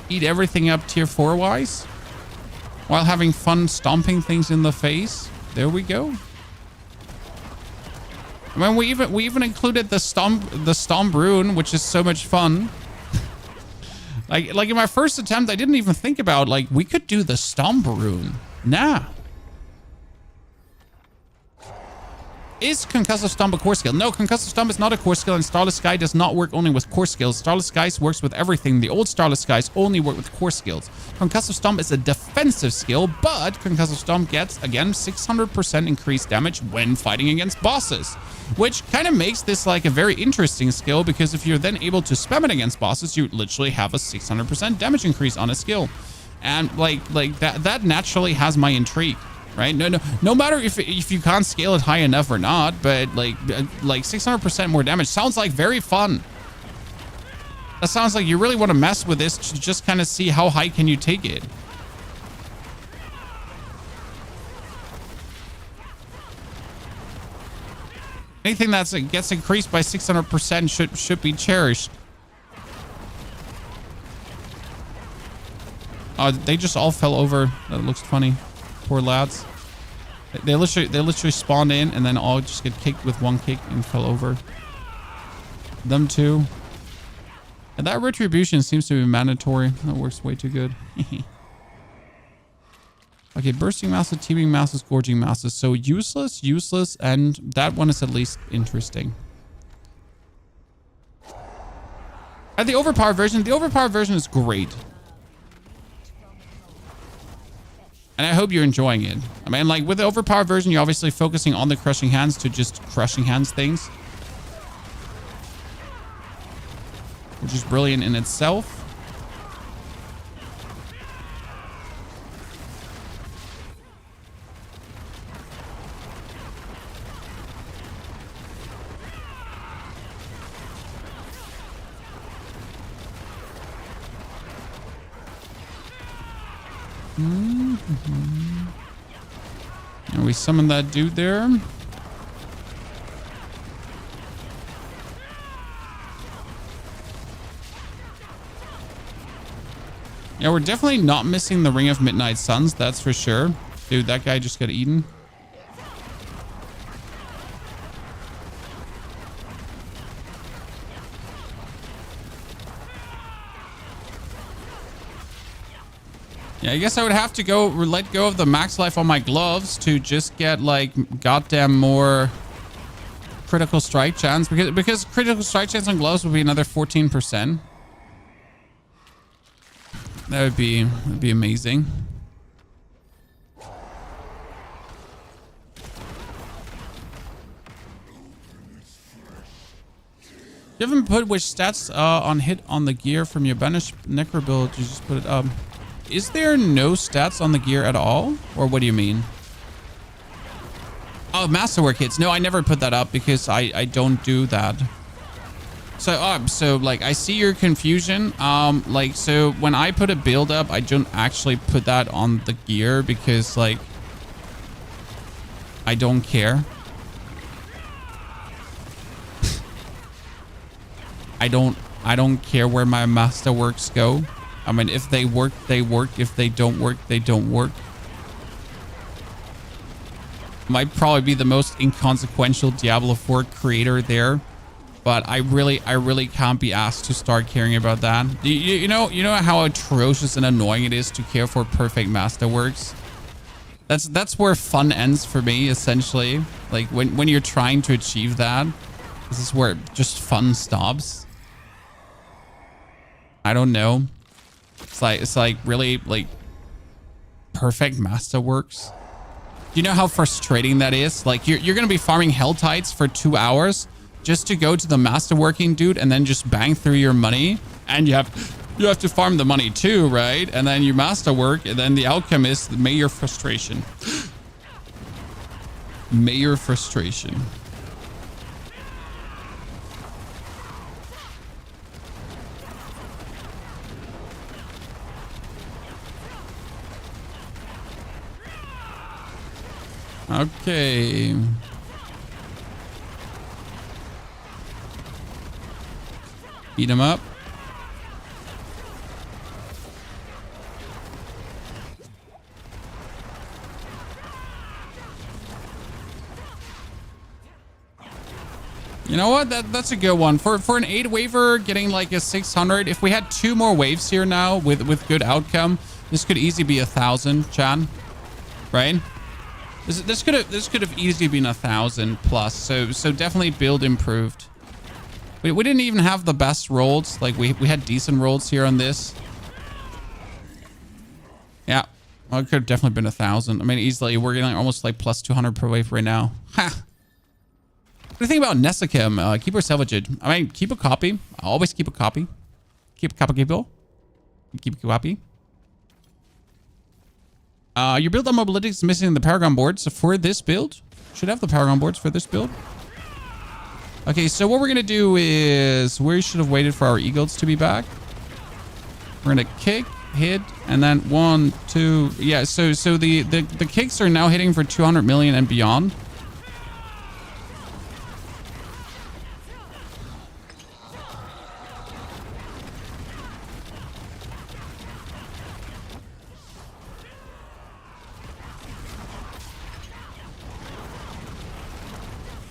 eat everything up tier 4 wise, while having fun stomping things in the face, there we go. I mean, we even included the stomp rune, which is so much fun. like in my first attempt, I didn't even think about like we could do the stomp rune. Nah. Is Concussive Stomp a core skill? No, Concussive Stomp is not a core skill, and Starless Sky does not work only with core skills. Starless Skies works with everything. The old Starless Skies only work with core skills. Concussive Stomp is a defensive skill, but Concussive Stomp gets, again, 600% increased damage when fighting against bosses, which kind of makes this like a very interesting skill, because if you're then able to spam it against bosses, you literally have a 600% damage increase on a skill. And like that naturally has my intrigue. Right? No matter if you can't scale it high enough or not, but like 600% more damage sounds like very fun. That sounds like you really want to mess with this to just kind of see how high can you take it. Anything that gets increased by 600% should be cherished. Oh, they just all fell over. That looks funny. Poor lads. They literally spawned in and then all just get kicked with one kick and fell over. Them too. And that retribution seems to be mandatory. That works way too good. Okay, bursting masses, teeming masses, gorging masses. So useless, and that one is at least interesting. And the overpowered version is great. And I hope you're enjoying it. I mean, like with the overpowered version, you're obviously focusing on the crushing hands to just crushing hands things, which is brilliant in itself. And we summon that dude there. Yeah, we're definitely not missing the Ring of Midnight Suns, that's for sure. Dude, that guy just got eaten. Yeah, I guess I would have to go let go of the max life on my gloves to just get like goddamn more critical strike chance, because critical strike chance on gloves would be another 14%. That would be amazing. You haven't put which stats on hit on the gear from your banished necro build. You just put it up. Is there no stats on the gear at all? Or what do you mean? Oh, masterwork hits. No, I never put that up because I don't do that. So like I see your confusion. Like, so when I put a build up, I don't actually put that on the gear because like I don't care. I don't care where my masterworks go. I mean, if they work, they work. If they don't work, they don't work. Might probably be the most inconsequential Diablo 4 creator there, but I really can't be asked to start caring about that. You know how atrocious and annoying it is to care for perfect masterworks. That's where fun ends for me, essentially. Like when you're trying to achieve that, this is where just fun stops. I don't know. It's like really like perfect masterworks. Do you know how frustrating that is? Like you're gonna be farming hell tides for 2 hours just to go to the masterworking dude and then just bang through your money, and you have to farm the money too, right? And then you masterwork, and then the outcome is may your frustration. May your frustration. Okay. Eat him up. You know what? That's a good one. For an 8 waver getting like a 600. If we had 2 more waves here now with good outcome, this could easily be 1,000, Chan. Right? This could have easily been 1,000 plus. So definitely build improved. We didn't even have the best rolls. Like we had decent rolls here on this. Yeah. Well, it could have definitely been 1,000. I mean, easily we're getting almost like plus 200 per wave right now. Ha! What do you think about Nessakim? Keep her salvage. I mean, keep a copy. I always keep a copy. Keep a copy, people. Keep a copy. Your build on mobility is missing the Paragon boards for this build. Should have the Paragon boards for this build. Okay, so what we're going to do is we should have waited for our eagles to be back. We're going to kick, hit, and then 1, 2. Yeah, so the kicks are now hitting for 200 million and beyond.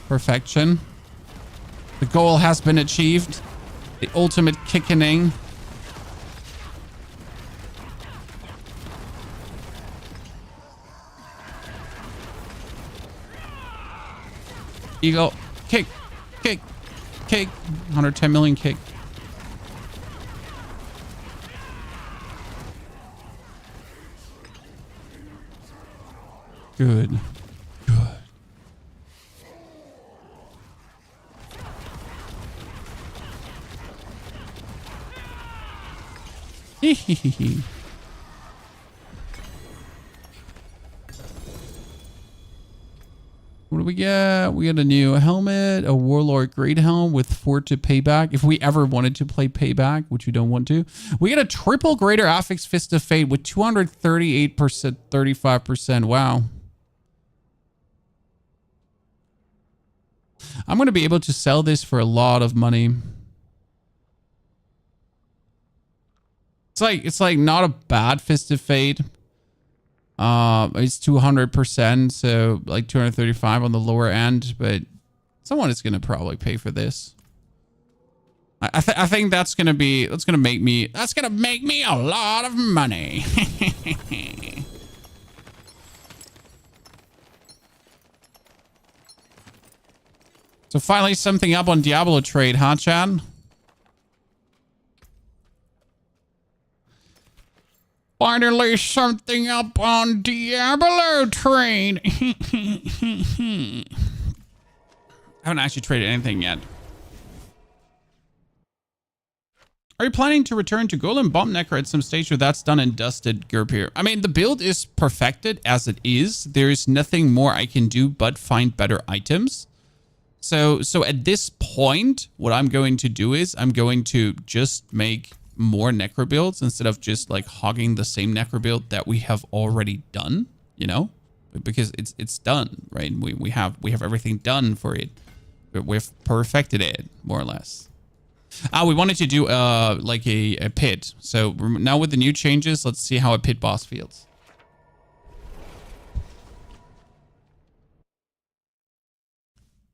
Perfection. The goal has been achieved. The ultimate kickening. Eagle. Kick. Kick. Kick. 110 million kick. Good. What do we get? We get a new helmet, a Warlord Great Helm with 4 to payback. If we ever wanted to play payback, which we don't want to. We get a triple Greater Affix Fist of Fate with 238%, 35%. Wow. I'm going to be able to sell this for a lot of money. It's like not a bad Fist of Fate. It's 200%, so like 235 on the lower end, but someone is gonna probably pay for this. I think that's gonna make me a lot of money. So finally something up on Diablo trade, huh, Chan? Finally something up on Diablo trade. I haven't actually traded anything yet. Are you planning to return to Golem Bomb Necro at some stage where that's done and dusted, Gerpier? I mean, the build is perfected as it is. There is nothing more I can do but find better items. So at this point, what I'm going to do is I'm going to just make more necro builds instead of just like hogging the same necro build that we have already done, you know, because it's done, right? We have everything done for it. We've perfected it more or less. We wanted to do like a pit. So now with the new changes, let's see how a pit boss feels.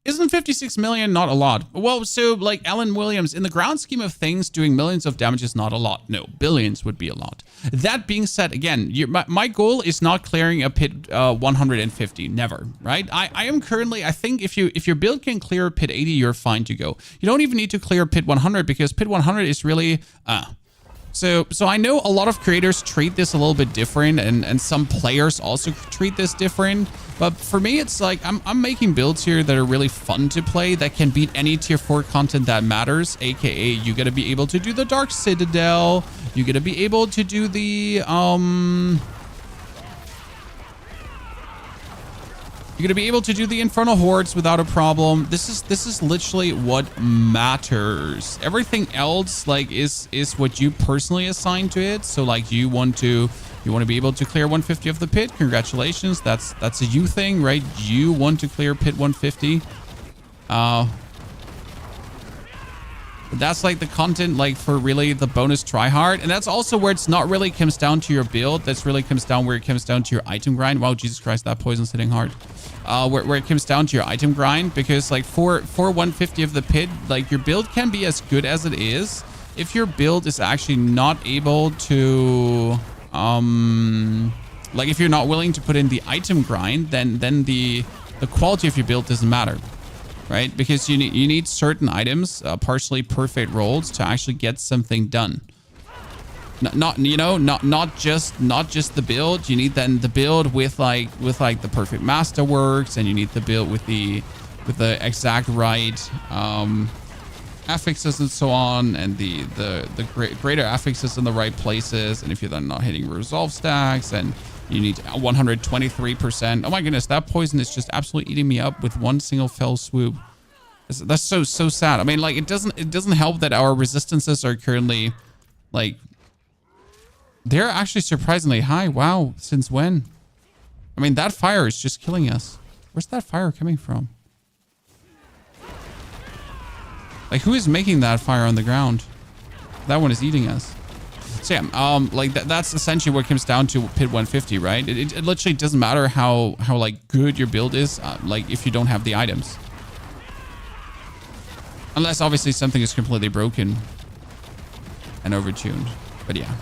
Isn't 56 million not a lot? Well, so like Alan Williams, in the grand scheme of things, doing millions of damage is not a lot. No, billions would be a lot. That being said, again, my goal is not clearing a pit 150, never, right? I am currently, I think if your build can clear pit 80, you're fine to go. You don't even need to clear pit 100 because pit 100 is really, So I know a lot of creators treat this a little bit different and some players also treat this different. But for me, it's like I'm making builds here that are really fun to play that can beat any tier 4 content that matters. AKA, you got to be able to do the Dark Citadel. You got to be able to do the You're gonna be able to do the Infernal Hordes without a problem. This is literally what matters. Everything else like is what you personally assign to it. So like you want to be able to clear 150 of the pit. Congratulations. That's a you thing, right? You want to clear pit 150. That's like the content like for really the bonus tryhard. And that's also where it's not really comes down to your build. That's really comes down where it comes down to your item grind. Wow, Jesus Christ, that poison's hitting hard. Where it comes down to your item grind, because like for 150 of the pit, like your build can be as good as it is. If your build is actually not able to, like if you're not willing to put in the item grind, then the quality of your build doesn't matter. Right? Because you need certain items, partially perfect rolls to actually get something done. Not just the build. You need then the build with like the perfect masterworks, and you need the build with the exact right affixes and so on, and the greater affixes in the right places. And if you're then not hitting resolve stacks, and you need 123%. Oh my goodness, that poison is just absolutely eating me up with one single fell swoop. That's so sad. I mean, like it doesn't help that our resistances are currently like they're actually surprisingly high. Wow, since when? I mean, that fire is just killing us. Where's that fire coming from? Like, who is making that fire on the ground? That one is eating us. So yeah, like that's essentially what comes down to pit 150, right? It literally doesn't matter how like good your build is, like if you don't have the items. Unless obviously something is completely broken and overtuned. But yeah.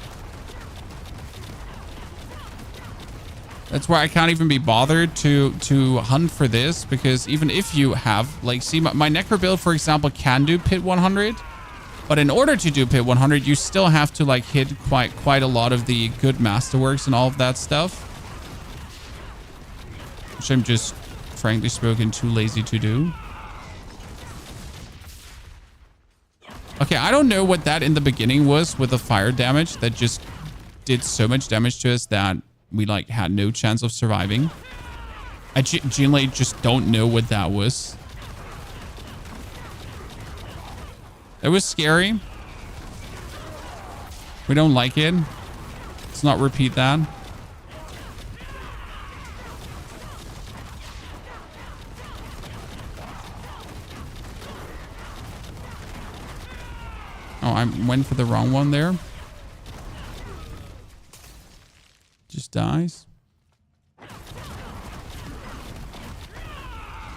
That's why I can't even be bothered to hunt for this, because even if you have, like, see my Necro build, for example, can do pit 100. But in order to do pit 100, you still have to like hit quite a lot of the good masterworks and all of that stuff. Which I'm just, frankly spoken, too lazy to do. Okay, I don't know what that in the beginning was with the fire damage that just did so much damage to us that we like had no chance of surviving. I genuinely just don't know what that was. It was scary. We don't like it. Let's not repeat that. Oh, I went for the wrong one there. Just dies.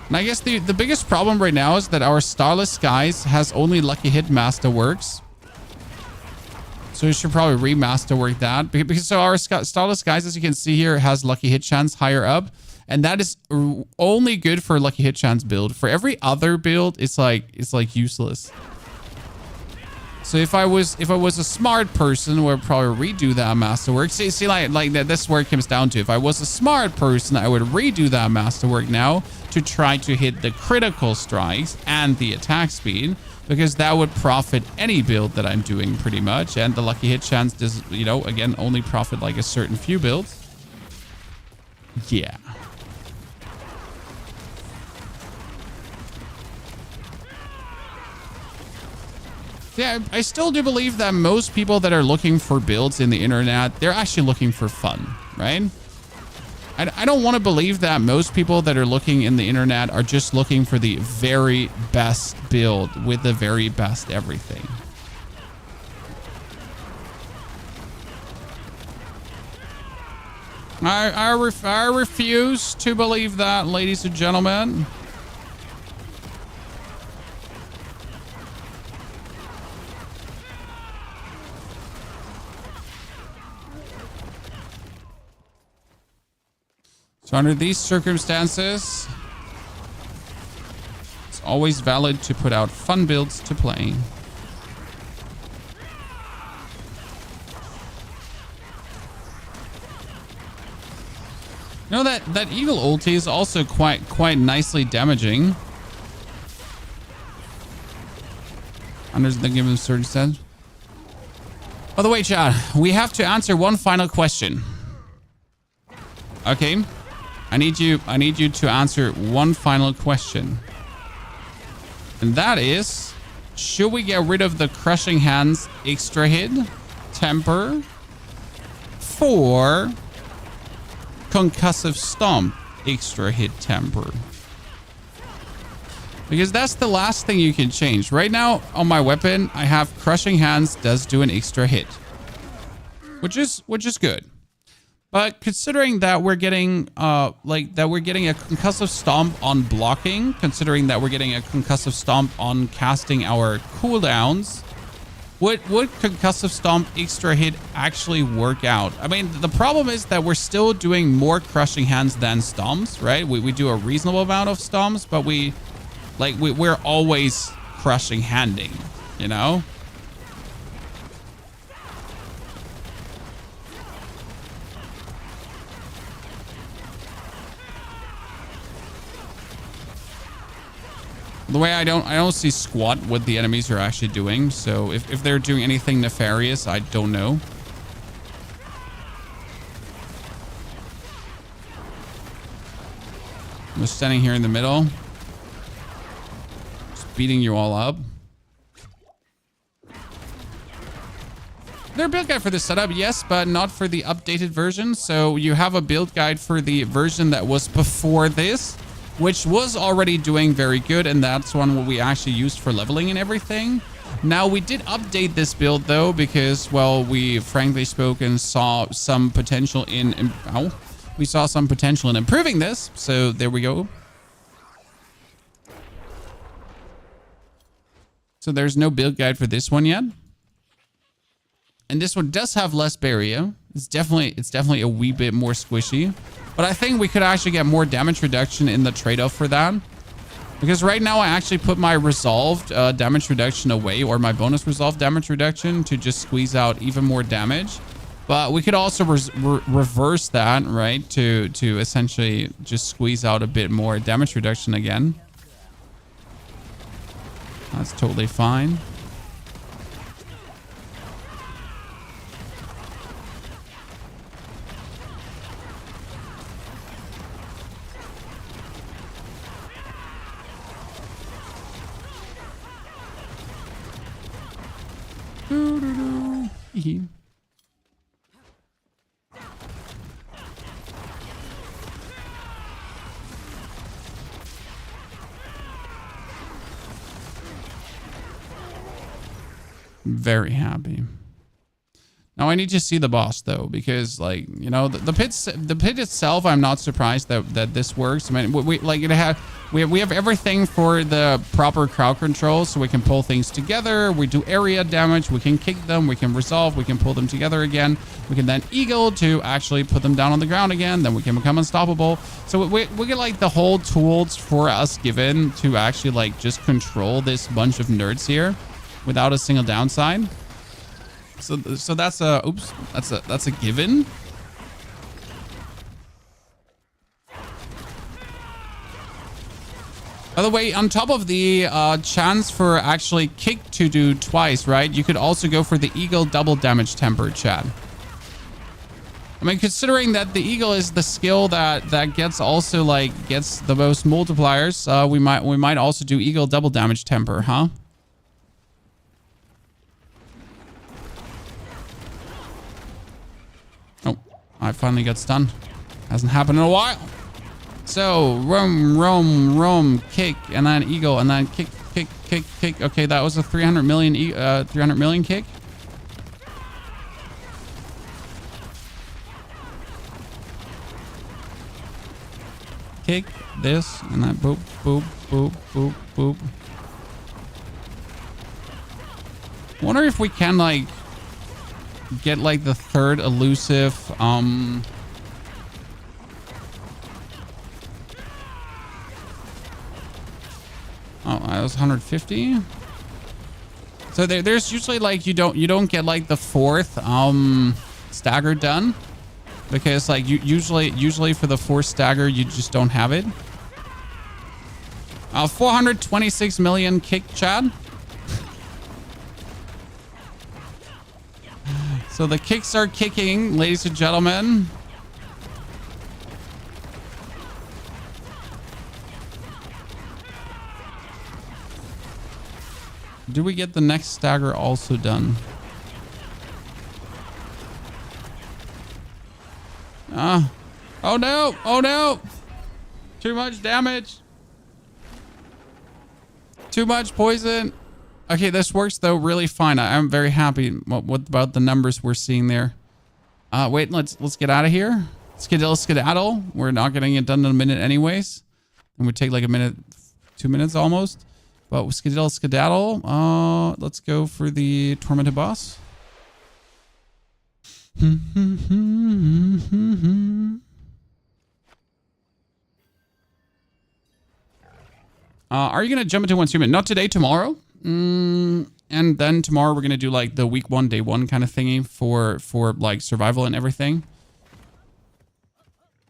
And I guess the biggest problem right now is that our Starless Skies has only Lucky Hit Masterworks. So we should probably remasterwork that. Because so our Starless Skies, as you can see here, has Lucky Hit Chance higher up. And that is only good for Lucky Hit Chance build. For every other build, it's like useless. So if I was a smart person, I would probably redo that masterwork. See, like that's where it comes down to. If I was a smart person, I would redo that masterwork now to try to hit the critical strikes and the attack speed, because that would profit any build that I'm doing pretty much. And the Lucky Hit Chance does, you know, again, only profit like a certain few builds. Yeah. Yeah, I still do believe that most people that are looking for builds in the internet, they're actually looking for fun, right? I don't want to believe that most people that are looking in the internet are just looking for the very best build with the very best everything. I refuse to believe that, ladies and gentlemen. So under these circumstances, it's always valid to put out fun builds to play. You know that Eagle ulti is also quite nicely damaging. Under the given circumstance. By the way, chat, we have to answer one final question. Okay. I need you to answer one final question. And that is, should we get rid of the Crushing Hands extra hit temper for Concussive Stomp extra hit temper? Because that's the last thing you can change. Right now on my weapon, I have Crushing Hands does do an extra hit, which is good. But considering that we're getting a Concussive Stomp on blocking, considering that we're getting a Concussive Stomp on casting our cooldowns, would Concussive Stomp extra hit actually work out? I mean, the problem is that we're still doing more Crushing Hands than stomps, right? We do a reasonable amount of stomps, but we're always crushing handing, you know? The way I don't see squat what the enemies are actually doing. So if they're doing anything nefarious, I don't know. I'm just standing here in the middle, just beating you all up. There's a build guide for this setup, yes, but not for the updated version. So you have a build guide for the version that was before this, which was already doing very good, and that's one what we actually used for leveling and everything. Now, we did update this build, though, because, well, we frankly spoken saw some potential in improving this, so there we go. So there's no build guide for this one yet. And this one does have less barrier. It's definitely a wee bit more squishy. But I think we could actually get more damage reduction in the trade-off for that. Because right now I actually put my resolved damage reduction away, or my bonus resolved damage reduction, to just squeeze out even more damage. But we could also reverse that, right? To essentially just squeeze out a bit more damage reduction again. That's totally fine. Hee. Very happy. Now I need to see the boss though, because like, you know, the pit itself, I'm not surprised that this works. I mean, we have everything for the proper crowd control, so we can pull things together. We do area damage. We can kick them. We can resolve. We can pull them together again. We can then eagle to actually put them down on the ground again. Then we can become unstoppable. So we get like the whole tools for us given to actually like just control this bunch of nerds here without a single downside. So that's a given. By the way, on top of the chance for actually kick to do twice, right? You could also go for the eagle double damage temper, chat. I mean, considering that the eagle is the skill that gets also like gets the most multipliers, we might also do eagle double damage temper, huh? Oh, I finally got stunned. Hasn't happened in a while. So, roam, kick, and then eagle, and then kick. Okay, that was a 300 million kick. Kick this, and then boop, boop, boop, boop, boop. Wonder if we can like get like the third elusive oh, that was 150. So there's usually like you don't get like the fourth stagger done, because like usually for the fourth stagger you just don't have it. 426 million kick, Chad. So the kicks are kicking, ladies and gentlemen. Do we get the next stagger also done? Oh no! Oh no! Too much damage. Too much poison. Okay, this works though really fine. I'm very happy. What about the numbers we're seeing there? Wait, let's get out of here. Skedaddle. We're not getting it done in a minute anyways. And we take like a minute, 2 minutes almost. But skedaddle. Let's go for the tormented boss. Are you gonna jump into one human? Not today, tomorrow. And then tomorrow we're gonna do like the week 1, day 1 kind of thingy for like survival and everything.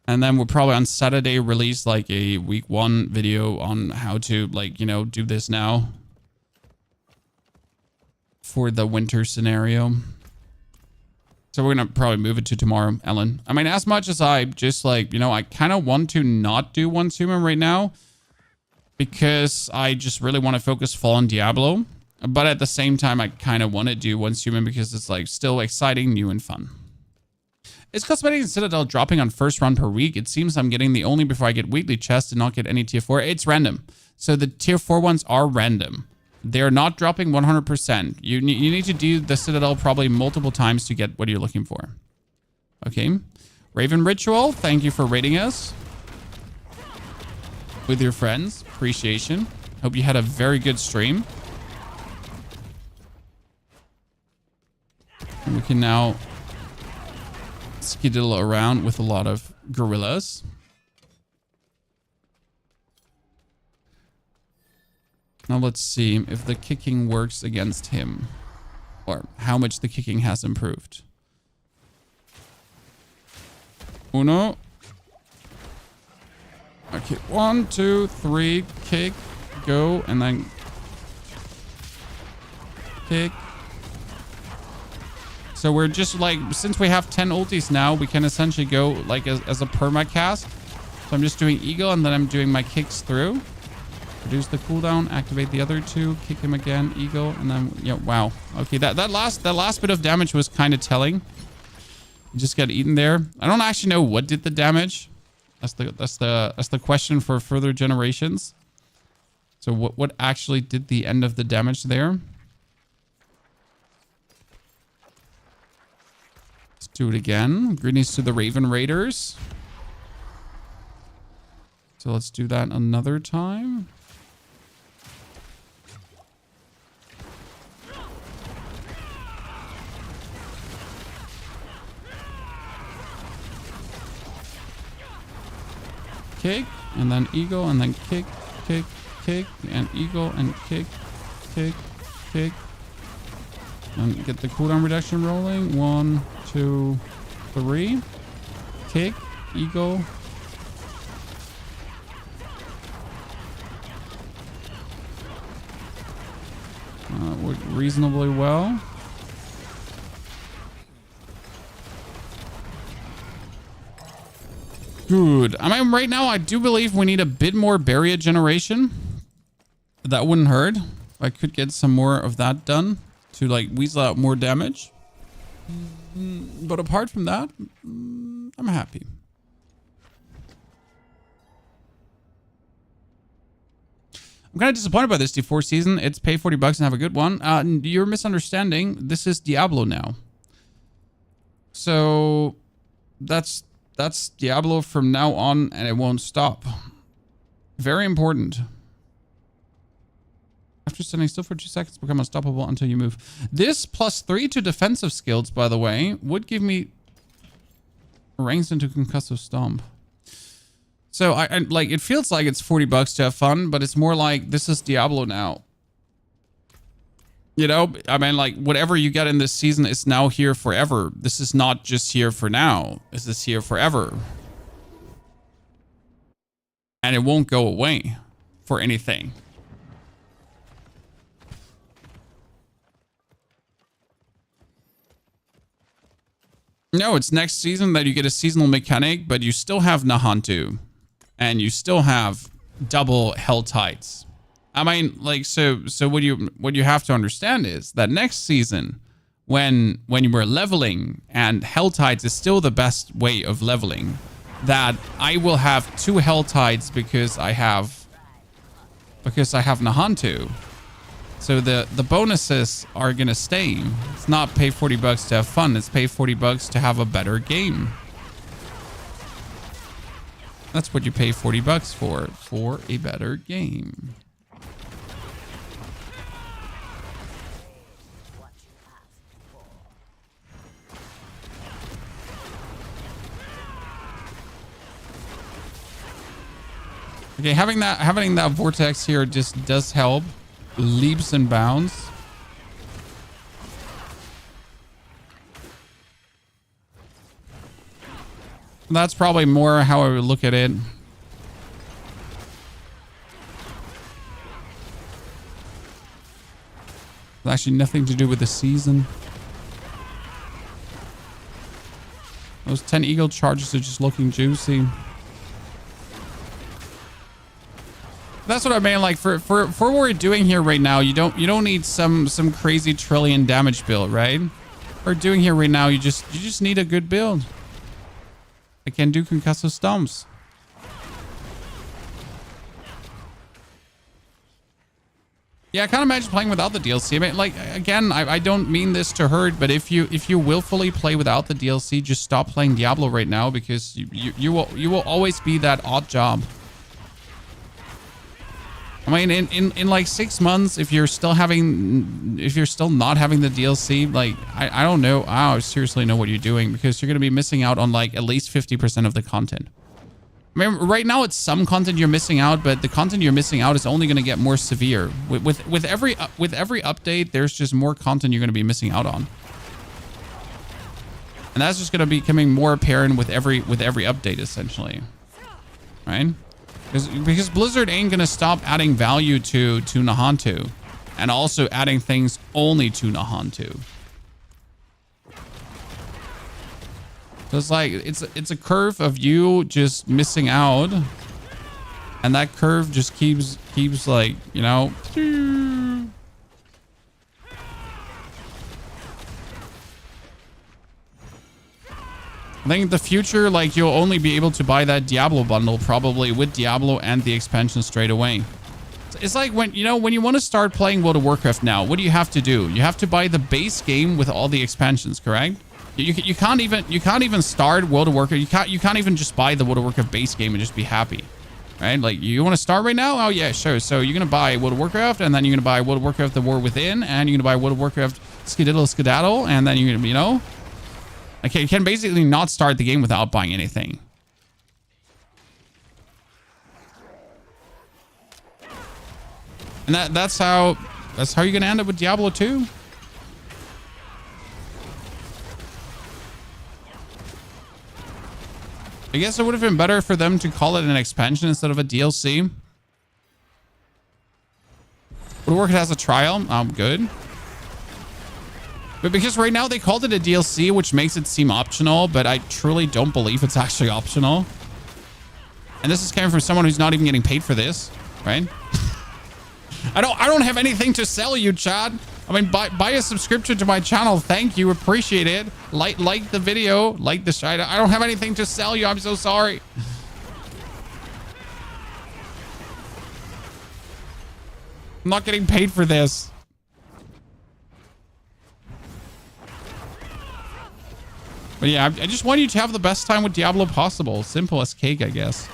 And then we'll probably on Saturday release like a week 1 video on how to like, you know, do this now for the winter scenario. So we're gonna probably move it to tomorrow, Ellen. I mean, as much as I just like, you know, I kind of want to not do one human right now, because I just really want to focus full on Diablo. But at the same time, I kind of want to do one human because it's like still exciting, new and fun. Is Cosmetic and Citadel dropping on first run per week? It seems I'm getting the only before I get weekly chests and not get any tier 4. It's random. So the tier 4 ones are random. They're not dropping 100%. You need to do the Citadel probably multiple times to get what you're looking for. Okay. Raven Ritual, thank you for rating us with your friends. Appreciation. Hope you had a very good stream. And we can now skedaddle around with a lot of gorillas. Now let's see if the kicking works against him, or how much the kicking has improved. Uno. Okay, 1, 2, 3, kick, go, and then kick. So we're just like, since we have 10 ultis now, we can essentially go like as a perma cast. So I'm just doing eagle and then I'm doing my kicks through. Reduce the cooldown, activate the other two, kick him again, eagle, and then, yeah, wow. Okay, that last bit of damage was kind of telling. You just got eaten there. I don't actually know what did the damage. That's the question for further generations. So what actually did the end of the damage there? Let's do it again. Greetings to the Raven Raiders. So let's do that another time. Kick, and then eagle, and then kick, kick, kick, and eagle, and kick, kick, kick. And get the cooldown reduction rolling. 1, 2, 3. Kick, eagle. Worked reasonably well. Good. I mean, right now, I do believe we need a bit more barrier generation. That wouldn't hurt. I could get some more of that done to, like, weasel out more damage. But apart from that, I'm happy. I'm kind of disappointed by this D4 season. It's pay 40 bucks and have a good one. You're misunderstanding. This is Diablo now. So that's Diablo from now on, and it won't stop. Very important. After standing still for 2 seconds, become unstoppable until you move. This +3 to defensive skills, by the way, would give me ranks into Concussive Stomp. So I like, it feels like it's 40 bucks to have fun, but it's more like this is Diablo now. You know, I mean, like, whatever you get in this season is now here forever. This is not just here for now. This is here forever. And it won't go away for anything. No, it's next season that you get a seasonal mechanic, but you still have Nahantu. And you still have double Hell Tides. I mean, like, so what you have to understand is that next season, when you were leveling, and Hell Tides is still the best way of leveling, that I will have 2 Hell Tides because I have Nahantu. So the bonuses are gonna stay. It's not pay 40 bucks to have fun. It's pay 40 bucks to have a better game. That's what you pay 40 bucks for a better game. Okay, having that vortex here just does help. Leaps and bounds. That's probably more how I would look at it. Actually, nothing to do with the season. Those 10 eagle charges are just looking juicy. That's what I mean. Like for what we're doing here right now, you don't need some crazy trillion damage build, right? We're doing here right now. You just need a good build. I can do concussive stomps. Yeah, I can't imagine playing without the DLC. I mean, like, again, I don't mean this to hurt, but if you willfully play without the DLC, just stop playing Diablo right now, because you will always be that odd job. I mean, in like 6 months, if you're still not having the DLC, like, I don't know. I don't seriously know what you're doing, because you're going to be missing out on like at least 50% of the content. I mean, right now it's some content you're missing out, but the content you're missing out is only going to get more severe. With every update, there's just more content you're going to be missing out on. And that's just going to be becoming more apparent with every update, essentially. Right? Because Blizzard ain't going to stop adding value to Nahantu, and also adding things only to Nahantu. So it's like, it's a curve of you just missing out And that curve just keeps like, you know. I think in the future, like, you'll only be able to buy that Diablo bundle probably with Diablo and the expansion straight away. It's like when, you know, when you want to start playing World of Warcraft now, what do you have to do? You have to buy the base game with all the expansions, correct? You can't even start World of Warcraft. You can't even just buy the World of Warcraft base game and just be happy. Right? Like, you want to start right now? Oh yeah, sure. So you're going to buy World of Warcraft, and then you're going to buy World of Warcraft The War Within, and you're going to buy World of Warcraft Skedaddle, and then you're going to, you know, okay, you can basically not start the game without buying anything. And that's how you're going to end up with Diablo 2. I guess it would have been better for them to call it an expansion instead of a DLC. Would work as a trial. Good. But because right now they called it a DLC, which makes it seem optional, but I truly don't believe it's actually optional. And this is coming from someone who's not even getting paid for this, right? I don't have anything to sell you, Chad. I mean, buy a subscription to my channel. Thank you. Appreciate it. Like the video. Like the shine. I don't have anything to sell you. I'm so sorry. I'm not getting paid for this. But yeah, I just want you to have the best time with Diablo possible. Simple as cake, I guess.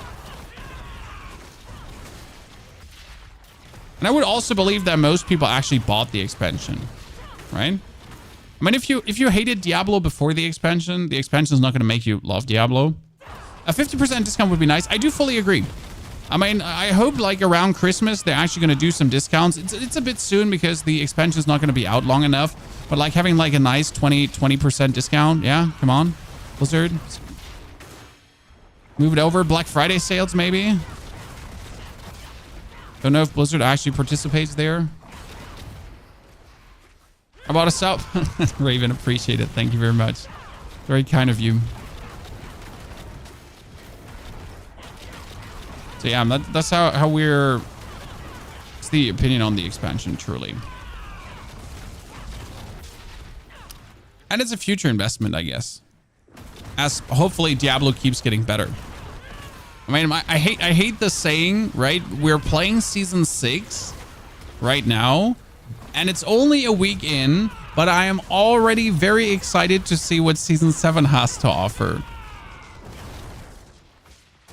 And I would also believe that most people actually bought the expansion, right? I mean, if you hated Diablo before the expansion is not going to make you love Diablo. A 50% discount would be nice. I do fully agree. I mean, I hope like around Christmas, they're actually going to do some discounts. It's a bit soon because the expansion is not going to be out long enough. But like having like a nice 20% discount. Yeah, come on. Blizzard. Move it over. Black Friday sales, maybe. Don't know if Blizzard actually participates there. How about a sub? Raven, appreciate it. Thank you very much. Very kind of you. So yeah, that's how we're... It's the opinion on the expansion, truly. And it's a future investment, I guess. As hopefully Diablo keeps getting better. I mean, I hate the saying, right? We're playing season 6 right now, and it's only a week in, but I am already very excited to see what season 7 has to offer.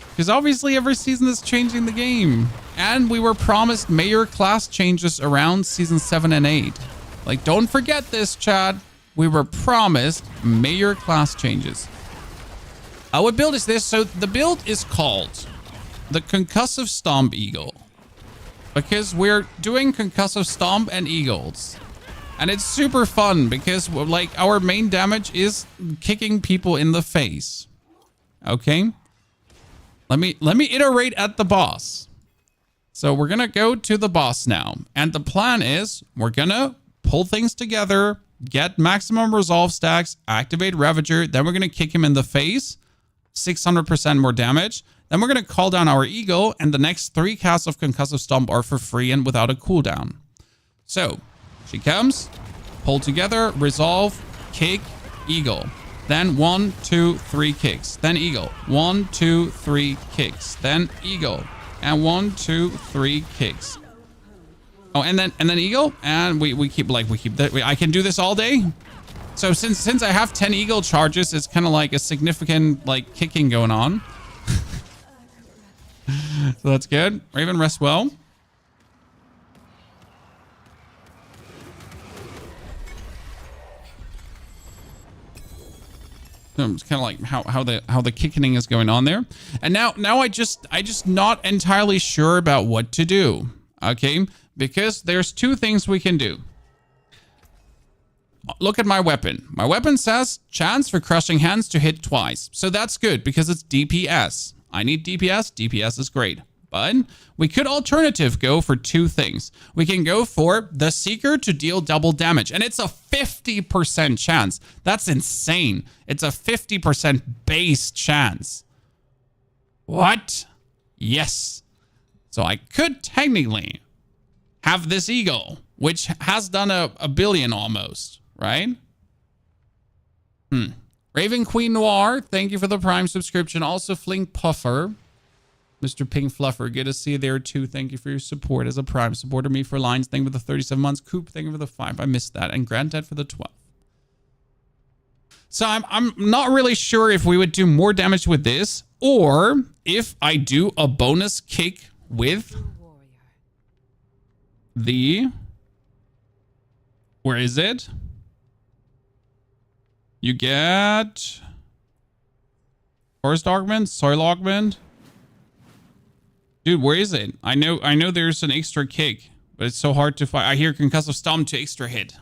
Because obviously every season is changing the game, and we were promised major class changes around season 7 and 8. Like, don't forget this, Chad. We were promised major class changes. What build is this? So the build is called the Concussive Stomp Eagle, because we're doing Concussive Stomp and Eagles. And it's super fun because like our main damage is kicking people in the face. Okay. Let me iterate at the boss. So we're going to go to the boss now. And the plan is we're going to pull things together, get maximum resolve stacks, activate Ravager. Then we're going to kick him in the face. 600% more damage. Then we're going to call down our Eagle, and the next 3 casts of Concussive Stomp are for free and without a cooldown. So, she comes, pull together, resolve, kick, Eagle. Then 1, 2, 3 kicks. Then Eagle. 1, 2, 3 kicks. Then Eagle. And 1, 2, 3 kicks. Oh, and then Eagle. And we keep that. I can do this all day. So since I have 10 Eagle charges, it's kind of like a significant like kicking going on. So that's good. Raven, rest well. It's kind of like how the kicking is going on there. And now I just not entirely sure about what to do. Okay, because there's 2 things we can do. Look at my weapon. My weapon says chance for crushing hands to hit twice. So that's good because it's DPS. I need DPS. DPS is great. But we could alternative go for 2 things. We can go for the Seeker to deal double damage. And it's a 50% chance. That's insane. It's a 50% base chance. What? Yes. So I could technically have this eagle, which has done a billion almost, right? Raven Queen Noir, thank you for the Prime subscription. Also, Flink Puffer. Mr. Pink Fluffer, good to see you there too. Thank you for your support as a Prime supporter. Me for Lines, thank you for the 37 months. Coop, thank you for the 5. I missed that. And Granddad for the 12. So I'm not really sure if we would do more damage with this or if I do a bonus kick with the... Where is it? You get... Forest Augment, Soil Augment. Dude, where is it? I know there's an extra kick, but it's so hard to find. I hear Concussive Stomp to extra hit.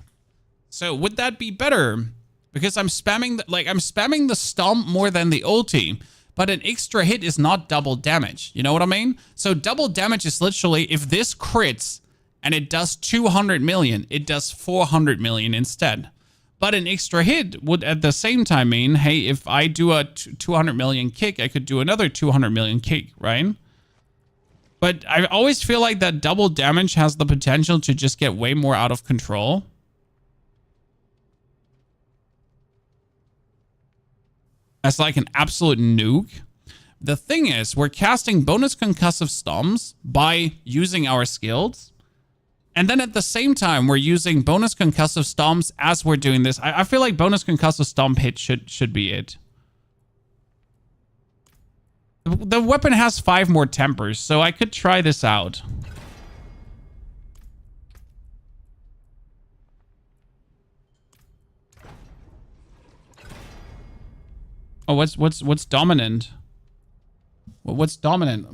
So would that be better? Because I'm spamming the stomp more than the ulti, but an extra hit is not double damage. You know what I mean? So double damage is literally if this crits and it does 200 million, it does 400 million instead. But an extra hit would at the same time mean, hey, if I do a 200 million kick, I could do another 200 million kick, right? But I always feel like that double damage has the potential to just get way more out of control. As like an absolute nuke. The thing is, we're casting bonus concussive stomps by using our skills. And then at the same time, we're using bonus concussive stomps as we're doing this. I feel like bonus concussive stomp hit should be it. The weapon has 5 more tempers, so I could try this out. Oh, what's dominant? Well, what's dominant?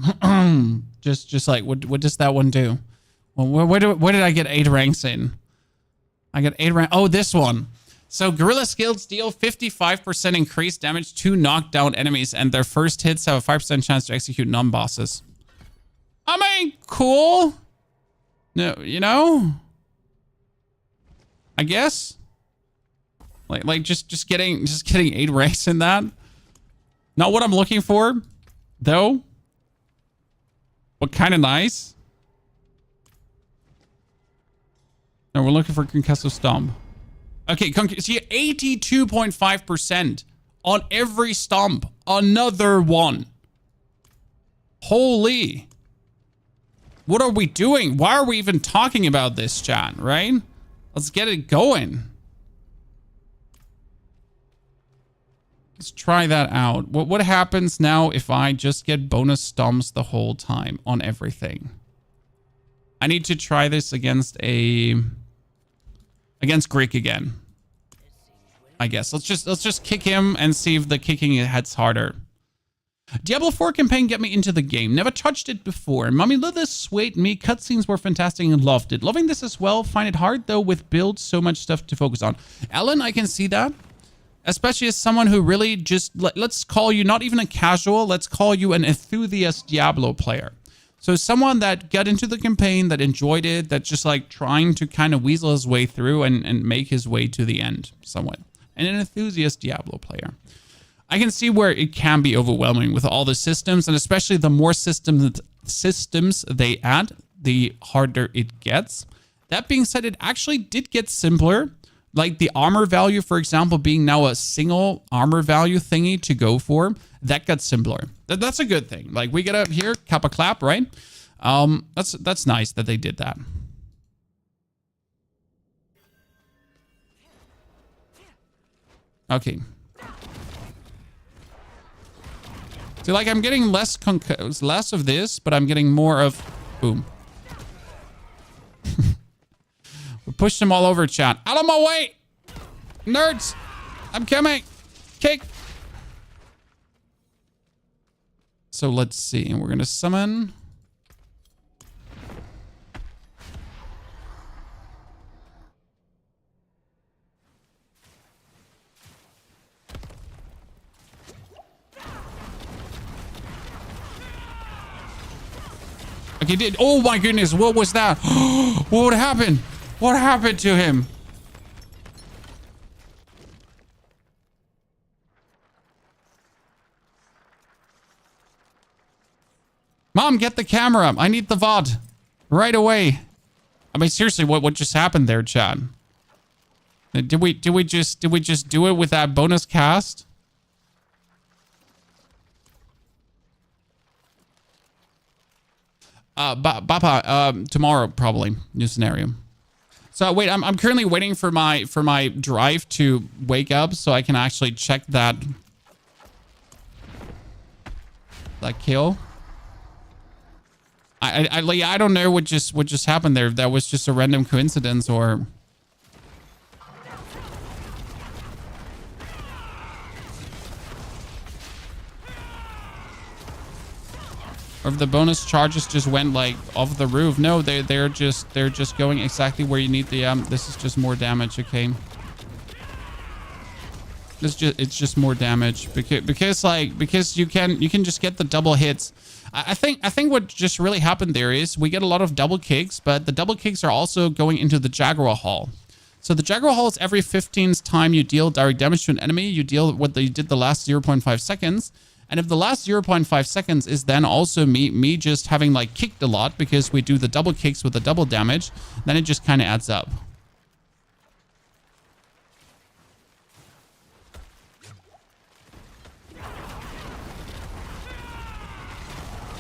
just like what does that one do? Well, where did I get 8 ranks in? I got 8 ranks. Oh, this one. So Gorilla skills deal 55% increased damage to knockdown enemies, and their first hits have a 5% chance to execute non-bosses. I mean, cool. No, you know? I guess. Like just getting 8 ranks in that. Not what I'm looking for, though. But kind of nice. No, we're looking for Concussive Stomp. Okay, see, 82.5% on every stomp. Another one. Holy. What are we doing? Why are we even talking about this, chat, right? Let's get it going. Let's try that out. What happens now if I just get bonus stomps the whole time on everything? I need to try this against Greek again. I guess. Let's just kick him and see if the kicking hits harder. Diablo 4 campaign get me into the game. Never touched it before. Mommy Lithis swayed me. Cutscenes were fantastic and loved it. Loving this as well. Find it hard though with builds, so much stuff to focus on. Alan, I can see that. Especially as someone who really just, let's call you not even a casual, let's call you an enthusiast Diablo player. So someone that got into the campaign, that enjoyed it, that's just like trying to kind of weasel his way through and make his way to the end somewhat. And an enthusiast Diablo player. I can see where it can be overwhelming with all the systems, and especially the more systems they add, the harder it gets. That being said, it actually did get simpler. Like the armor value, for example, being now a single armor value thingy to go for, that got simpler. That's a good thing. Like we get up here, kappa clap, right? That's nice that they did that. Okay. See, like I'm getting less of this, but I'm getting more of boom. We pushed them all over, chat. Out of my way! Nerds! I'm coming! Kick! So let's see. We're gonna summon. Okay, did. Oh my goodness, what was that? What happened? What happened to him? Mom, get the camera. I need the VOD right away. I mean, seriously, what just happened there, Chad? Did we just do it with that bonus cast? Bapa, tomorrow probably. New scenario. So wait, I'm currently waiting for my drive to wake up so I can actually check that kill. I don't know what just happened there. If that was just a random coincidence or if the bonus charges just went like off the roof. No, they're just going exactly where you need the this is just more damage, okay? It's just more damage because you can just get the double hits. I think what just really happened there is we get a lot of double kicks, but the double kicks are also going into the Jaguar Hall. So the Jaguar Hall is every 15th time you deal direct damage to an enemy, you deal what they did the last 0.5 seconds. And if the last 0.5 seconds is then also me just having like kicked a lot because we do the double kicks with the double damage, then it just kind of adds up.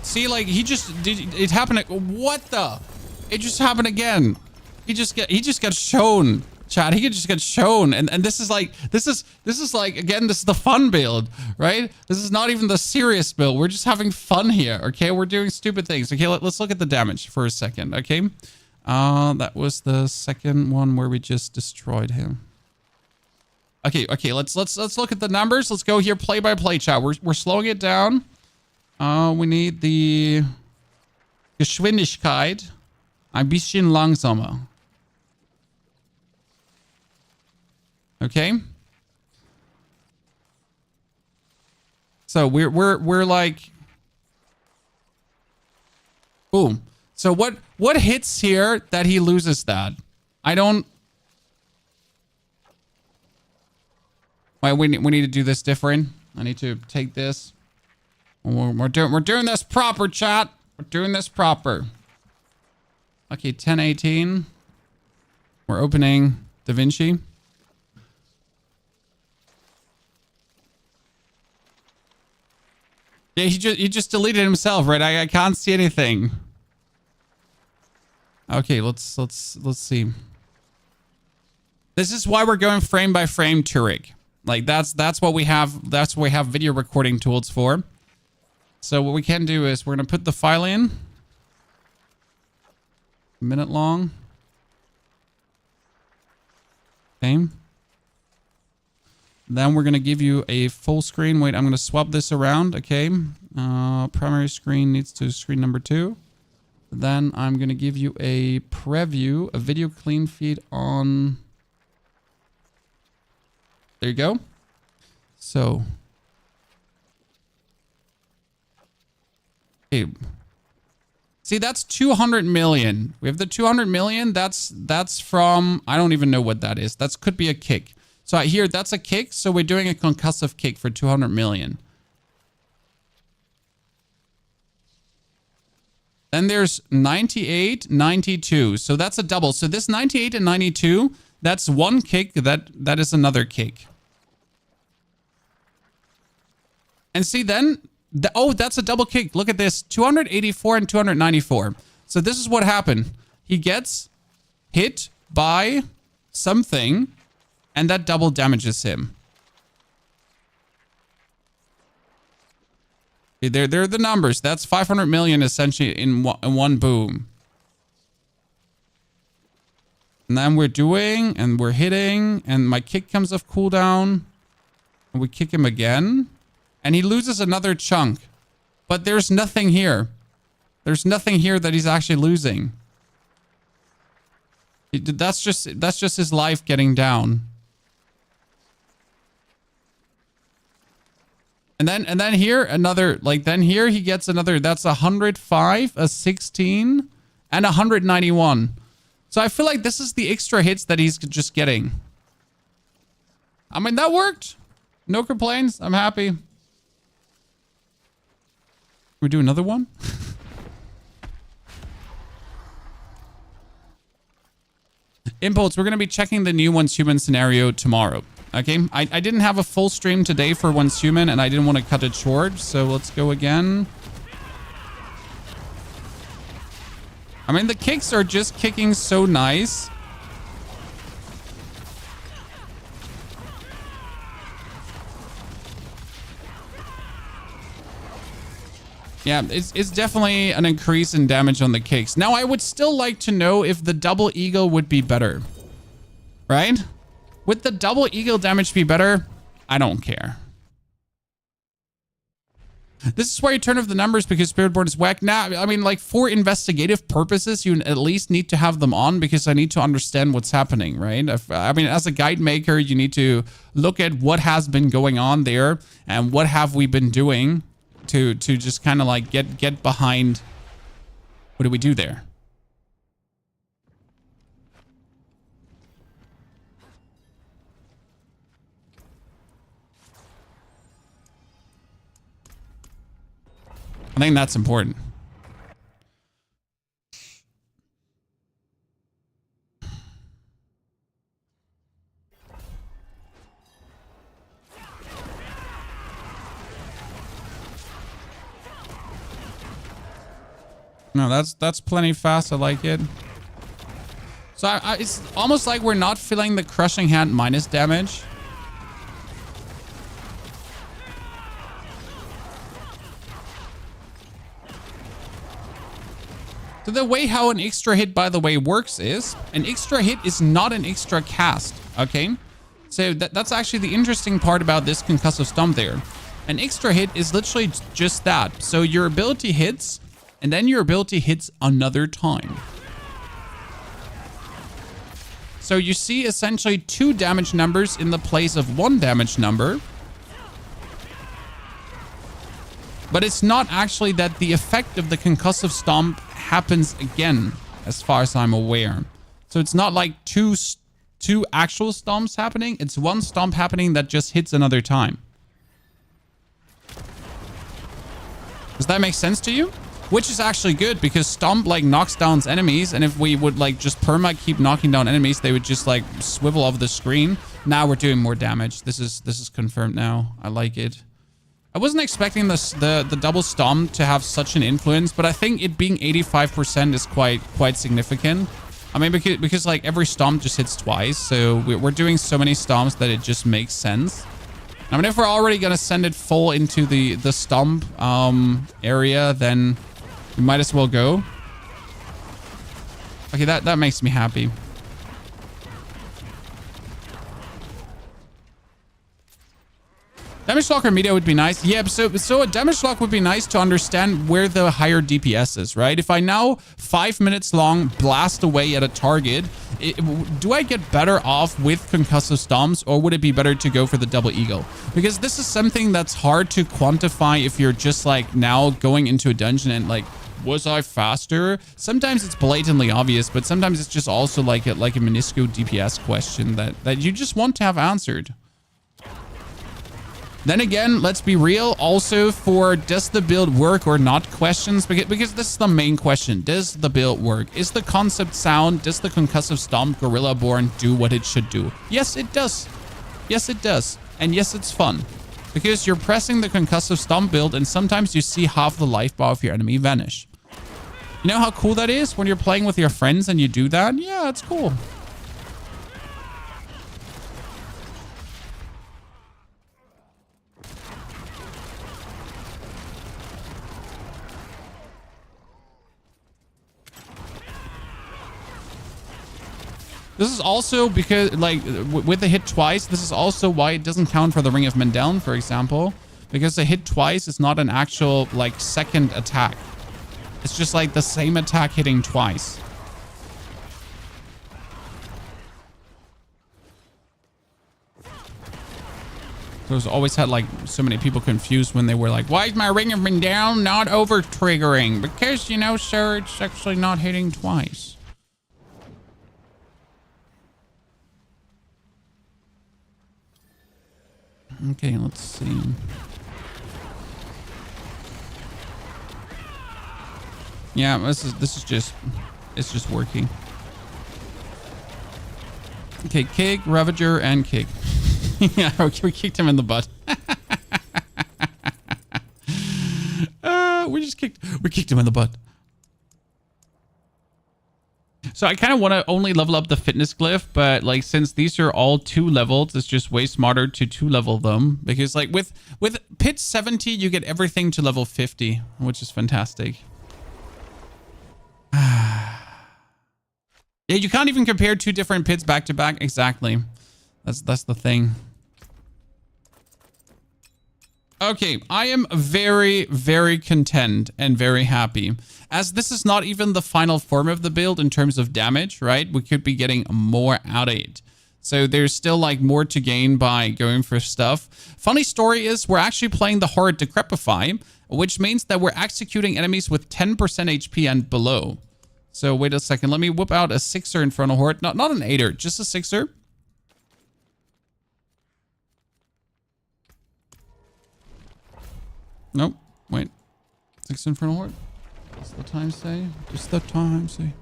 See, like he just did it happen. What the? It just happened again. He just got shown. Chat, he just got shown, and this is like again, this is the fun build, right? This is not even the serious build. We're just having fun here, okay? We're doing stupid things. Okay, let's look at the damage for a second, okay? That was the second one where we just destroyed him. Okay, let's look at the numbers. Let's go here play by play, chat. We're slowing it down. We need the Geschwindigkeit ein bisschen langsamer. Okay. So we're like, boom. So what hits here that he loses that? I don't. Wait, we need to do this different. I need to take this. We're doing this proper, chat. We're doing this proper. Okay, 1018. We're opening DaVinci. Yeah, he just deleted himself, right? I can't see anything. Okay, let's see. This is why we're going frame by frame Turing. Like that's what we have. That's what we have video recording tools for. So what we can do is we're gonna put the file in. A minute long. Okay. Then we're going to give you a full screen. Wait, I'm going to swap this around. Okay. Primary screen needs to screen number 2. Then I'm going to give you a preview, a video clean feed on. There you go. So. Okay. See, that's 200 million. We have the 200 million. That's from, I don't even know what that is. That could be a kick. So here, that's a kick. So we're doing a concussive kick for 200 million. Then there's 98, 92. So that's a double. So this 98 and 92, that's one kick. That is another kick. And see then, oh, that's a double kick. Look at this, 284 and 294. So this is what happened. He gets hit by something. And that double damages him. Okay, they're the numbers. That's 500 million essentially in one boom. And then we're doing, and we're hitting, and my kick comes off cooldown. And we kick him again. And he loses another chunk. But there's nothing here. There's nothing here that he's actually losing. That's just his life getting down. And then here another, like then here he gets another, that's 105, a 16, and 191. So I feel like this is the extra hits that he's just getting. I mean, that worked. No complaints. I'm happy. We do another one? Impulse, we're going to be checking the new Once Human scenario tomorrow. Okay, I didn't have a full stream today for Once Human, and I didn't want to cut it short, so let's go again. I mean, the kicks are just kicking so nice. Yeah, it's definitely an increase in damage on the kicks. Now, I would still like to know if the double eagle would be better. Right? Would the double eagle damage be better? I don't care. This is why you turn off the numbers, because Spiritborn is whack. Now, I mean, like, for investigative purposes, you at least need to have them on, because I need to understand what's happening, right? I mean, as a guide maker, you need to look at what has been going on there and what have we been doing to just kind of like get behind. What do we do there? I think that's important. No, that's plenty fast. I like it. So it's almost like we're not feeling the crushing hand minus damage. So the way how an extra hit, by the way, works is an extra hit is not an extra cast. Okay, so that's actually the interesting part about this Concussive Stomp there. An extra hit is literally just that. So your ability hits, and then your ability hits another time. So you see essentially 2 damage numbers in the place of 1 damage number. But it's not actually that the effect of the Concussive Stomp happens again, as far as I'm aware. So it's not like two actual stomps happening. It's 1 stomp happening that just hits another time. Does that make sense to you? Which is actually good, because Stomp like knocks down enemies, and if we would like just perma keep knocking down enemies, they would just like swivel off the screen. Now we're doing more damage. This is confirmed now. I like it. I wasn't expecting the double Stomp to have such an influence, but I think it being 85% is quite significant. I mean, because like every Stomp just hits twice, so we're doing so many Stomps that it just makes sense. I mean, if we're already gonna send it full into the Stomp area, then we might as well go. Okay, that makes me happy. Damage lock or media would be nice. Yeah, so a damage lock would be nice to understand where the higher DPS is, right? If I now 5 minutes long blast away at a target, do I get better off with concussive stomps, or would it be better to go for the double eagle? Because this is something that's hard to quantify if you're just like now going into a dungeon and like, was I faster? Sometimes it's blatantly obvious, but sometimes it's just also like a minuscule DPS question that you just want to have answered. Then again, let's be real. Also, for does the build work or not questions, because this is the main question. Does the build work? Is the concept sound? Does the Concussive Stomp Gorilla Born do what it should do? Yes, it does. Yes, it does. And yes, it's fun. Because you're pressing the Concussive Stomp build, and sometimes you see half the life bar of your enemy vanish. You know how cool that is when you're playing with your friends and you do that? Yeah, it's cool. This is also because, like, with the hit twice, this is also why it doesn't count for the Ring of Mendeln, for example. Because the hit twice is not an actual, like, second attack. It's just, like, the same attack hitting twice. So it's always had, like, so many people confused when they were like, why is my Ring of Mendeln not over-triggering? Because, you know, sir, it's actually not hitting twice. Okay, let's see. Yeah, this is just, it's just working. Okay, kick, Ravager, and kick. Yeah, we kicked him in the butt. We kicked him in the butt. So I kind of want to only level up the fitness glyph, but like since these are all 2 levels, it's just way smarter to 2 level them, because like with pit 70 you get everything to level 50, which is fantastic. Yeah, you can't even compare 2 different pits back to back. Exactly. That's the thing. Okay, I am very, very content and very happy. As this is not even the final form of the build in terms of damage, right? We could be getting more out of it. So there's still like more to gain by going for stuff. Funny story is we're actually playing the Horrid Decrepify, which means that we're executing enemies with 10% HP and below. So wait a second. Let me whip out a 6er in front of Horrid. Not an 8er, just a 6er. Nope. Wait. 6 in front of Horde. What's the time say? Just the time say.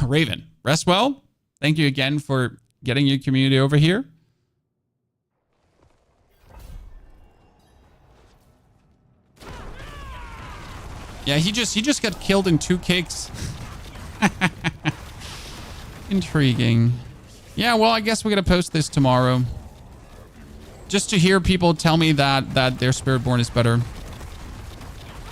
Raven. Rest well. Thank you again for getting your community over here. Yeah, he just got killed in 2 kicks. Intriguing. Yeah, well, I guess we're gonna post this tomorrow. Just to hear people tell me that their Spiritborn is better.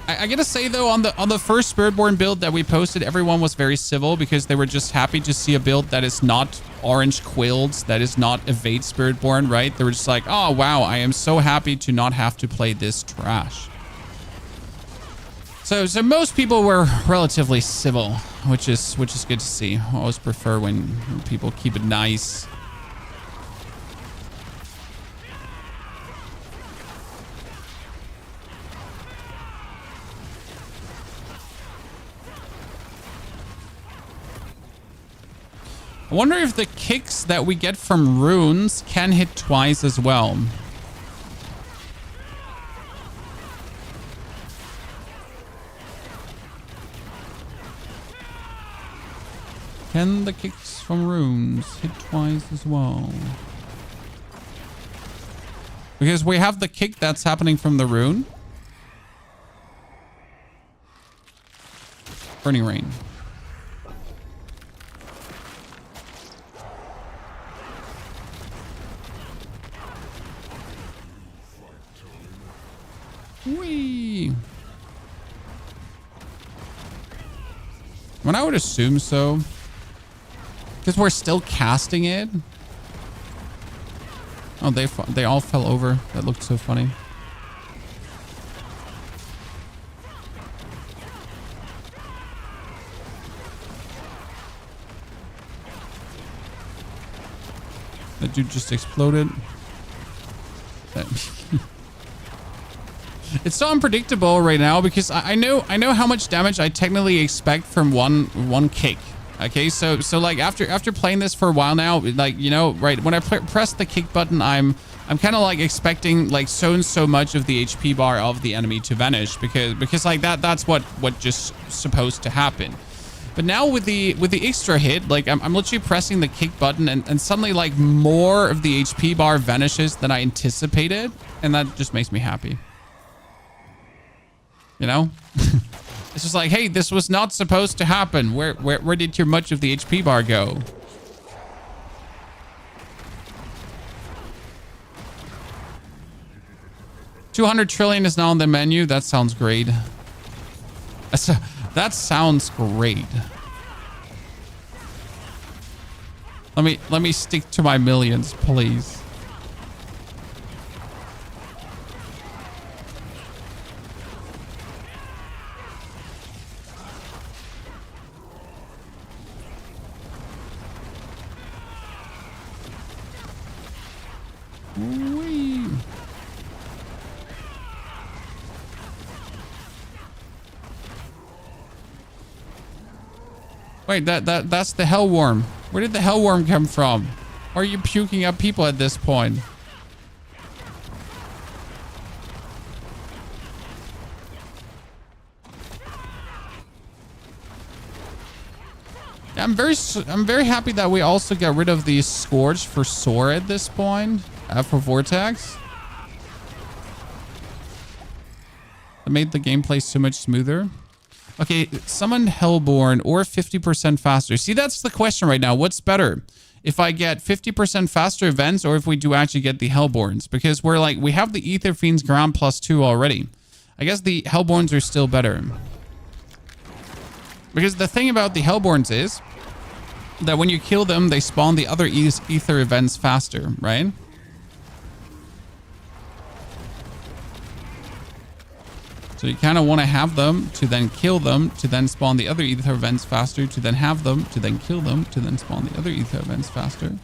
I gotta say though, on the first Spiritborn build that we posted, everyone was very civil because they were just happy to see a build that is not orange quills, that is not evade Spiritborn, right? They were just like, oh wow, I am so happy to not have to play this trash. So most people were relatively civil, which is good to see. I always prefer when people keep it nice. I wonder if the kicks that we get from runes can hit twice as well. Can the kicks from runes hit twice as well? Because we have the kick that's happening from the rune. Burning Rain. Whee! When I would assume so. Because we're still casting it. Oh, they all fell over. That looked so funny. That dude just exploded. It's so unpredictable right now because I know how much damage I technically expect from one kick. Okay, so like after playing this for a while now, like, you know, right when I press the kick button, I'm kind of like expecting like so and so much of the HP bar of the enemy to vanish because like that's what just supposed to happen. But now with the extra hit, like I'm literally pressing the kick button and suddenly like more of the HP bar vanishes than I anticipated, and that just makes me happy. You know? It's just like, hey, this was not supposed to happen. Where did your much of the HP bar go? $200 trillion is now on the menu. That sounds great. That sounds great. Let me stick to my millions, please. Whee. Wait, that's the Hellworm. Where did the Hellworm come from? Or are you puking up people at this point? I'm very happy that we also got rid of the Scourge for Soar at this point, for Vortex. That made the gameplay so much smoother. Okay, summon Hellborn or 50% faster. See, that's the question right now. What's better? If I get 50% faster events or if we do actually get the Hellborns? Because we're like, we have the Aether Fiends ground +2 already. I guess the Hellborns are still better. Because the thing about the Hellborns is that when you kill them, they spawn the other Aether events faster, right? So you kind of want to have them to then kill them, to then spawn the other Aether events faster, to then have them, to then kill them, to then spawn the other Aether events faster.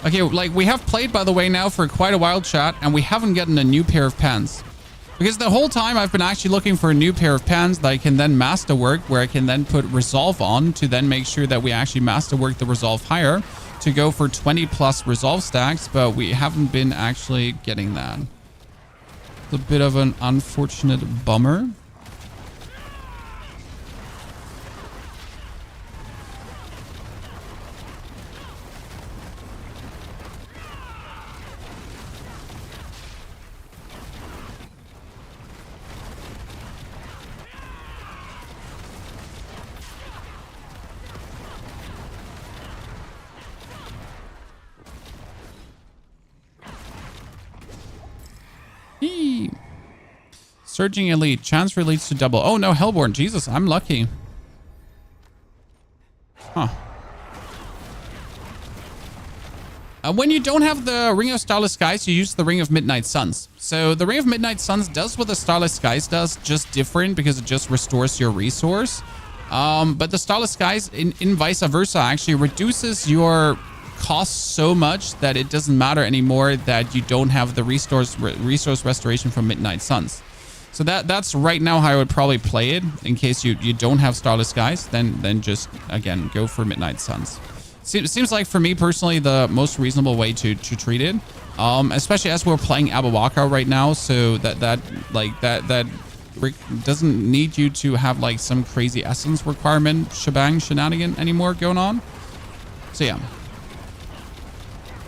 Okay, like we have played, by the way, now for quite a while, chat, and we haven't gotten a new pair of pants. Because the whole time I've been actually looking for a new pair of pants that I can then masterwork, where I can then put Resolve on to then make sure that we actually masterwork the Resolve higher to go for 20+ Resolve stacks, but we haven't been actually getting that. It's a bit of an unfortunate bummer. Surging Elite. Chance for elites to double. Oh no, Hellborn. Jesus, I'm lucky. Huh. When you don't have the Ring of Starless Skies, you use the Ring of Midnight Suns. So the Ring of Midnight Suns does what the Starless Skies does, just different because it just restores your resource. But the Starless Skies, in vice versa, actually reduces your costs so much that it doesn't matter anymore that you don't have the resource restoration from Midnight Suns. So that's right now how I would probably play it. In case you don't have Starless Skies, then just, again, go for Midnight Suns. Seems like, for me personally, the most reasonable way to treat it. Especially as we're playing Abawaka right now, so that doesn't need you to have like some crazy essence requirement shenanigan anymore going on. So yeah.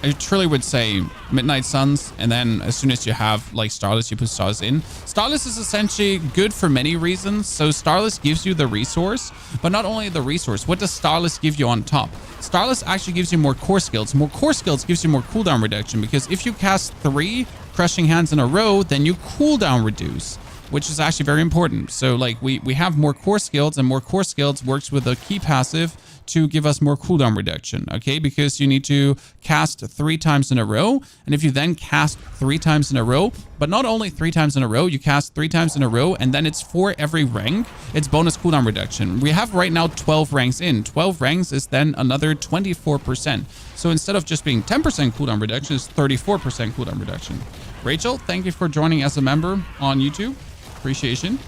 I truly would say Midnight Suns, and then as soon as you have like Starless, you put Starless in. Starless is essentially good for many reasons. So Starless gives you the resource, but not only the resource. What does Starless give you on top? Starless actually gives you more core skills. More core skills gives you more cooldown reduction, because if you cast 3 Crushing Hands in a row, then you cooldown reduce, which is actually very important. So like we have more core skills, and more core skills works with a key passive to give us more cooldown reduction, okay? Because you need to cast 3 times in a row, and if you then cast 3 times in a row, but not only 3 times in a row, you cast 3 times in a row, and then it's for every rank, it's bonus cooldown reduction. We have right now 12 ranks in. 12 ranks is then another 24%. So instead of just being 10% cooldown reduction, it's 34% cooldown reduction. Rachel, thank you for joining as a member on YouTube. Appreciation.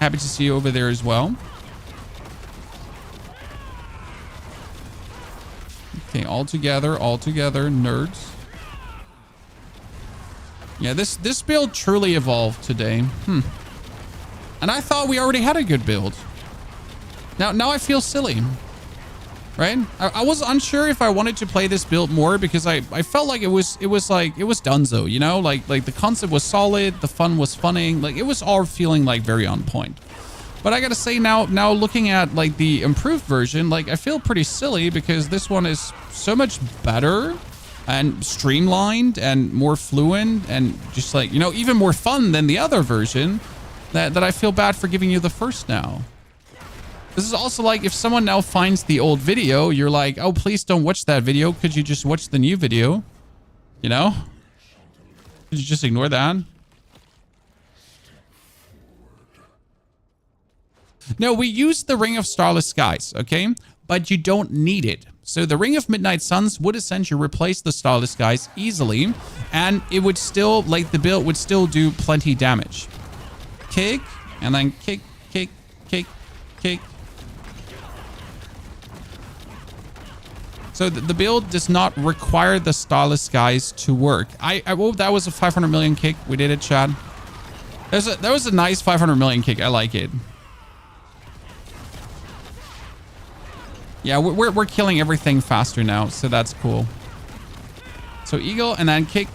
Happy to see you over there as well. Okay, all together, nerds. Yeah, this build truly evolved today. And I thought we already had a good build. Now I feel silly. Right? I was unsure if I wanted to play this build more, because I felt like it was donezo, you know? Like the concept was solid, the fun was funning, like it was all feeling like very on point. But I gotta say, now looking at like the improved version, like I feel pretty silly, because this one is so much better and streamlined and more fluent and just like, you know, even more fun than the other version, that I feel bad for giving you the first now. This is also like, if someone now finds the old video, you're like, oh, please don't watch that video. Could you just watch the new video? You know? Could you just ignore that? No, we use the Ring of Starless Skies, okay? But you don't need it. So the Ring of Midnight Suns would essentially replace the Starless Skies easily, and it would still, like, the build would still do plenty damage. Kick, and then kick, kick, kick, kick. So the build does not require the Starless Skies to work. Oh, that was a 500 million kick. We did it, Chad. That was a nice 500 million kick. I like it. Yeah, we're killing everything faster now, so that's cool. So eagle and then kick.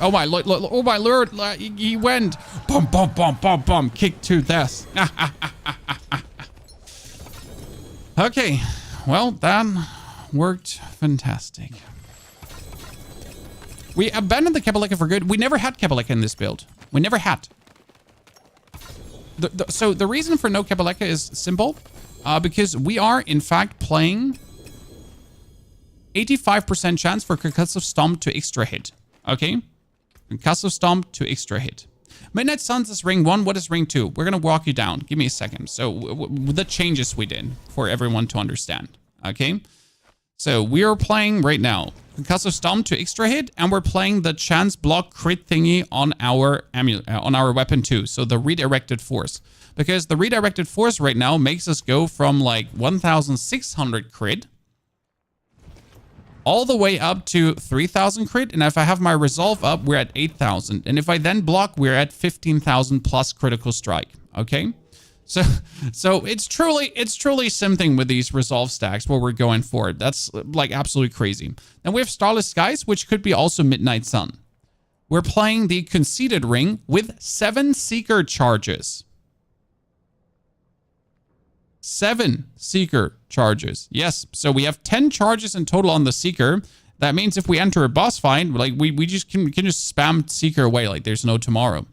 Oh my lord! Oh my lord! He went. Bum bum bum bum bum. Kick to death. Okay, well that worked fantastic. We abandoned the Kabaleka for good. We never had Kabaleka in this build. We never had. So the reason for no Kabaleka is simple. Because we are, in fact, playing 85% chance for Concussive Stomp to extra hit. Okay? Concussive Stomp to extra hit. Midnight Suns is ring 1. What is ring 2? We're going to walk you down. Give me a second. So the changes we did for everyone to understand. Okay? So we are playing right now Concussive Stomp to extra hit, and we're playing the chance block crit thingy on our weapon 2. So the redirected force. Because the redirected force right now makes us go from like 1,600 crit all the way up to 3,000 crit. And if I have my resolve up, we're at 8,000. And if I then block, we're at 15,000 plus critical strike. Okay. So it's truly something with these resolve stacks where we're going for it. That's like absolutely crazy. Then we have Starless Skies, which could be also Midnight Sun. We're playing the Conceited Ring with 7 Seeker charges. 7 Seeker charges. Yes, so we have 10 charges in total on the Seeker. That means if we enter a boss fight, like we just can just spam Seeker away like there's no tomorrow.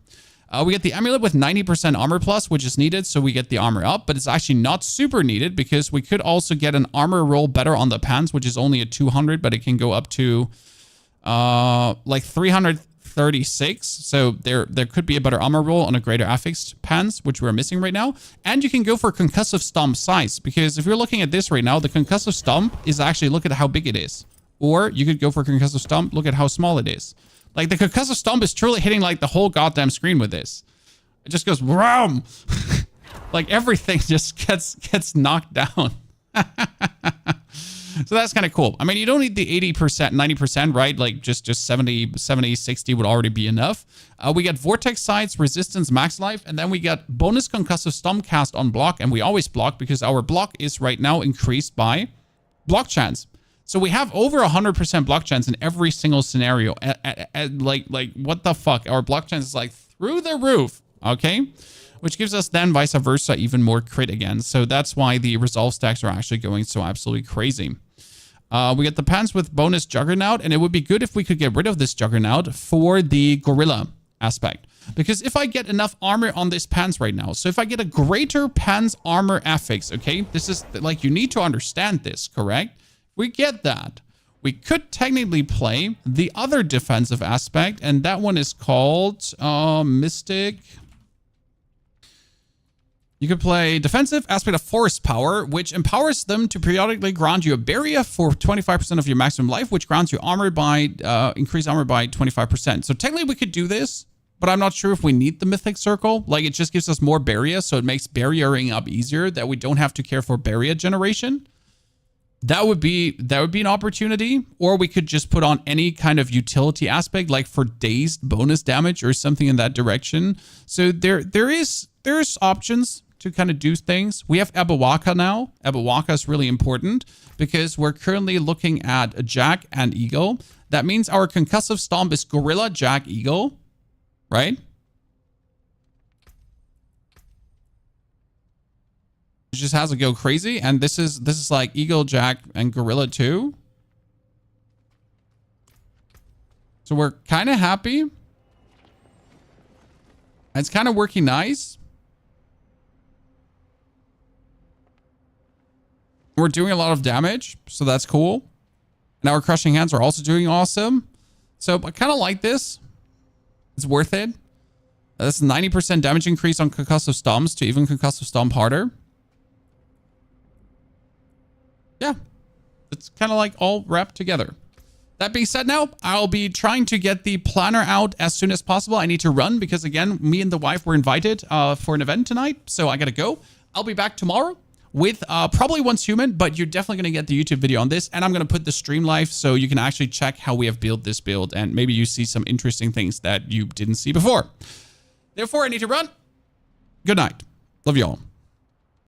We get the Amulet with 90% armor plus, which is needed, so we get the armor up, but it's actually not super needed because we could also get an armor roll better on the pants, which is only a 200, but it can go up to like 336. So there could be a better armor roll on a greater affixed pants, which we're missing right now. And you can go for Concussive Stomp size, because if you're looking at this right now, the Concussive Stomp is actually, look at how big it is. Or you could go for Concussive Stomp, look at how small it is. Like the Concussive Stomp is truly hitting like the whole goddamn screen with this. It just goes wham. Like everything just gets knocked down. So that's kind of cool. I mean, you don't need the 80%, 90%, right? Like just 70, 60 would already be enough. We get Vortex Sights, Resistance, Max Life, and then we get bonus Concussive Stomp cast on block, and we always block because our block is right now increased by block chance. So we have over 100% block chance in every single scenario. Like what the fuck? Our block chance is like through the roof, okay? Which gives us then vice versa even more crit again. So that's why the resolve stacks are actually going so absolutely crazy. We get the pants with bonus Juggernaut, and it would be good if we could get rid of this Juggernaut for the Gorilla aspect. Because if I get enough armor on this pants right now, so if I get a greater pants armor affix, okay? This is like, you need to understand this, correct? We get that. We could technically play the other defensive aspect, and that one is called Mystic. You could play defensive aspect of Forest Power, which empowers them to periodically grant you a barrier for 25% of your maximum life, which grants you armor by increased armor by 25%. So technically we could do this, but I'm not sure if we need the Mythic Circle. Like it just gives us more barrier, so it makes barriering up easier, that we don't have to care for barrier generation. That would be an opportunity, or we could just put on any kind of utility aspect, like for dazed bonus damage or something in that direction. So there's options to kind of do things. We have Abawaka now. Abawaka is really important because we're currently looking at a Jack and Eagle. That means our Concussive Stomp is Gorilla, Jack, Eagle, right? It just has to go crazy, and this is like Eagle, Jack, and Gorilla too. So we're kind of happy. It's kind of working nice. We're doing a lot of damage, so that's cool. And our Crushing Hands are also doing awesome. So I kind of like this. It's worth it. That's 90% damage increase on Concussive Stomps to even Concussive Stomp harder. Yeah, it's kind of like all wrapped together. That being said, now I'll be trying to get the planner out as soon as possible. I need to run because, again, me and the wife were invited for an event tonight, so I gotta go. I'll be back tomorrow with probably Once Human, but you're definitely gonna get the YouTube video on this, and I'm gonna put the stream live so you can actually check how we have built this build, and maybe you see some interesting things that you didn't see before. Therefore, I need to run. Good night. Love you all.